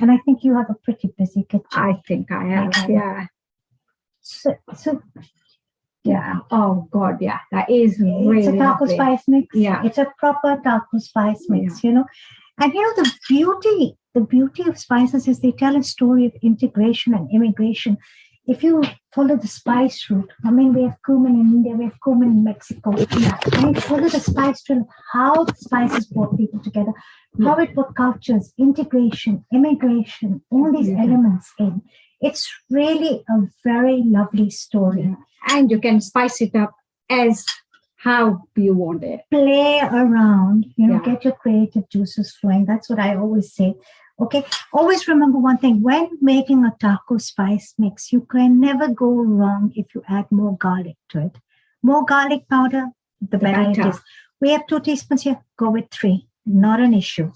O: And I think you have a pretty busy kitchen.
P: I think I have, yeah. So yeah. Oh God, yeah. That is really
O: it's a taco
P: lovely.
O: spice mix.
P: Yeah.
O: It's a proper taco spice mix, And the beauty of spices is they tell a story of integration and immigration. If you follow the spice route, we have cumin in India, we have cumin in Mexico. And you follow the spice route of how the spices brought people together, how it brought cultures, integration, immigration, all these elements in. It's really a very lovely story.
P: And you can spice it up as how you want it.
O: Play around, get your creative juices flowing. That's what I always say. Okay, always remember one thing. When making a taco spice mix, you can never go wrong if you add more garlic to it. More garlic powder, the better it is. We have 2 teaspoons here, go with 3. Not an issue.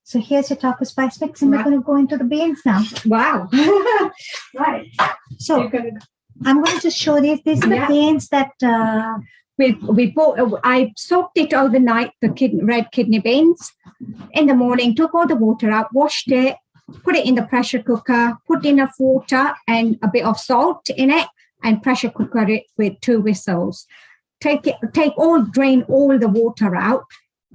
O: So here's your taco spice mix, and we're going to go into the beans now.
P: Wow.
O: Right. So I'm going to just show these. These are the beans that
P: we bought. I soaked it overnight, the red kidney beans. In the morning, took all the water out, washed it, put it in the pressure cooker, put enough water and a bit of salt in it, and pressure cooker it with 2 whistles. Drain all the water out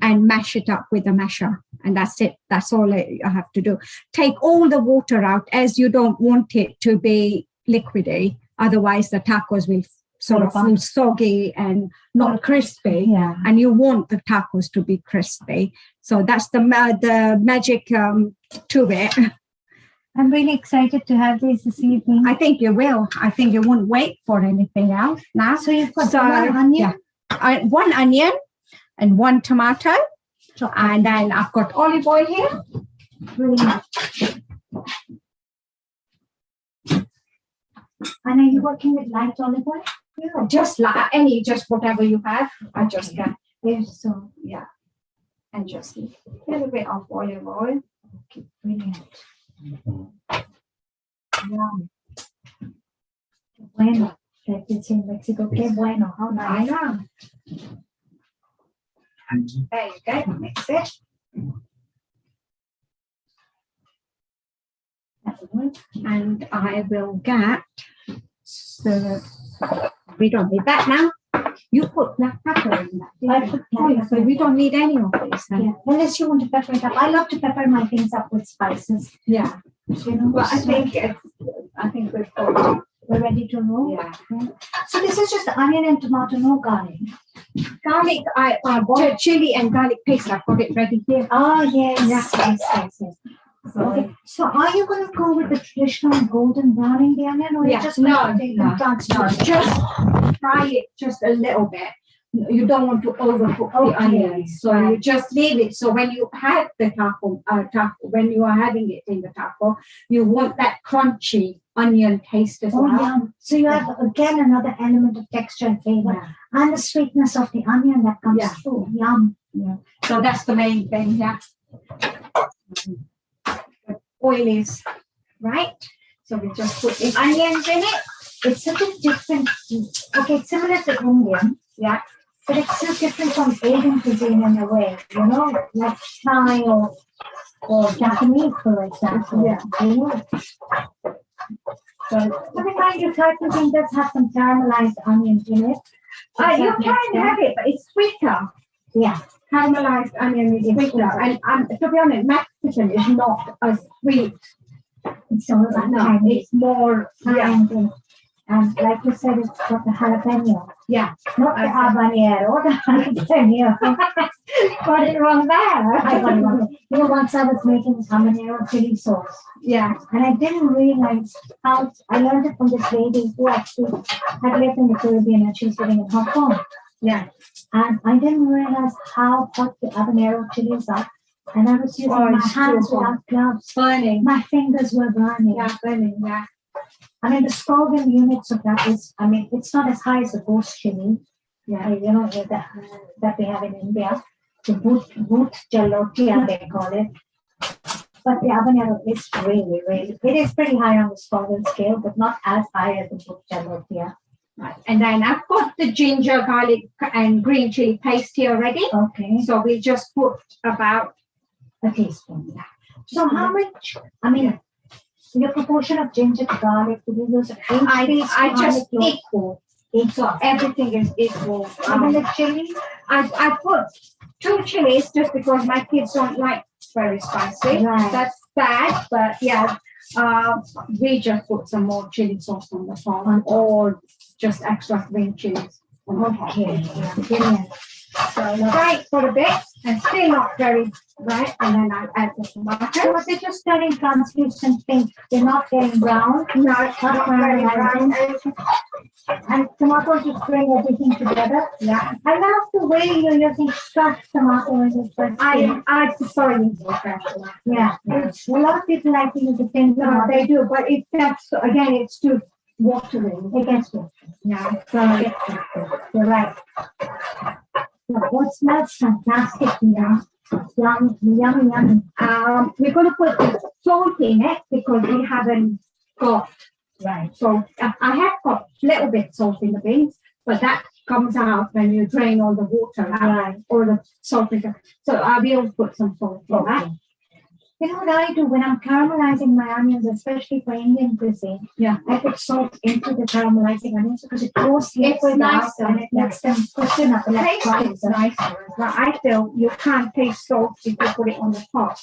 P: and mash it up with a masher. And that's it. That's all I have to do. Take all the water out, as you don't want it to be liquidy. Otherwise, the tacos will sort of feel soggy and not crispy.
O: Yeah.
P: And you want the tacos to be crispy. So that's the magic to it.
O: I'm really excited to have these this evening.
P: I think you will. I think you won't wait for anything else now.
O: So you've got 1 onion?
P: Yeah. 1 onion and 1 tomato. And then I've got olive oil here.
O: Brilliant. And are you working with light olive oil?
P: Yeah, just whatever you have. I just can.
O: So
P: yeah. And just a little bit of olive oil.
O: Okay, brilliant. Yum. Bueno. Like it's in Mexico. Que bueno. How nice.
P: I know. There you go. Mix it. And I will get we don't need that now. You put black pepper in that.
O: I put black pepper.
P: So we don't need any of this then.
O: Yeah. Unless you want to pepper it up. I love to pepper my things up with spices.
P: Yeah.
O: But
P: I think
O: we're ready to roll.
P: Yeah.
O: So this is just onion and tomato, no garlic.
P: Garlic, I bought chili and garlic paste. I got it ready here.
O: Oh yes. Yes. Okay. So are you going to go with the traditional golden browning the onion, or you just
P: no, just fry it just a little bit. You don't want to overcook the onions, so you just leave it. So when you have the taco, when you are having it in the taco, you want that crunchy onion taste as well.
O: Yeah. So you have again another element of texture and flavor, and the sweetness of the onion that comes through. Yum.
P: Yeah. So that's the main thing. Yeah. Oil is right, so we just put the onions in it.
O: It's such a different. Okay, it's similar to Indian, but it's so different from Asian cuisine in a way. Like Thai or Japanese, for example.
P: Yeah.
O: So I find your Thai cuisine does have some caramelized onions in it.
P: You can have it, but it's sweeter.
O: Yeah.
P: Caramelized onion is sweeter, and to be honest, Mexican is not as sweet.
O: It's all about
P: it's more
O: And like you said, it's got the jalapeno.
P: Yeah.
O: Not the habanero, the jalapeno. Got it wrong there. I got it wrong. You know, once I was making this habanero chili sauce.
P: Yeah.
O: And I didn't realize how, I learned it from this lady who actually had lived in the Caribbean and she was living in Hong Kong.
P: Yeah.
O: And I didn't realize how hot the habanero chilies are. And I was using my hands without gloves.
P: Burning.
O: My fingers were burning.
P: Yeah, burning, yeah.
O: I mean, the Scoville units of that is, I mean, it's not as high as the ghost chili, you know, that we have in India. The boot jalotia, they call it. But the habanero is really, really, it is pretty high on the Scoville scale, but not as high as the boot jalotia.
P: Right. And then I've got the ginger, garlic, and green chili paste here already.
O: Okay.
P: So we just put about
O: a teaspoon. Yeah. So how much, I mean, your proportion of ginger to garlic, do you use
P: I just
O: equal.
P: So everything is equal.
O: Even the chili?
P: I put 2 chilies just because my kids don't like very spicy.
O: Right.
P: That's bad, but yeah, we just put some more chili sauce on the top or just extra green chilies.
O: Okay. Yeah.
P: So fry it for a bit and still not very right, and then I add the tomato.
O: So they're just turning translucent pink. They're not getting brown.
P: No, it's not very brown.
O: And tomatoes just bring everything together.
P: Yeah.
O: I love the way you're using fresh tomato in this first.
P: I prefer using fresh tomato.
O: Yeah. A lot of people like to use the thin
P: No, they do, but it gets again, it's too watery.
O: It gets watery.
P: Yeah.
O: So you're right. What smells fantastic, yeah. Yummy, yummy, yummy.
P: We're going to put the salt in it because we haven't got.
O: Right.
P: So I have got a little bit salt in the beans, but that comes out when you drain all the water out,
O: Right.
P: or the salt. So I will put some salt in that.
O: You know what I do when I'm caramelizing my onions, especially for Indian cuisine?
P: Yeah.
O: I put salt into the caramelizing onions because it goes
P: It's
O: liquid out
P: nicer.
O: and it makes them cushion up like
P: Taste is nicer. But I feel you can't taste salt if you put it on the top.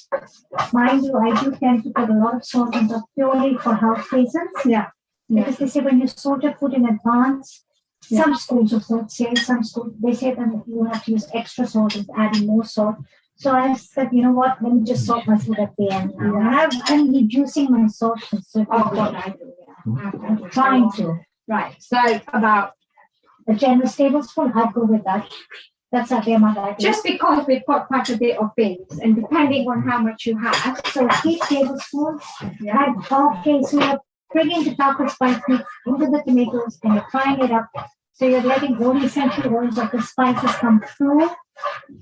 O: Mind you, I do tend to put a lot of salt on top purely for health reasons.
P: Yeah.
O: Because they say when you salt your food in advance,
P: Yeah.
O: some schools of thought say, some schools, they say that you have to use extra salt and adding more salt. So I said, you know what, let me just salt my food at the end.
P: Yeah.
O: I'm reducing my salt considerably.
P: Oh, what I do, yeah.
O: I'm trying to.
P: Right. So about
O: A generous tablespoon, I'd go with that. That's a amount.
P: just because we've got quite a bit of beans, and depending on how much you have.
O: So 3 tablespoons. Okay, so you're bringing the taco spice mix into the tomatoes and you're frying it up. So you're letting only essentially oils of the spices come through,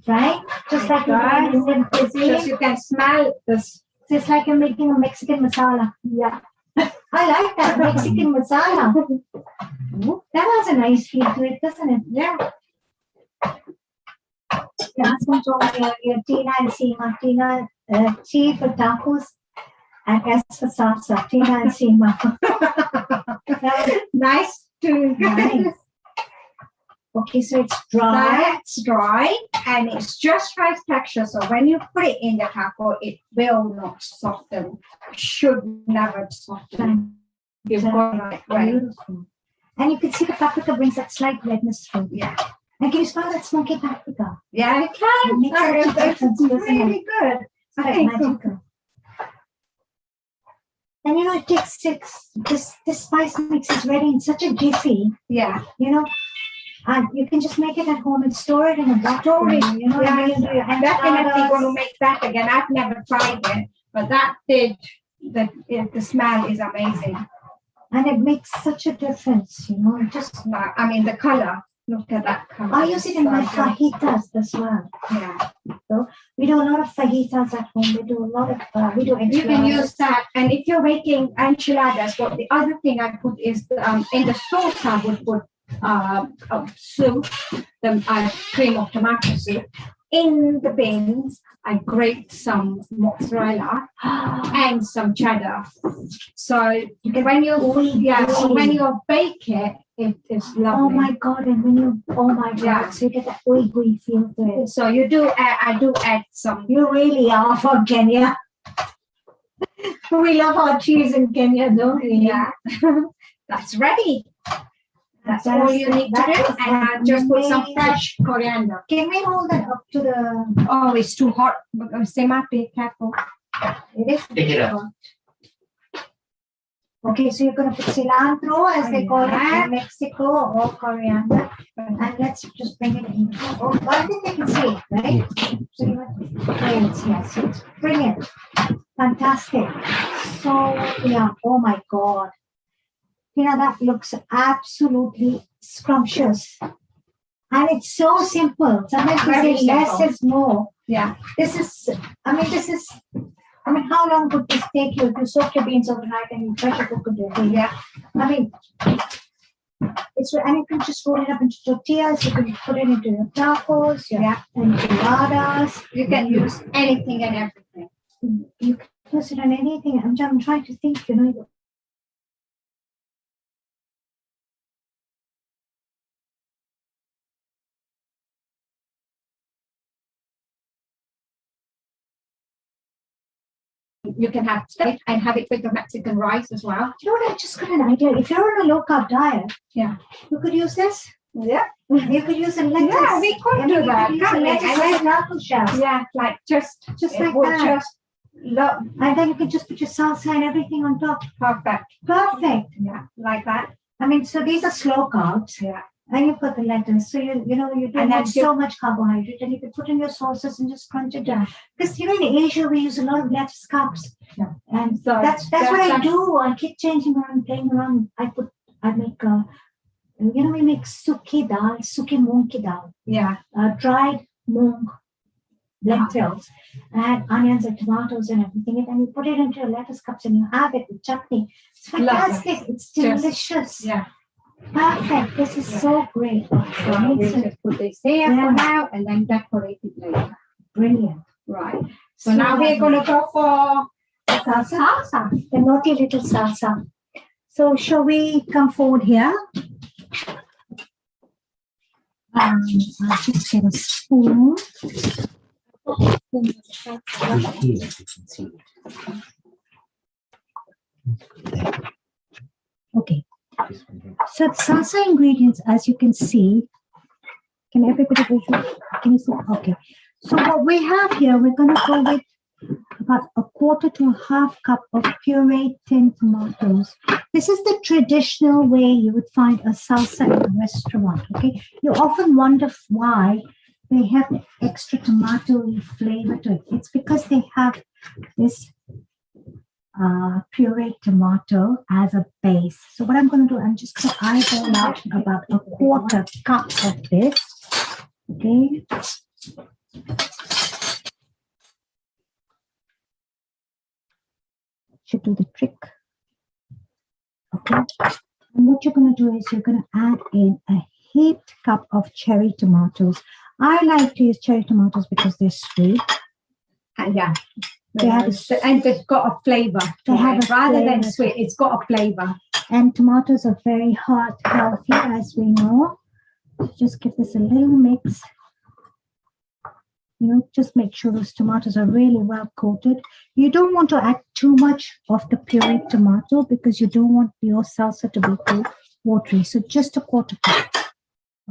O: right? Just like you're doing in Indian cuisine.
P: Just you can smell this.
O: Just like you're making a Mexican masala.
P: Yeah.
O: I like that Mexican masala. That has a nice feel to it, doesn't it?
P: Yeah.
O: Your husband told me earlier, Tina and Seema. Tina, T for tacos and S for salsa. Tina and Seema.
P: Nice to
O: Nice. Okay, so it's dry.
P: That's dry and it's just right texture. So when you put it in the taco, it will not soften. Should never soften. You've got it right.
O: Beautiful. And you can see the paprika brings that slight redness through.
P: Yeah.
O: And can you smell that smoky paprika?
P: Yeah, I can.
O: It makes such a difference,
P: It's
O: doesn't it?
P: really good.
O: It's like magical. And you know, it takes this spice mix is ready in such a jiffy.
P: Yeah.
O: You know, and you can just make it at home and store it in a bottle. You know,
P: Yeah,
O: and you
P: I'm definitely going to make that again. I've never tried it, but that did. The smell is amazing,
O: and it makes such a difference. You know, it just.
P: I mean, the color. Look at that color.
O: I use it in my fajitas as well.
P: Yeah.
O: So we do a lot of fajitas at home. We do a lot of we do enchiladas.
P: You can use that, and if you're making enchiladas, what the other thing I put is in the sauce I would put soup, the cream of tomato soup. In the beans, I grate some mozzarella and some cheddar. So when you bake it, it is lovely.
O: Oh my god! And when you, oh my god!
P: Yeah.
O: So you get that gooey feel to it.
P: So you do. I do add some.
O: You really are from Kenya. We love our cheese in Kenya, don't we?
P: Yeah. That's ready. That's all you need to do. And just put some fresh coriander.
O: Can we hold that up to the...
P: Oh, it's too hot. Sema, be careful.
O: It is
Q: Take it
O: hot. Okay, so you're going to put cilantro, as they call it in Mexico, or coriander. And let's just bring it in. Oh, I think they can see it, right? So you want to... Yes, it's brilliant. Fantastic. So, yeah, oh my God. That looks absolutely scrumptious. And it's so simple. Sometimes we say less is more.
P: Yeah.
O: This is, how long would this take you if you soak your beans overnight and you pressure cook it?
P: Yeah.
O: And you can just roll it up into tortillas. You can put it into your tacos, your enchiladas.
P: You can use anything and everything.
O: You can use it on anything. I'm trying to think,
P: You can have steak and have it with the Mexican rice as well.
O: You know what? I just got an idea. If you're on a low-carb diet, you could use this.
P: Yeah.
O: You could use a lettuce.
P: Yeah, we could do that.
O: Yeah,
P: like just
O: like that. And then you can just put your salsa and everything on top. Perfect.
P: Yeah, like that.
O: So these are slow carbs.
P: Yeah.
O: And you put the lettuce. So you don't have so much carbohydrate, and you can put in your sauces and just crunch it down. Because in Asia we use a lot of lettuce cups.
P: Yeah.
O: And so that's what I do. I keep changing around, playing around. I make we make suki moong ki dal.
P: Yeah.
O: Dried moong lentils, and onions and tomatoes and everything. And then you put it into your lettuce cups and you have it with chutney. It's fantastic. It's delicious.
P: Yeah.
O: Perfect. This is so great.
P: So we just put this here for now and then decorate it later.
O: Brilliant.
P: Right. So now we're going to go for
O: salsa, the naughty little salsa. So shall we come forward here? I'll just get a spoon. Okay. So salsa ingredients, as you can see, can everybody visual? Can you see? Okay. So what we have here, we're going to go with about 1/4 to 1/2 cup of pureed tinned tomatoes. This is the traditional way you would find a salsa in a restaurant. Okay. You often wonder why they have extra tomatoey flavor to it. It's because they have this pureed tomato as a base. So what I'm going to do, I'm just going to eyeball out about 1/4 cup of this. Okay. Should do the trick. Okay. And what you're going to do is you're going to add in a heaped cup of cherry tomatoes. I like to use cherry tomatoes because they're sweet.
P: Yeah.
O: They have
P: and they've got a flavor.
O: They have
P: rather than sweet, it's got a flavor.
O: And tomatoes are very heart healthy, as we know. Just give this a little mix. Just make sure those tomatoes are really well coated. You don't want to add too much of the pureed tomato because you don't want your salsa to be too watery. So just 1/4 cup.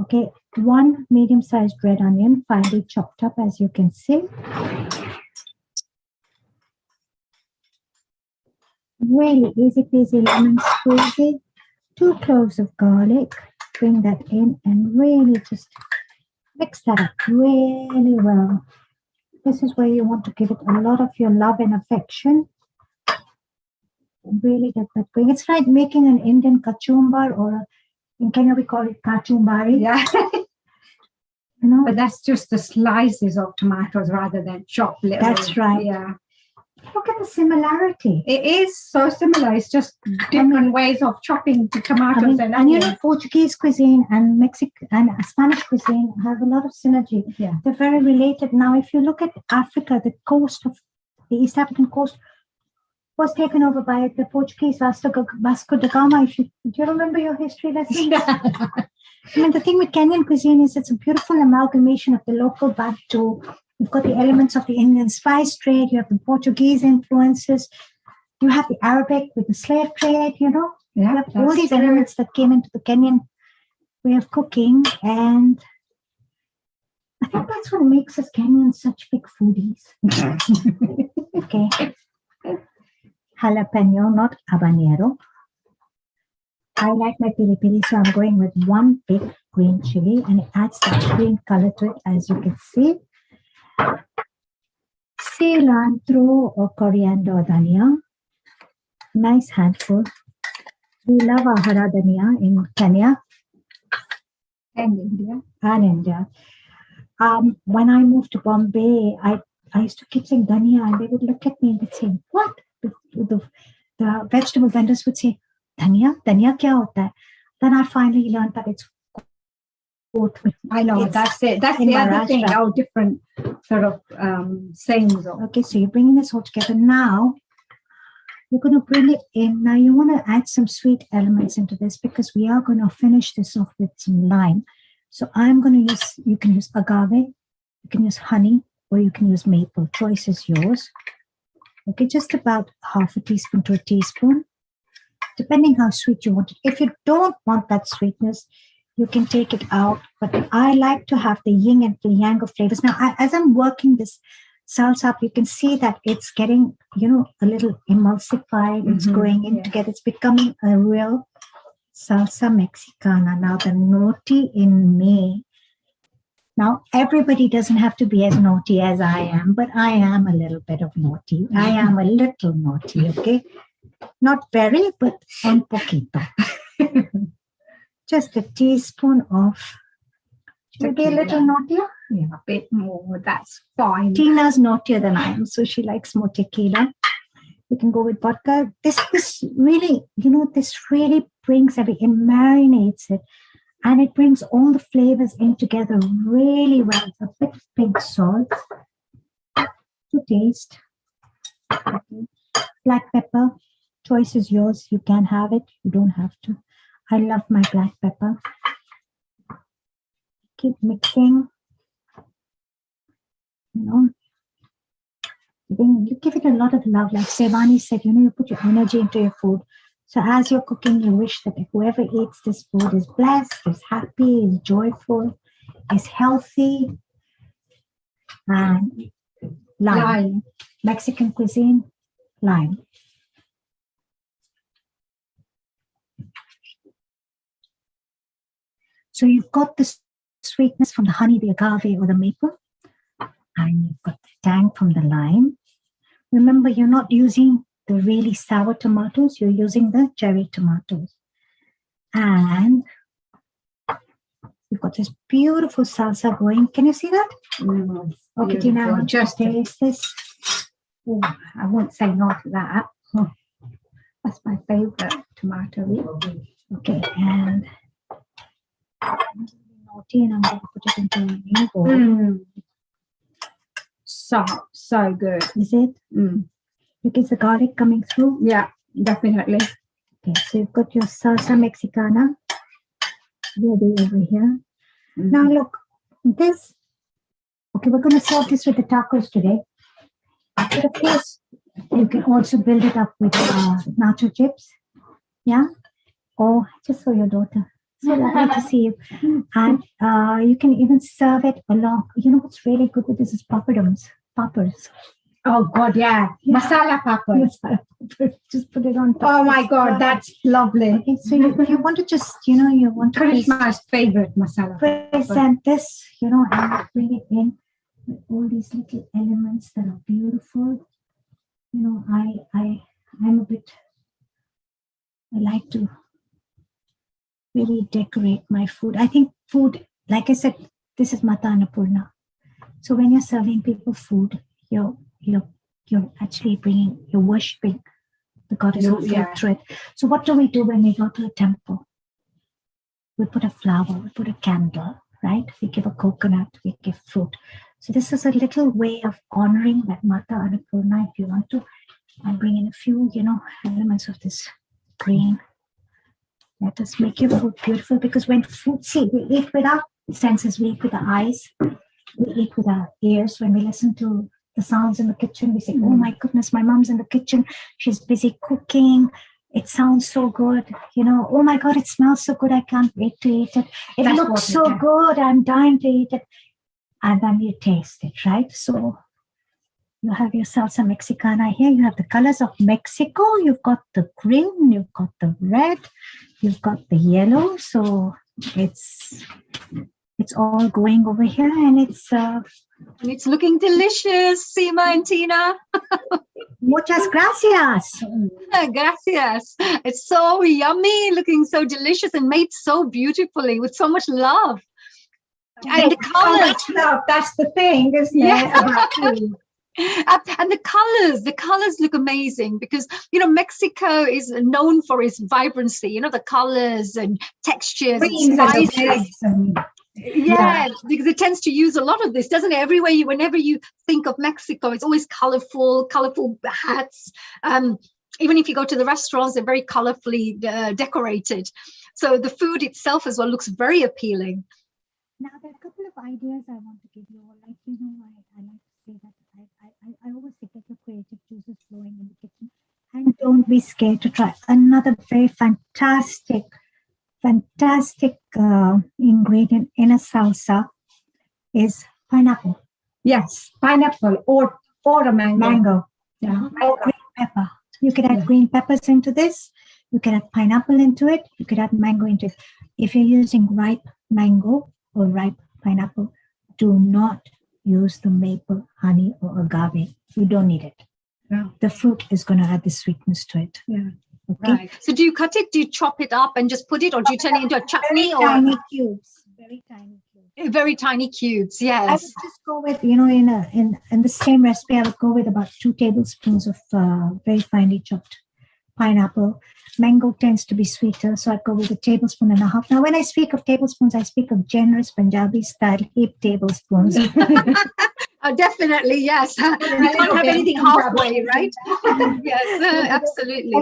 O: Okay, 1 medium-sized red onion, finely chopped up, as you can see. Really easy peasy lemon squeezy. 2 cloves of garlic. Bring that in and really just mix that up really well. This is where you want to give it a lot of your love and affection. Really get that going. It's like making an Indian kachumbar, or in Kenya we call it kachumbari.
P: Yeah. But that's just the slices of tomatoes rather than chopped little.
O: That's right.
P: Yeah.
O: Look at the similarity.
P: It is so similar. It's just different ways of chopping the tomatoes and onions.
O: Portuguese cuisine and Mexican and Spanish cuisine have a lot of synergy.
P: Yeah.
O: They're very related. Now, if you look at Africa, the coast of the East African coast was taken over by the Portuguese Vasco da Gama. Do you remember your history lesson? The thing with Kenyan cuisine is it's a beautiful amalgamation of the local Bantu. You've got the elements of the Indian spice trade. You have the Portuguese influences. You have the Arabic with the slave trade,
P: Yeah,
O: you have all these elements that came into the Kenyan way of cooking, and I think that's what makes us Kenyans such big foodies. Okay. Jalapeno, not habanero. I like my piri piri, so I'm going with one big green chili, and it adds that green color to it, as you can see. Cilantro or coriander or dhania. Nice handful. We love our hara dhania in Kenya
P: And India.
O: and India. When I moved to Bombay, I used to keep saying dhania, and they would look at me and they'd say, what? The vegetable vendors would say, dhania kya hota hai? Then I finally learned that it's goat.
P: I know, that's it. That's the other thing, how different sort of sayings are.
O: Okay, so you're bringing this all together. Now, you're going to bring it in. Now, you want to add some sweet elements into this because we are going to finish this off with some lime. So I'm going to use, you can use agave, you can use honey, or you can use maple. Choice is yours. Okay, just about half a teaspoon to a teaspoon, depending how sweet you want it. If you don't want that sweetness, you can take it out. But I like to have the yin and the yang of flavors. Now, as I'm working this salsa up, you can see that it's getting, a little emulsified. It's going in together. It's becoming a real salsa mexicana. Now, the naughty in me. Now, everybody doesn't have to be as naughty as I am, but I am a little bit of naughty. I am a little naughty, okay? Not very, but un poquito. Just a teaspoon of, should I be a little naughtier?
P: Yeah, a bit more, that's fine.
O: Tina's naughtier than I am, so she likes more tequila. You can go with vodka. This really, this really brings it marinates it. And it brings all the flavors in together really well. A bit of pink salt to taste. Black pepper, choice is yours. You can have it. You don't have to. I love my black pepper. Keep mixing. You give it a lot of love. Like Sevani said, you put your energy into your food. So as you're cooking, you wish that whoever eats this food is blessed, is happy, is joyful, is healthy. And lime. Mexican cuisine, lime. So you've got the sweetness from the honey, the agave, or the maple. And you've got the tang from the lime. Remember, you're not using the really sour tomatoes, you're using the cherry tomatoes. And you've got this beautiful salsa going. Can you see that? Okay, Tina, I want you to taste this.
P: Oh, I won't say no to that. Oh, that's my favorite tomato.
O: Okay, and I'm naughty and I'm going to put it into a new bowl.
P: So good.
O: Is it? Because the garlic coming through?
P: Yeah, definitely.
O: Okay, so you've got your salsa mexicana ready over here. Now look, this, okay, we're going to serve this with the tacos today. But of course, you can also build it up with nacho chips. Yeah? Or just for your daughter. So lovely to see you. And you can even serve it along. You know what's really good with this is papadums. Poppers.
P: Oh God, yeah. Masala poppers.
O: Just put it on top.
P: Oh my God, that's lovely.
O: Okay, so if you want to just, you want to
P: Karishma's favorite masala.
O: Present this, and bring it in with all these little elements that are beautiful. I like to really decorate my food. I think food, like I said, this is Mata Annapurna. So when you're serving people food, you're actually you're worshipping the goddess of food through it. So what do we do when we go to a temple? We put a flower, we put a candle, right? We give a coconut, we give fruit. So this is a little way of honoring that Mata Annapurna. If you want to, I'll bring in a few, elements of this green. Let us make your food beautiful, because when food, see, we eat with our senses, we eat with our eyes, we eat with our ears. When we listen to the sounds in the kitchen, we say, oh my goodness, my mom's in the kitchen, she's busy cooking. It sounds so good. Oh my God, it smells so good. I can't wait to eat it. It
P: That's
O: looks
P: what
O: so good. I'm dying to eat it. And then you taste it, right? So you have your salsa mexicana here. You have the colors of Mexico. You've got the green, you've got the red, you've got the yellow. So it's all going over here, and
J: it's looking delicious, Seema and Tina.
O: Muchas gracias.
J: Gracias. It's so yummy, looking so delicious, and made so beautifully with so much love. And the colors.
P: Love, that's the thing, isn't it? About food.
J: And the colors look amazing because Mexico is known for its vibrancy, the colors and textures and spices. Yeah, because it tends to use a lot of this, doesn't it? Whenever you think of Mexico, it's always colorful hats. Even if you go to the restaurants, they're very colorfully decorated. So the food itself as well looks very appealing.
O: Now, there are a couple of ideas I want to give you. I like to say that I always say get your creative juices flowing in the kitchen, and don't be scared to try. Another very fantastic ingredient in a salsa is pineapple.
P: Yes, pineapple or a mango.
O: Yeah. Or green pepper. You can add green peppers into this. You can add pineapple into it. You can add mango into it. If you're using ripe mango or ripe pineapple, do not use the maple, honey, or agave. You don't need it.
P: Yeah.
O: The fruit is going to add the sweetness to it.
P: Yeah.
O: Okay.
J: Right. So do you cut it? Do you chop it up and just put it, or do you turn it into a chutney?
O: Very tiny cubes. Very tiny cubes.
J: Very tiny cubes. Yes.
O: I would just go with, in the same recipe, I would go with about 2 tablespoons of very finely chopped pineapple. Mango tends to be sweeter, so I'd go with 1.5 tablespoons. Now, when I speak of tablespoons, I speak of generous Punjabi style heaped tablespoons.
J: Definitely, yes. You can't have anything halfway, right? Yes, absolutely.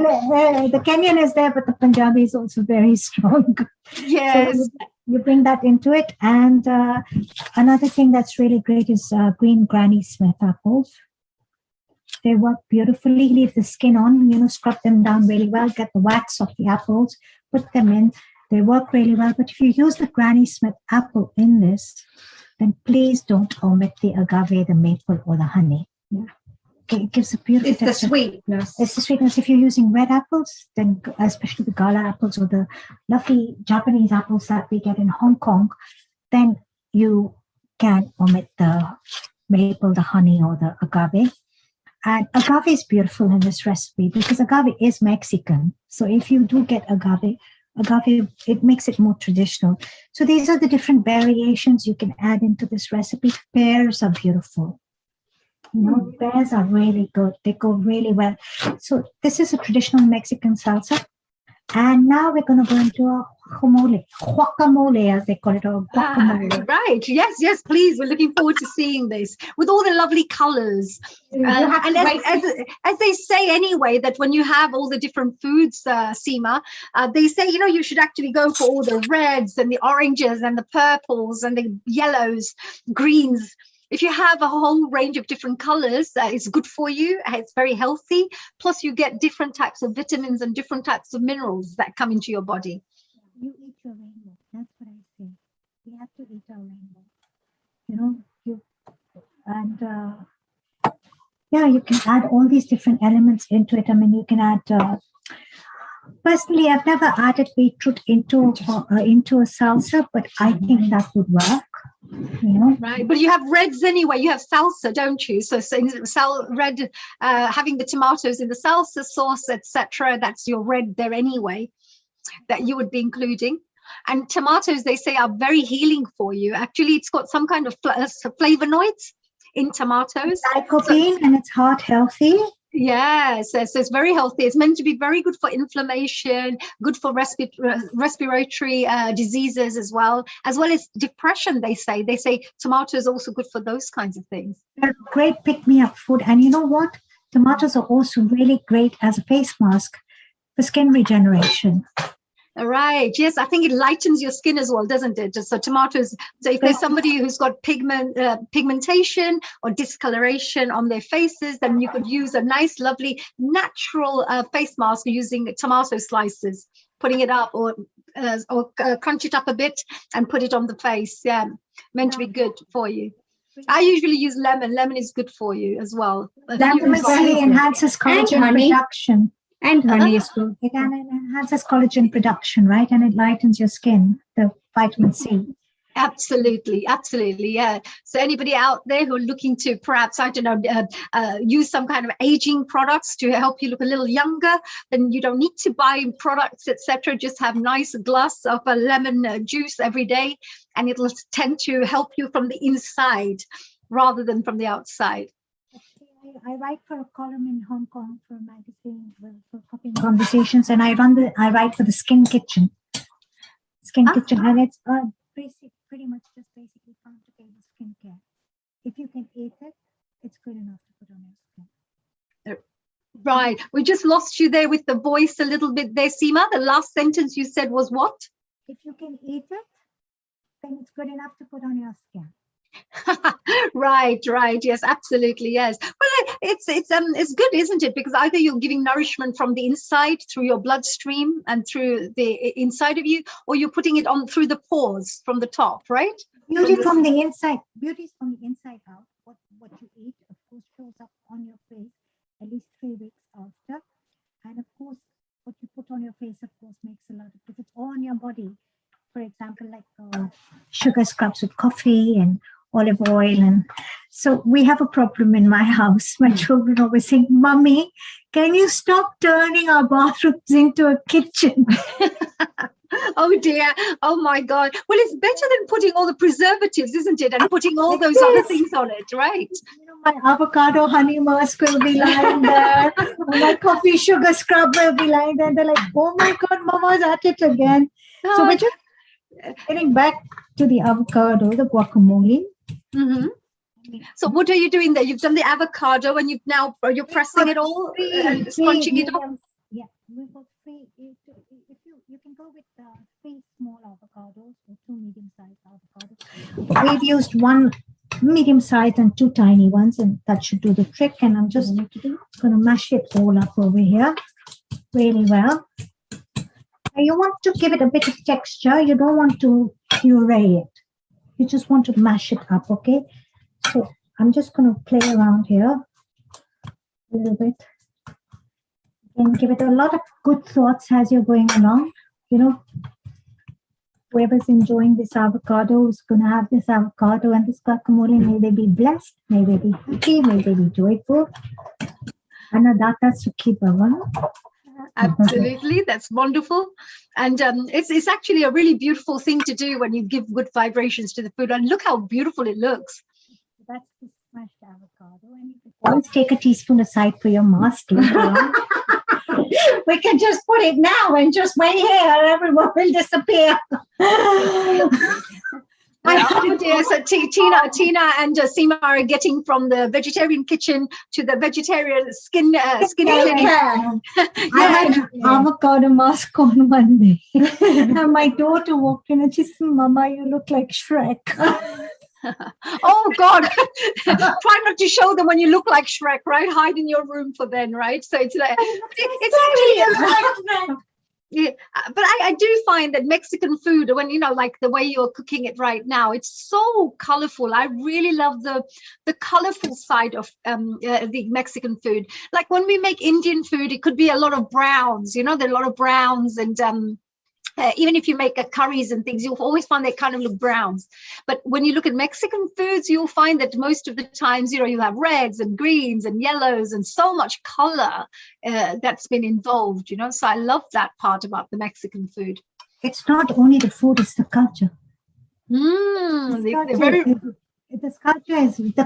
O: The Kenyan is there, but the Punjabi is also very strong.
J: Yes.
O: So you bring that into it. And another thing that's really great is green Granny Smith apples. They work beautifully. Leave the skin on, scrub them down really well, get the wax off the apples, put them in. They work really well. But if you use the Granny Smith apple in this, then please don't omit the agave, the maple, or the honey.
P: Yeah.
O: Okay, it gives a beautiful texture.
P: It's the sweetness.
O: It's the sweetness. If you're using red apples, then especially the gala apples or the lovely Japanese apples that we get in Hong Kong, then you can omit the maple, the honey, or the agave. And agave is beautiful in this recipe because agave is Mexican. So if you do get agave, it makes it more traditional. So these are the different variations you can add into this recipe. Pears are beautiful. Pears are really good. They go really well. So this is a traditional Mexican salsa. And now we're going to go into a guacamole, as they call it, or guacamole.
J: Right. Yes, please. We're looking forward to seeing this with all the lovely colors. And as they say anyway, that when you have all the different foods, Seema, they say, you should actually go for all the reds and the oranges and the purples and the yellows, greens. If you have a whole range of different colors, it's good for you. It's very healthy. Plus, you get different types of vitamins and different types of minerals that come into your body.
O: You eat your rainbow. That's what I say. We have to eat our rainbow. You can add all these different elements into it. I mean, you can add. Personally, I've never added beetroot into a salsa, but I think that would work.
J: Right, but you have reds anyway. You have salsa, don't you? So red, having the tomatoes in the salsa sauce, etc. That's your red there anyway, that you would be including. And tomatoes, they say, are very healing for you. Actually, it's got some kind of flavonoids in tomatoes.
O: Lycopene, and it's heart healthy.
J: Yes, so it's very healthy. It's meant to be very good for inflammation, good for respiratory diseases as well as depression. They say tomatoes is also good for those kinds of things.
O: They're great pick-me-up food. And you know what? Tomatoes are also really great as a face mask for skin regeneration.
J: All right. Yes, I think it lightens your skin as well, doesn't it? So tomatoes. So if there's somebody who's got pigmentation or discoloration on their faces, then you could use a nice, lovely, natural face mask using tomato slices, putting it up or crunch it up a bit and put it on the face. Yeah, meant to be good for you. I usually use lemon. Lemon is good for you as well.
O: Vitamin C enhances collagen production.
P: And honey is good.
O: It enhances collagen production, right? And it lightens your skin, the vitamin C.
J: Absolutely, absolutely, yeah. So anybody out there who are looking to perhaps, I don't know, use some kind of aging products to help you look a little younger, then you don't need to buy products, etc. Just have nice glass of lemon juice every day, and it'll tend to help you from the inside rather than from the outside.
O: I write for a column in Hong Kong for a magazine for cooking conversations, and I write for the Skin Kitchen. Kitchen, and it's pretty much just basically farm to table skincare. If you can eat it, it's good enough to put on your skin.
J: Right. We just lost you there with the voice a little bit there, Seema. The last sentence you said was what?
O: If you can eat it, then it's good enough to put on your skin.
J: Right, yes, absolutely, yes. Well, it's good, isn't it? Because either you're giving nourishment from the inside through your bloodstream and through the inside of you, or you're putting it on through the pores from the top, right?
O: Beauty from the inside. Beauty is from the inside out. What you eat, of course, shows up on your face at least 3 weeks after, and of course, what you put on your face, of course, makes a lot of difference. Or on your body, for example, like sugar scrubs with coffee and olive oil. And so we have a problem in my house. My children always say, "Mummy, can you stop turning our bathrooms into a kitchen?"
J: Oh dear. Oh my God. Well, it's better than putting all the preservatives, isn't it? And putting all those other things on it, right?
O: My avocado honey musk will be lying there. My coffee sugar scrub will be lying there. And they're like, "Oh my God, Mama's at it again." So we're just getting back to the avocado, the guacamole.
J: Mm-hmm. So what are you doing there? You've done the avocado and you're pressing it all and scrunching it up.
O: Yeah, we've got three. You can go with 3 small avocados or 2 medium-sized avocados. We've used 1 medium-sized and 2 tiny ones, and that should do the trick. And I'm just going to mash it all up over here really well. And you want to give it a bit of texture. You don't want to puree it. You just want to mash it up, okay? So I'm just going to play around here a little bit. And give it a lot of good thoughts as you're going along. You know, whoever's enjoying this avocado is going to have this avocado and this guacamole. May they be blessed. May they be happy. May they be joyful. Annadatta Sukhi Bhavan.
J: Absolutely, that's wonderful. And it's actually a really beautiful thing to do when you give good vibrations to the food. And look how beautiful it looks.
O: That's the smashed avocado. And you can always take a teaspoon aside for your mask later on. We can just put it now and just wait here. Everyone will disappear.
J: Oh dear, so Tina and Seema are getting from the vegetarian kitchen to the vegetarian skin clinic.
O: I had an avocado mask on one day. And my daughter walked in and she said, "Mama, you look like Shrek."
J: Oh God. Try not to show them when you look like Shrek, right? Hide in your room for then, right? So it's like it's actually yeah, but I do find that Mexican food, when like the way you're cooking it right now, it's so colorful. I really love the colorful side of the Mexican food. Like when we make Indian food, it could be a lot of browns. There are a lot of browns, and even if you make curries and things, you'll always find they kind of look browns. But when you look at Mexican foods, you'll find that most of the times, you have reds and greens and yellows and so much color that's been involved, So I love that part about the Mexican food.
O: It's not only the food, it's the culture. The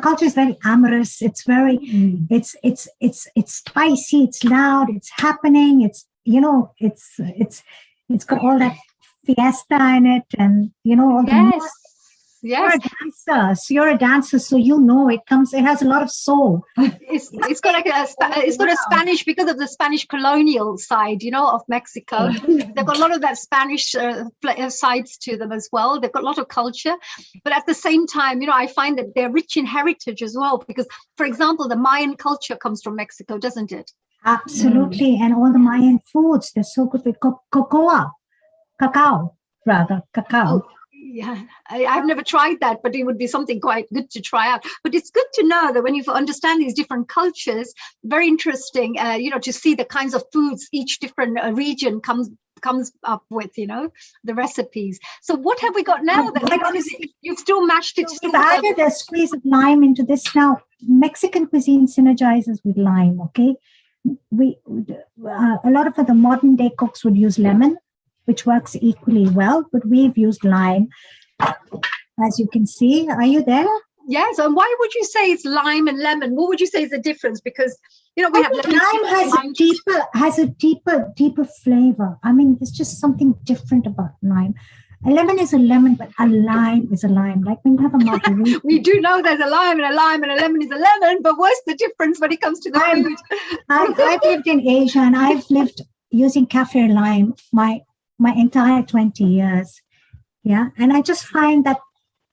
O: culture is very amorous. It's very, it's spicy. It's loud. It's happening. It's got all that fiesta in it, and all
J: Yes.
O: You're a dancer, so you know it has a lot of soul.
J: It's got like it's got a Spanish, because of the Spanish colonial side, of Mexico. They've got a lot of that Spanish sides to them as well. They've got a lot of culture, but at the same time, I find that they're rich in heritage as well, because, for example, the Mayan culture comes from Mexico, doesn't it?
O: Absolutely. And all the Mayan foods, they're so good with cacao.
J: Oh, yeah, I've never tried that, but it would be something quite good to try out. But it's good to know that when you understand these different cultures, very interesting, to see the kinds of foods each different region comes up with, the recipes. So what have we got now? You've still mashed it.
O: We've added a squeeze of lime into this. Now, Mexican cuisine synergizes with lime, okay? A lot of the modern day cooks would use lemon, which works equally well, but we've used lime, as you can see. Are you there?
J: Yes. And why would you say it's lime and lemon? What would you say is the difference? Because we have
O: lime has a deeper flavor. I mean, there's just something different about lime. A lemon is a lemon, but a lime is a lime. Like when you have a margarita.
J: We do know there's a lime and a lemon is a lemon, but what's the difference when it comes to the food?
O: I've lived in Asia, and I've lived using kaffir lime my entire 20 years. Yeah. And I just find that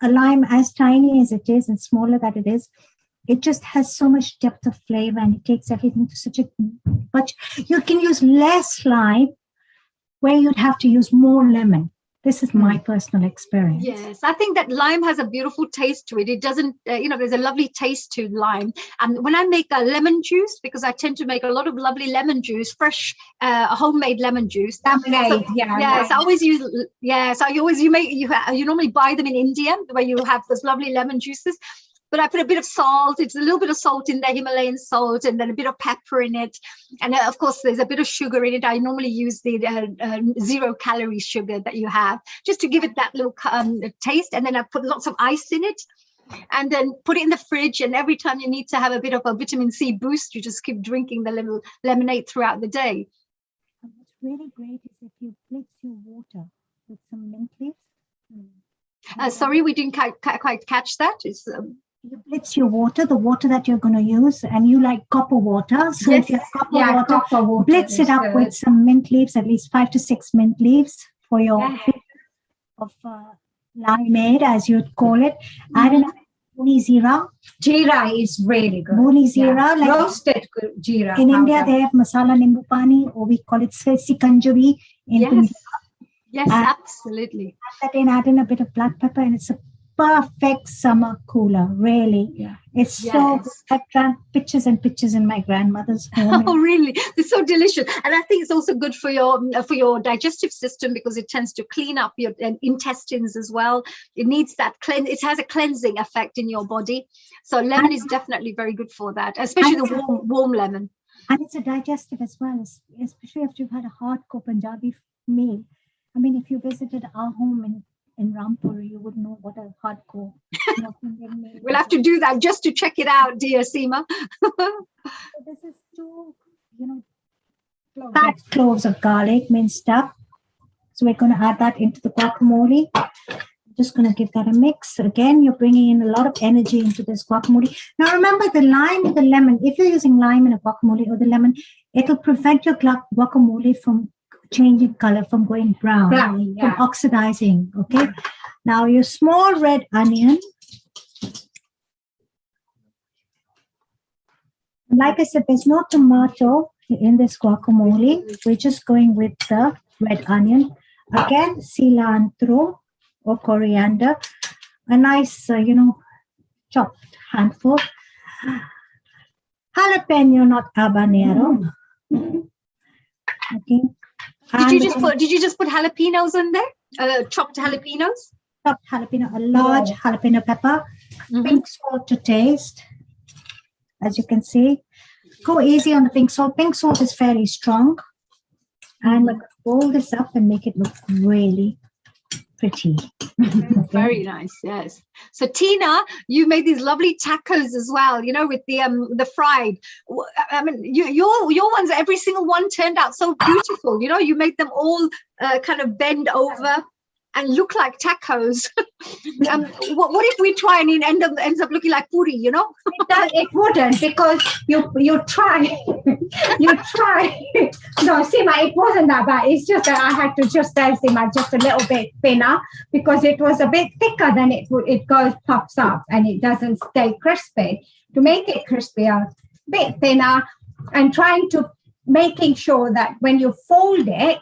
O: a lime, as tiny as it is and smaller that it is, it just has so much depth of flavor, and it takes everything to such a, but you can use less lime where you'd have to use more lemon. This is my personal experience.
J: Yes, I think that lime has a beautiful taste to it. It doesn't, there's a lovely taste to lime. And when I make a lemon juice, because I tend to make a lot of lovely lemon juice, fresh, homemade lemon juice.
P: Lemonade,
J: Yes, I always use. Yes, you normally buy them in India, where you have those lovely lemon juices. But I put a bit of salt. It's a little bit of salt in there, Himalayan salt, and then a bit of pepper in it. And of course, there's a bit of sugar in it. I normally use the 0-calorie sugar that you have, just to give it that little taste. And then I put lots of ice in it, and then put it in the fridge. And every time you need to have a bit of a vitamin C boost, you just keep drinking the lemonade throughout the day.
O: What's really great is if you blitz your water with some mint leaves.
J: Sorry, we didn't quite catch that. It's
O: you blitz your water, the water that you're going to use, and you like copper water. So
J: yes.
O: if you have copper water, blitz it up with some mint leaves, at least 5 to 6 mint leaves for your limeade, as you'd call it. Add in bhuni zira.
P: Jeera is really good.
O: Bhuni zira, like
P: roasted jeera.
O: In India, they have masala nimbu pani, or we call it sikanjari in Punjab.
J: Yes, absolutely.
O: Add in a bit of black pepper, and it's a perfect summer cooler, really.
J: Yeah.
O: It's so good. I drank pictures and pictures in my grandmother's home.
J: Oh, really? It's so delicious. And I think it's also good for your digestive system, because it tends to clean up your intestines as well. It needs that it has a cleansing effect in your body. So lemon is definitely very good for that, especially the warm lemon.
O: And it's a digestive as well, especially after you've had a hardcore Punjabi meal. I mean, if you visited our home in Rampur, you would know what a hardcore.
J: We'll have to do that just to check it out, dear Seema.
O: This is 2, fat cloves of garlic minced up. So we're going to add that into the guacamole. Just going to give that a mix. Again, you're bringing in a lot of energy into this guacamole. Now, remember the lime and the lemon. If you're using lime in a guacamole or the lemon, it'll prevent your guacamole from changing color, from going brown, from oxidizing. Okay. Now your small red onion. Like I said, there's no tomato in this guacamole. We're just going with the red onion. Again, cilantro or coriander. A nice, chopped handful. Jalapeno, not habanero. Okay.
J: Did you just put jalapenos in there? Chopped jalapenos?
O: Chopped jalapeno, a large jalapeno pepper. Pink salt to taste. As you can see, go easy on the pink salt. Pink salt is fairly strong. And we're going to roll this up and make it look really pretty.
J: Very nice, yes. So Tina, you made these lovely tacos as well, with the fried. I mean, your ones, every single one turned out so beautiful. You made them all kind of bend over. and look like tacos. What if we try and it ends up looking like puri, you know?
P: It wouldn't, because you try. You try. No, Seema, it wasn't that bad. It's just that I had to just tell Seema just a little bit thinner, because it was a bit thicker than it goes, pops up, and it doesn't stay crispy. To make it crispier, bit thinner, and trying to making sure that when you fold it,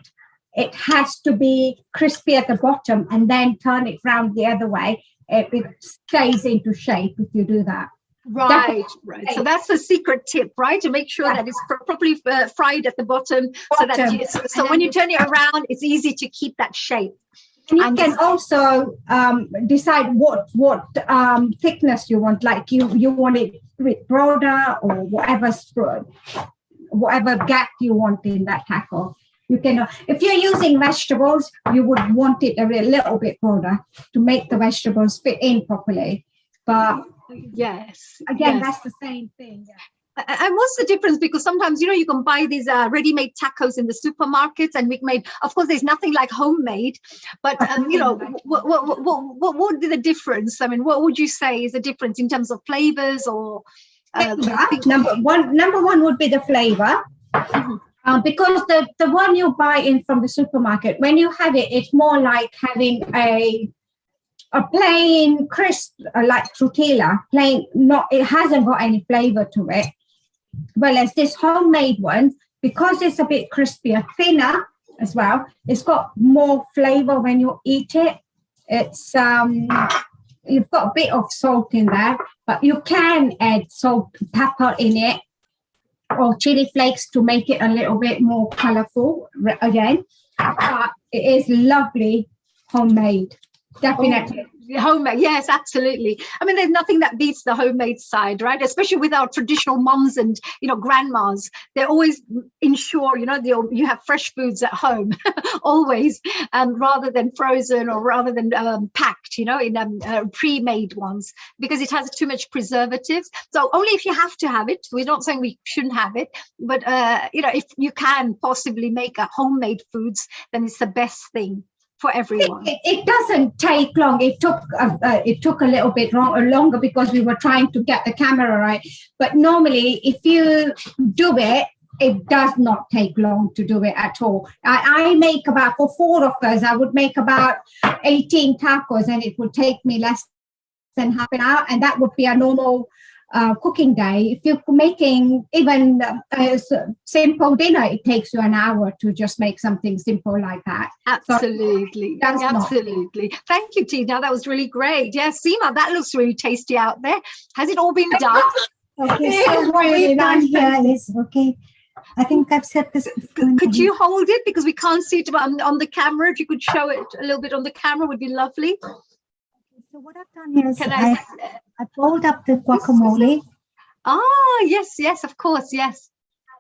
P: it has to be crispy at the bottom, and then turn it round the other way. It stays into shape if you do that.
J: Right. So that's the secret tip, right? To make sure that it's properly fried at the bottom, so that so when you turn it around, it's easy to keep that shape.
P: And you can also decide what thickness you want. Like you want it broader, or whatever gap you want in that taco. You can, if you're using vegetables, you would want it a little bit broader to make the vegetables fit in properly. But
J: yes,
P: again, that's the same thing. Yeah.
J: And what's the difference? Because sometimes, you can buy these ready-made tacos in the supermarkets, and made. Of course, there's nothing like homemade. But what would be the difference? I mean, what would you say is the difference in terms of flavors or?
P: Number one would be the flavor. Because the one you buy in from the supermarket, when you have it, it's more like having a plain crisp, like tortilla, plain. It hasn't got any flavor to it. Whereas this homemade one, because it's a bit crispier, thinner as well, it's got more flavor when you eat it. It's you've got a bit of salt in there, but you can add salt, pepper in it, or chili flakes to make it a little bit more colorful again. But it is lovely homemade, definitely.
J: Homemade, yes, absolutely. I mean, there's nothing that beats the homemade side, right? Especially with our traditional mums and grandmas. They always ensure you have fresh foods at home always, rather than frozen or rather than packed, in pre-made ones, because it has too much preservatives. So only if you have to have it. We're not saying we shouldn't have it, but if you can possibly make a homemade foods, then it's the best thing for everyone.
P: It doesn't take long. It took a little bit longer because we were trying to get the camera right. But normally, if you do it, it does not take long to do it at all. I make about, for 4 of us, I would make about 18 tacos, and it would take me less than half an hour, and that would be a normal cooking day. If you're making even a simple dinner, it takes you an hour to just make something simple like that.
J: Absolutely.
P: So
J: absolutely. Thank you, Tina. That was really great. Yeah, Seema, that looks really tasty out there. Has it all been done?
O: Okay, so what we've done here is, okay, I think I've said this before.
J: Could you hold it? Because we can't see it on the camera. If you could show it a little bit on the camera, would be lovely.
O: So what I've done here is I rolled up the guacamole.
J: Ah, yes, of course, yes.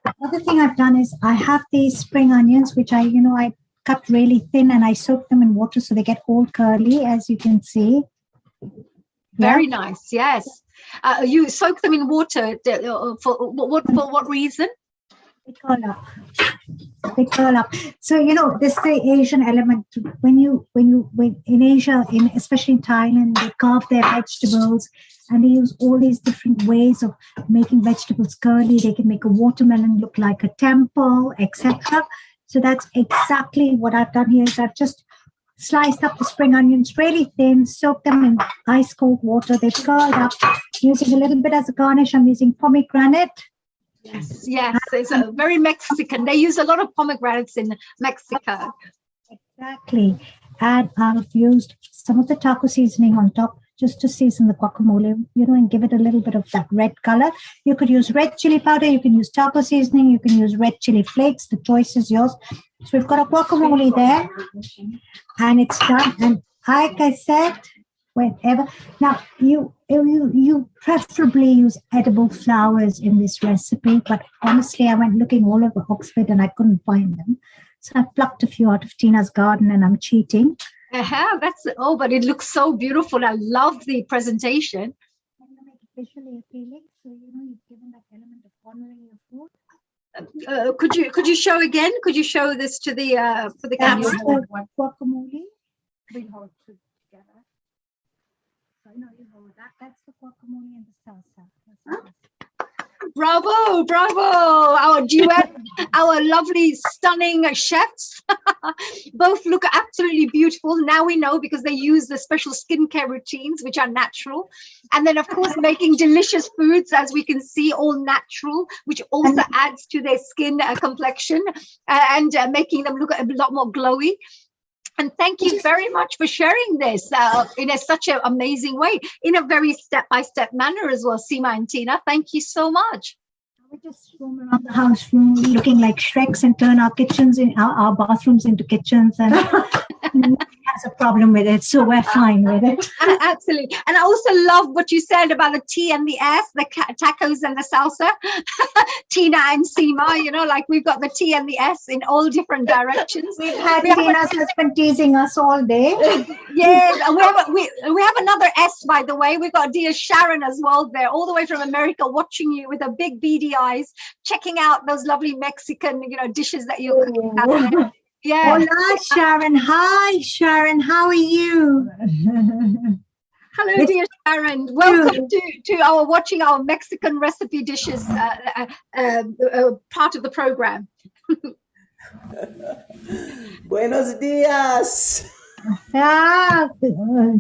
O: The other thing I've done is I have these spring onions, which I cut really thin, and I soak them in water so they get all curly, as you can see.
J: Very nice, yes. You soak them in water for what reason?
O: They curl up. So there's the Asian element. When in Asia, especially in Thailand, they carve their vegetables, and they use all these different ways of making vegetables curly. They can make a watermelon look like a temple, etc. So that's exactly what I've done here. Is I've just sliced up the spring onions really thin, soaked them in ice cold water. They've curled up. Using a little bit as a garnish, I'm using pomegranate.
J: Yes, it's very Mexican. They use a lot of pomegranates in Mexico.
O: Exactly. And I've used some of the taco seasoning on top just to season the guacamole, and give it a little bit of that red color. You could use red chili powder, you can use taco seasoning, you can use red chili flakes. The choice is yours. So we've got a guacamole there, and it's done. And like I said, whenever now you preferably use edible flowers in this recipe, but honestly I went looking all over Oxford and I couldn't find them, so I plucked a few out of Tina's garden, and I'm cheating.
J: But it looks so beautiful. I love the presentation.
O: I'm going to make it visually appealing, so you've given that element of honoring your food.
J: Could you show again? Could you show this to the for the camera?
O: Guacamole. We hold two together. So no, you hold that. That's the guacamole and the salsa. That's nice.
J: Bravo, bravo, our duet, our lovely, stunning chefs. Both look absolutely beautiful. Now we know because they use the special skincare routines, which are natural. And then, of course, making delicious foods, as we can see, all natural, which also adds to their skin complexion and making them look a lot more glowy. And thank you very much for sharing this in such an amazing way, in a very step-by-step manner as well, Seema and Tina. Thank you so much.
O: We just roam around the house looking like Shreks and turn our kitchens, our bathrooms into kitchens, and nobody has a problem with it, so we're fine with it.
J: Absolutely. And I also love what you said about the T and the S, the tacos and the salsa. Tina and Seema, you know, like we've got the T and the S in all different directions.
O: We've had Tina's husband teasing us all day.
J: Yes, and we have another S, by the way. We've got dear Sharon as well there, all the way from America, watching you with a big beady eyes, checking out those lovely Mexican, you know, dishes that you're cooking out there. Yeah.
O: Hola, Sharon. Hi, Sharon. How are you?
J: Hello, dear Sharon. Welcome to our watching our Mexican recipe dishes part of the program.
H: Buenos dias.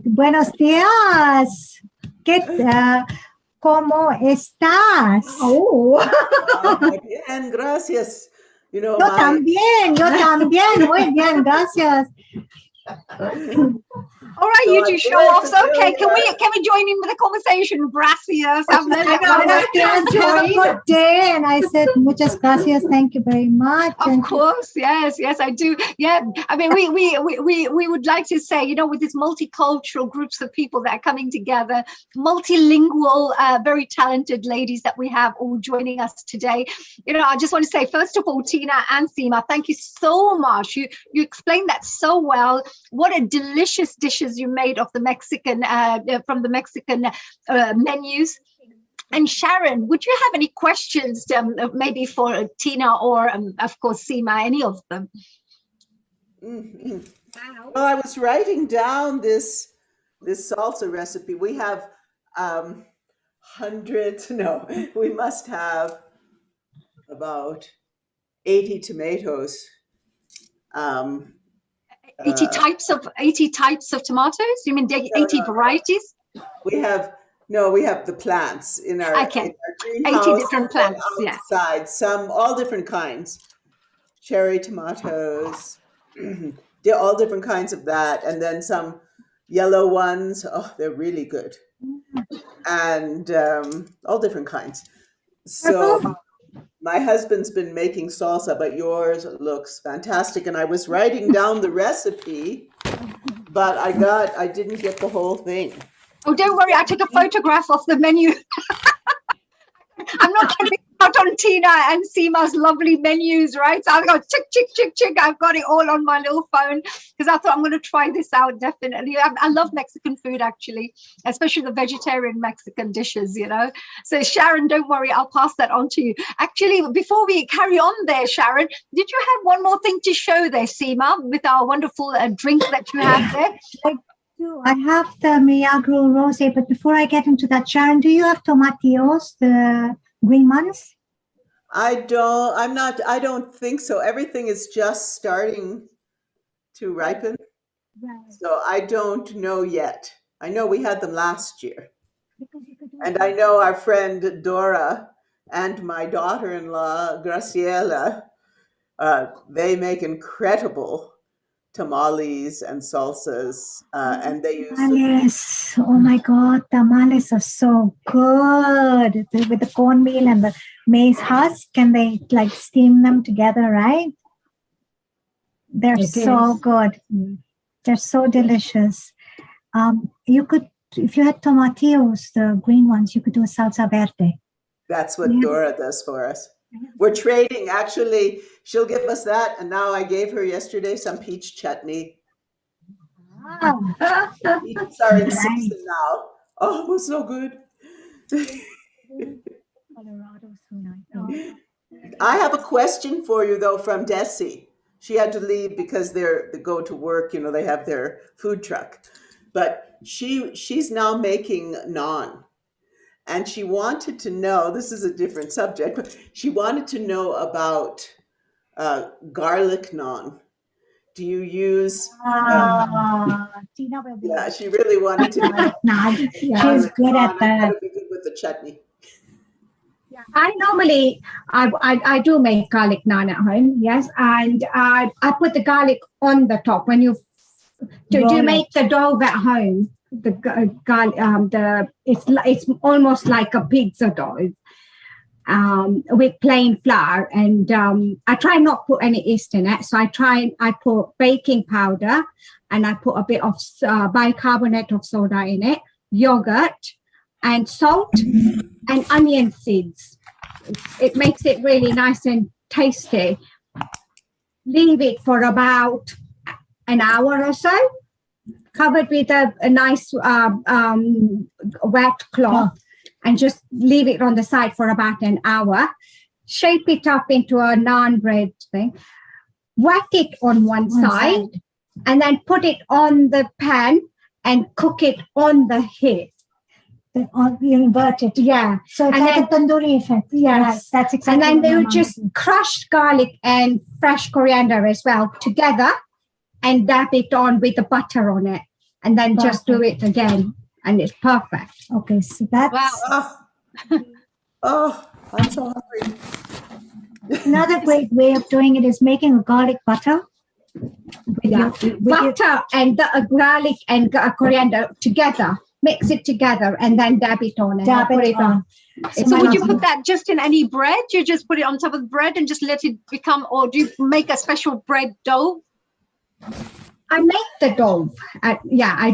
O: Buenos dias. ¿Cómo estás?
H: Oh. Bien, gracias. You know,
O: yo también, muy bien, gracias.
J: All right, so you two show offs. Okay, can we join in with the conversation? Gracias.
O: Have a good day. And I said, muchas gracias. Thank you very much.
J: Of course, yes, I do. Yeah, I mean, we would like to say, you know, with these multicultural groups of people that are coming together, multilingual, very talented ladies that we have all joining us today. You know, I just want to say, first of all, Tina and Seema, thank you so much. You explained that so well. What a delicious dishes you made of the Mexican from the Mexican menus. And Sharon, would you have any questions maybe for Tina or of course Seema, any of them?
H: Well, I was writing down this salsa recipe. We have we must have about 80 tomatoes.
J: 80 types of tomatoes? You mean 80 varieties?
H: We have the plants in our,
J: okay.
H: in our greenhouse.
J: 80 different plants,
H: outside, all different kinds. Cherry tomatoes, they're all different kinds of that. And then some yellow ones, oh, they're really good. And all different kinds. So my husband's been making salsa, but yours looks fantastic. And I was writing down the recipe, but I didn't get the whole thing.
J: Oh, don't worry. I took a photograph of the menu. I'm not getting out on Tina and Seema's lovely menus, right? So I've got chick. I've got it all on my little phone because I thought I'm going to try this out definitely. I love Mexican food, actually, especially the vegetarian Mexican dishes, you know. So Sharon, don't worry, I'll pass that on to you. Actually, before we carry on there, Sharon, did you have one more thing to show there, Seema, with our wonderful drink that you have there?
O: I have the Milagro Rosé, but before I get into that, Sharon, do you have tomatillos, the green ones?
H: I don't think so. Everything is just starting to ripen. Right. So I don't know yet. I know we had them last year. And I know our friend Dora and my daughter-in-law, Graciela, they make incredible tamales and salsas, and they use
O: tamales. Oh my God, tamales are so good with the cornmeal and the maize husk, and they like steam them together, right? They're so good. They're so delicious. You could, if you had tomatillos, the green ones, you could do a salsa verde.
H: That's what Dora does for us. We're trading. Actually, she'll give us that. And now I gave her yesterday some peach chutney. Wow. Are in season now. Oh, it was so good. I have a question for you, though, from Desi. She had to leave because they go to work, they have their food truck. But she's now making naan. And she wanted to know, this is a different subject, but she wanted to know about garlic naan. Do you use?
O: Tina will be.
H: Yeah, she really wanted to know.
O: She's good at that.
H: That'd be good with the chutney.
P: I normally, I do make garlic naan at home, yes, and I put the garlic on the top. When you do make the dough at home, the garlic, it's almost like a pizza dough with plain flour, and I try not to put any yeast in it. So I put baking powder, and I put a bit of bicarbonate of soda in it, yogurt, and salt and onion seeds. It makes it really nice and tasty. Leave it for about an hour or so, covered with a nice wet cloth, and just leave it on the side for about an hour. Shape it up into a naan bread thing. Whack it on one side, and then put it on the pan and cook it on the heat.
O: You invert it.
P: Yeah.
O: So it's like a tandoori effect.
P: Yes.
O: That's exactly.
P: And then
O: what
P: they
O: my
P: would
O: mom
P: just
O: did.
P: crush garlic and fresh coriander as well together and dab it on with the butter on it. And then just do it again. And it's perfect.
O: Okay, so that's
H: I'm so hungry.
O: another great way of doing it is making a garlic butter.
P: Butter and the garlic and coriander together. Mix it together and then dab it on. And put it on.
J: So would you put that just in any bread? You just put it on top of the bread and just let it become, or do you make a special bread dough?
P: I make the dough. I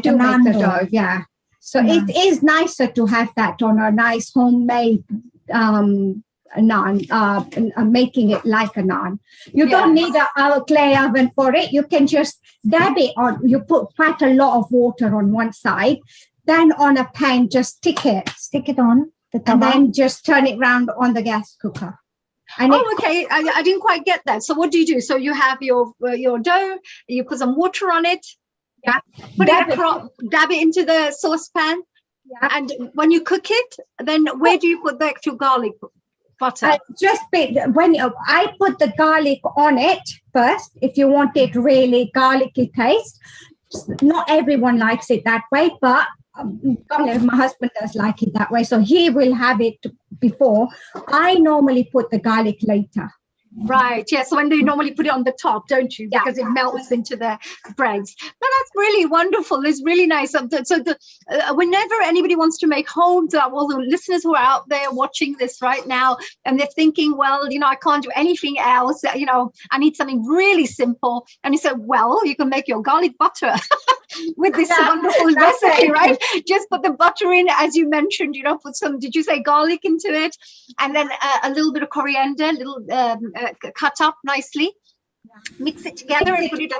P: do make the dough. Yeah. So it is nicer to have that on a nice homemade naan, making it like a naan. You don't need a clay oven for it. You can just dab it on. You put quite a lot of water on one side. Then on a pan, just stick it on the tawa, and then just turn it round on the gas cooker. And
J: okay. I didn't quite get that. So what do you do? So you have your dough, you put some water on it, dab it into the saucepan, and when you cook it, then where do you put the actual garlic butter?
P: When I put the garlic on it first, if you want it really garlicky taste. Not everyone likes it that way, but my husband does like it that way, so he will have it before. I normally put the garlic later.
J: Right, yes. So when they normally put it on the top, don't you? Because it melts into the breads. No, that's really wonderful. It's really nice. So whenever anybody wants to make home, to all the listeners who are out there watching this right now, and they're thinking, well, I can't do anything else. I need something really simple. And you say, well, you can make your garlic butter with this wonderful recipe, right? Just put the butter in, as you mentioned. Put some. Did you say garlic into it, and then a little bit of coriander, cut up nicely. Mix it together and put it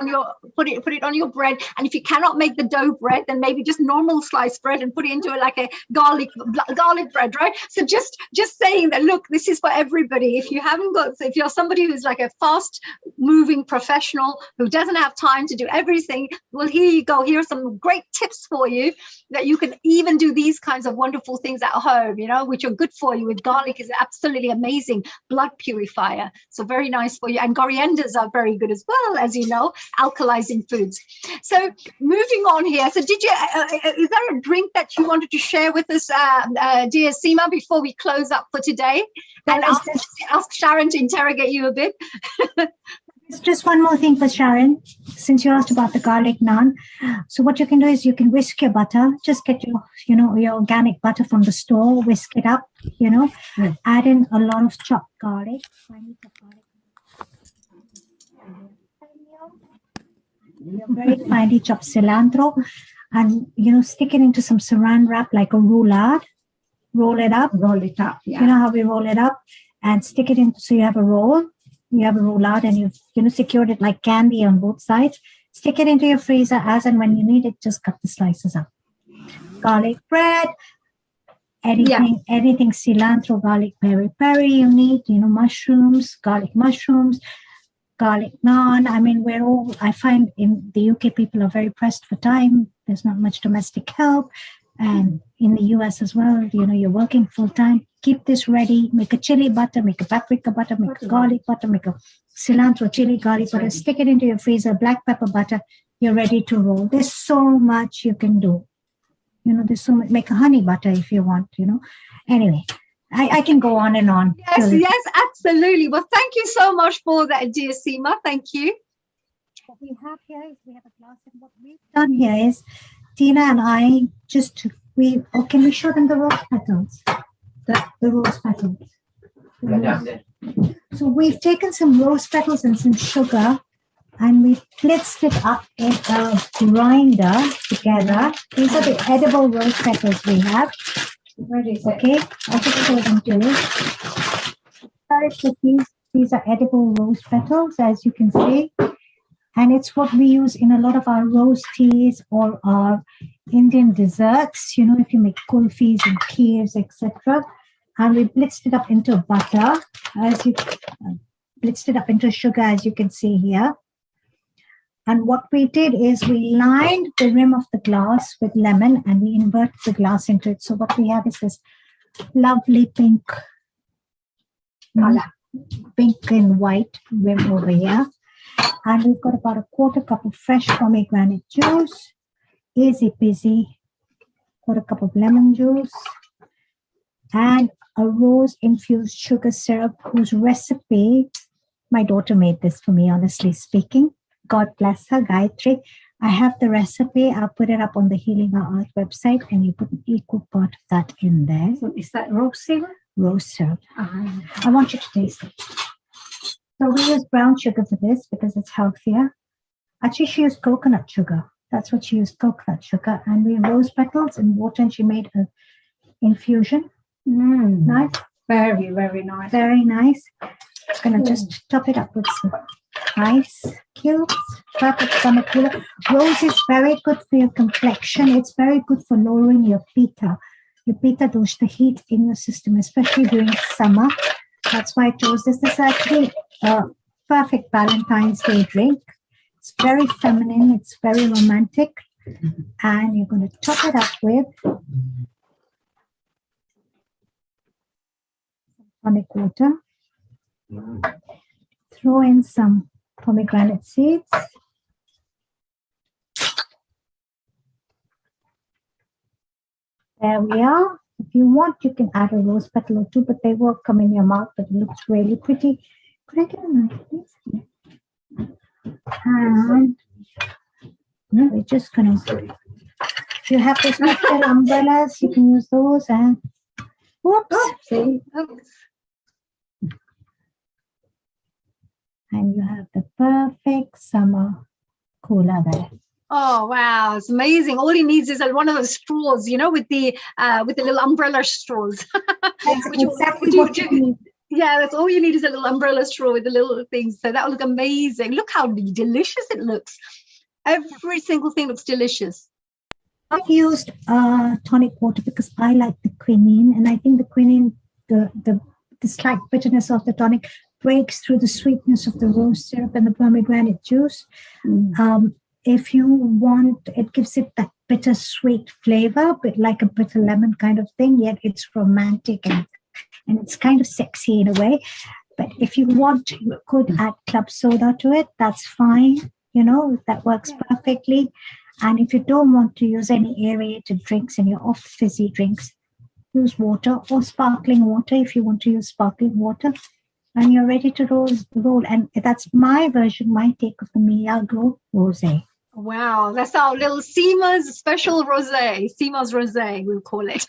J: on your bread. And if you cannot make the dough bread, then maybe just normal sliced bread and put it into like a garlic bread, right? So just saying that, look, this is for everybody. If you're somebody who's like a fast moving professional who doesn't have time to do everything, well, here you go. Here are some great tips for you that you can even do these kinds of wonderful things at home, which are good for you. With garlic is absolutely amazing blood purifier. So very nice for you. And corianders are very good as well, as you know, alkalizing foods. So moving on here. So did you, is there a drink that you wanted to share with us, dear Seema, before we close up for today? And ask Sharon to interrogate you a bit.
O: Just one more thing for Sharon, since you asked about the garlic naan. So what you can do is you can whisk your butter. Just get your organic butter from the store, whisk it up, add in a lot of chopped garlic. Very finely chopped cilantro, and stick it into some saran wrap like a roulade. Roll it up.
P: Yeah.
O: You know how we roll it up, and stick it in so you have a roll. You have a roulade, and you've secured it like candy on both sides. Stick it into your freezer as and when you need it. Just cut the slices up. Garlic bread, anything cilantro, garlic peri peri you need. Mushrooms, garlic mushrooms. garlic naan. I mean, I find in the UK, people are very pressed for time. There's not much domestic help. And in the US as well, you're working full time. Keep this ready. Make a chili butter, make a paprika butter, make a garlic butter, make a cilantro chili garlic butter. Stick it into your freezer, black pepper butter. You're ready to roll. There's so much you can do. There's so much. Make a honey butter if you want, Anyway, I can go on and on.
J: Yes, absolutely. Well, thank you so much for that, dear Seema. Thank you.
O: What we have here is we have a glass, and what we've done here is Tina and I can we show them the rose petals? The rose petals. So we've taken some rose petals and some sugar, and we blitzed it up in a grinder together. These are the edible rose petals we have. Okay, I'll just show them to you. These are edible rose petals, as you can see. And it's what we use in a lot of our rose teas or our Indian desserts, if you make kulfis and kheers, etc. And we blitzed it up into butter, blitzed it up into sugar, as you can see here. And what we did is we lined the rim of the glass with lemon, and we inverted the glass into it. So what we have is this lovely pink and white rim over here. And we've got about a quarter cup of fresh pomegranate juice. Easy peasy. Quarter cup of lemon juice. And a rose-infused sugar syrup, whose recipe, my daughter made this for me, honestly speaking. God bless her, Gayatri. I have the recipe. I'll put it up on the Healing Our Earth website, and you put an equal part of that in there.
P: So is that rose syrup?
O: Rose syrup. I want you to taste it. So we use brown sugar for this because it's healthier. Actually, she used coconut sugar. That's what she used, coconut sugar. And we rose petals and water, and she made an infusion. Nice.
P: Very, very nice.
O: Very nice. I'm going to just top it up with some ice cubes. Perfect summer cooler. Rose is very good for your complexion. It's very good for lowering your pitta. Your pitta dosh, the heat in your system, especially during summer. That's why I chose this. This is actually a perfect Valentine's Day drink. It's very feminine. It's very romantic. And you're going to top it up with tonic water. Throw in some pomegranate seeds. There we are. If you want, you can add a rose petal or two, but they won't come in your mouth, but it looks really pretty. Could I get a knife, please? And we're just going to, if you have those little umbrellas, you can use those. And whoops. See? And you have the perfect summer cooler there.
J: Oh wow, it's amazing. All he needs is one of those straws, with the little umbrella straws.
O: That's exactly what you need.
J: Yeah, that's all you need is a little umbrella straw with the little things. So that will look amazing. Look how delicious it looks. Every single thing looks delicious.
O: I've used tonic water because I like the quinine, and I think the quinine, the slight bitterness of the tonic breaks through the sweetness of the rose syrup and the pomegranate juice. If you want, it gives it that bittersweet flavor, but like a bitter lemon kind of thing, yet it's romantic and it's kind of sexy in a way. But if you want, you could add club soda to it. That's fine. That works perfectly. And if you don't want to use any aerated drinks and you're off fizzy drinks, use water or sparkling water if you want to use sparkling water. And you're ready to roll. And that's my version, my take of the Milagro Rosé.
J: Wow, that's our little Seema's special rosé. Seema's rosé, we'll call it.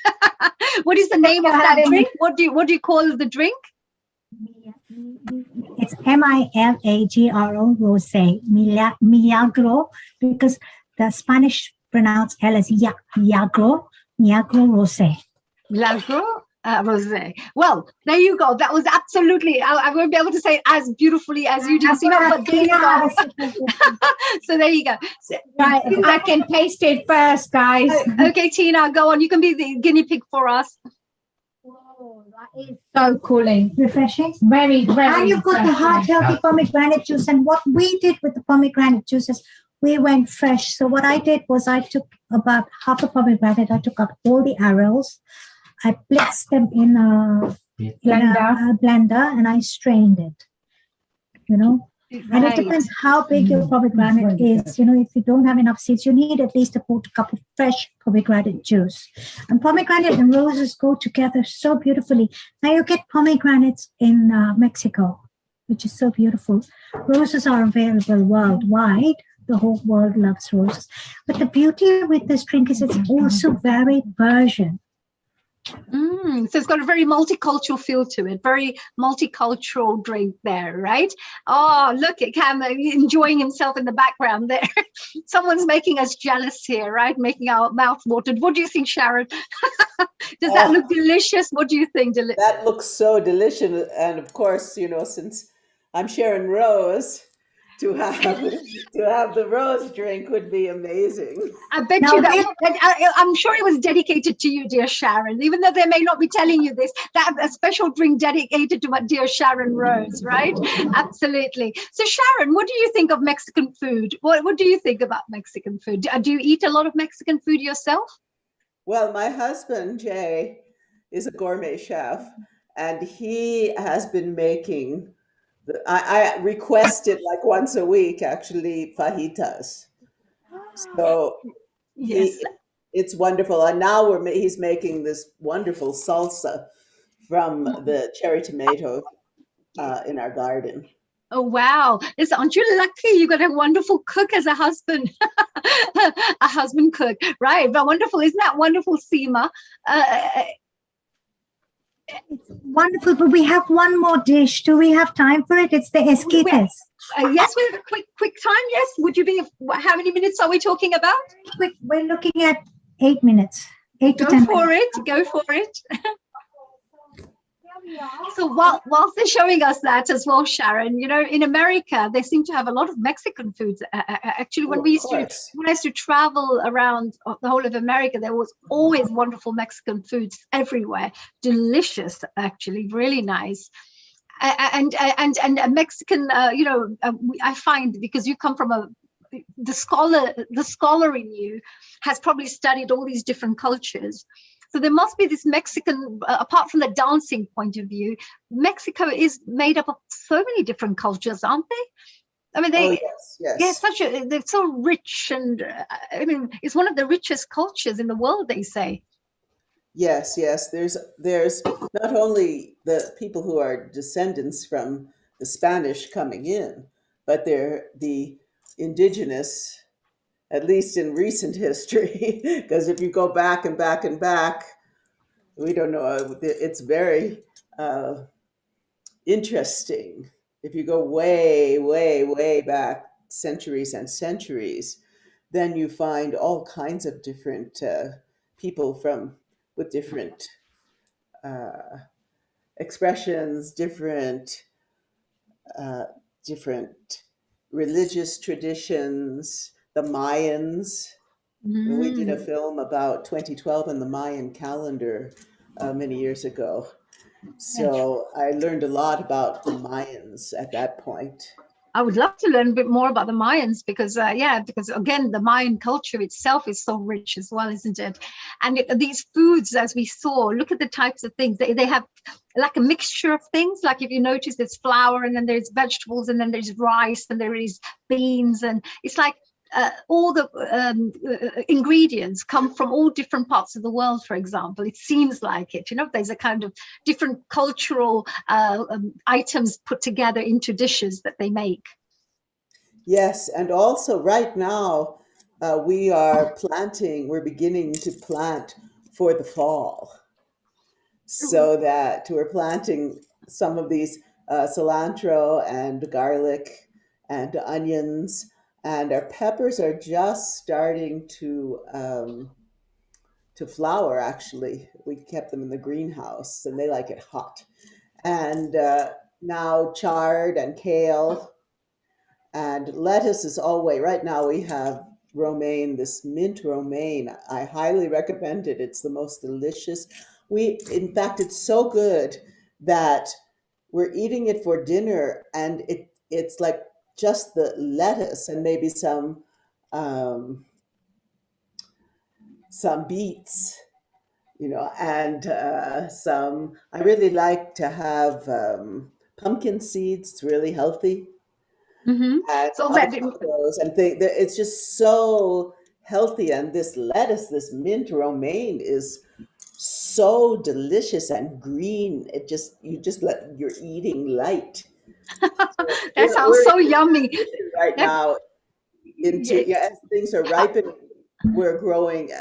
J: What is the name of that drink? What do you call the drink?
O: It's Milagro Rosé. Milagro, because the Spanish pronounce L as Milagro Rosé.
J: Milagro rosé. Well, there you go. That was absolutely, I won't be able to say it as beautifully as you do, Seema, but there you go. So there you go.
P: Right, I can taste it first, guys.
J: Okay, Tina, go on. You can be the guinea pig for us.
P: Oh,
G: That is
P: So cooling.
G: refreshing.
P: Very, very
G: And you've got the heart
P: refreshing.
G: healthy pomegranate juice. And what we did with the pomegranate juice is we went fresh. So what I did was I took about half a pomegranate. I took out all the arrows. I blitzed them in a blender and I strained it. You know, and it depends how big your pomegranate is. You know, if you don't have enough seeds, you need at least a quarter cup of fresh pomegranate juice. And pomegranate and roses go together so beautifully. Now you get pomegranates in Mexico, which is so beautiful. Roses are available worldwide. The whole world loves roses. But the beauty with this drink is it's also very Persian.
J: So it's got a very multicultural feel to it, very multicultural drink there, right? Oh, look at Cam enjoying himself in the background there. Someone's making us jealous here, right? Making our mouth watered. What do you think, Sharon? Does that look delicious? What do you think?
H: That looks so delicious. And of course, you know, since I'm sharing rose, to have the rose drink would be amazing.
J: I bet you that I'm sure it was dedicated to you, dear Sharon, even though they may not be telling you this, that a special drink dedicated to my dear Sharon Rose, right? Absolutely. So Sharon, what do you think of Mexican food? What do you think about Mexican food? Do you eat a lot of Mexican food yourself?
H: Well, my husband, Jay, is a gourmet chef, and he has been making I requested like once a week, actually, fajitas. So
J: yes,
H: it's wonderful. And now he's making this wonderful salsa from the cherry tomato in our garden.
J: Oh, wow. Listen, aren't you lucky? You got a wonderful cook as a husband, a husband cook, right? But wonderful. Isn't that wonderful, Seema?
G: It's wonderful, but we have one more dish. Do we have time for it? It's the esquites.
J: Yes, we have a quick time. Yes. Would you be? How many minutes are we talking about?
G: Quick. We're looking at 8 minutes. 8 to 10 minutes.
J: Go for it. So whilst they're showing us that as well, Sharon, you know, in America, they seem to have a lot of Mexican foods. Actually, when I used to travel around the whole of America, there was always wonderful Mexican foods everywhere. Delicious, actually, really nice. And Mexican, you know, I find, because you come from the scholar in you has probably studied all these different cultures. So there must be this Mexican, apart from the dancing point of view, Mexico is made up of so many different cultures, aren't they? I mean, they're so rich, and I mean, it's one of the richest cultures in the world, they say.
H: Yes. There's not only the people who are descendants from the Spanish coming in, but they're the indigenous, at least in recent history, because if you go back and back and back, we don't know. It's very interesting. If you go way, way, way back, centuries and centuries, then you find all kinds of different people with different expressions, different religious traditions. The Mayans. We did a film about 2012 in the Mayan calendar many years ago. So I learned a lot about the Mayans at that point.
J: I would love to learn a bit more about the Mayans because again, the Mayan culture itself is so rich as well, isn't it? And these foods, as we saw, look at the types of things. They have like a mixture of things. Like if you notice, there's flour, and then there's vegetables, and then there's rice, and there is beans, and it's like all the ingredients come from all different parts of the world, for example. It seems like it, you know, there's a kind of different cultural items put together into dishes that they make.
H: Yes, and also right now we're beginning to plant for the fall. So that we're planting some of these cilantro and garlic and onions. And our peppers are just starting to flower, actually. We kept them in the greenhouse, and they like it hot. And now chard and kale and lettuce is always, right now we have romaine, this mint romaine. I highly recommend it. It's the most delicious. in fact, it's so good that we're eating it for dinner, and it's like just the lettuce and maybe some beets, and I really like to have pumpkin seeds. It's really healthy. And
J: So that
H: avocados and things. It's just so healthy. And this lettuce, this mint romaine, is so delicious and green. You're eating light.
J: that sounds so yummy.
H: Right now, as things are ripening, we're growing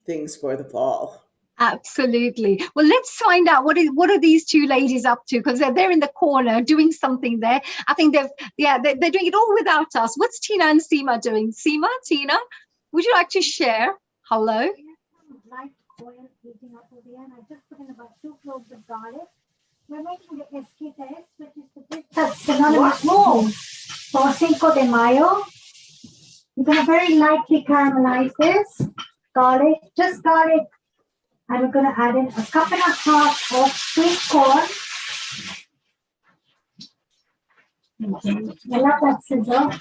H: things for the fall.
J: Absolutely. Well, let's find out what are these two ladies up to, because they're in the corner doing something there. I think they're doing it all without us. What's Tina and Seema doing? Seema, Tina, would you like to share? Hello.
O: Light oil heating up over here, and I just put in about 2 cloves of garlic. We're making the esquites, which is the dish that's synonymous for Cinco de Mayo. You're going to very lightly caramelize this garlic, just garlic. And we're going to add in a 1.5 cups of sweet corn. I love that sizzle. I'm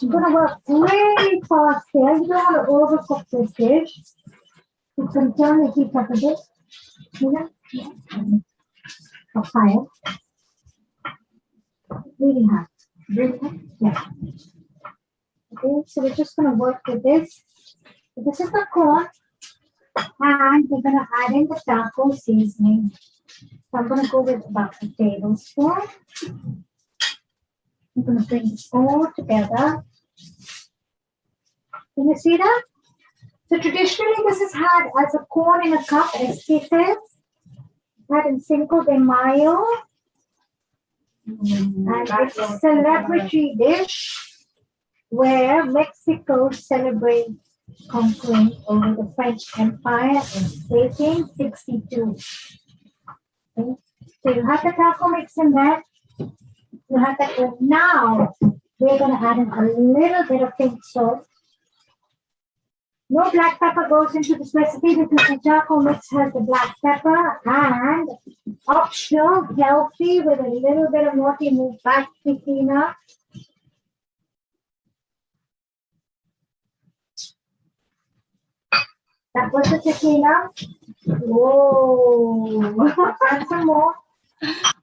O: going to work really fast here. You don't want to overcook this dish. You can turn the heat up a bit. Up higher. Really hot. Really hot? Yeah. Okay, so we're just going to work with this. So this is the corn. And we're going to add in the taco seasoning. So I'm going to go with about a tablespoon. I'm going to bring this all together. Can you see that? So traditionally, this is had as a corn in a cup, esquites, had in Cinco de Mayo. And it's a celebrity dish where Mexico celebrates conquering over the French Empire in 1862. Okay. So you have the taco mix in there. You have that. Now we're going to add in a little bit of pink salt. No black pepper goes into this recipe because the taco mix has the black pepper, and optional, healthy, with a little bit of naughty move back tequila. That was the tequila. Whoa. And some more.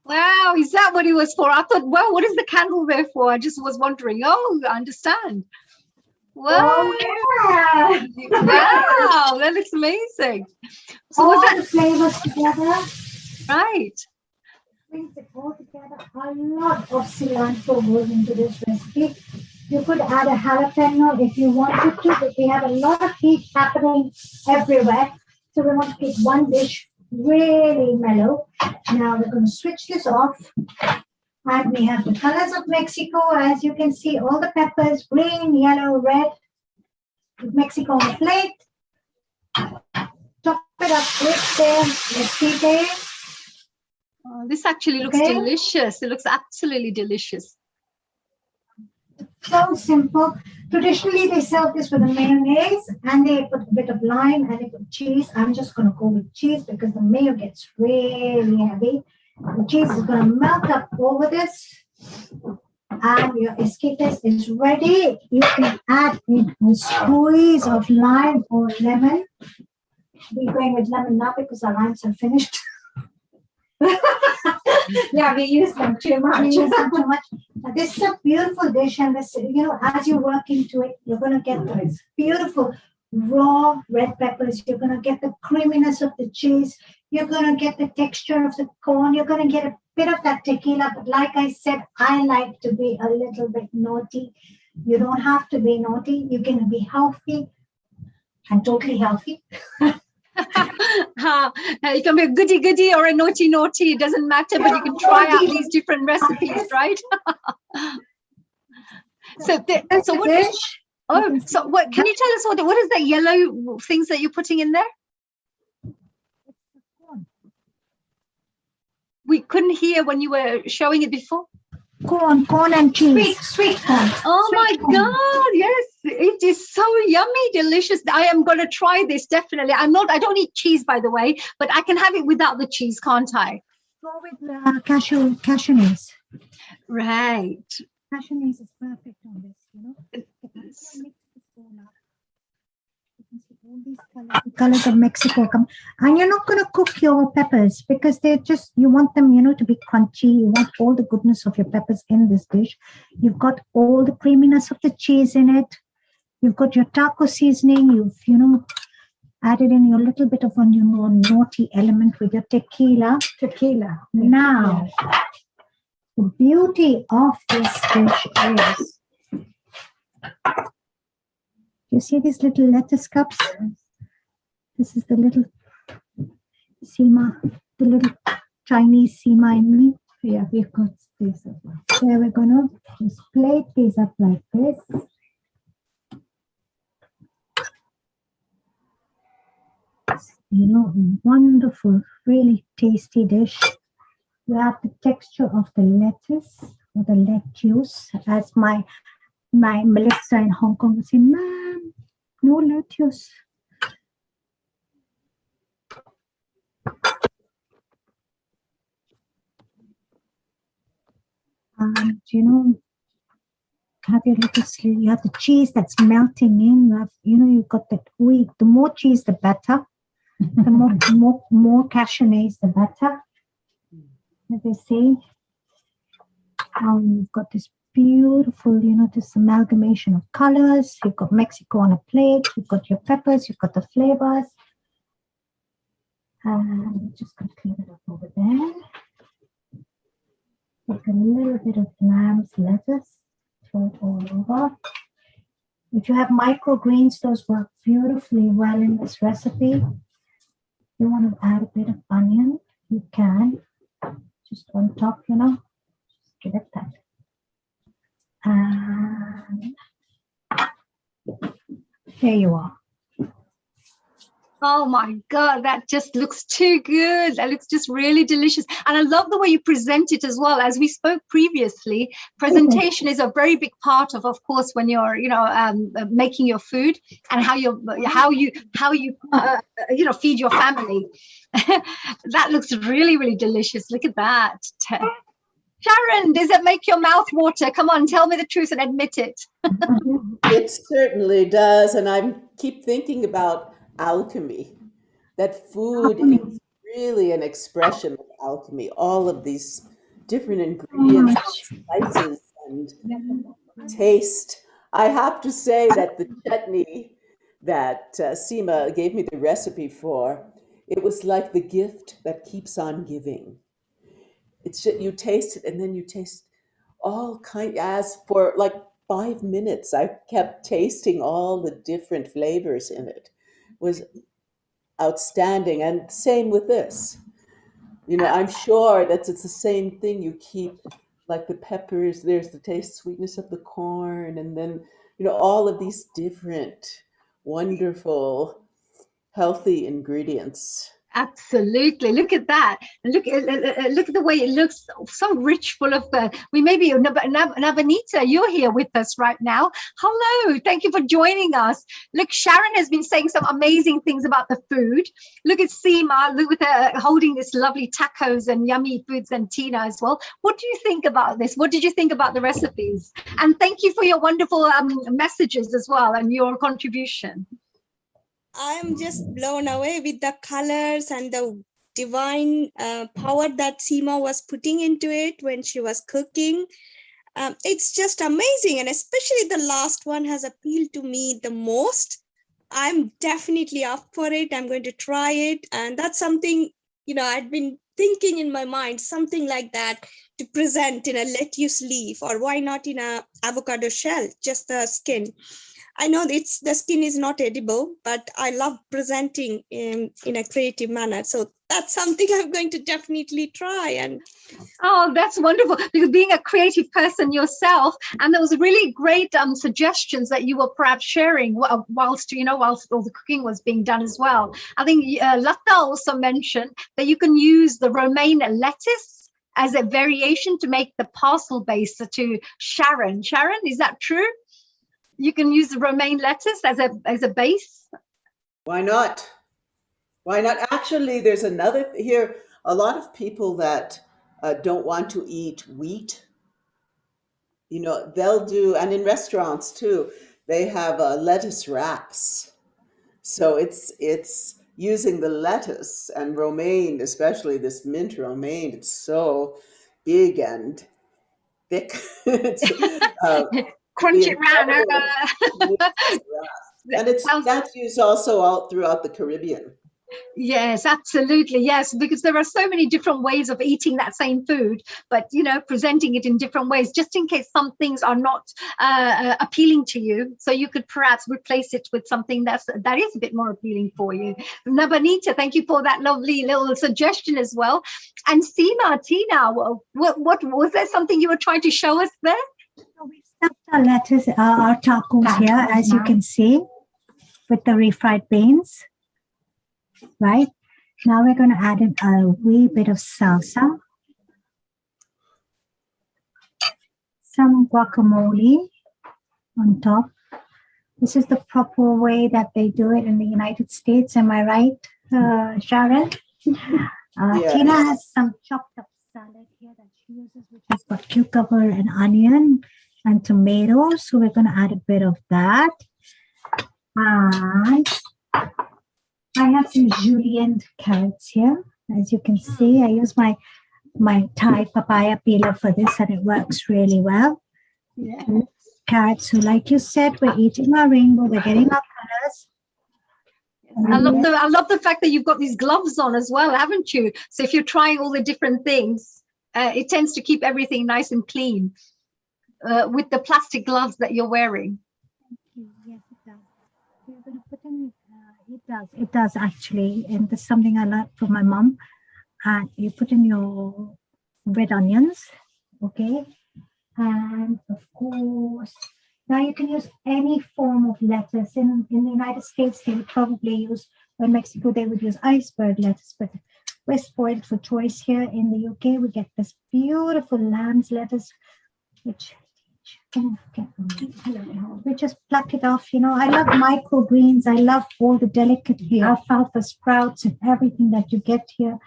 J: Wow, is that what it was for? I thought, well, what is the candle there for? I just was wondering. Oh, I understand. Wow.
O: Oh, yeah.
J: Wow, that looks amazing. So
O: all
J: was that
O: the flavors together?
J: Right.
O: Brings it all together. A lot of cilantro goes into this recipe. You could add a jalapeno if you wanted to, but we have a lot of heat happening everywhere. So we want to keep one dish really mellow. Now we're going to switch this off. And we have the colors of Mexico. As you can see, all the peppers, green, yellow, red. With Mexico on the plate. Top it up with the esquites.
J: Oh, this actually looks delicious. It looks absolutely delicious.
O: So simple. Traditionally, they serve this with a mayonnaise and they put a bit of lime and they put cheese. I'm just going to go with cheese because the mayo gets really heavy. The cheese is going to melt up over this. And your esquites is ready. You can add in a squeeze of lime or lemon. We're going with lemon now because our limes are finished. Yeah, we use them too much. Now, this is a beautiful dish, and this, as you work into it, you're going to get this beautiful raw red peppers. You're going to get the creaminess of the cheese. You're going to get the texture of the corn. You're going to get a bit of that tequila. But like I said, I like to be a little bit naughty. You don't have to be naughty. You can be healthy and totally healthy.
J: You can be a goody or a naughty. It doesn't matter, but you can try out these different recipes, right? So what can you tell us what is the yellow things that you're putting in there? We couldn't hear when you were showing it before.
O: Corn and cheese. Sweet corn.
J: Oh my God, yes. it is so yummy, delicious. I am going to try this definitely. I don't eat cheese, by the way, but I can have it without the cheese, can't I?
O: Go with cashew nuts.
J: Right.
O: Cashew nuts is perfect on this, you know. Mix this all up. You can see all these colors, the colors of Mexico come. And you're not going to cook your peppers because they're just, you want them, you know, to be crunchy. You want all the goodness of your peppers in this dish. You've got all the creaminess of the cheese in it. You've got your taco seasoning. You've, you know, added in your little bit of a naughty element with your tequila. Now, the beauty of this dish is, you see these little lettuce cups? This is the little sima, the little Chinese sima in me. Yeah, we've got this as well. So we're going to just plate these up like this. You know, wonderful, really tasty dish. You have the texture of the lettuce or the lettuce, as my Melissa in Hong Kong would say, "Ma'am, no lettuce." And you know, have your little you have the cheese that's melting in. You have, you know, you've got that ooey. The more cheese, the better. The more cashew nuts, the better. As they say. You've got this beautiful, you know, this amalgamation of colors. You've got Mexico on a plate. You've got your peppers. You've got the flavors. And just going to clean it up over there. Take a little bit of lamb's lettuce. Throw it all over. If you have microgreens, those work beautifully well in this recipe. If you want to add a bit of onion, you can. Just on top, you know. Just give it that. And there you are.
J: Oh my God, that just looks too good. That looks just really delicious. And I love the way you present it as well. As we spoke previously, presentation is a very big part of course, when you're, you know, making your food and how you you know, feed your family. That looks really, really delicious. Look at that. Sharon, does it make your mouth water? Come on, tell me the truth and admit it.
H: It certainly does. And I keep thinking about alchemy, that food is really an expression of alchemy. All of these different ingredients, spices, and taste. I have to say that the chutney that Seema gave me the recipe for, it was like the gift that keeps on giving. It's just, you taste it and then you taste all kind. As for like 5 minutes, I kept tasting all the different flavors in it. It was outstanding. And same with this. You know, I'm sure that it's the same thing. You keep like the peppers, there's the taste sweetness of the corn, and then, you know, all of these different wonderful healthy ingredients.
J: Absolutely. Look at that. Look at the way it looks, so rich, full of we maybe Navanita, you're here with us right now. Hello. Thank you for joining us. Look, Sharon has been saying some amazing things about the food. Look at Seema, look with her holding this lovely tacos and yummy foods, and Tina as well. What do you think about this? What did you think about the recipes? And thank you for your wonderful messages as well and your contribution.
E: I'm just blown away with the colors and the divine power that Seema was putting into it when she was cooking. It's just amazing. And especially the last one has appealed to me the most. I'm definitely up for it. I'm going to try it. And that's something, you know, I'd been thinking in my mind, something like that to present in a lettuce leaf, or why not in a avocado shell, just the skin. I know the skin is not edible, but I love presenting in a creative manner. So that's something I'm going to definitely try. And
J: oh, that's wonderful, because being a creative person yourself, and there was really great suggestions that you were perhaps sharing whilst all the cooking was being done as well. I think Lata also mentioned that you can use the romaine lettuce as a variation to make the parcel base to Sharon. Sharon, is that true? You can use the romaine lettuce as a base.
H: Why not? Why not? Actually, there's another here. A lot of people that don't want to eat wheat, they'll do, and in restaurants too, they have lettuce wraps. So it's using the lettuce and romaine, especially this mint romaine. It's so big and thick.
J: Crunch it round.
H: And that's used also all throughout the Caribbean.
J: Yes, absolutely. Yes, because there are so many different ways of eating that same food, but presenting it in different ways, just in case some things are not appealing to you. So you could perhaps replace it with something that is a bit more appealing for you. Nabanita, thank you for that lovely little suggestion as well. And Seema, Tina, what was there something you were trying to show us there?
O: We stuffed our lettuce, our tacos here, as you can see, with the refried beans. Right, now we're going to add in a wee bit of salsa, some guacamole on top. This is the proper way that they do it in the United States. Am I right, Sharon?
H: Yes.
O: Tina has some chopped up salad here that she uses, which has got cucumber and onion and tomatoes. So we're going to add a bit of that. And I have some julienne carrots here. As you can see, I use my Thai papaya peeler for this, and it works really well.
J: Yeah.
O: Carrots, so like you said, we're eating our rainbow, we're getting our colors.
J: I love the fact that you've got these gloves on as well, haven't you? So if you're trying all the different things, it tends to keep everything nice and clean with the plastic gloves that you're wearing.
O: Yes, it does. We're going to put in. It does actually, and this is something I learned from my mom. And you put in your red onions, okay, and of course, now you can use any form of lettuce. In the United States, they would probably use, or in Mexico, they would use iceberg lettuce, but we're spoiled for choice here in the UK. We get this beautiful lamb's lettuce, which we just pluck it off. I love microgreens. I love all the delicate alfalfa sprouts and everything that you get here.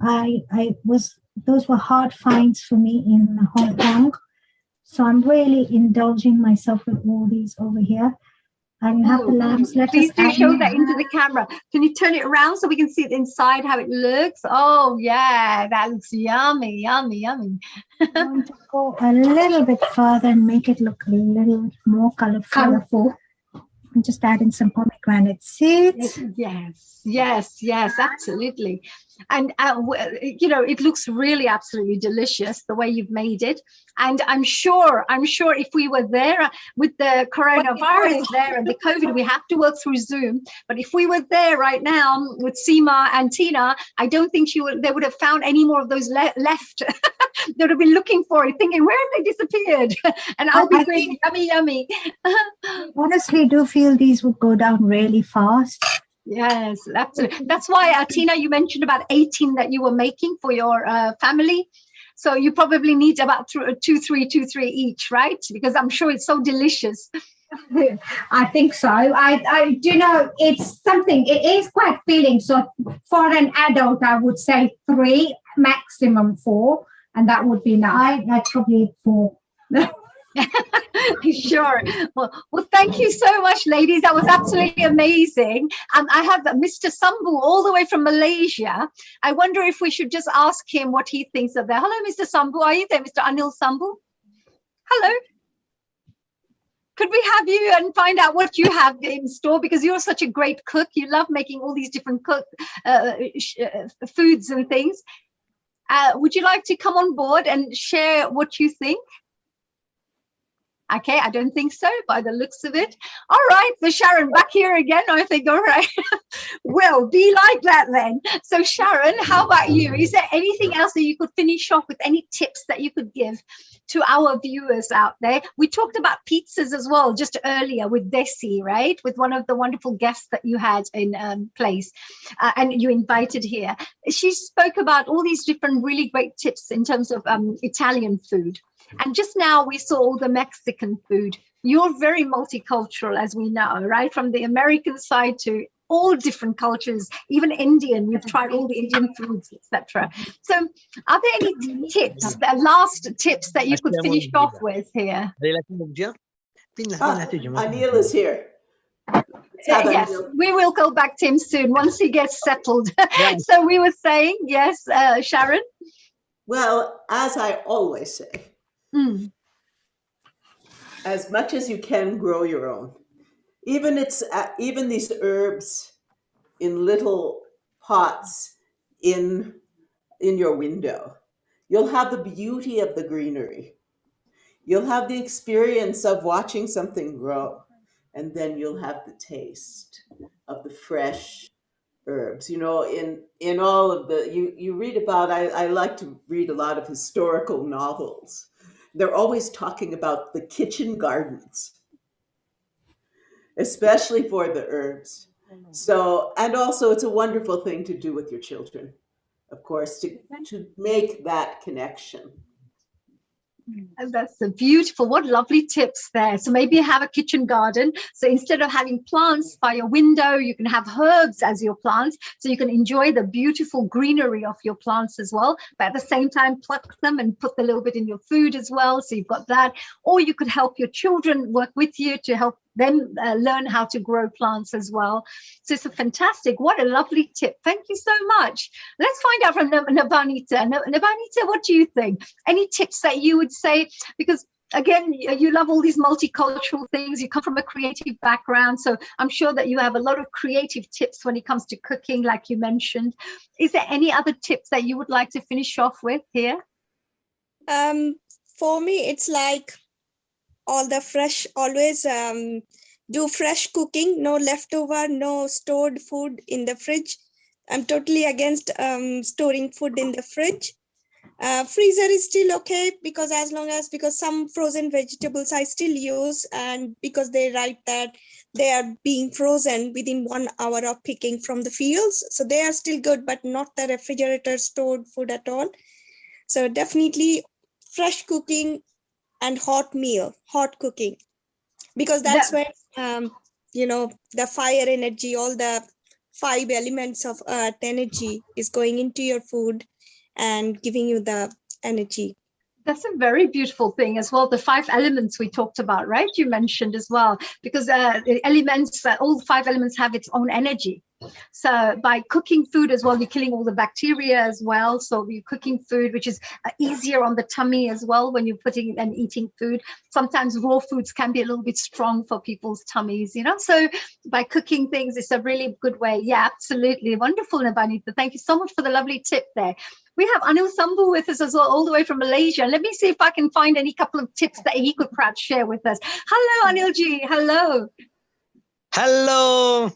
O: Those were hard finds for me in Hong Kong. So I'm really indulging myself with all these over here. And you have the lamb's lettuce.
J: Please do show that into the camera. Can you turn it around so we can see it inside, how it looks? Oh, yeah, that looks yummy, yummy, yummy.
O: I want to go a little bit further and make it look a little more colorful. I'm just adding some pomegranate seeds.
J: Yes, absolutely. And it looks really absolutely delicious the way you've made it. And I'm sure if we were there with the coronavirus there and the COVID, we have to work through Zoom. But if we were there right now with Seema and Tina, I don't think they would have found any more of those left. They would have been looking for it, thinking, where have they disappeared? And I'll be saying, yummy, yummy.
O: Honestly, do feel these would go down really fast.
J: Yes, absolutely. That's why, Tina, you mentioned about 18 that you were making for your family. So you probably need about two, three each, right? Because I'm sure it's so delicious.
P: I think so. I do know it's something, it is quite filling. So for an adult, I would say 3, maximum 4, and that would be nice.
O: I'd probably eat 4.
J: Sure. Well, thank you so much, ladies. That was absolutely amazing. I have Mr. Sambu all the way from Malaysia. I wonder if we should just ask him what he thinks of that. Hello, Mr. Sambu. Are you there, Mr. Anil Sambu? Hello. Could we have you and find out what you have in store? Because you're such a great cook. You love making all these different foods and things. Would you like to come on board and share what you think? Okay, I don't think so by the looks of it. All right, so Sharon, back here again, I think, all right. Well, be like that then. So Sharon, how about you? Is there anything else that you could finish off with, any tips that you could give to our viewers out there? We talked about pizzas as well just earlier with Desi, right? With one of the wonderful guests that you had in place and you invited here. She spoke about all these different really great tips in terms of Italian food. And just now we saw all the Mexican food. You're very multicultural, as we know, right? From the American side to all different cultures, even Indian. You've tried all the Indian foods, etc. So are there any tips, the last tips that you could finish off with here?
H: Anil is here.
J: Yes, we will go back to him soon once he gets settled. So we were saying, yes, Sharon?
H: Well, as I always say, as much as you can, grow your own. Even these herbs in little pots in your window. You'll have the beauty of the greenery. You'll have the experience of watching something grow, and then you'll have the taste of the fresh herbs. You know, in all of the you read about, I like to read a lot of historical novels. They're always talking about the kitchen gardens, especially for the herbs. So, and also it's a wonderful thing to do with your children, of course, to make that connection.
J: And that's a beautiful, what lovely tips there. So maybe you have a kitchen garden. So instead of having plants by your window, you can have herbs as your plants. So you can enjoy the beautiful greenery of your plants as well. But at the same time, pluck them and put a little bit in your food as well. So you've got that. Or you could help your children work with you to help them learn how to grow plants as well. So it's a fantastic, what a lovely tip. Thank you so much. Let's find out from Nabanita. Nabanita, what do you think? Any tips that you would say? Because again, you love all these multicultural things. You come from a creative background. So I'm sure that you have a lot of creative tips when it comes to cooking, like you mentioned. Is there any other tips that you would like to finish off with here?
E: For me, it's like all the fresh, always do fresh cooking, no leftover, no stored food in the fridge. I'm totally against storing food in the fridge. Freezer is still okay because because some frozen vegetables I still use, and because they write that they are being frozen within 1 hour of picking from the fields. So they are still good, but not the refrigerator stored food at all. So definitely fresh cooking and hot cooking, because that's where, the fire energy, all the 5 elements of earth energy is going into your food and giving you the energy.
J: That's a very beautiful thing as well. The 5 elements we talked about, right? You mentioned as well, because the elements, all 5 elements have its own energy. So by cooking food as well, you're killing all the bacteria as well. So you're cooking food, which is easier on the tummy as well when you're putting and eating food. Sometimes raw foods can be a little bit strong for people's tummies, So by cooking things, it's a really good way. Yeah, absolutely. Wonderful, Nabanita. Thank you so much for the lovely tip there. We have Anil Sambu with us as well, all the way from Malaysia. Let me see if I can find any couple of tips that he could perhaps share with us. Hello, Anilji. Hello.
F: Hello.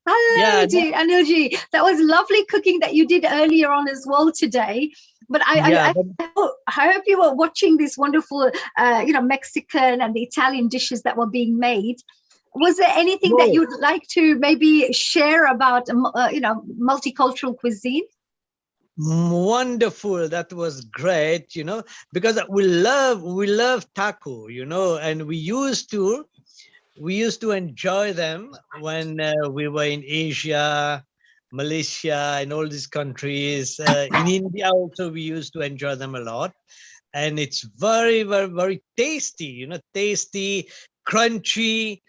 J: Hello, Anilji. That was lovely cooking that you did earlier on as well today. But I hope you were watching this wonderful, Mexican and the Italian dishes that were being made. Was there anything that you'd like to maybe share about, multicultural cuisine?
F: Wonderful. That was great, because we love taco, and we used to enjoy them when we were in Asia, Malaysia, and all these countries. In India also, we used to enjoy them a lot. And it's very, very, very tasty, tasty, crunchy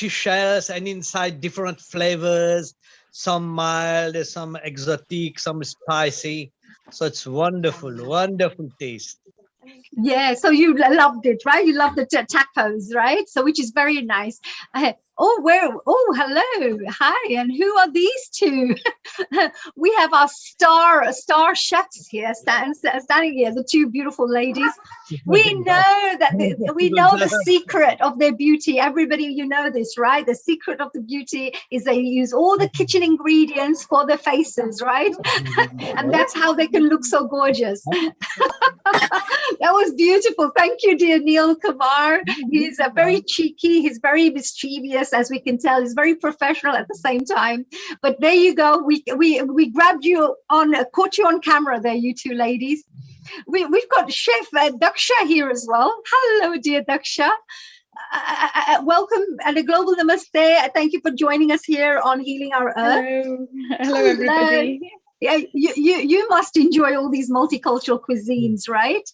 F: shells, and inside different flavors, some mild, some exotic, some spicy. So it's wonderful, wonderful taste.
J: Yeah, so you loved it, right? You loved the tacos, right? So which is very nice. Oh, where? Oh, hello. Hi. And who are these two? We have our star chefs here, standing here, the two beautiful ladies. We know that we know the secret of their beauty. Everybody, you know this, right? The secret of the beauty is they use all the kitchen ingredients for their faces, right? And that's how they can look so gorgeous. That was beautiful. Thank you, dear Neil Kumar. He's very cheeky. He's very mischievous, as we can tell. He's very professional at the same time. But there you go. We grabbed you on, caught you on camera there, you two ladies. We've got Chef Daksha here as well. Hello, dear Daksha. Welcome and a global namaste. Thank you for joining us here on Healing Our Earth.
R: Hello everybody.
J: Yeah, you must enjoy all these multicultural cuisines, right?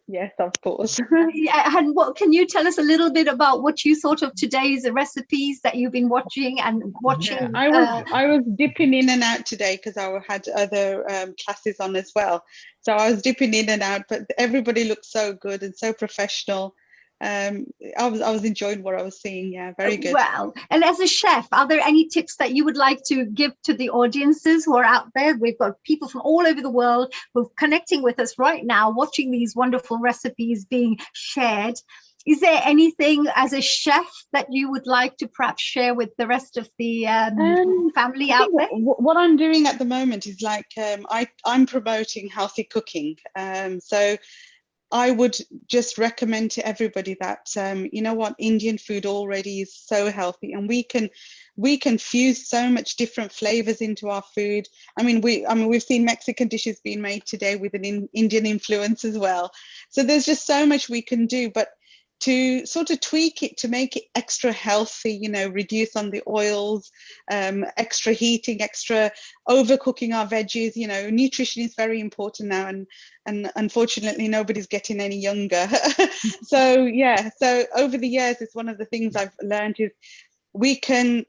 R: Yes, of course.
J: And what can you tell us a little bit about what you thought of today's recipes that you've been watching and watching?
R: Yeah, I was dipping in and out today because I had other classes on as well. So I was dipping in and out, but everybody looked so good and so professional. I was enjoying what I was seeing. Yeah, very good.
J: Well, and as a chef, are there any tips that you would like to give to the audiences who are out there? We've got people from all over the world who are connecting with us right now, watching these wonderful recipes being shared. Is there anything as a chef that you would like to perhaps share with the rest of the family out there?
R: What I'm doing at the moment is like I'm promoting healthy cooking. So I would just recommend to everybody that you know what, Indian food already is so healthy, and we can fuse so much different flavors into our food. We've seen Mexican dishes being made today with an Indian influence as well. So there's just so much we can do, but to sort of tweak it to make it extra healthy, you know, reduce on the oils, extra heating, extra overcooking our veggies. You know, nutrition is very important now, and unfortunately nobody's getting any younger. So over the years, it's one of the things I've learned is we can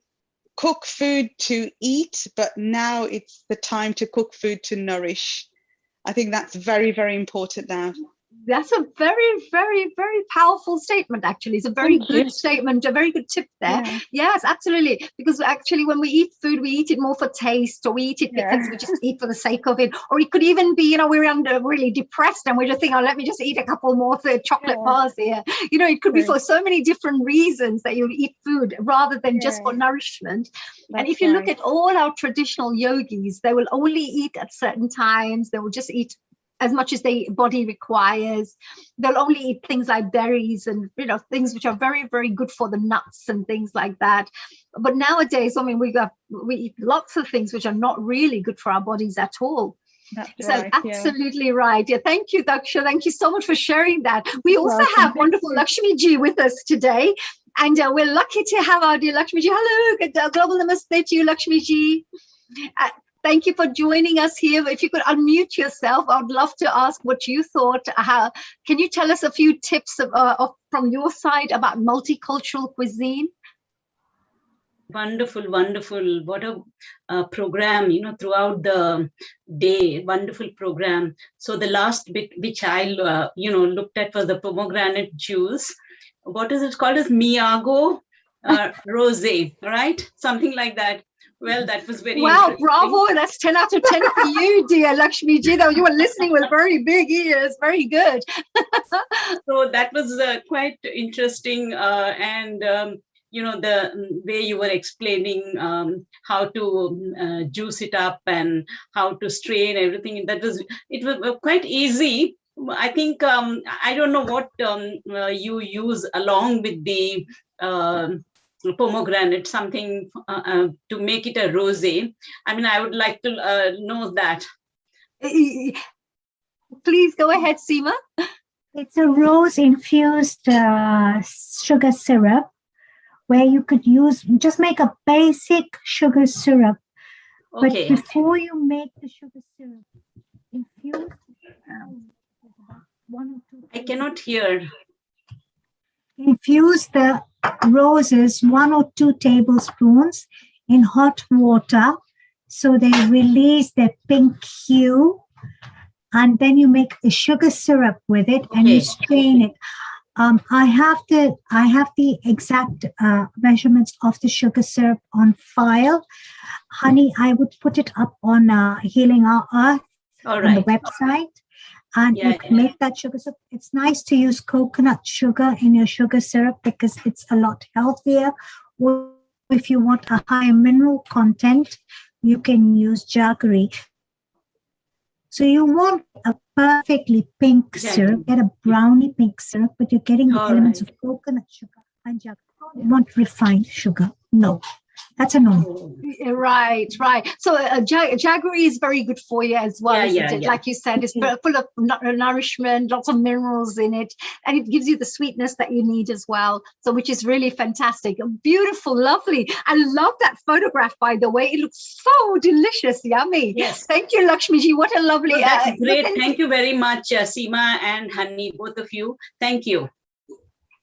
R: cook food to eat, but now it's the time to cook food to nourish. I think that's very, very important now.
J: That's a very, very, very powerful statement, actually. It's a very good statement, a very good tip there. Yeah. Yes, absolutely. Because actually when we eat food, we eat it more for taste, or we eat it because we just eat for the sake of it. Or it could even be, you know, we're really depressed and we're just thinking, oh, let me just eat a couple more chocolate bars here. You know, it could be for so many different reasons that you eat food rather than just for nourishment. And if you look at all our traditional yogis, they will only eat at certain times. They will just eat as much as their body requires. They'll only eat things like berries and, you know, things which are very, very good for the nuts and things like that. But nowadays, I mean, we eat lots of things which are not really good for our bodies at all.
R: That's
J: so
R: right,
J: absolutely right. Yeah, thank you, Daksha. Thank you so much for sharing that. We also have wonderful Lakshmi ji with us today. And we're lucky to have our dear Lakshmi ji. Hello, global namaste to you, Lakshmi ji. Thank you for joining us here. If you could unmute yourself, I would love to ask what you thought. Can you tell us a few tips from your side about multicultural cuisine?
S: Wonderful, wonderful. What a program, you know, throughout the day. Wonderful program. So the last bit which I, looked at was the pomegranate juice. What is it called? As Miyago Rosé, right? Something like that. Well, that was very interesting.
J: Bravo. That's 10 out of 10 for you, dear Lakshmi ji. Though you were listening with very big ears. Very good.
S: So that was quite interesting. The way you were explaining how to juice it up and how to strain everything. It was quite easy. I think, I don't know what you use along with the pomegranate, something to make it a rosé. I mean, I would like to know that.
J: Please go ahead, Seema.
O: It's a rose infused sugar syrup where you could just make a basic sugar syrup.
S: Okay.
O: But before you make the sugar syrup, infuse 1 or 2.
S: I cannot hear.
O: Infuse the roses 1 or 2 tablespoons in hot water so they release their pink hue, and then you make a sugar syrup with it and you strain it. I have the exact measurements of the sugar syrup on file. Honey, I would put it up on Healing Our Earth on the website. And you can make that sugar syrup. It's nice to use coconut sugar in your sugar syrup because it's a lot healthier. Or if you want a higher mineral content, you can use jaggery. So you want a perfectly pink syrup, get a brownie pink syrup, but you're getting the elements of coconut sugar and jaggery. You want refined sugar. No. That's a no.
J: Right. So jaggery is very good for you as well, isn't it? Like you said, it's full of nourishment, lots of minerals in it, and it gives you the sweetness that you need as well. So, which is really fantastic. Beautiful, lovely. I love that photograph, by the way. It looks so delicious, yummy.
S: Yes.
J: Thank you, Lakshmiji. What a lovely.
S: Oh, that's great. Thank you very much, Seema and Honey, both of you. Thank you.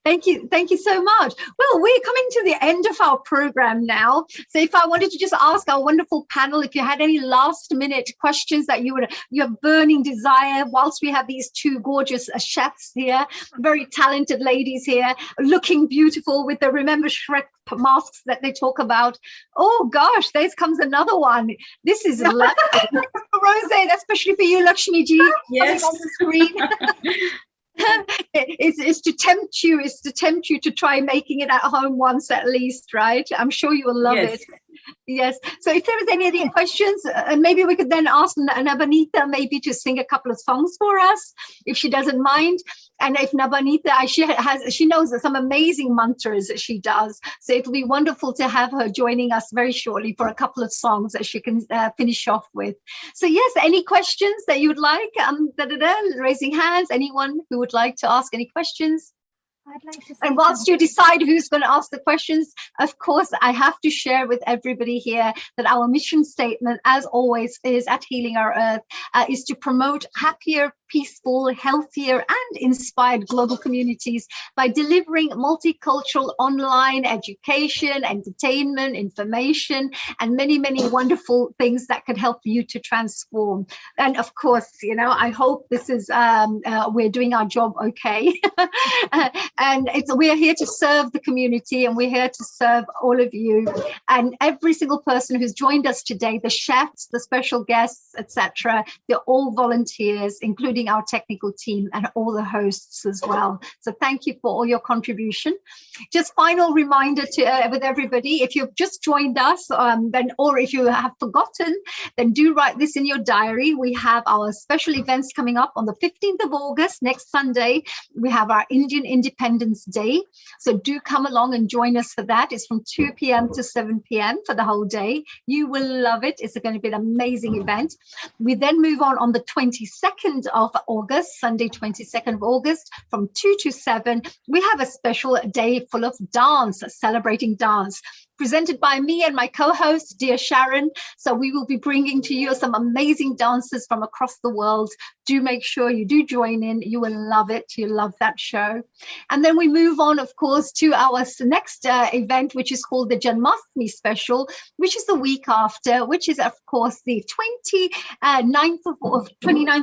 J: Thank you so much. Well, we're coming to the end of our program now. So if I wanted to just ask our wonderful panel, if you had any last minute questions that you have burning desire, whilst we have these two gorgeous chefs here, very talented ladies here, looking beautiful with the Remember Shrek masks that they talk about. Oh gosh, there comes another one. This is lovely. Rose, especially for you, Lakshmi ji,
S: yes.
J: on the screen. It's to tempt you to try making it at home once at least, right? I'm sure you will love it. Yes. So if there is any other questions, and maybe we could then ask Nabanita maybe to sing a couple of songs for us, if she doesn't mind. And if Nabanita, she knows some amazing mantras that she does. So it will be wonderful to have her joining us very shortly for a couple of songs that she can finish off with. So yes, any questions that you would like? Raising hands. Anyone who would like to ask any questions?
O: I'd like to say
J: and whilst you decide who's going to ask the questions, of course, I have to share with everybody here that our mission statement, as always, is at Healing Our Earth, is to promote happier, peaceful, healthier, and inspired global communities by delivering multicultural online education, entertainment, information, and many, many wonderful things that could help you to transform. And of course, I hope this is, we're doing our job okay. And we're here to serve the community, and we're here to serve all of you. And every single person who's joined us today, the chefs, the special guests, etc., they're all volunteers, including our technical team and all the hosts as well. So thank you for all your contribution. Just final reminder to with everybody, if you've just joined us, or if you have forgotten, then do write this in your diary. We have our special events coming up on the 15th of August, next Sunday. We have our Indian Independence Day. So do come along and join us for that. It's from 2 p.m. to 7 p.m. for the whole day. You will love it. It's going to be an amazing event. We then move on the 22nd of August, Sunday 22nd of August, from 2 to 7. We have a special day full of dance, celebrating dance, presented by me and my co-host, dear Sharon. So we will be bringing to you some amazing dancers from across the world. Do make sure you do join in. You will love it. You'll love that show. And then we move on, of course, to our next event, which is called the Janmashtami Special, which is the week after, which is, of course, the 29th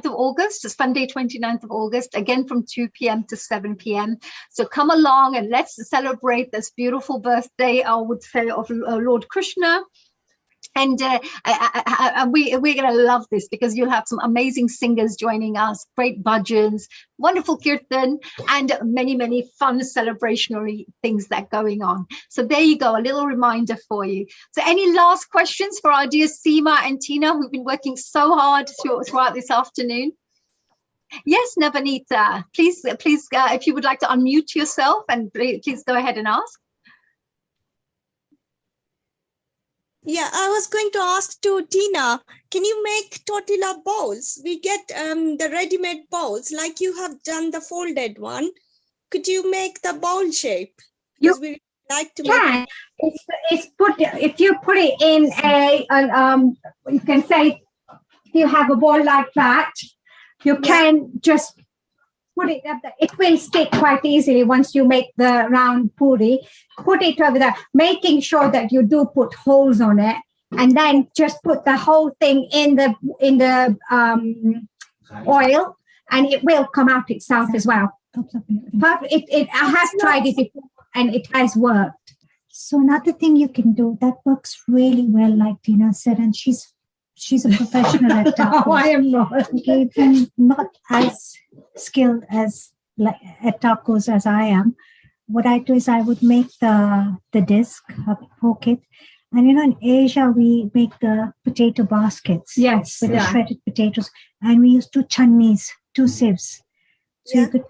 J: of August, Sunday, 29th of August, again from 2 p.m. to 7 p.m. So come along and let's celebrate this beautiful birthday, I would say, of Lord Krishna. And we're going to love this because you'll have some amazing singers joining us, great bhajans, wonderful kirtan, and many, many fun celebrationary things that are going on. So there you go, a little reminder for you. So any last questions for our dear Seema and Tina, who've been working so hard throughout this afternoon? Yes, Nabanita, please, if you would like to unmute yourself and please go ahead and ask.
E: Yeah, I was going to ask to Tina, can you make tortilla bowls? We get the ready-made bowls, like you have done the folded one. Could you make the bowl shape? Because we like to make
G: if you put it in you can say, if you have a bowl like that, you can just put it up there. It will stick quite easily once you make the round puri. Put it over there, making sure that you do put holes on it, and then just put the whole thing in the oil, and it will come out itself as well. But I have tried it before and it has worked.
O: So another thing you can do that works really well, like Tina said, and she's a professional at tacos.
G: No, I am not.
O: Okay, I'm not as skilled as at tacos as I am. What I do is I would make the disc, poke it, and in Asia we make the potato baskets.
G: Yes,
O: with the shredded potatoes, and we use 2 chutneys, 2 sieves. So you could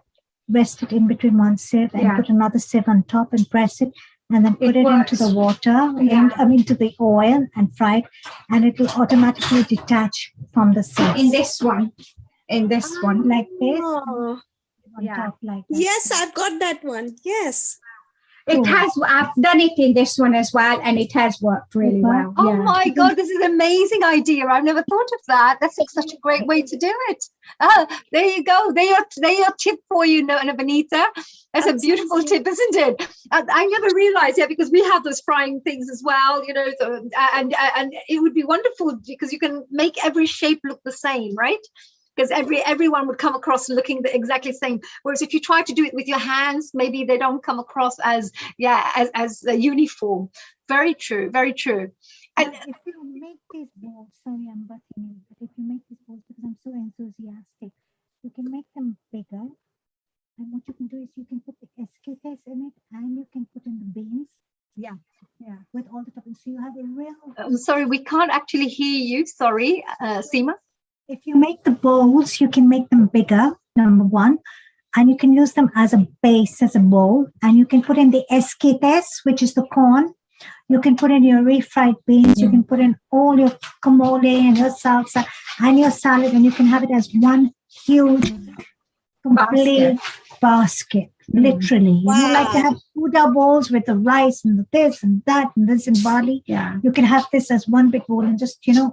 O: rest it in between one sieve and put another sieve on top and press it, and then put it into the water and into the oil and fry it, and it will automatically detach from the sieve.
G: In this one,
O: like this.
E: Oh.
O: On top like that.
E: Yes, I've got that one. Yes.
G: It has. I've done it in this one as well, and it has worked really well.
J: Oh my God, this is an amazing idea. I've never thought of that. That's such a great way to do it. There you go. There your tip for you, Navneeta. That's a beautiful tip, isn't it? I never realized, because we have those frying things as well, and it would be wonderful because you can make every shape look the same, right? Because everyone would come across looking exactly the same. Whereas if you try to do it with your hands, maybe they don't come across as uniform. Very true, very true.
O: And if you make these balls, sorry, I'm butting in, but if you make these balls, because I'm so enthusiastic, you can make them bigger. And what you can do is you can put the escates in it, and you can put in the beans. Yeah, with all the toppings. So you have a real.
J: I'm sorry, we can't actually hear you. Sorry, Seema.
O: If you make the bowls, you can make them bigger, number one, and you can use them as a base, as a bowl, and you can put in the escates, which is the corn. You can put in your refried beans. You can put in all your camole and your salsa and your salad, and you can have it as one huge, complete basket. Literally.
E: Wow.
O: You like to have Buddha bowls with the rice and the this and that and this and barley.
G: Yeah.
O: You can have this as one big bowl and just, enjoy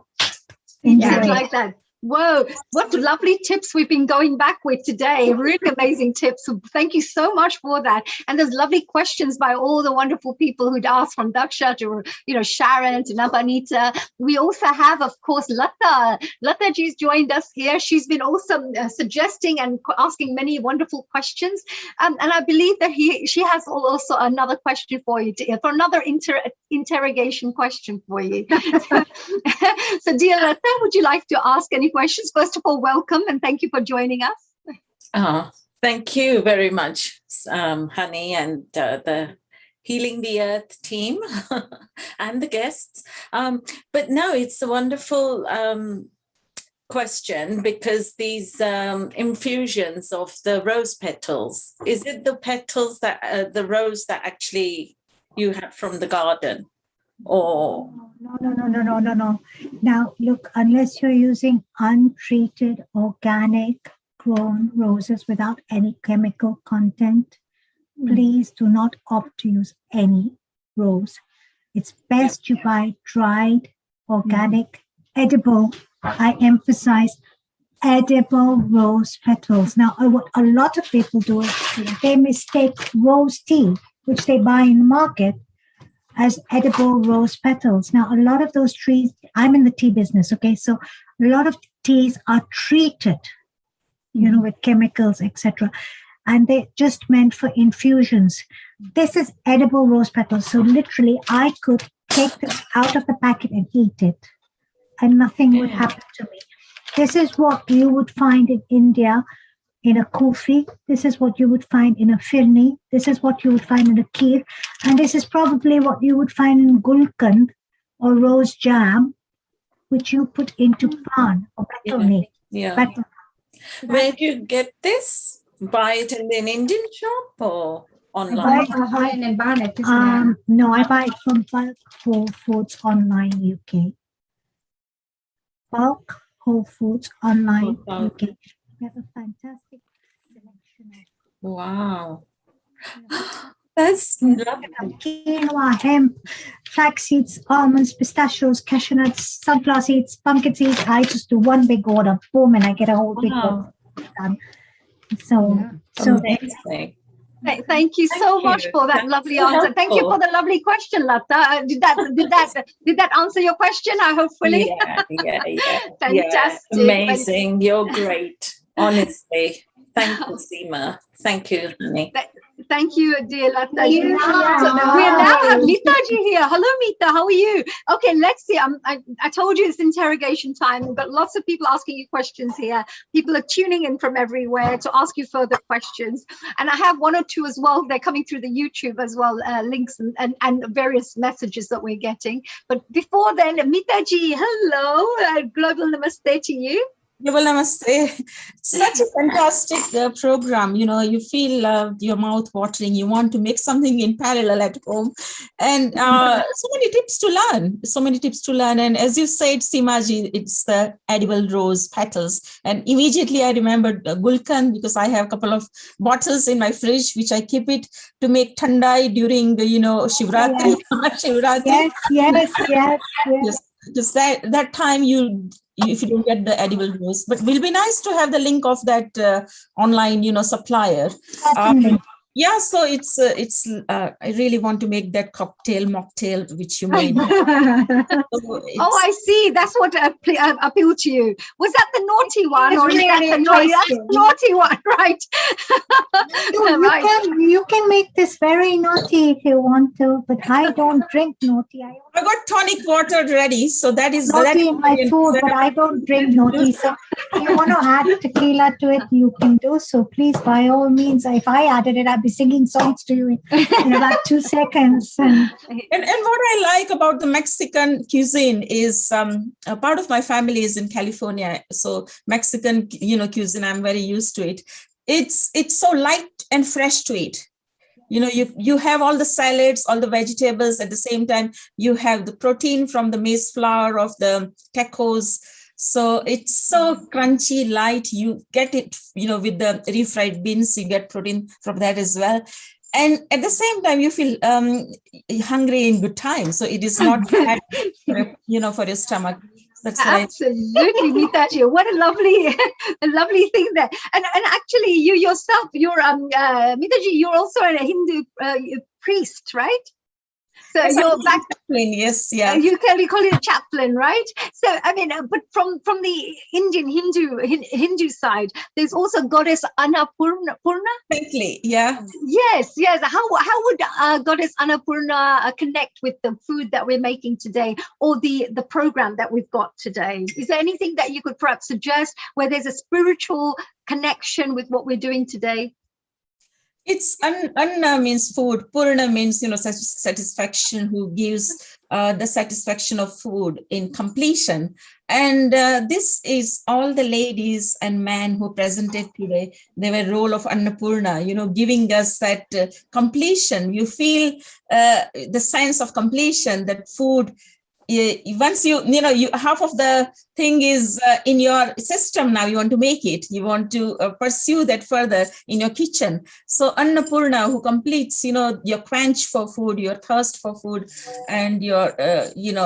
J: Yeah,
O: it.
J: like that. Whoa, what lovely tips we've been going back with today. Really amazing tips. So thank you so much for that. And there's lovely questions by all the wonderful people who'd asked, from Daksha to, Sharon to Navneeta. We also have, of course, Lata. Lata ji's joined us here. She's been also suggesting and asking many wonderful questions. And I believe that she has also another question for you, for another interrogation question for you. So dear Lata, would you like to ask any questions? First of all, welcome and thank you for joining us.
T: Thank you very much, Honey, and the Healing the Earth team and the guests. But no, it's a wonderful question, because these infusions of the rose petals, is it the petals that the rose that actually you had from the garden? Or
O: No. Now, look, unless you're using untreated, organic, grown roses without any chemical content, please do not opt to use any rose. It's best you buy dried, organic, edible, I emphasize, edible rose petals. Now, what a lot of people do is they mistake rose tea, which they buy in the market, as edible rose petals. Now, a lot of those trees, I'm in the tea business, okay? So a lot of teas are treated, with chemicals, etc. And they're just meant for infusions. This is edible rose petals. So literally, I could take them out of the packet and eat it, and nothing would happen to me. This is what you would find in India in a kulfi. This is what you would find in a firni. This is what you would find in a kheer. And this is probably what you would find in gulkand or rose jam, which you put into pan or batoni.
T: Yeah. Where do you get this? Buy it in an Indian shop or online?
O: No, I buy it from Bulk Whole Foods Online UK. Bulk Whole Foods Online UK. We have a fantastic selection.
T: Wow. That's lovely.
O: Quinoa, hemp, flax seeds, almonds, pistachios, cashew nuts, sunflower seeds, pumpkin seeds. I just do one big order, boom, and I get a whole big order done. So
T: amazing.
J: Thank you so much for that lovely answer. Thank you for the lovely question, Lata. Did that answer your question? Hopefully.
T: Yeah.
J: Fantastic.
T: Amazing. You're great. Honestly. Thank you, Seema. Thank you, honey.
J: Thank you, dear Lata.
O: Yeah.
J: We now have Mitaji here. Hello, Mita. How are you? Okay, let's see. I told you it's interrogation time. We've got lots of people asking you questions here. People are tuning in from everywhere to ask you further questions. And I have one or two as well. They're coming through the YouTube as well, links and various messages that we're getting. But before then, Mitaji, hello. Global namaste to you.
U: Global namaste. Such a fantastic program. You know, you feel your mouth watering. You want to make something in parallel at home, and so many tips to learn. So many tips to learn. And as you said, Seemaji, it's the edible rose petals. And immediately I remembered gulkan, because I have a couple of bottles in my fridge, which I keep it to make thandai during the, Shivratri.
O: Yes.
U: Shivratri.
O: Yes.
U: Just that time if you don't get the edible rose, but it will be nice to have the link of that online, supplier. Yeah, so it's I really want to make that mocktail which you made.
J: Oh, I see. That's what appealed to you. Was that the naughty one, or is that the naughty one? Right.
O: You can make this very naughty if you want to, but I don't drink naughty.
U: I got tonic water ready, so that is
O: naughty in my food, but I don't drink naughty. So if you want to add tequila to it, you can do so. Please, by all means. If I added it, I'd be singing songs to you in about 2 seconds. And
U: what I like about the Mexican cuisine is a part of my family is in California, so Mexican cuisine, I'm very used to it. It's so light and fresh to eat. You have all the salads, all the vegetables. At the same time, you have the protein from the maize flour of the tacos. So it's so crunchy, light. You get it, with the refried beans, you get protein from that as well. And at the same time, you feel hungry in good time. So it is not bad, for your stomach. That's
J: absolutely, Mitaji. What a lovely thing there. And actually, you yourself, you're Mitaji, you're also a Hindu priest, right? So
U: yes,
J: you're back.
U: Chaplain, yes, yeah.
J: You call it a chaplain, right? So I mean, but from the Indian Hindu side, there's also goddess Annapurna.
U: Exactly, yeah.
J: Yes. How would goddess Annapurna connect with the food that we're making today, or the program that we've got today? Is there anything that you could perhaps suggest where there's a spiritual connection with what we're doing today?
U: It's Anna means food. Purna means, satisfaction, who gives the satisfaction of food in completion. And this is all the ladies and men who presented today. They were role of Annapurna, giving us that completion. You feel the sense of completion, that food, once you half of the thing is in your system now, you want to make it, you want to pursue that further in your kitchen. So Annapurna, who completes, your quench for food, your thirst for food, and your,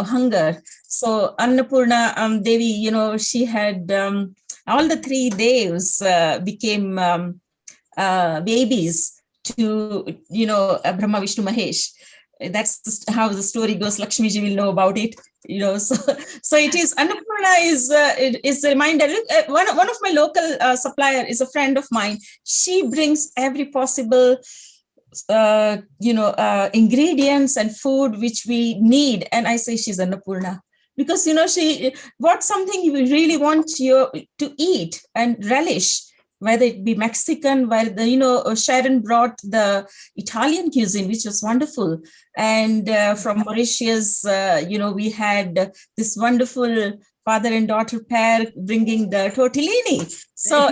U: hunger. So Annapurna Devi, she had all the 3 Devs became babies to, Brahma, Vishnu, Mahesh. That's how the story goes. Lakshmi ji will know about it, So it is, Annapurna is a reminder. Look, one of my local supplier is a friend of mine. She brings every possible, ingredients and food which we need, and I say she's Annapurna because she bought something you really want you to eat and relish. Whether it be Mexican, where Sharon brought the Italian cuisine, which was wonderful. And from Mauritius, we had this wonderful father and daughter pair bringing the tortellini. So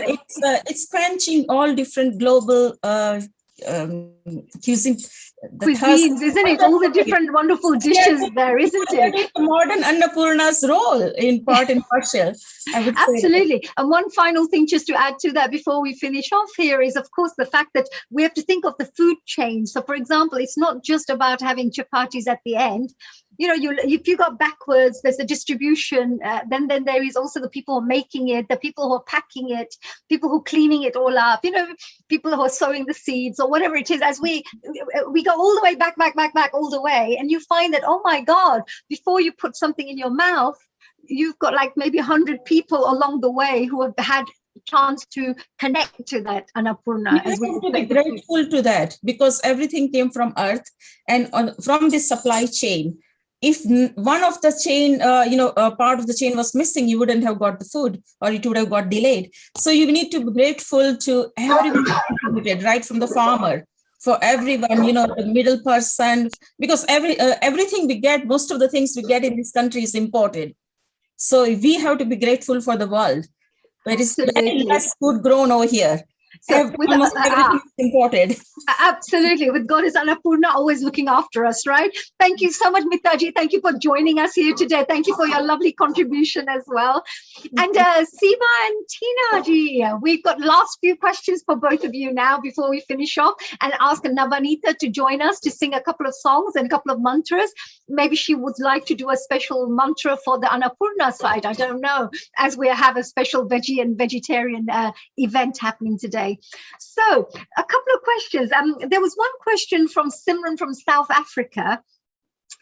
U: it's quenching all different global cuisine.
J: Cuisines, isn't it? All the different wonderful dishes there, isn't it?
U: Modern Annapurna's role in part and partial, I would
J: absolutely
U: say.
J: And one final thing just to add to that before we finish off here is, of course, the fact that we have to think of the food chain. So, for example, it's not just about having chapatis at the end. If you go backwards, there's the distribution. Then there is also the people who are making it, the people who are packing it, people who are cleaning it all up. People who are sowing the seeds or whatever it is. As we go all the way back all the way, and you find that, oh my God, before you put something in your mouth, you've got like maybe 100 people along the way who have had chance to connect to that Annapurna.
U: We have to be grateful to that, because everything came from earth and from this supply chain. If one of the chain, part of the chain was missing, you wouldn't have got the food, or it would have got delayed. So you need to be grateful to everyone who contributed, right from the farmer, for everyone, the middle person, because everything we get, most of the things we get in this country is imported. So we have to be grateful for the world. But it's very less food grown over here.
J: So
U: Almost everything is imported.
J: Absolutely. With Goddess Annapurna always looking after us, right? Thank you so much, Mitaji. Thank you for joining us here today. Thank you for your lovely contribution as well. And Seema and Tina ji, we've got last few questions for both of you now before we finish off, and ask Navanita to join us to sing a couple of songs and a couple of mantras. Maybe she would like to do a special mantra for the Annapurna side. I don't know, as we have a special veggie and vegetarian event happening today. So a couple of questions. There was one question from Simran from South Africa,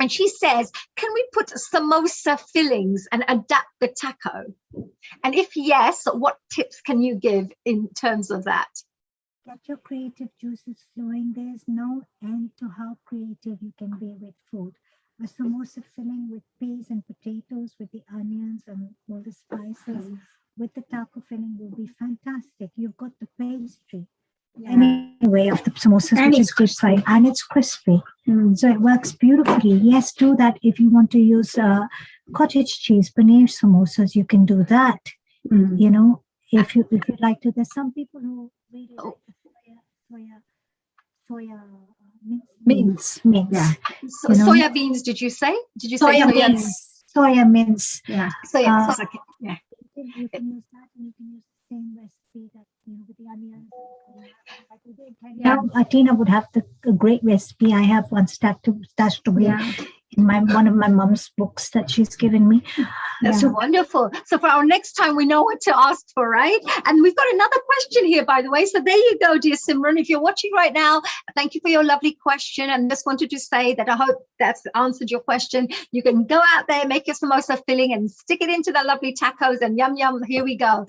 J: and she says, can we put samosa fillings and adapt the taco? And if yes, what tips can you give in terms of that?
O: Get your creative juices flowing. There's no end to how creative you can be with food. A samosa filling with peas and potatoes, with the onions and all the spices, with the taco filling will be fantastic. You've got the pastry anyway of the samosas, which is deep fried, and it's crispy. So it works beautifully. Yes, do that. If you want to use cottage cheese, paneer samosas, you can do that. If you like to. There's some people who really like soya mince.
J: Yeah. So soya beans, did you say? Did you say
O: soya mince? Soya mince.
J: Yeah. Soya. Okay. Yeah.
O: You can use that, and you can use the same recipe that with the onions. Tina would have a great recipe. I have one stashed away in one of my mom's books that she's given me.
J: That's wonderful. So for our next time, we know what to ask for, right? And we've got another question here, by the way. So there you go, dear Simran. If you're watching right now, thank you for your lovely question. And just wanted to say that I hope that's answered your question. You can go out there, make your samosa filling and stick it into the lovely tacos, and yum, yum, here we go.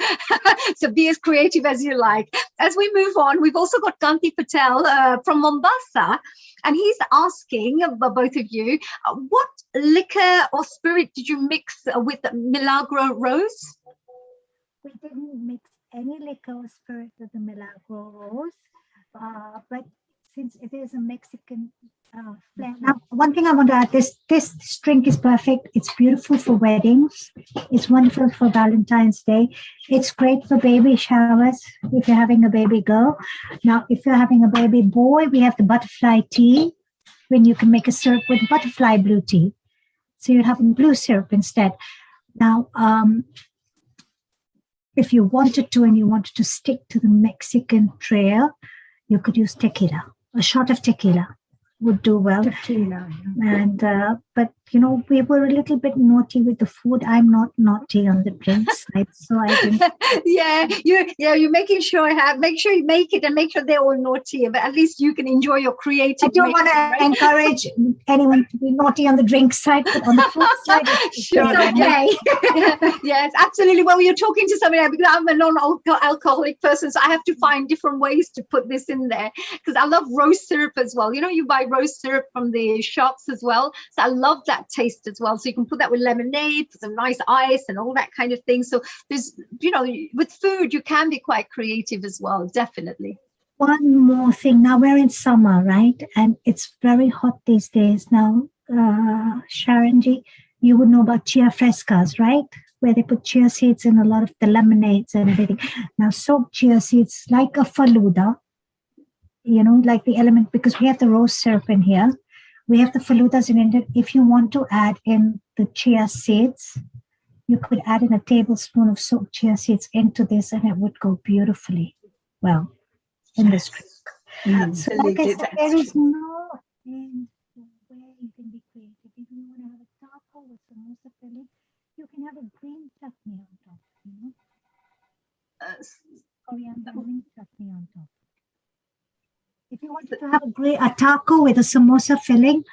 J: So be as creative as you like. As we move on, we've also got Ganti Patel from Mombasa. And he's asking both of you, what liquor or spirit did you mix with Milagro Rose?
O: We didn't mix any liquor or spirit with the Milagro Rose, but since it is a Mexican flavor. Now, one thing I want to add, this drink is perfect. It's beautiful for weddings. It's wonderful for Valentine's Day. It's great for baby showers if you're having a baby girl. Now, if you're having a baby boy, we have the butterfly tea, when you can make a syrup with butterfly blue tea. So you're having blue syrup instead. Now, if you wanted to and you wanted to stick to the Mexican trail, you could use tequila. A shot of tequila would do well.
P: Tequila.
O: And but we were a little bit naughty with the food. I'm not naughty on the drinks side, so I didn't.
J: You're making sure make sure you make it and make sure they're all naughty, but at least you can enjoy your creative.
O: I don't want to encourage anyone to be naughty on the drink side, but on the food side,
J: sure.
O: It's okay.
J: Yes, absolutely. Well, you're talking to somebody, because I'm a non-alcoholic person, so I have to find different ways to put this in there, because I love rose syrup as well. You buy rose syrup from the shops as well, so I love that taste as well. So you can put that with lemonade, put some nice ice and all that kind of thing. So there's, with food, you can be quite creative as well, definitely.
O: One more thing. Now we're in summer, right? And it's very hot these days. Now, Sharonji, you would know about chia frescas, right? Where they put chia seeds in a lot of the lemonades and everything. Now, soak chia seeds like a faluda, like the element, because we have the rose syrup in here. We have the faludas in India. If you want to add in the chia seeds, you could add in a tablespoon of soaked chia seeds into this, and it would go beautifully well in this drink. So, like I said, there is no end to where you can be creative. If you want to have a taco with samosa filling, you can have a green chutney on top. Coriander green chutney on top. If you wanted to have a taco with a samosa filling,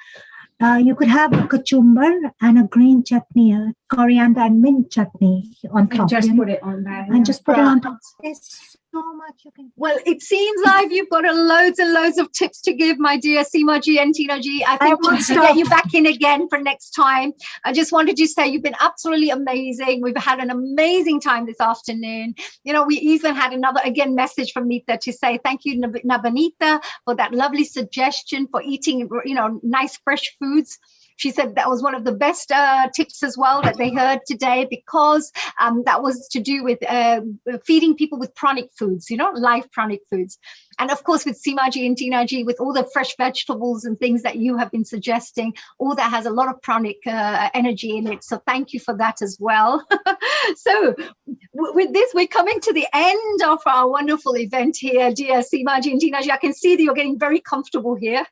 O: you could have a cucumber and a green chutney, a coriander and mint chutney on top.
P: And just
O: you know,
P: put it on there.
O: and just put it on
J: Right.
O: top. There's so much you can.
J: Well, it seems like you've got loads and loads of tips to give, my dear Seema ji and Tina ji. I think
O: won't
J: we should
O: stop.
J: get you back in again for next time. I just wanted to say you've been absolutely amazing. We've had an amazing time this afternoon. You know, we even had another, again, message from Nita to say thank you, Nabanita, for that lovely suggestion for eating, you know, nice fresh foods. She said that was one of the best tips as well that they heard today, because that was to do with feeding people with pranic foods, you know, live pranic foods. And of course, with Seemaji and Tinaji, with all the fresh vegetables and things that you have been suggesting, all that has a lot of pranic energy in it. So thank you for that as well. So with this, we're coming to the end of our wonderful event here, dear Seemaji and Tinaji. I can see that you're getting very comfortable here.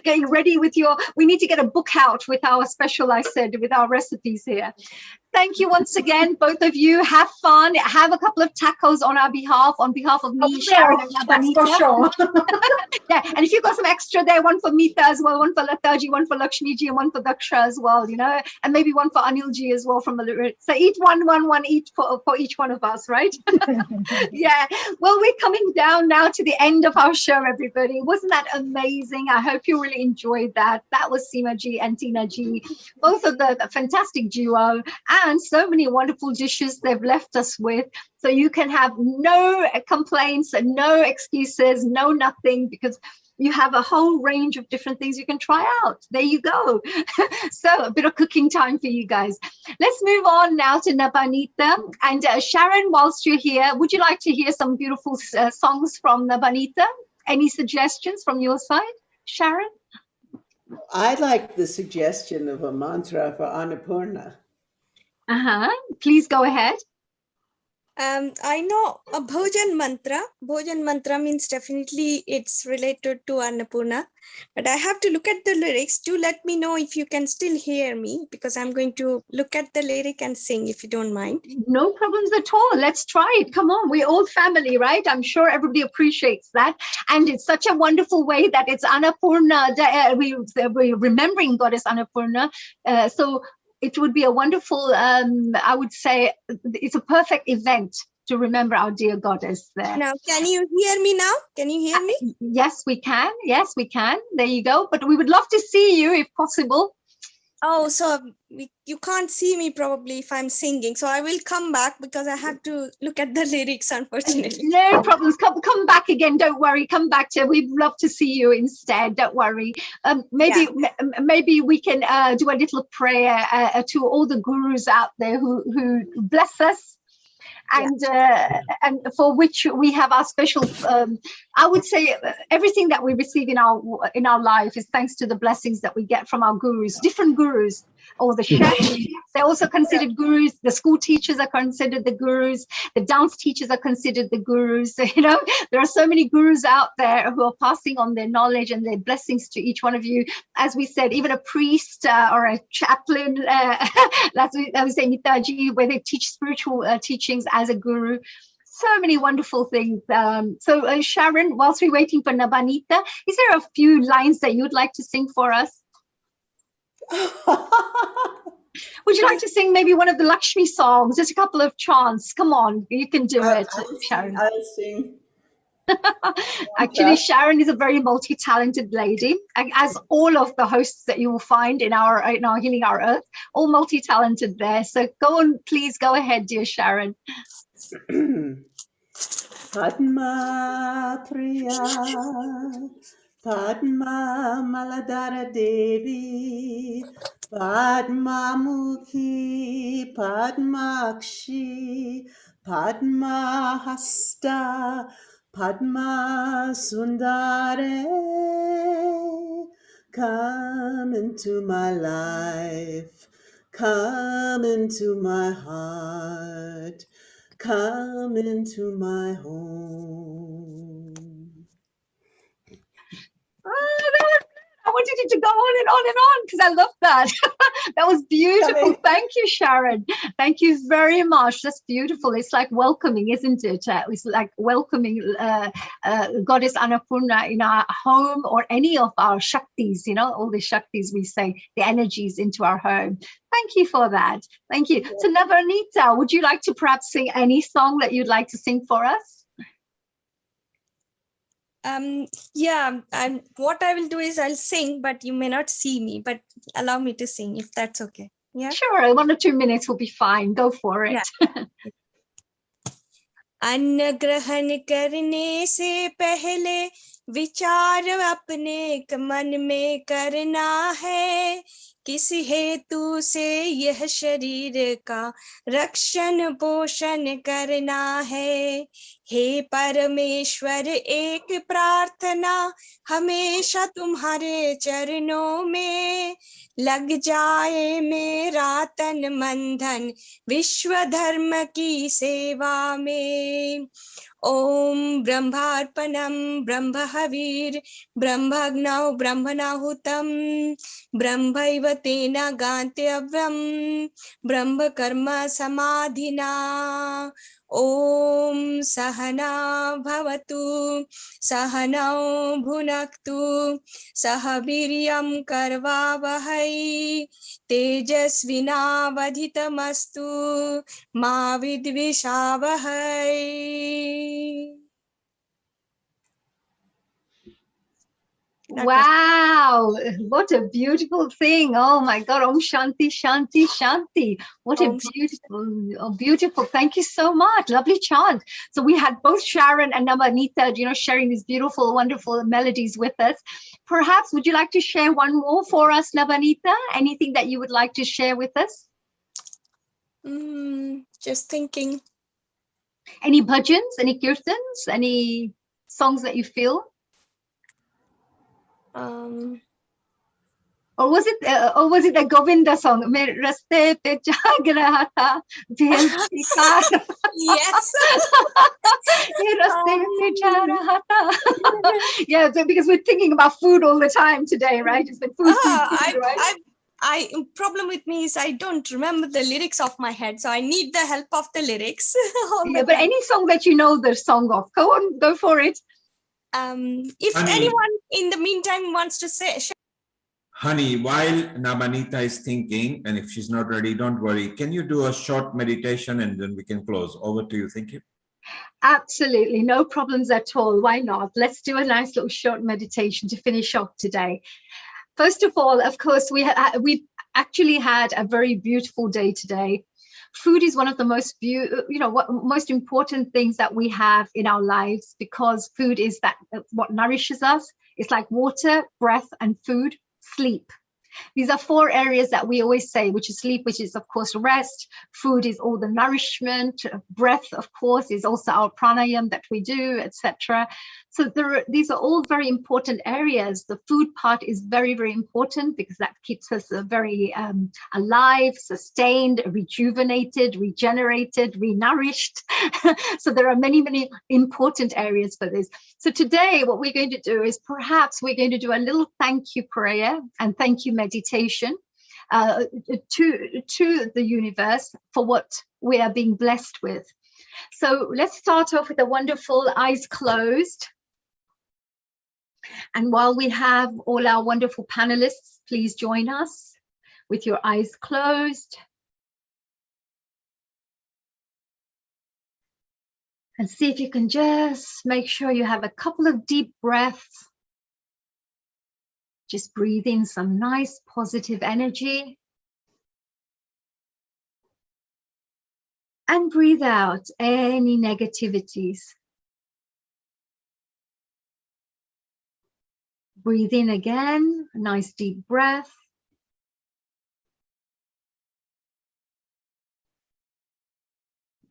J: Getting ready with we need to get a book out with our special, I said, with our recipes here. Thank you once again, both of you. Have fun. Have a couple of tacos on behalf of me, Sharon, and Nabanita.
P: For sure.
J: Yeah, and if you've got some extra there, one for Mita as well, one for Lataji, one for Lakshmiji, and one for Daksha as well, you know, and maybe one for Anilji as well from the. So each one each for each one of us, right? Yeah. Well, we're coming down now to the end of our show, everybody. Wasn't that amazing? I hope you really enjoyed that. That was Seema ji and Tina ji, both of the fantastic duo, and so many wonderful dishes they've left us with. So you can have no complaints and no excuses, no nothing, because you have a whole range of different things you can try out. There you go. So a bit of cooking time for you guys. Let's move on now to Nabanita. And Sharon, whilst you're here, would you like to hear some beautiful songs from Nabanita? Any suggestions from your side, Sharon?
H: I like the suggestion of a mantra for Annapurna.
J: Please go ahead.
E: I know a bhojan mantra. Bhojan mantra means definitely it's related to Annapurna, but I have to look at the lyrics. Do let me know if you can still hear me, because I'm going to look at the lyric and sing, if you don't mind.
J: No problems at all. Let's try it. Come on, we're all family, right? I'm sure everybody appreciates that. And it's such a wonderful way that it's Annapurna. We're remembering Goddess Annapurna. So it would be a wonderful, I would say, it's a perfect event to remember our dear goddess there.
E: Now, can you hear me now? Can you hear me?
J: Yes, we can. Yes, we can. There you go. But we would love to see you if possible.
E: Oh, so you can't see me probably if I'm singing. So I will come back, because I have to look at the lyrics, unfortunately.
J: No problems. Come back again. Don't worry. Come back to. We'd love to see you instead. Don't worry. Maybe we can do a little prayer to all the gurus out there who bless us. And for which we have our special, I would say everything that we receive in our life is thanks to the blessings that we get from our gurus, different gurus, or the chefs. They're also considered gurus. The school teachers are considered the gurus. The dance teachers are considered the gurus. You know, there are so many gurus out there who are passing on their knowledge and their blessings to each one of you. As we said, even a priest or a chaplain, as we say, Mitaji, where they teach spiritual teachings as a guru. So many wonderful things. So Sharon, whilst we're waiting for Nabanita, is there a few lines that you'd like to sing for us? Would you like to sing maybe one of the Lakshmi songs? Just a couple of chants. Come on, you can do it, Sharon.
H: I'll sing.
J: Actually, Sharon is a very multi-talented lady, as all of the hosts that you will find in our Healing Our Earth, all multi-talented there. So go on, please go ahead, dear Sharon.
H: Padma Priya, Padma Maladara Devi, Padma Mukhi, Padma Akshi, Padma Hasta, Padma Sundare. Come into my life, come into my heart, come into my home.
J: Oh, I wanted it to go on and on and on because I love that. That was beautiful. Thank you, Sharon. Thank you very much. That's beautiful. It's like welcoming, isn't it? It's like welcoming Goddess Annapurna in our home or any of our Shaktis, you know, all the Shaktis we say, the energies into our home. Thank you for that. Thank you. So Navneeta, would you like to perhaps sing any song that you'd like to sing for us?
E: Yeah, and what I will do is I'll sing, but you may not see me, but allow me to sing if that's okay. Yeah,
J: sure. 1 or 2 minutes will be fine. Go for it.
E: Yeah. अन्न ग्रहण करने से पहले विचार अपने मन में करना है, किस हेतु से यह शरीर का रक्षण पोषण करना है। हे परमेश्वर एक प्रार्थना हमेशा तुम्हारे चरणों में, लग जाए मेरा तन मन धन विश्व धर्म की सेवा में। ओम ब्रह्मार्पणम ब्रह्महवीर ब्रह्मग्नौ ब्रह्मणाहुतम ब्रह्मैव तेन गान्त्यव्यम ब्रह्म कर्म समाधिना। ओम सहना भवतु सहनौ भुनक्तु सह वीर्यं करवावहै तेजस्विनावधितमस्तु मा विद्विषावहै।
J: Wow, what a beautiful thing. Oh my God. Om Shanti, Shanti, Shanti. What a beautiful. Thank you so much. Lovely chant. So we had both Sharon and Navneeta, you know, sharing these beautiful, wonderful melodies with us. Perhaps, would you like to share one more for us, Navneeta? Anything that you would like to share with us?
E: Just thinking.
J: Any bhajans, any kirtans, any songs that you feel? Or was it a Govinda song? Yes. Yeah, because we're thinking about food all the time today, right? It's like food, right?
E: Problem with me is I don't remember the lyrics off my head, so I need the help of the lyrics.
J: Yeah, but any song that you know the song of, go on, go for it.
E: If anyone in the meantime wants to say,
N: Honey, while Navneeta is thinking, and if she's not ready, don't worry. Can you do a short meditation and then we can close? Over to you. Thank you.
J: Absolutely, no problems at all. Why not? Let's do a nice little short meditation to finish off today. First of all, of course, we actually had a very beautiful day today. Food is one of the most most important things that we have in our lives, because food is what nourishes us. It's like water, breath, and food, sleep. These are 4 areas that we always say, which is sleep, which is of course rest. Food is all the nourishment. Breath, of course, is also our pranayam that we do, etc. So these are all very important areas. The food part is very, very important because that keeps us very alive, sustained, rejuvenated, regenerated, renourished. So there are many, many important areas for this. So today what we're going to do is perhaps we're going to do a little thank you prayer and thank you meditation to the universe for what we are being blessed with. So let's start off with a wonderful eyes closed. And while we have all our wonderful panelists, please join us with your eyes closed. And see if you can just make sure you have a couple of deep breaths. Just breathe in some nice positive energy. And breathe out any negativities. Breathe in again, a nice deep breath.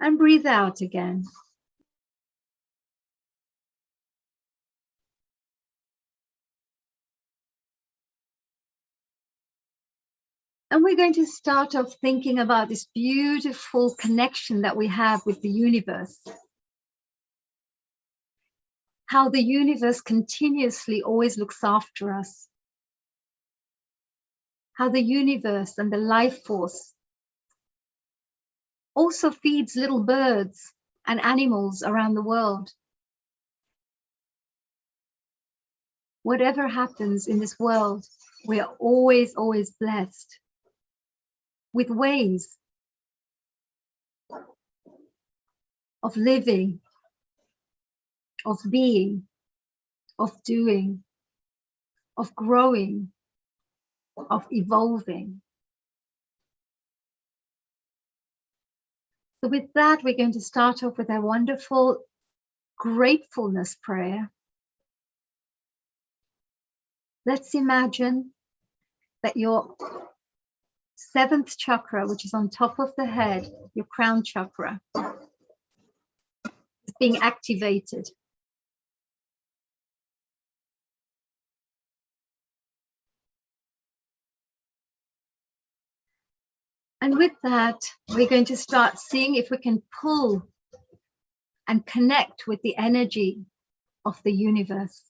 J: And breathe out again. And we're going to start off thinking about this beautiful connection that we have with the universe. How the universe continuously always looks after us. how the universe and the life force also feeds little birds and animals around the world. Whatever happens in this world, we are always, always blessed with ways of living, of being, of doing, of growing, of evolving. So with that, we're going to start off with a wonderful gratefulness prayer. Let's imagine that your seventh chakra, which is on top of the head, your crown chakra, is being activated. And with that, we're going to start seeing if we can pull and connect with the energy of the universe.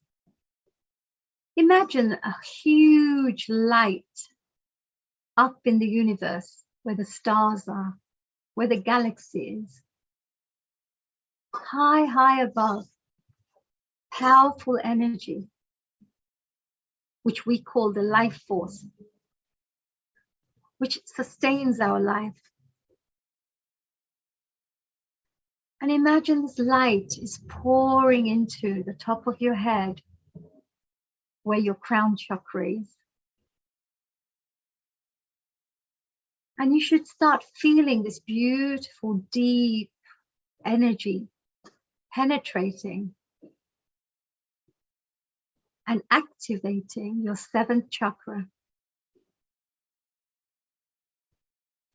J: Imagine a huge light up in the universe where the stars are, where the galaxy is. High, high above, powerful energy, which we call the life force, which sustains our life. And imagine this light is pouring into the top of your head, where your crown chakra is. And you should start feeling this beautiful, deep energy penetrating and activating your seventh chakra.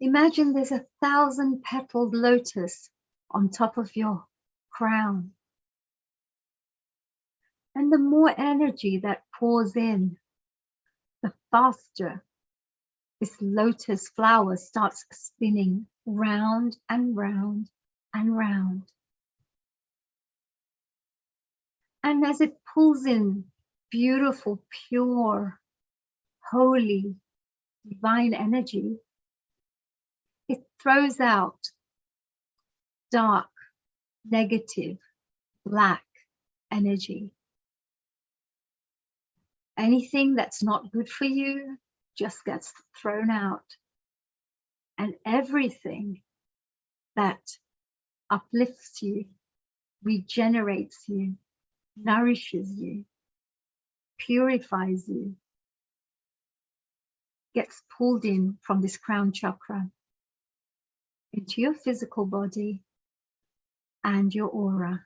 J: Imagine there's 1,000-petaled lotus on top of your crown. And the more energy that pours in, the faster this lotus flower starts spinning round and round and round. And as it pulls in beautiful, pure, holy, divine energy, it throws out dark, negative, black energy. Anything that's not good for you just gets thrown out. And everything that uplifts you, regenerates you, nourishes you, purifies you, gets pulled in from this crown chakra into your physical body and your aura.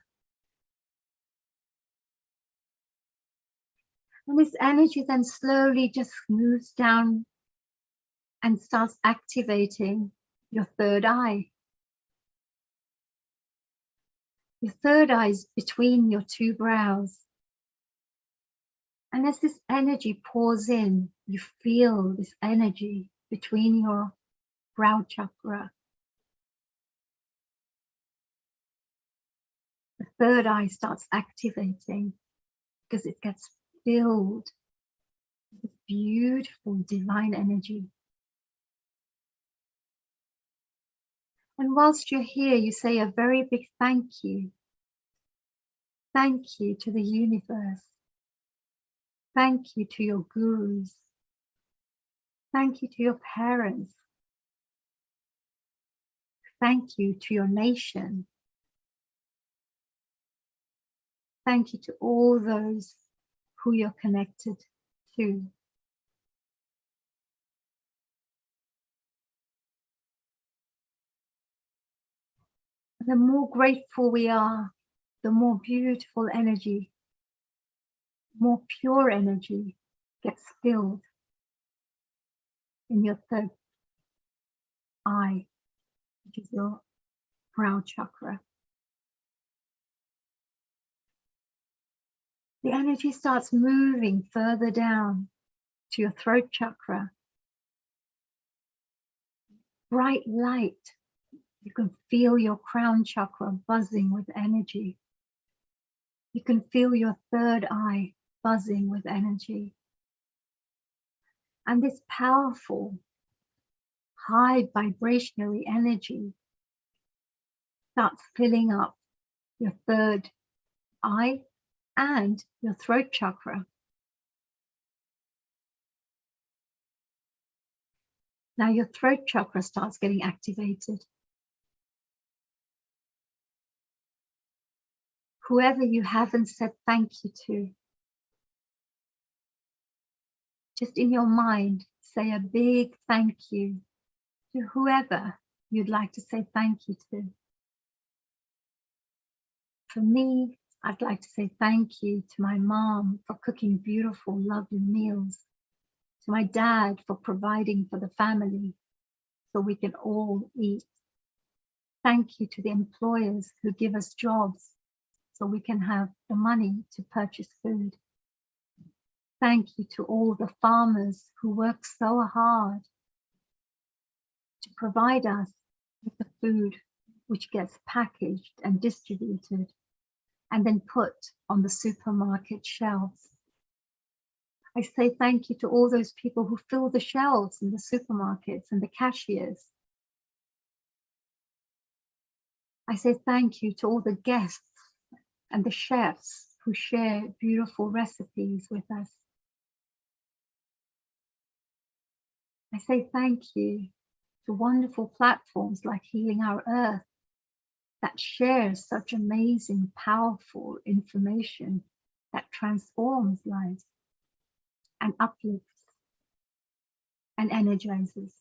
J: And this energy then slowly just moves down and starts activating your third eye. Your third eye is between your two brows. And as this energy pours in, you feel this energy between your brow chakra. The third eye starts activating because it gets filled with beautiful divine energy. And whilst you're here, you say a very big thank you. Thank you to the universe. Thank you to your gurus. Thank you to your parents. Thank you to your nation. Thank you to all those who you're connected to. The more grateful we are, the more beautiful energy, more pure energy gets filled in your third eye, which is your brow chakra. The energy starts moving further down to your throat chakra. Bright light. You can feel your crown chakra buzzing with energy. You can feel your third eye buzzing with energy.
O: And this powerful, high vibrationary energy starts filling up your third eye and your throat chakra. Now your throat chakra starts getting activated. Whoever you haven't said thank you to, just in your mind, say a big thank you to whoever you'd like to say thank you to. For me, I'd like to say thank you to my mom for cooking beautiful, lovely meals, to my dad for providing for the family so we can all eat. Thank you to the employers who give us jobs so we can have the money to purchase food. Thank you to all the farmers who work so hard to provide us with the food which gets packaged and distributed and then put on the supermarket shelves. I say thank you to all those people who fill the shelves in the supermarkets and the cashiers. I say thank you to all the guests and the chefs who share beautiful recipes with us. I say thank you to wonderful platforms like Healing Our Earth that shares such amazing, powerful information that transforms lives and uplifts and energizes.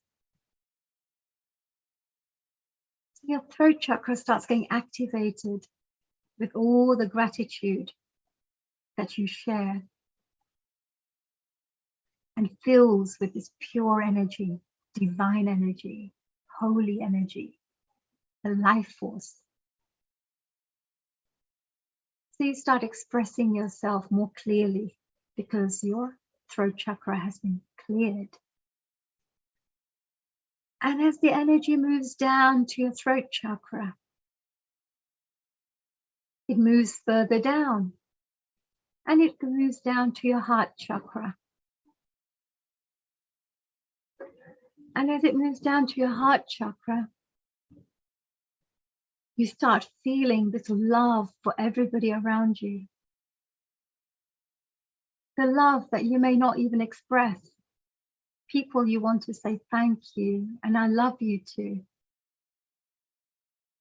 O: So your throat chakra starts getting activated with all the gratitude that you share and fills with this pure energy, divine energy, holy energy, the life force. So you start expressing yourself more clearly because your throat chakra has been cleared. And as the energy moves down to your throat chakra, it moves further down and it moves down to your heart chakra. And as it moves down to your heart chakra, you start feeling this love for everybody around you. The love that you may not even express. People you want to say thank you and I love you to.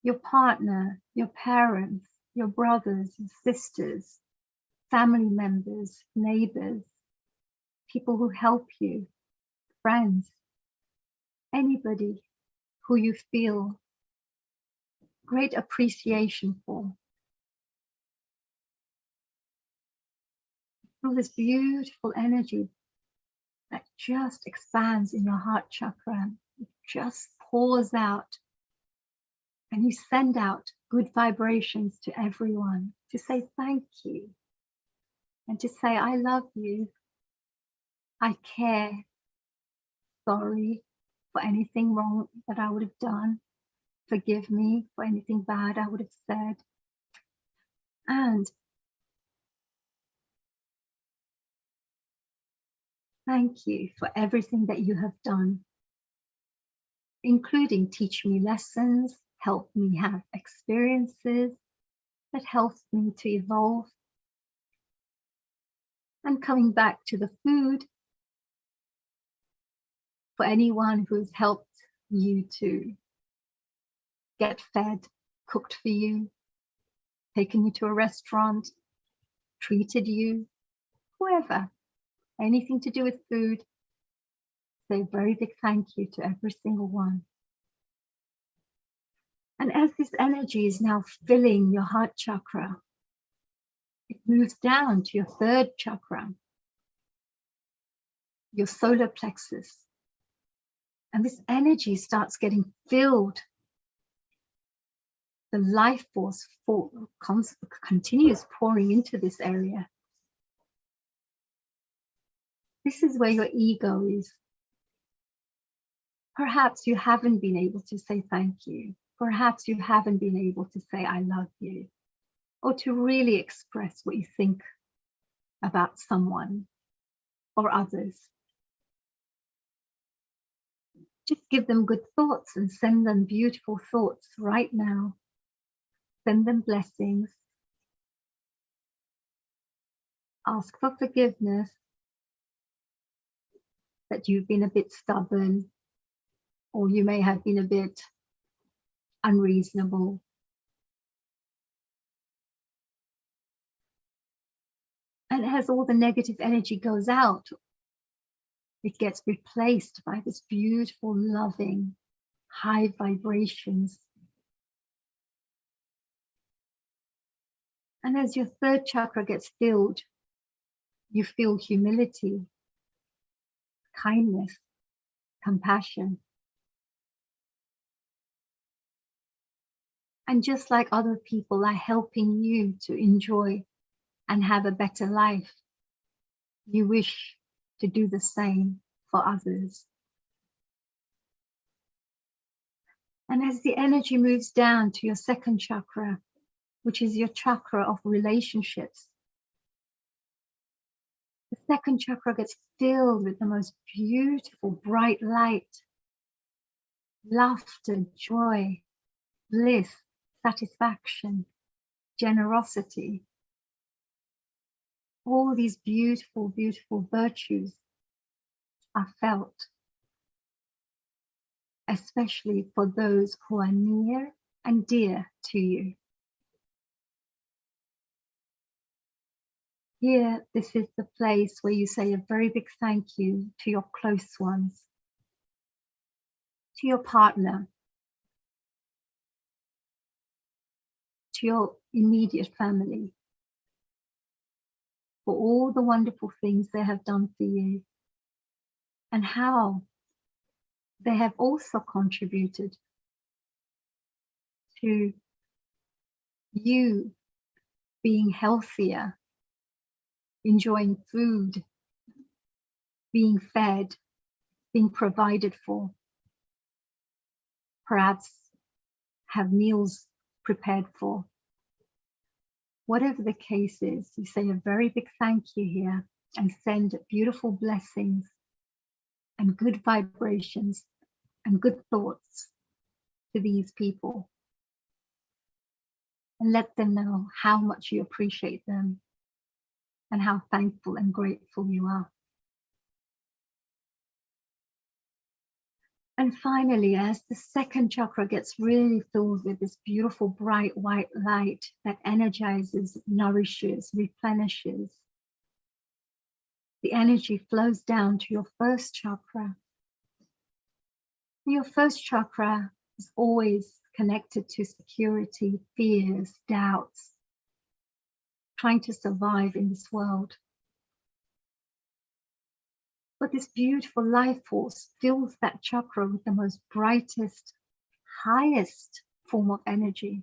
O: Your partner, your parents, your brothers, your sisters, family members, neighbors, people who help you, friends, anybody who you feel great appreciation for. Feel this beautiful energy that just expands in your heart chakra. It just pours out and you send out good vibrations to everyone to say thank you and to say I love you, I care, sorry for anything wrong that I would have done, forgive me for anything bad I would have said, and thank you for everything that you have done, including teach me lessons, help me have experiences that helps me to evolve. And coming back to the food, for anyone who's helped you to get fed, cooked for you, taken you to a restaurant, treated you, whoever, anything to do with food, say a very big thank you to every single one. And as this energy is now filling your heart chakra, it moves down to your third chakra, your solar plexus. And this energy starts getting filled. The life force continues pouring into this area. This is where your ego is. Perhaps you haven't been able to say thank you. Perhaps you haven't been able to say I love you, or to really express what you think about someone or others. Just give them good thoughts and send them beautiful thoughts right now. Send them blessings. Ask for forgiveness that you've been a bit stubborn, or you may have been a bit unreasonable. And as all the negative energy goes out, it gets replaced by this beautiful, loving, high vibrations. And as your third chakra gets filled, you feel humility, kindness, compassion. And just like other people are helping you to enjoy and have a better life, you wish to do the same for others. And as the energy moves down to your second chakra, which is your chakra of relationships, the second chakra gets filled with the most beautiful, bright light, laughter, joy, bliss, satisfaction, generosity. All these beautiful, beautiful virtues are felt, especially for those who are near and dear to you. Here, this is the place where you say a very big thank you to your close ones, to your partner, to your immediate family, for all the wonderful things they have done for you, and how they have also contributed to you being healthier, enjoying food, being fed, being provided for, perhaps have meals prepared for. Whatever the case is, you say a very big thank you here and send beautiful blessings and good vibrations and good thoughts to these people. And let them know how much you appreciate them and how thankful and grateful you are. And finally, as the second chakra gets really filled with this beautiful bright white light that energizes, nourishes, replenishes, the energy flows down to your first chakra. Your first chakra is always connected to security, fears, doubts, trying to survive in this world. But this beautiful life force fills that chakra with the most brightest, highest form of energy.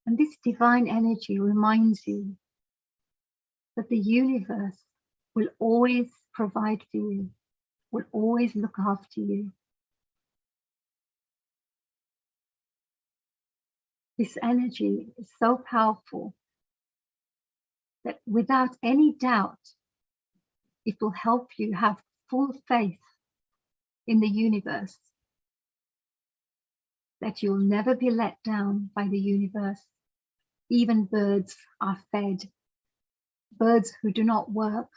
O: And this divine energy reminds you that the universe will always provide for you, will always look after you. This energy is so powerful that without any doubt, it will help you have full faith in the universe, that you'll never be let down by the universe. Even birds are fed. Birds who do not work,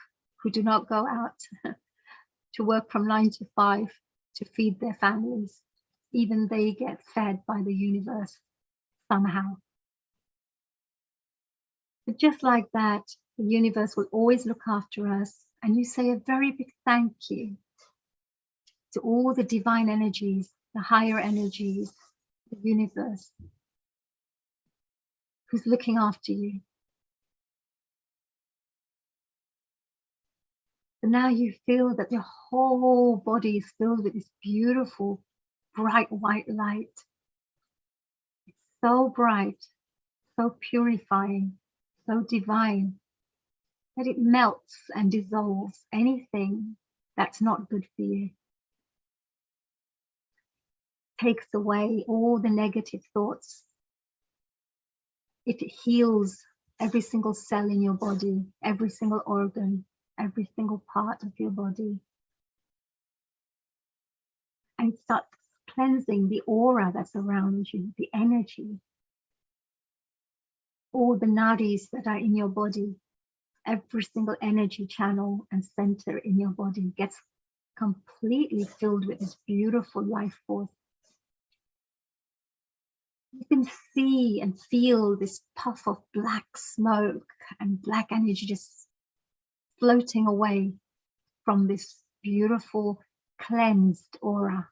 O: who do not go out to work from 9 to 5 to feed their families, even they get fed by the universe somehow. But just like that, the universe will always look after us. And you say a very big thank you to all the divine energies, the higher energies, the universe, who's looking after you. And now you feel that your whole body is filled with this beautiful, bright white light. It's so bright, so purifying, so divine, that it melts and dissolves anything that's not good for you. Takes away all the negative thoughts. It heals every single cell in your body, every single organ, every single part of your body. mind starts cleansing the aura that's around you, the energy, all the nadis that are in your body, every single energy channel and center in your body gets completely filled with this beautiful life force. You can see and feel this puff of black smoke and black energy just floating away from this beautiful cleansed aura.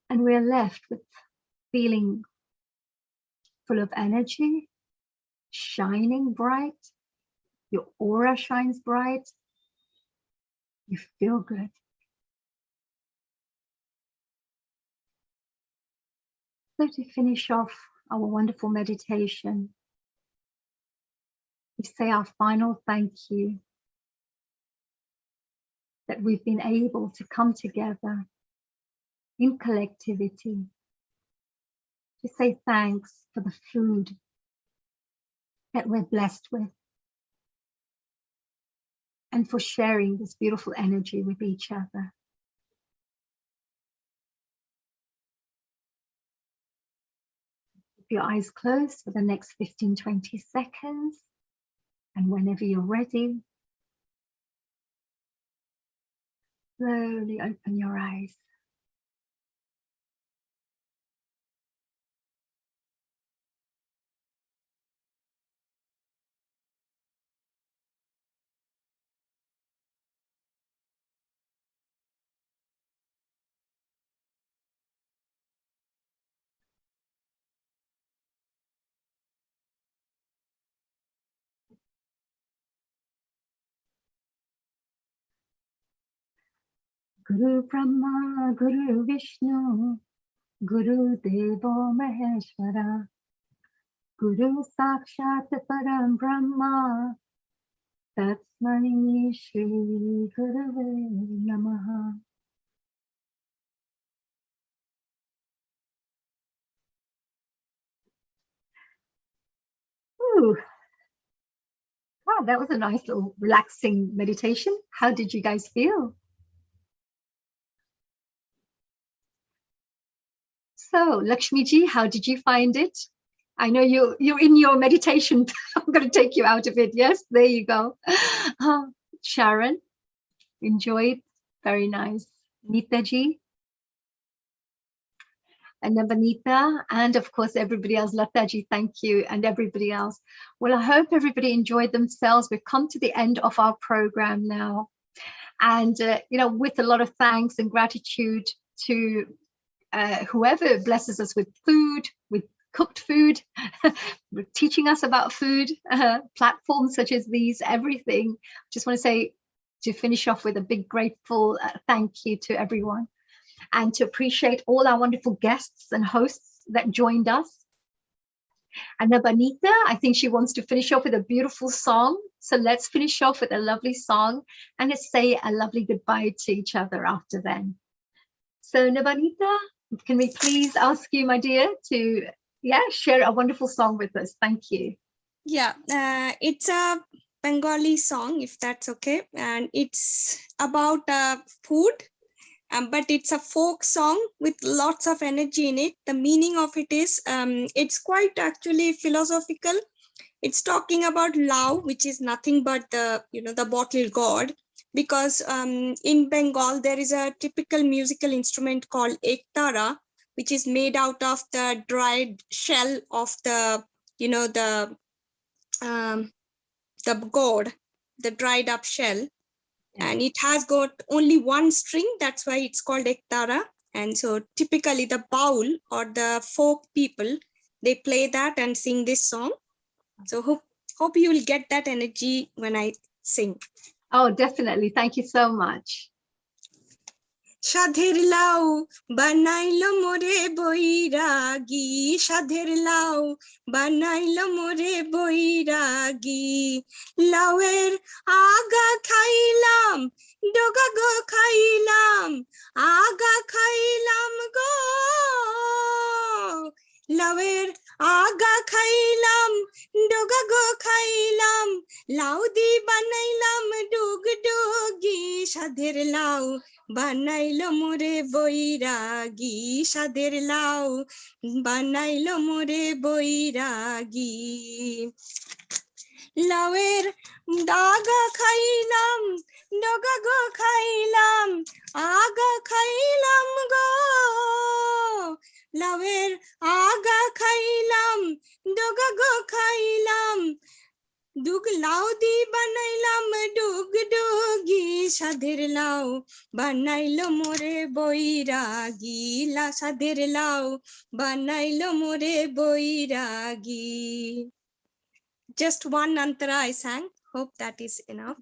O: And we're left with feeling full of energy, shining bright. Your aura shines bright. You feel good. So to finish off our wonderful meditation, we say our final thank you that we've been able to come together in collectivity to say thanks for the food that we're blessed with and for sharing this beautiful energy with each other. Keep your eyes closed for the next 15-20 seconds, and whenever you're ready, slowly open your eyes. Guru Brahma, Guru Vishnu, Guru Devo Maheshwara, Guru Sakshat Param Brahma, Tatsmai Shri Gurave Namaha. Ooh. Wow, that was a nice little relaxing meditation. How did you guys feel? So, Lakshmi ji, how did you find it? I know you're in your meditation. I'm going to take you out of it. Yes, there you go. Sharon, enjoyed. Very nice. Nita ji. And Nabanita, and of course everybody else. Lata ji, thank you, and everybody else. Well, I hope everybody enjoyed themselves. We've come to the end of our program now. And, you know, with a lot of thanks and gratitude to whoever blesses us with food, with cooked food, teaching us about food, platforms such as these, everything. Just want to say, to finish off with a big grateful thank you to everyone, and to appreciate all our wonderful guests and hosts that joined us. And Nabanita, I think she wants to finish off with a beautiful song. So let's finish off with a lovely song and let's say a lovely goodbye to each other after then. So Nabanita, can we please ask you, my dear, to share a wonderful song with us? Thank you.
E: Yeah, it's a Bengali song, if that's okay. And it's about food, but it's a folk song with lots of energy in it. The meaning of it is, it's quite actually philosophical. It's talking about love, which is nothing but the, the bottle god. Because in Bengal, there is a typical musical instrument called ektara, which is made out of the dried shell of the, the gourd, the dried up shell. And it has got only one string. That's why it's called ektara. And so typically the baul or the folk people, they play that and sing this song. So hope you will get that energy when I sing.
O: Oh, definitely. Thank you so much.
E: সাধের লাউ বানাইলো মোরে বৈরাগী, সাধের লাউ বানাইলো মোরে বৈরাগী, লাউয়ের আগা খাইলাম ডগা গো খাইলাম, আগা খাইলাম গো, লাউয়ের আগা খাইলাম ডগা গো খাইলাম, লাউ দি বানাইলাম ডুগ সাধের লাউ বানাইলো মোরে বৈরাগী সাধের লাউ বানাইলো মোরে বৈরাগী লাউয়ের ডাগা খাইলাম ডগা গো খাইলাম আগা খাইলাম গো লাউয়ের আগা খাইলাম ডগা গো খাইলাম দুগ লাউ দি বানাইলাম ডুগ ডুগি সাধের লাউ বানাইলো মোরে বৈরাগী সাধের লাউ বানাইলো মোরে বৈরাগী. Just one antara I sang. Hope that is enough.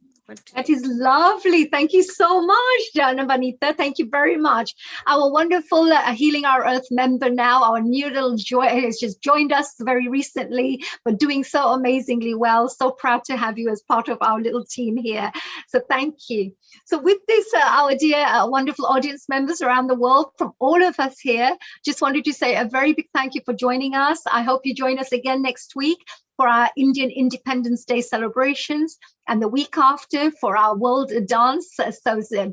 J: That is lovely. Thank you so much, Jana Vanita. Thank you very much. Our wonderful Healing Our Earth member now, our new little joy, has just joined us very recently, but doing so amazingly well. So proud to have you as part of our little team here. So thank you. So with this, our dear wonderful audience members around the world, from all of us here, just wanted to say a very big thank you for joining us. I hope you join us again next week for our Indian Independence Day celebrations, and the week after for our World Dance,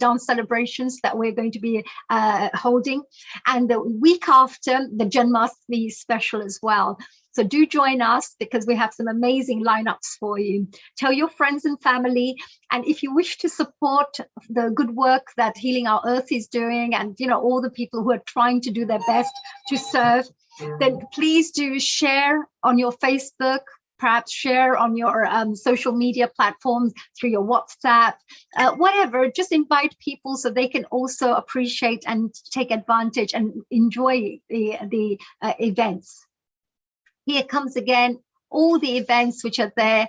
J: dance celebrations that we're going to be holding, and the week after the Janmashtami special as well. So do join us because we have some amazing lineups for you. Tell your friends and family, and if you wish to support the good work that Healing Our Earth is doing, and all the people who are trying to do their best to serve, then please do share on your Facebook, perhaps share on your social media platforms, through your WhatsApp, whatever. Just invite people so they can also appreciate and take advantage and enjoy the events. Here comes again all the events which are there.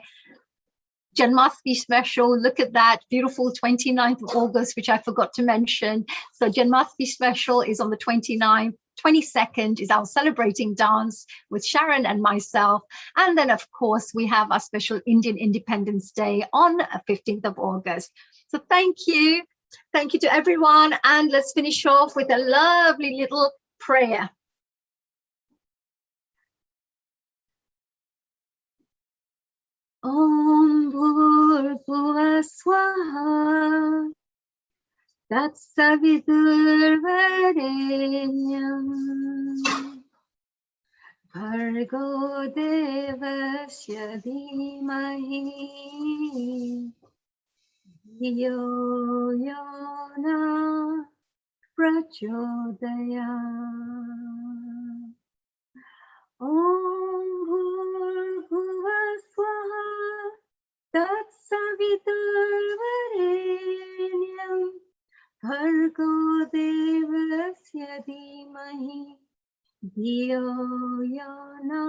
J: Janmashtami special, look at that, beautiful 29th of August, which I forgot to mention. So Janmashtami special is on the 29th. 22nd is our celebrating dance with Sharon and myself. And then, of course, we have our special Indian Independence Day on 15th of August. So thank you. Thank you to everyone. And let's finish off with a lovely little prayer. Om Bhurbhuva Swaha Tatsavidurvarenyam Bhargo Devasya Dhimahi Dhiyo Yona Prachodayam. Om Bhurbhuva Swaha Tatsavidurvarenyam Bhargo Devasya Dhimahi Dhiyo Yona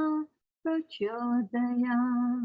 J: Prachodayam.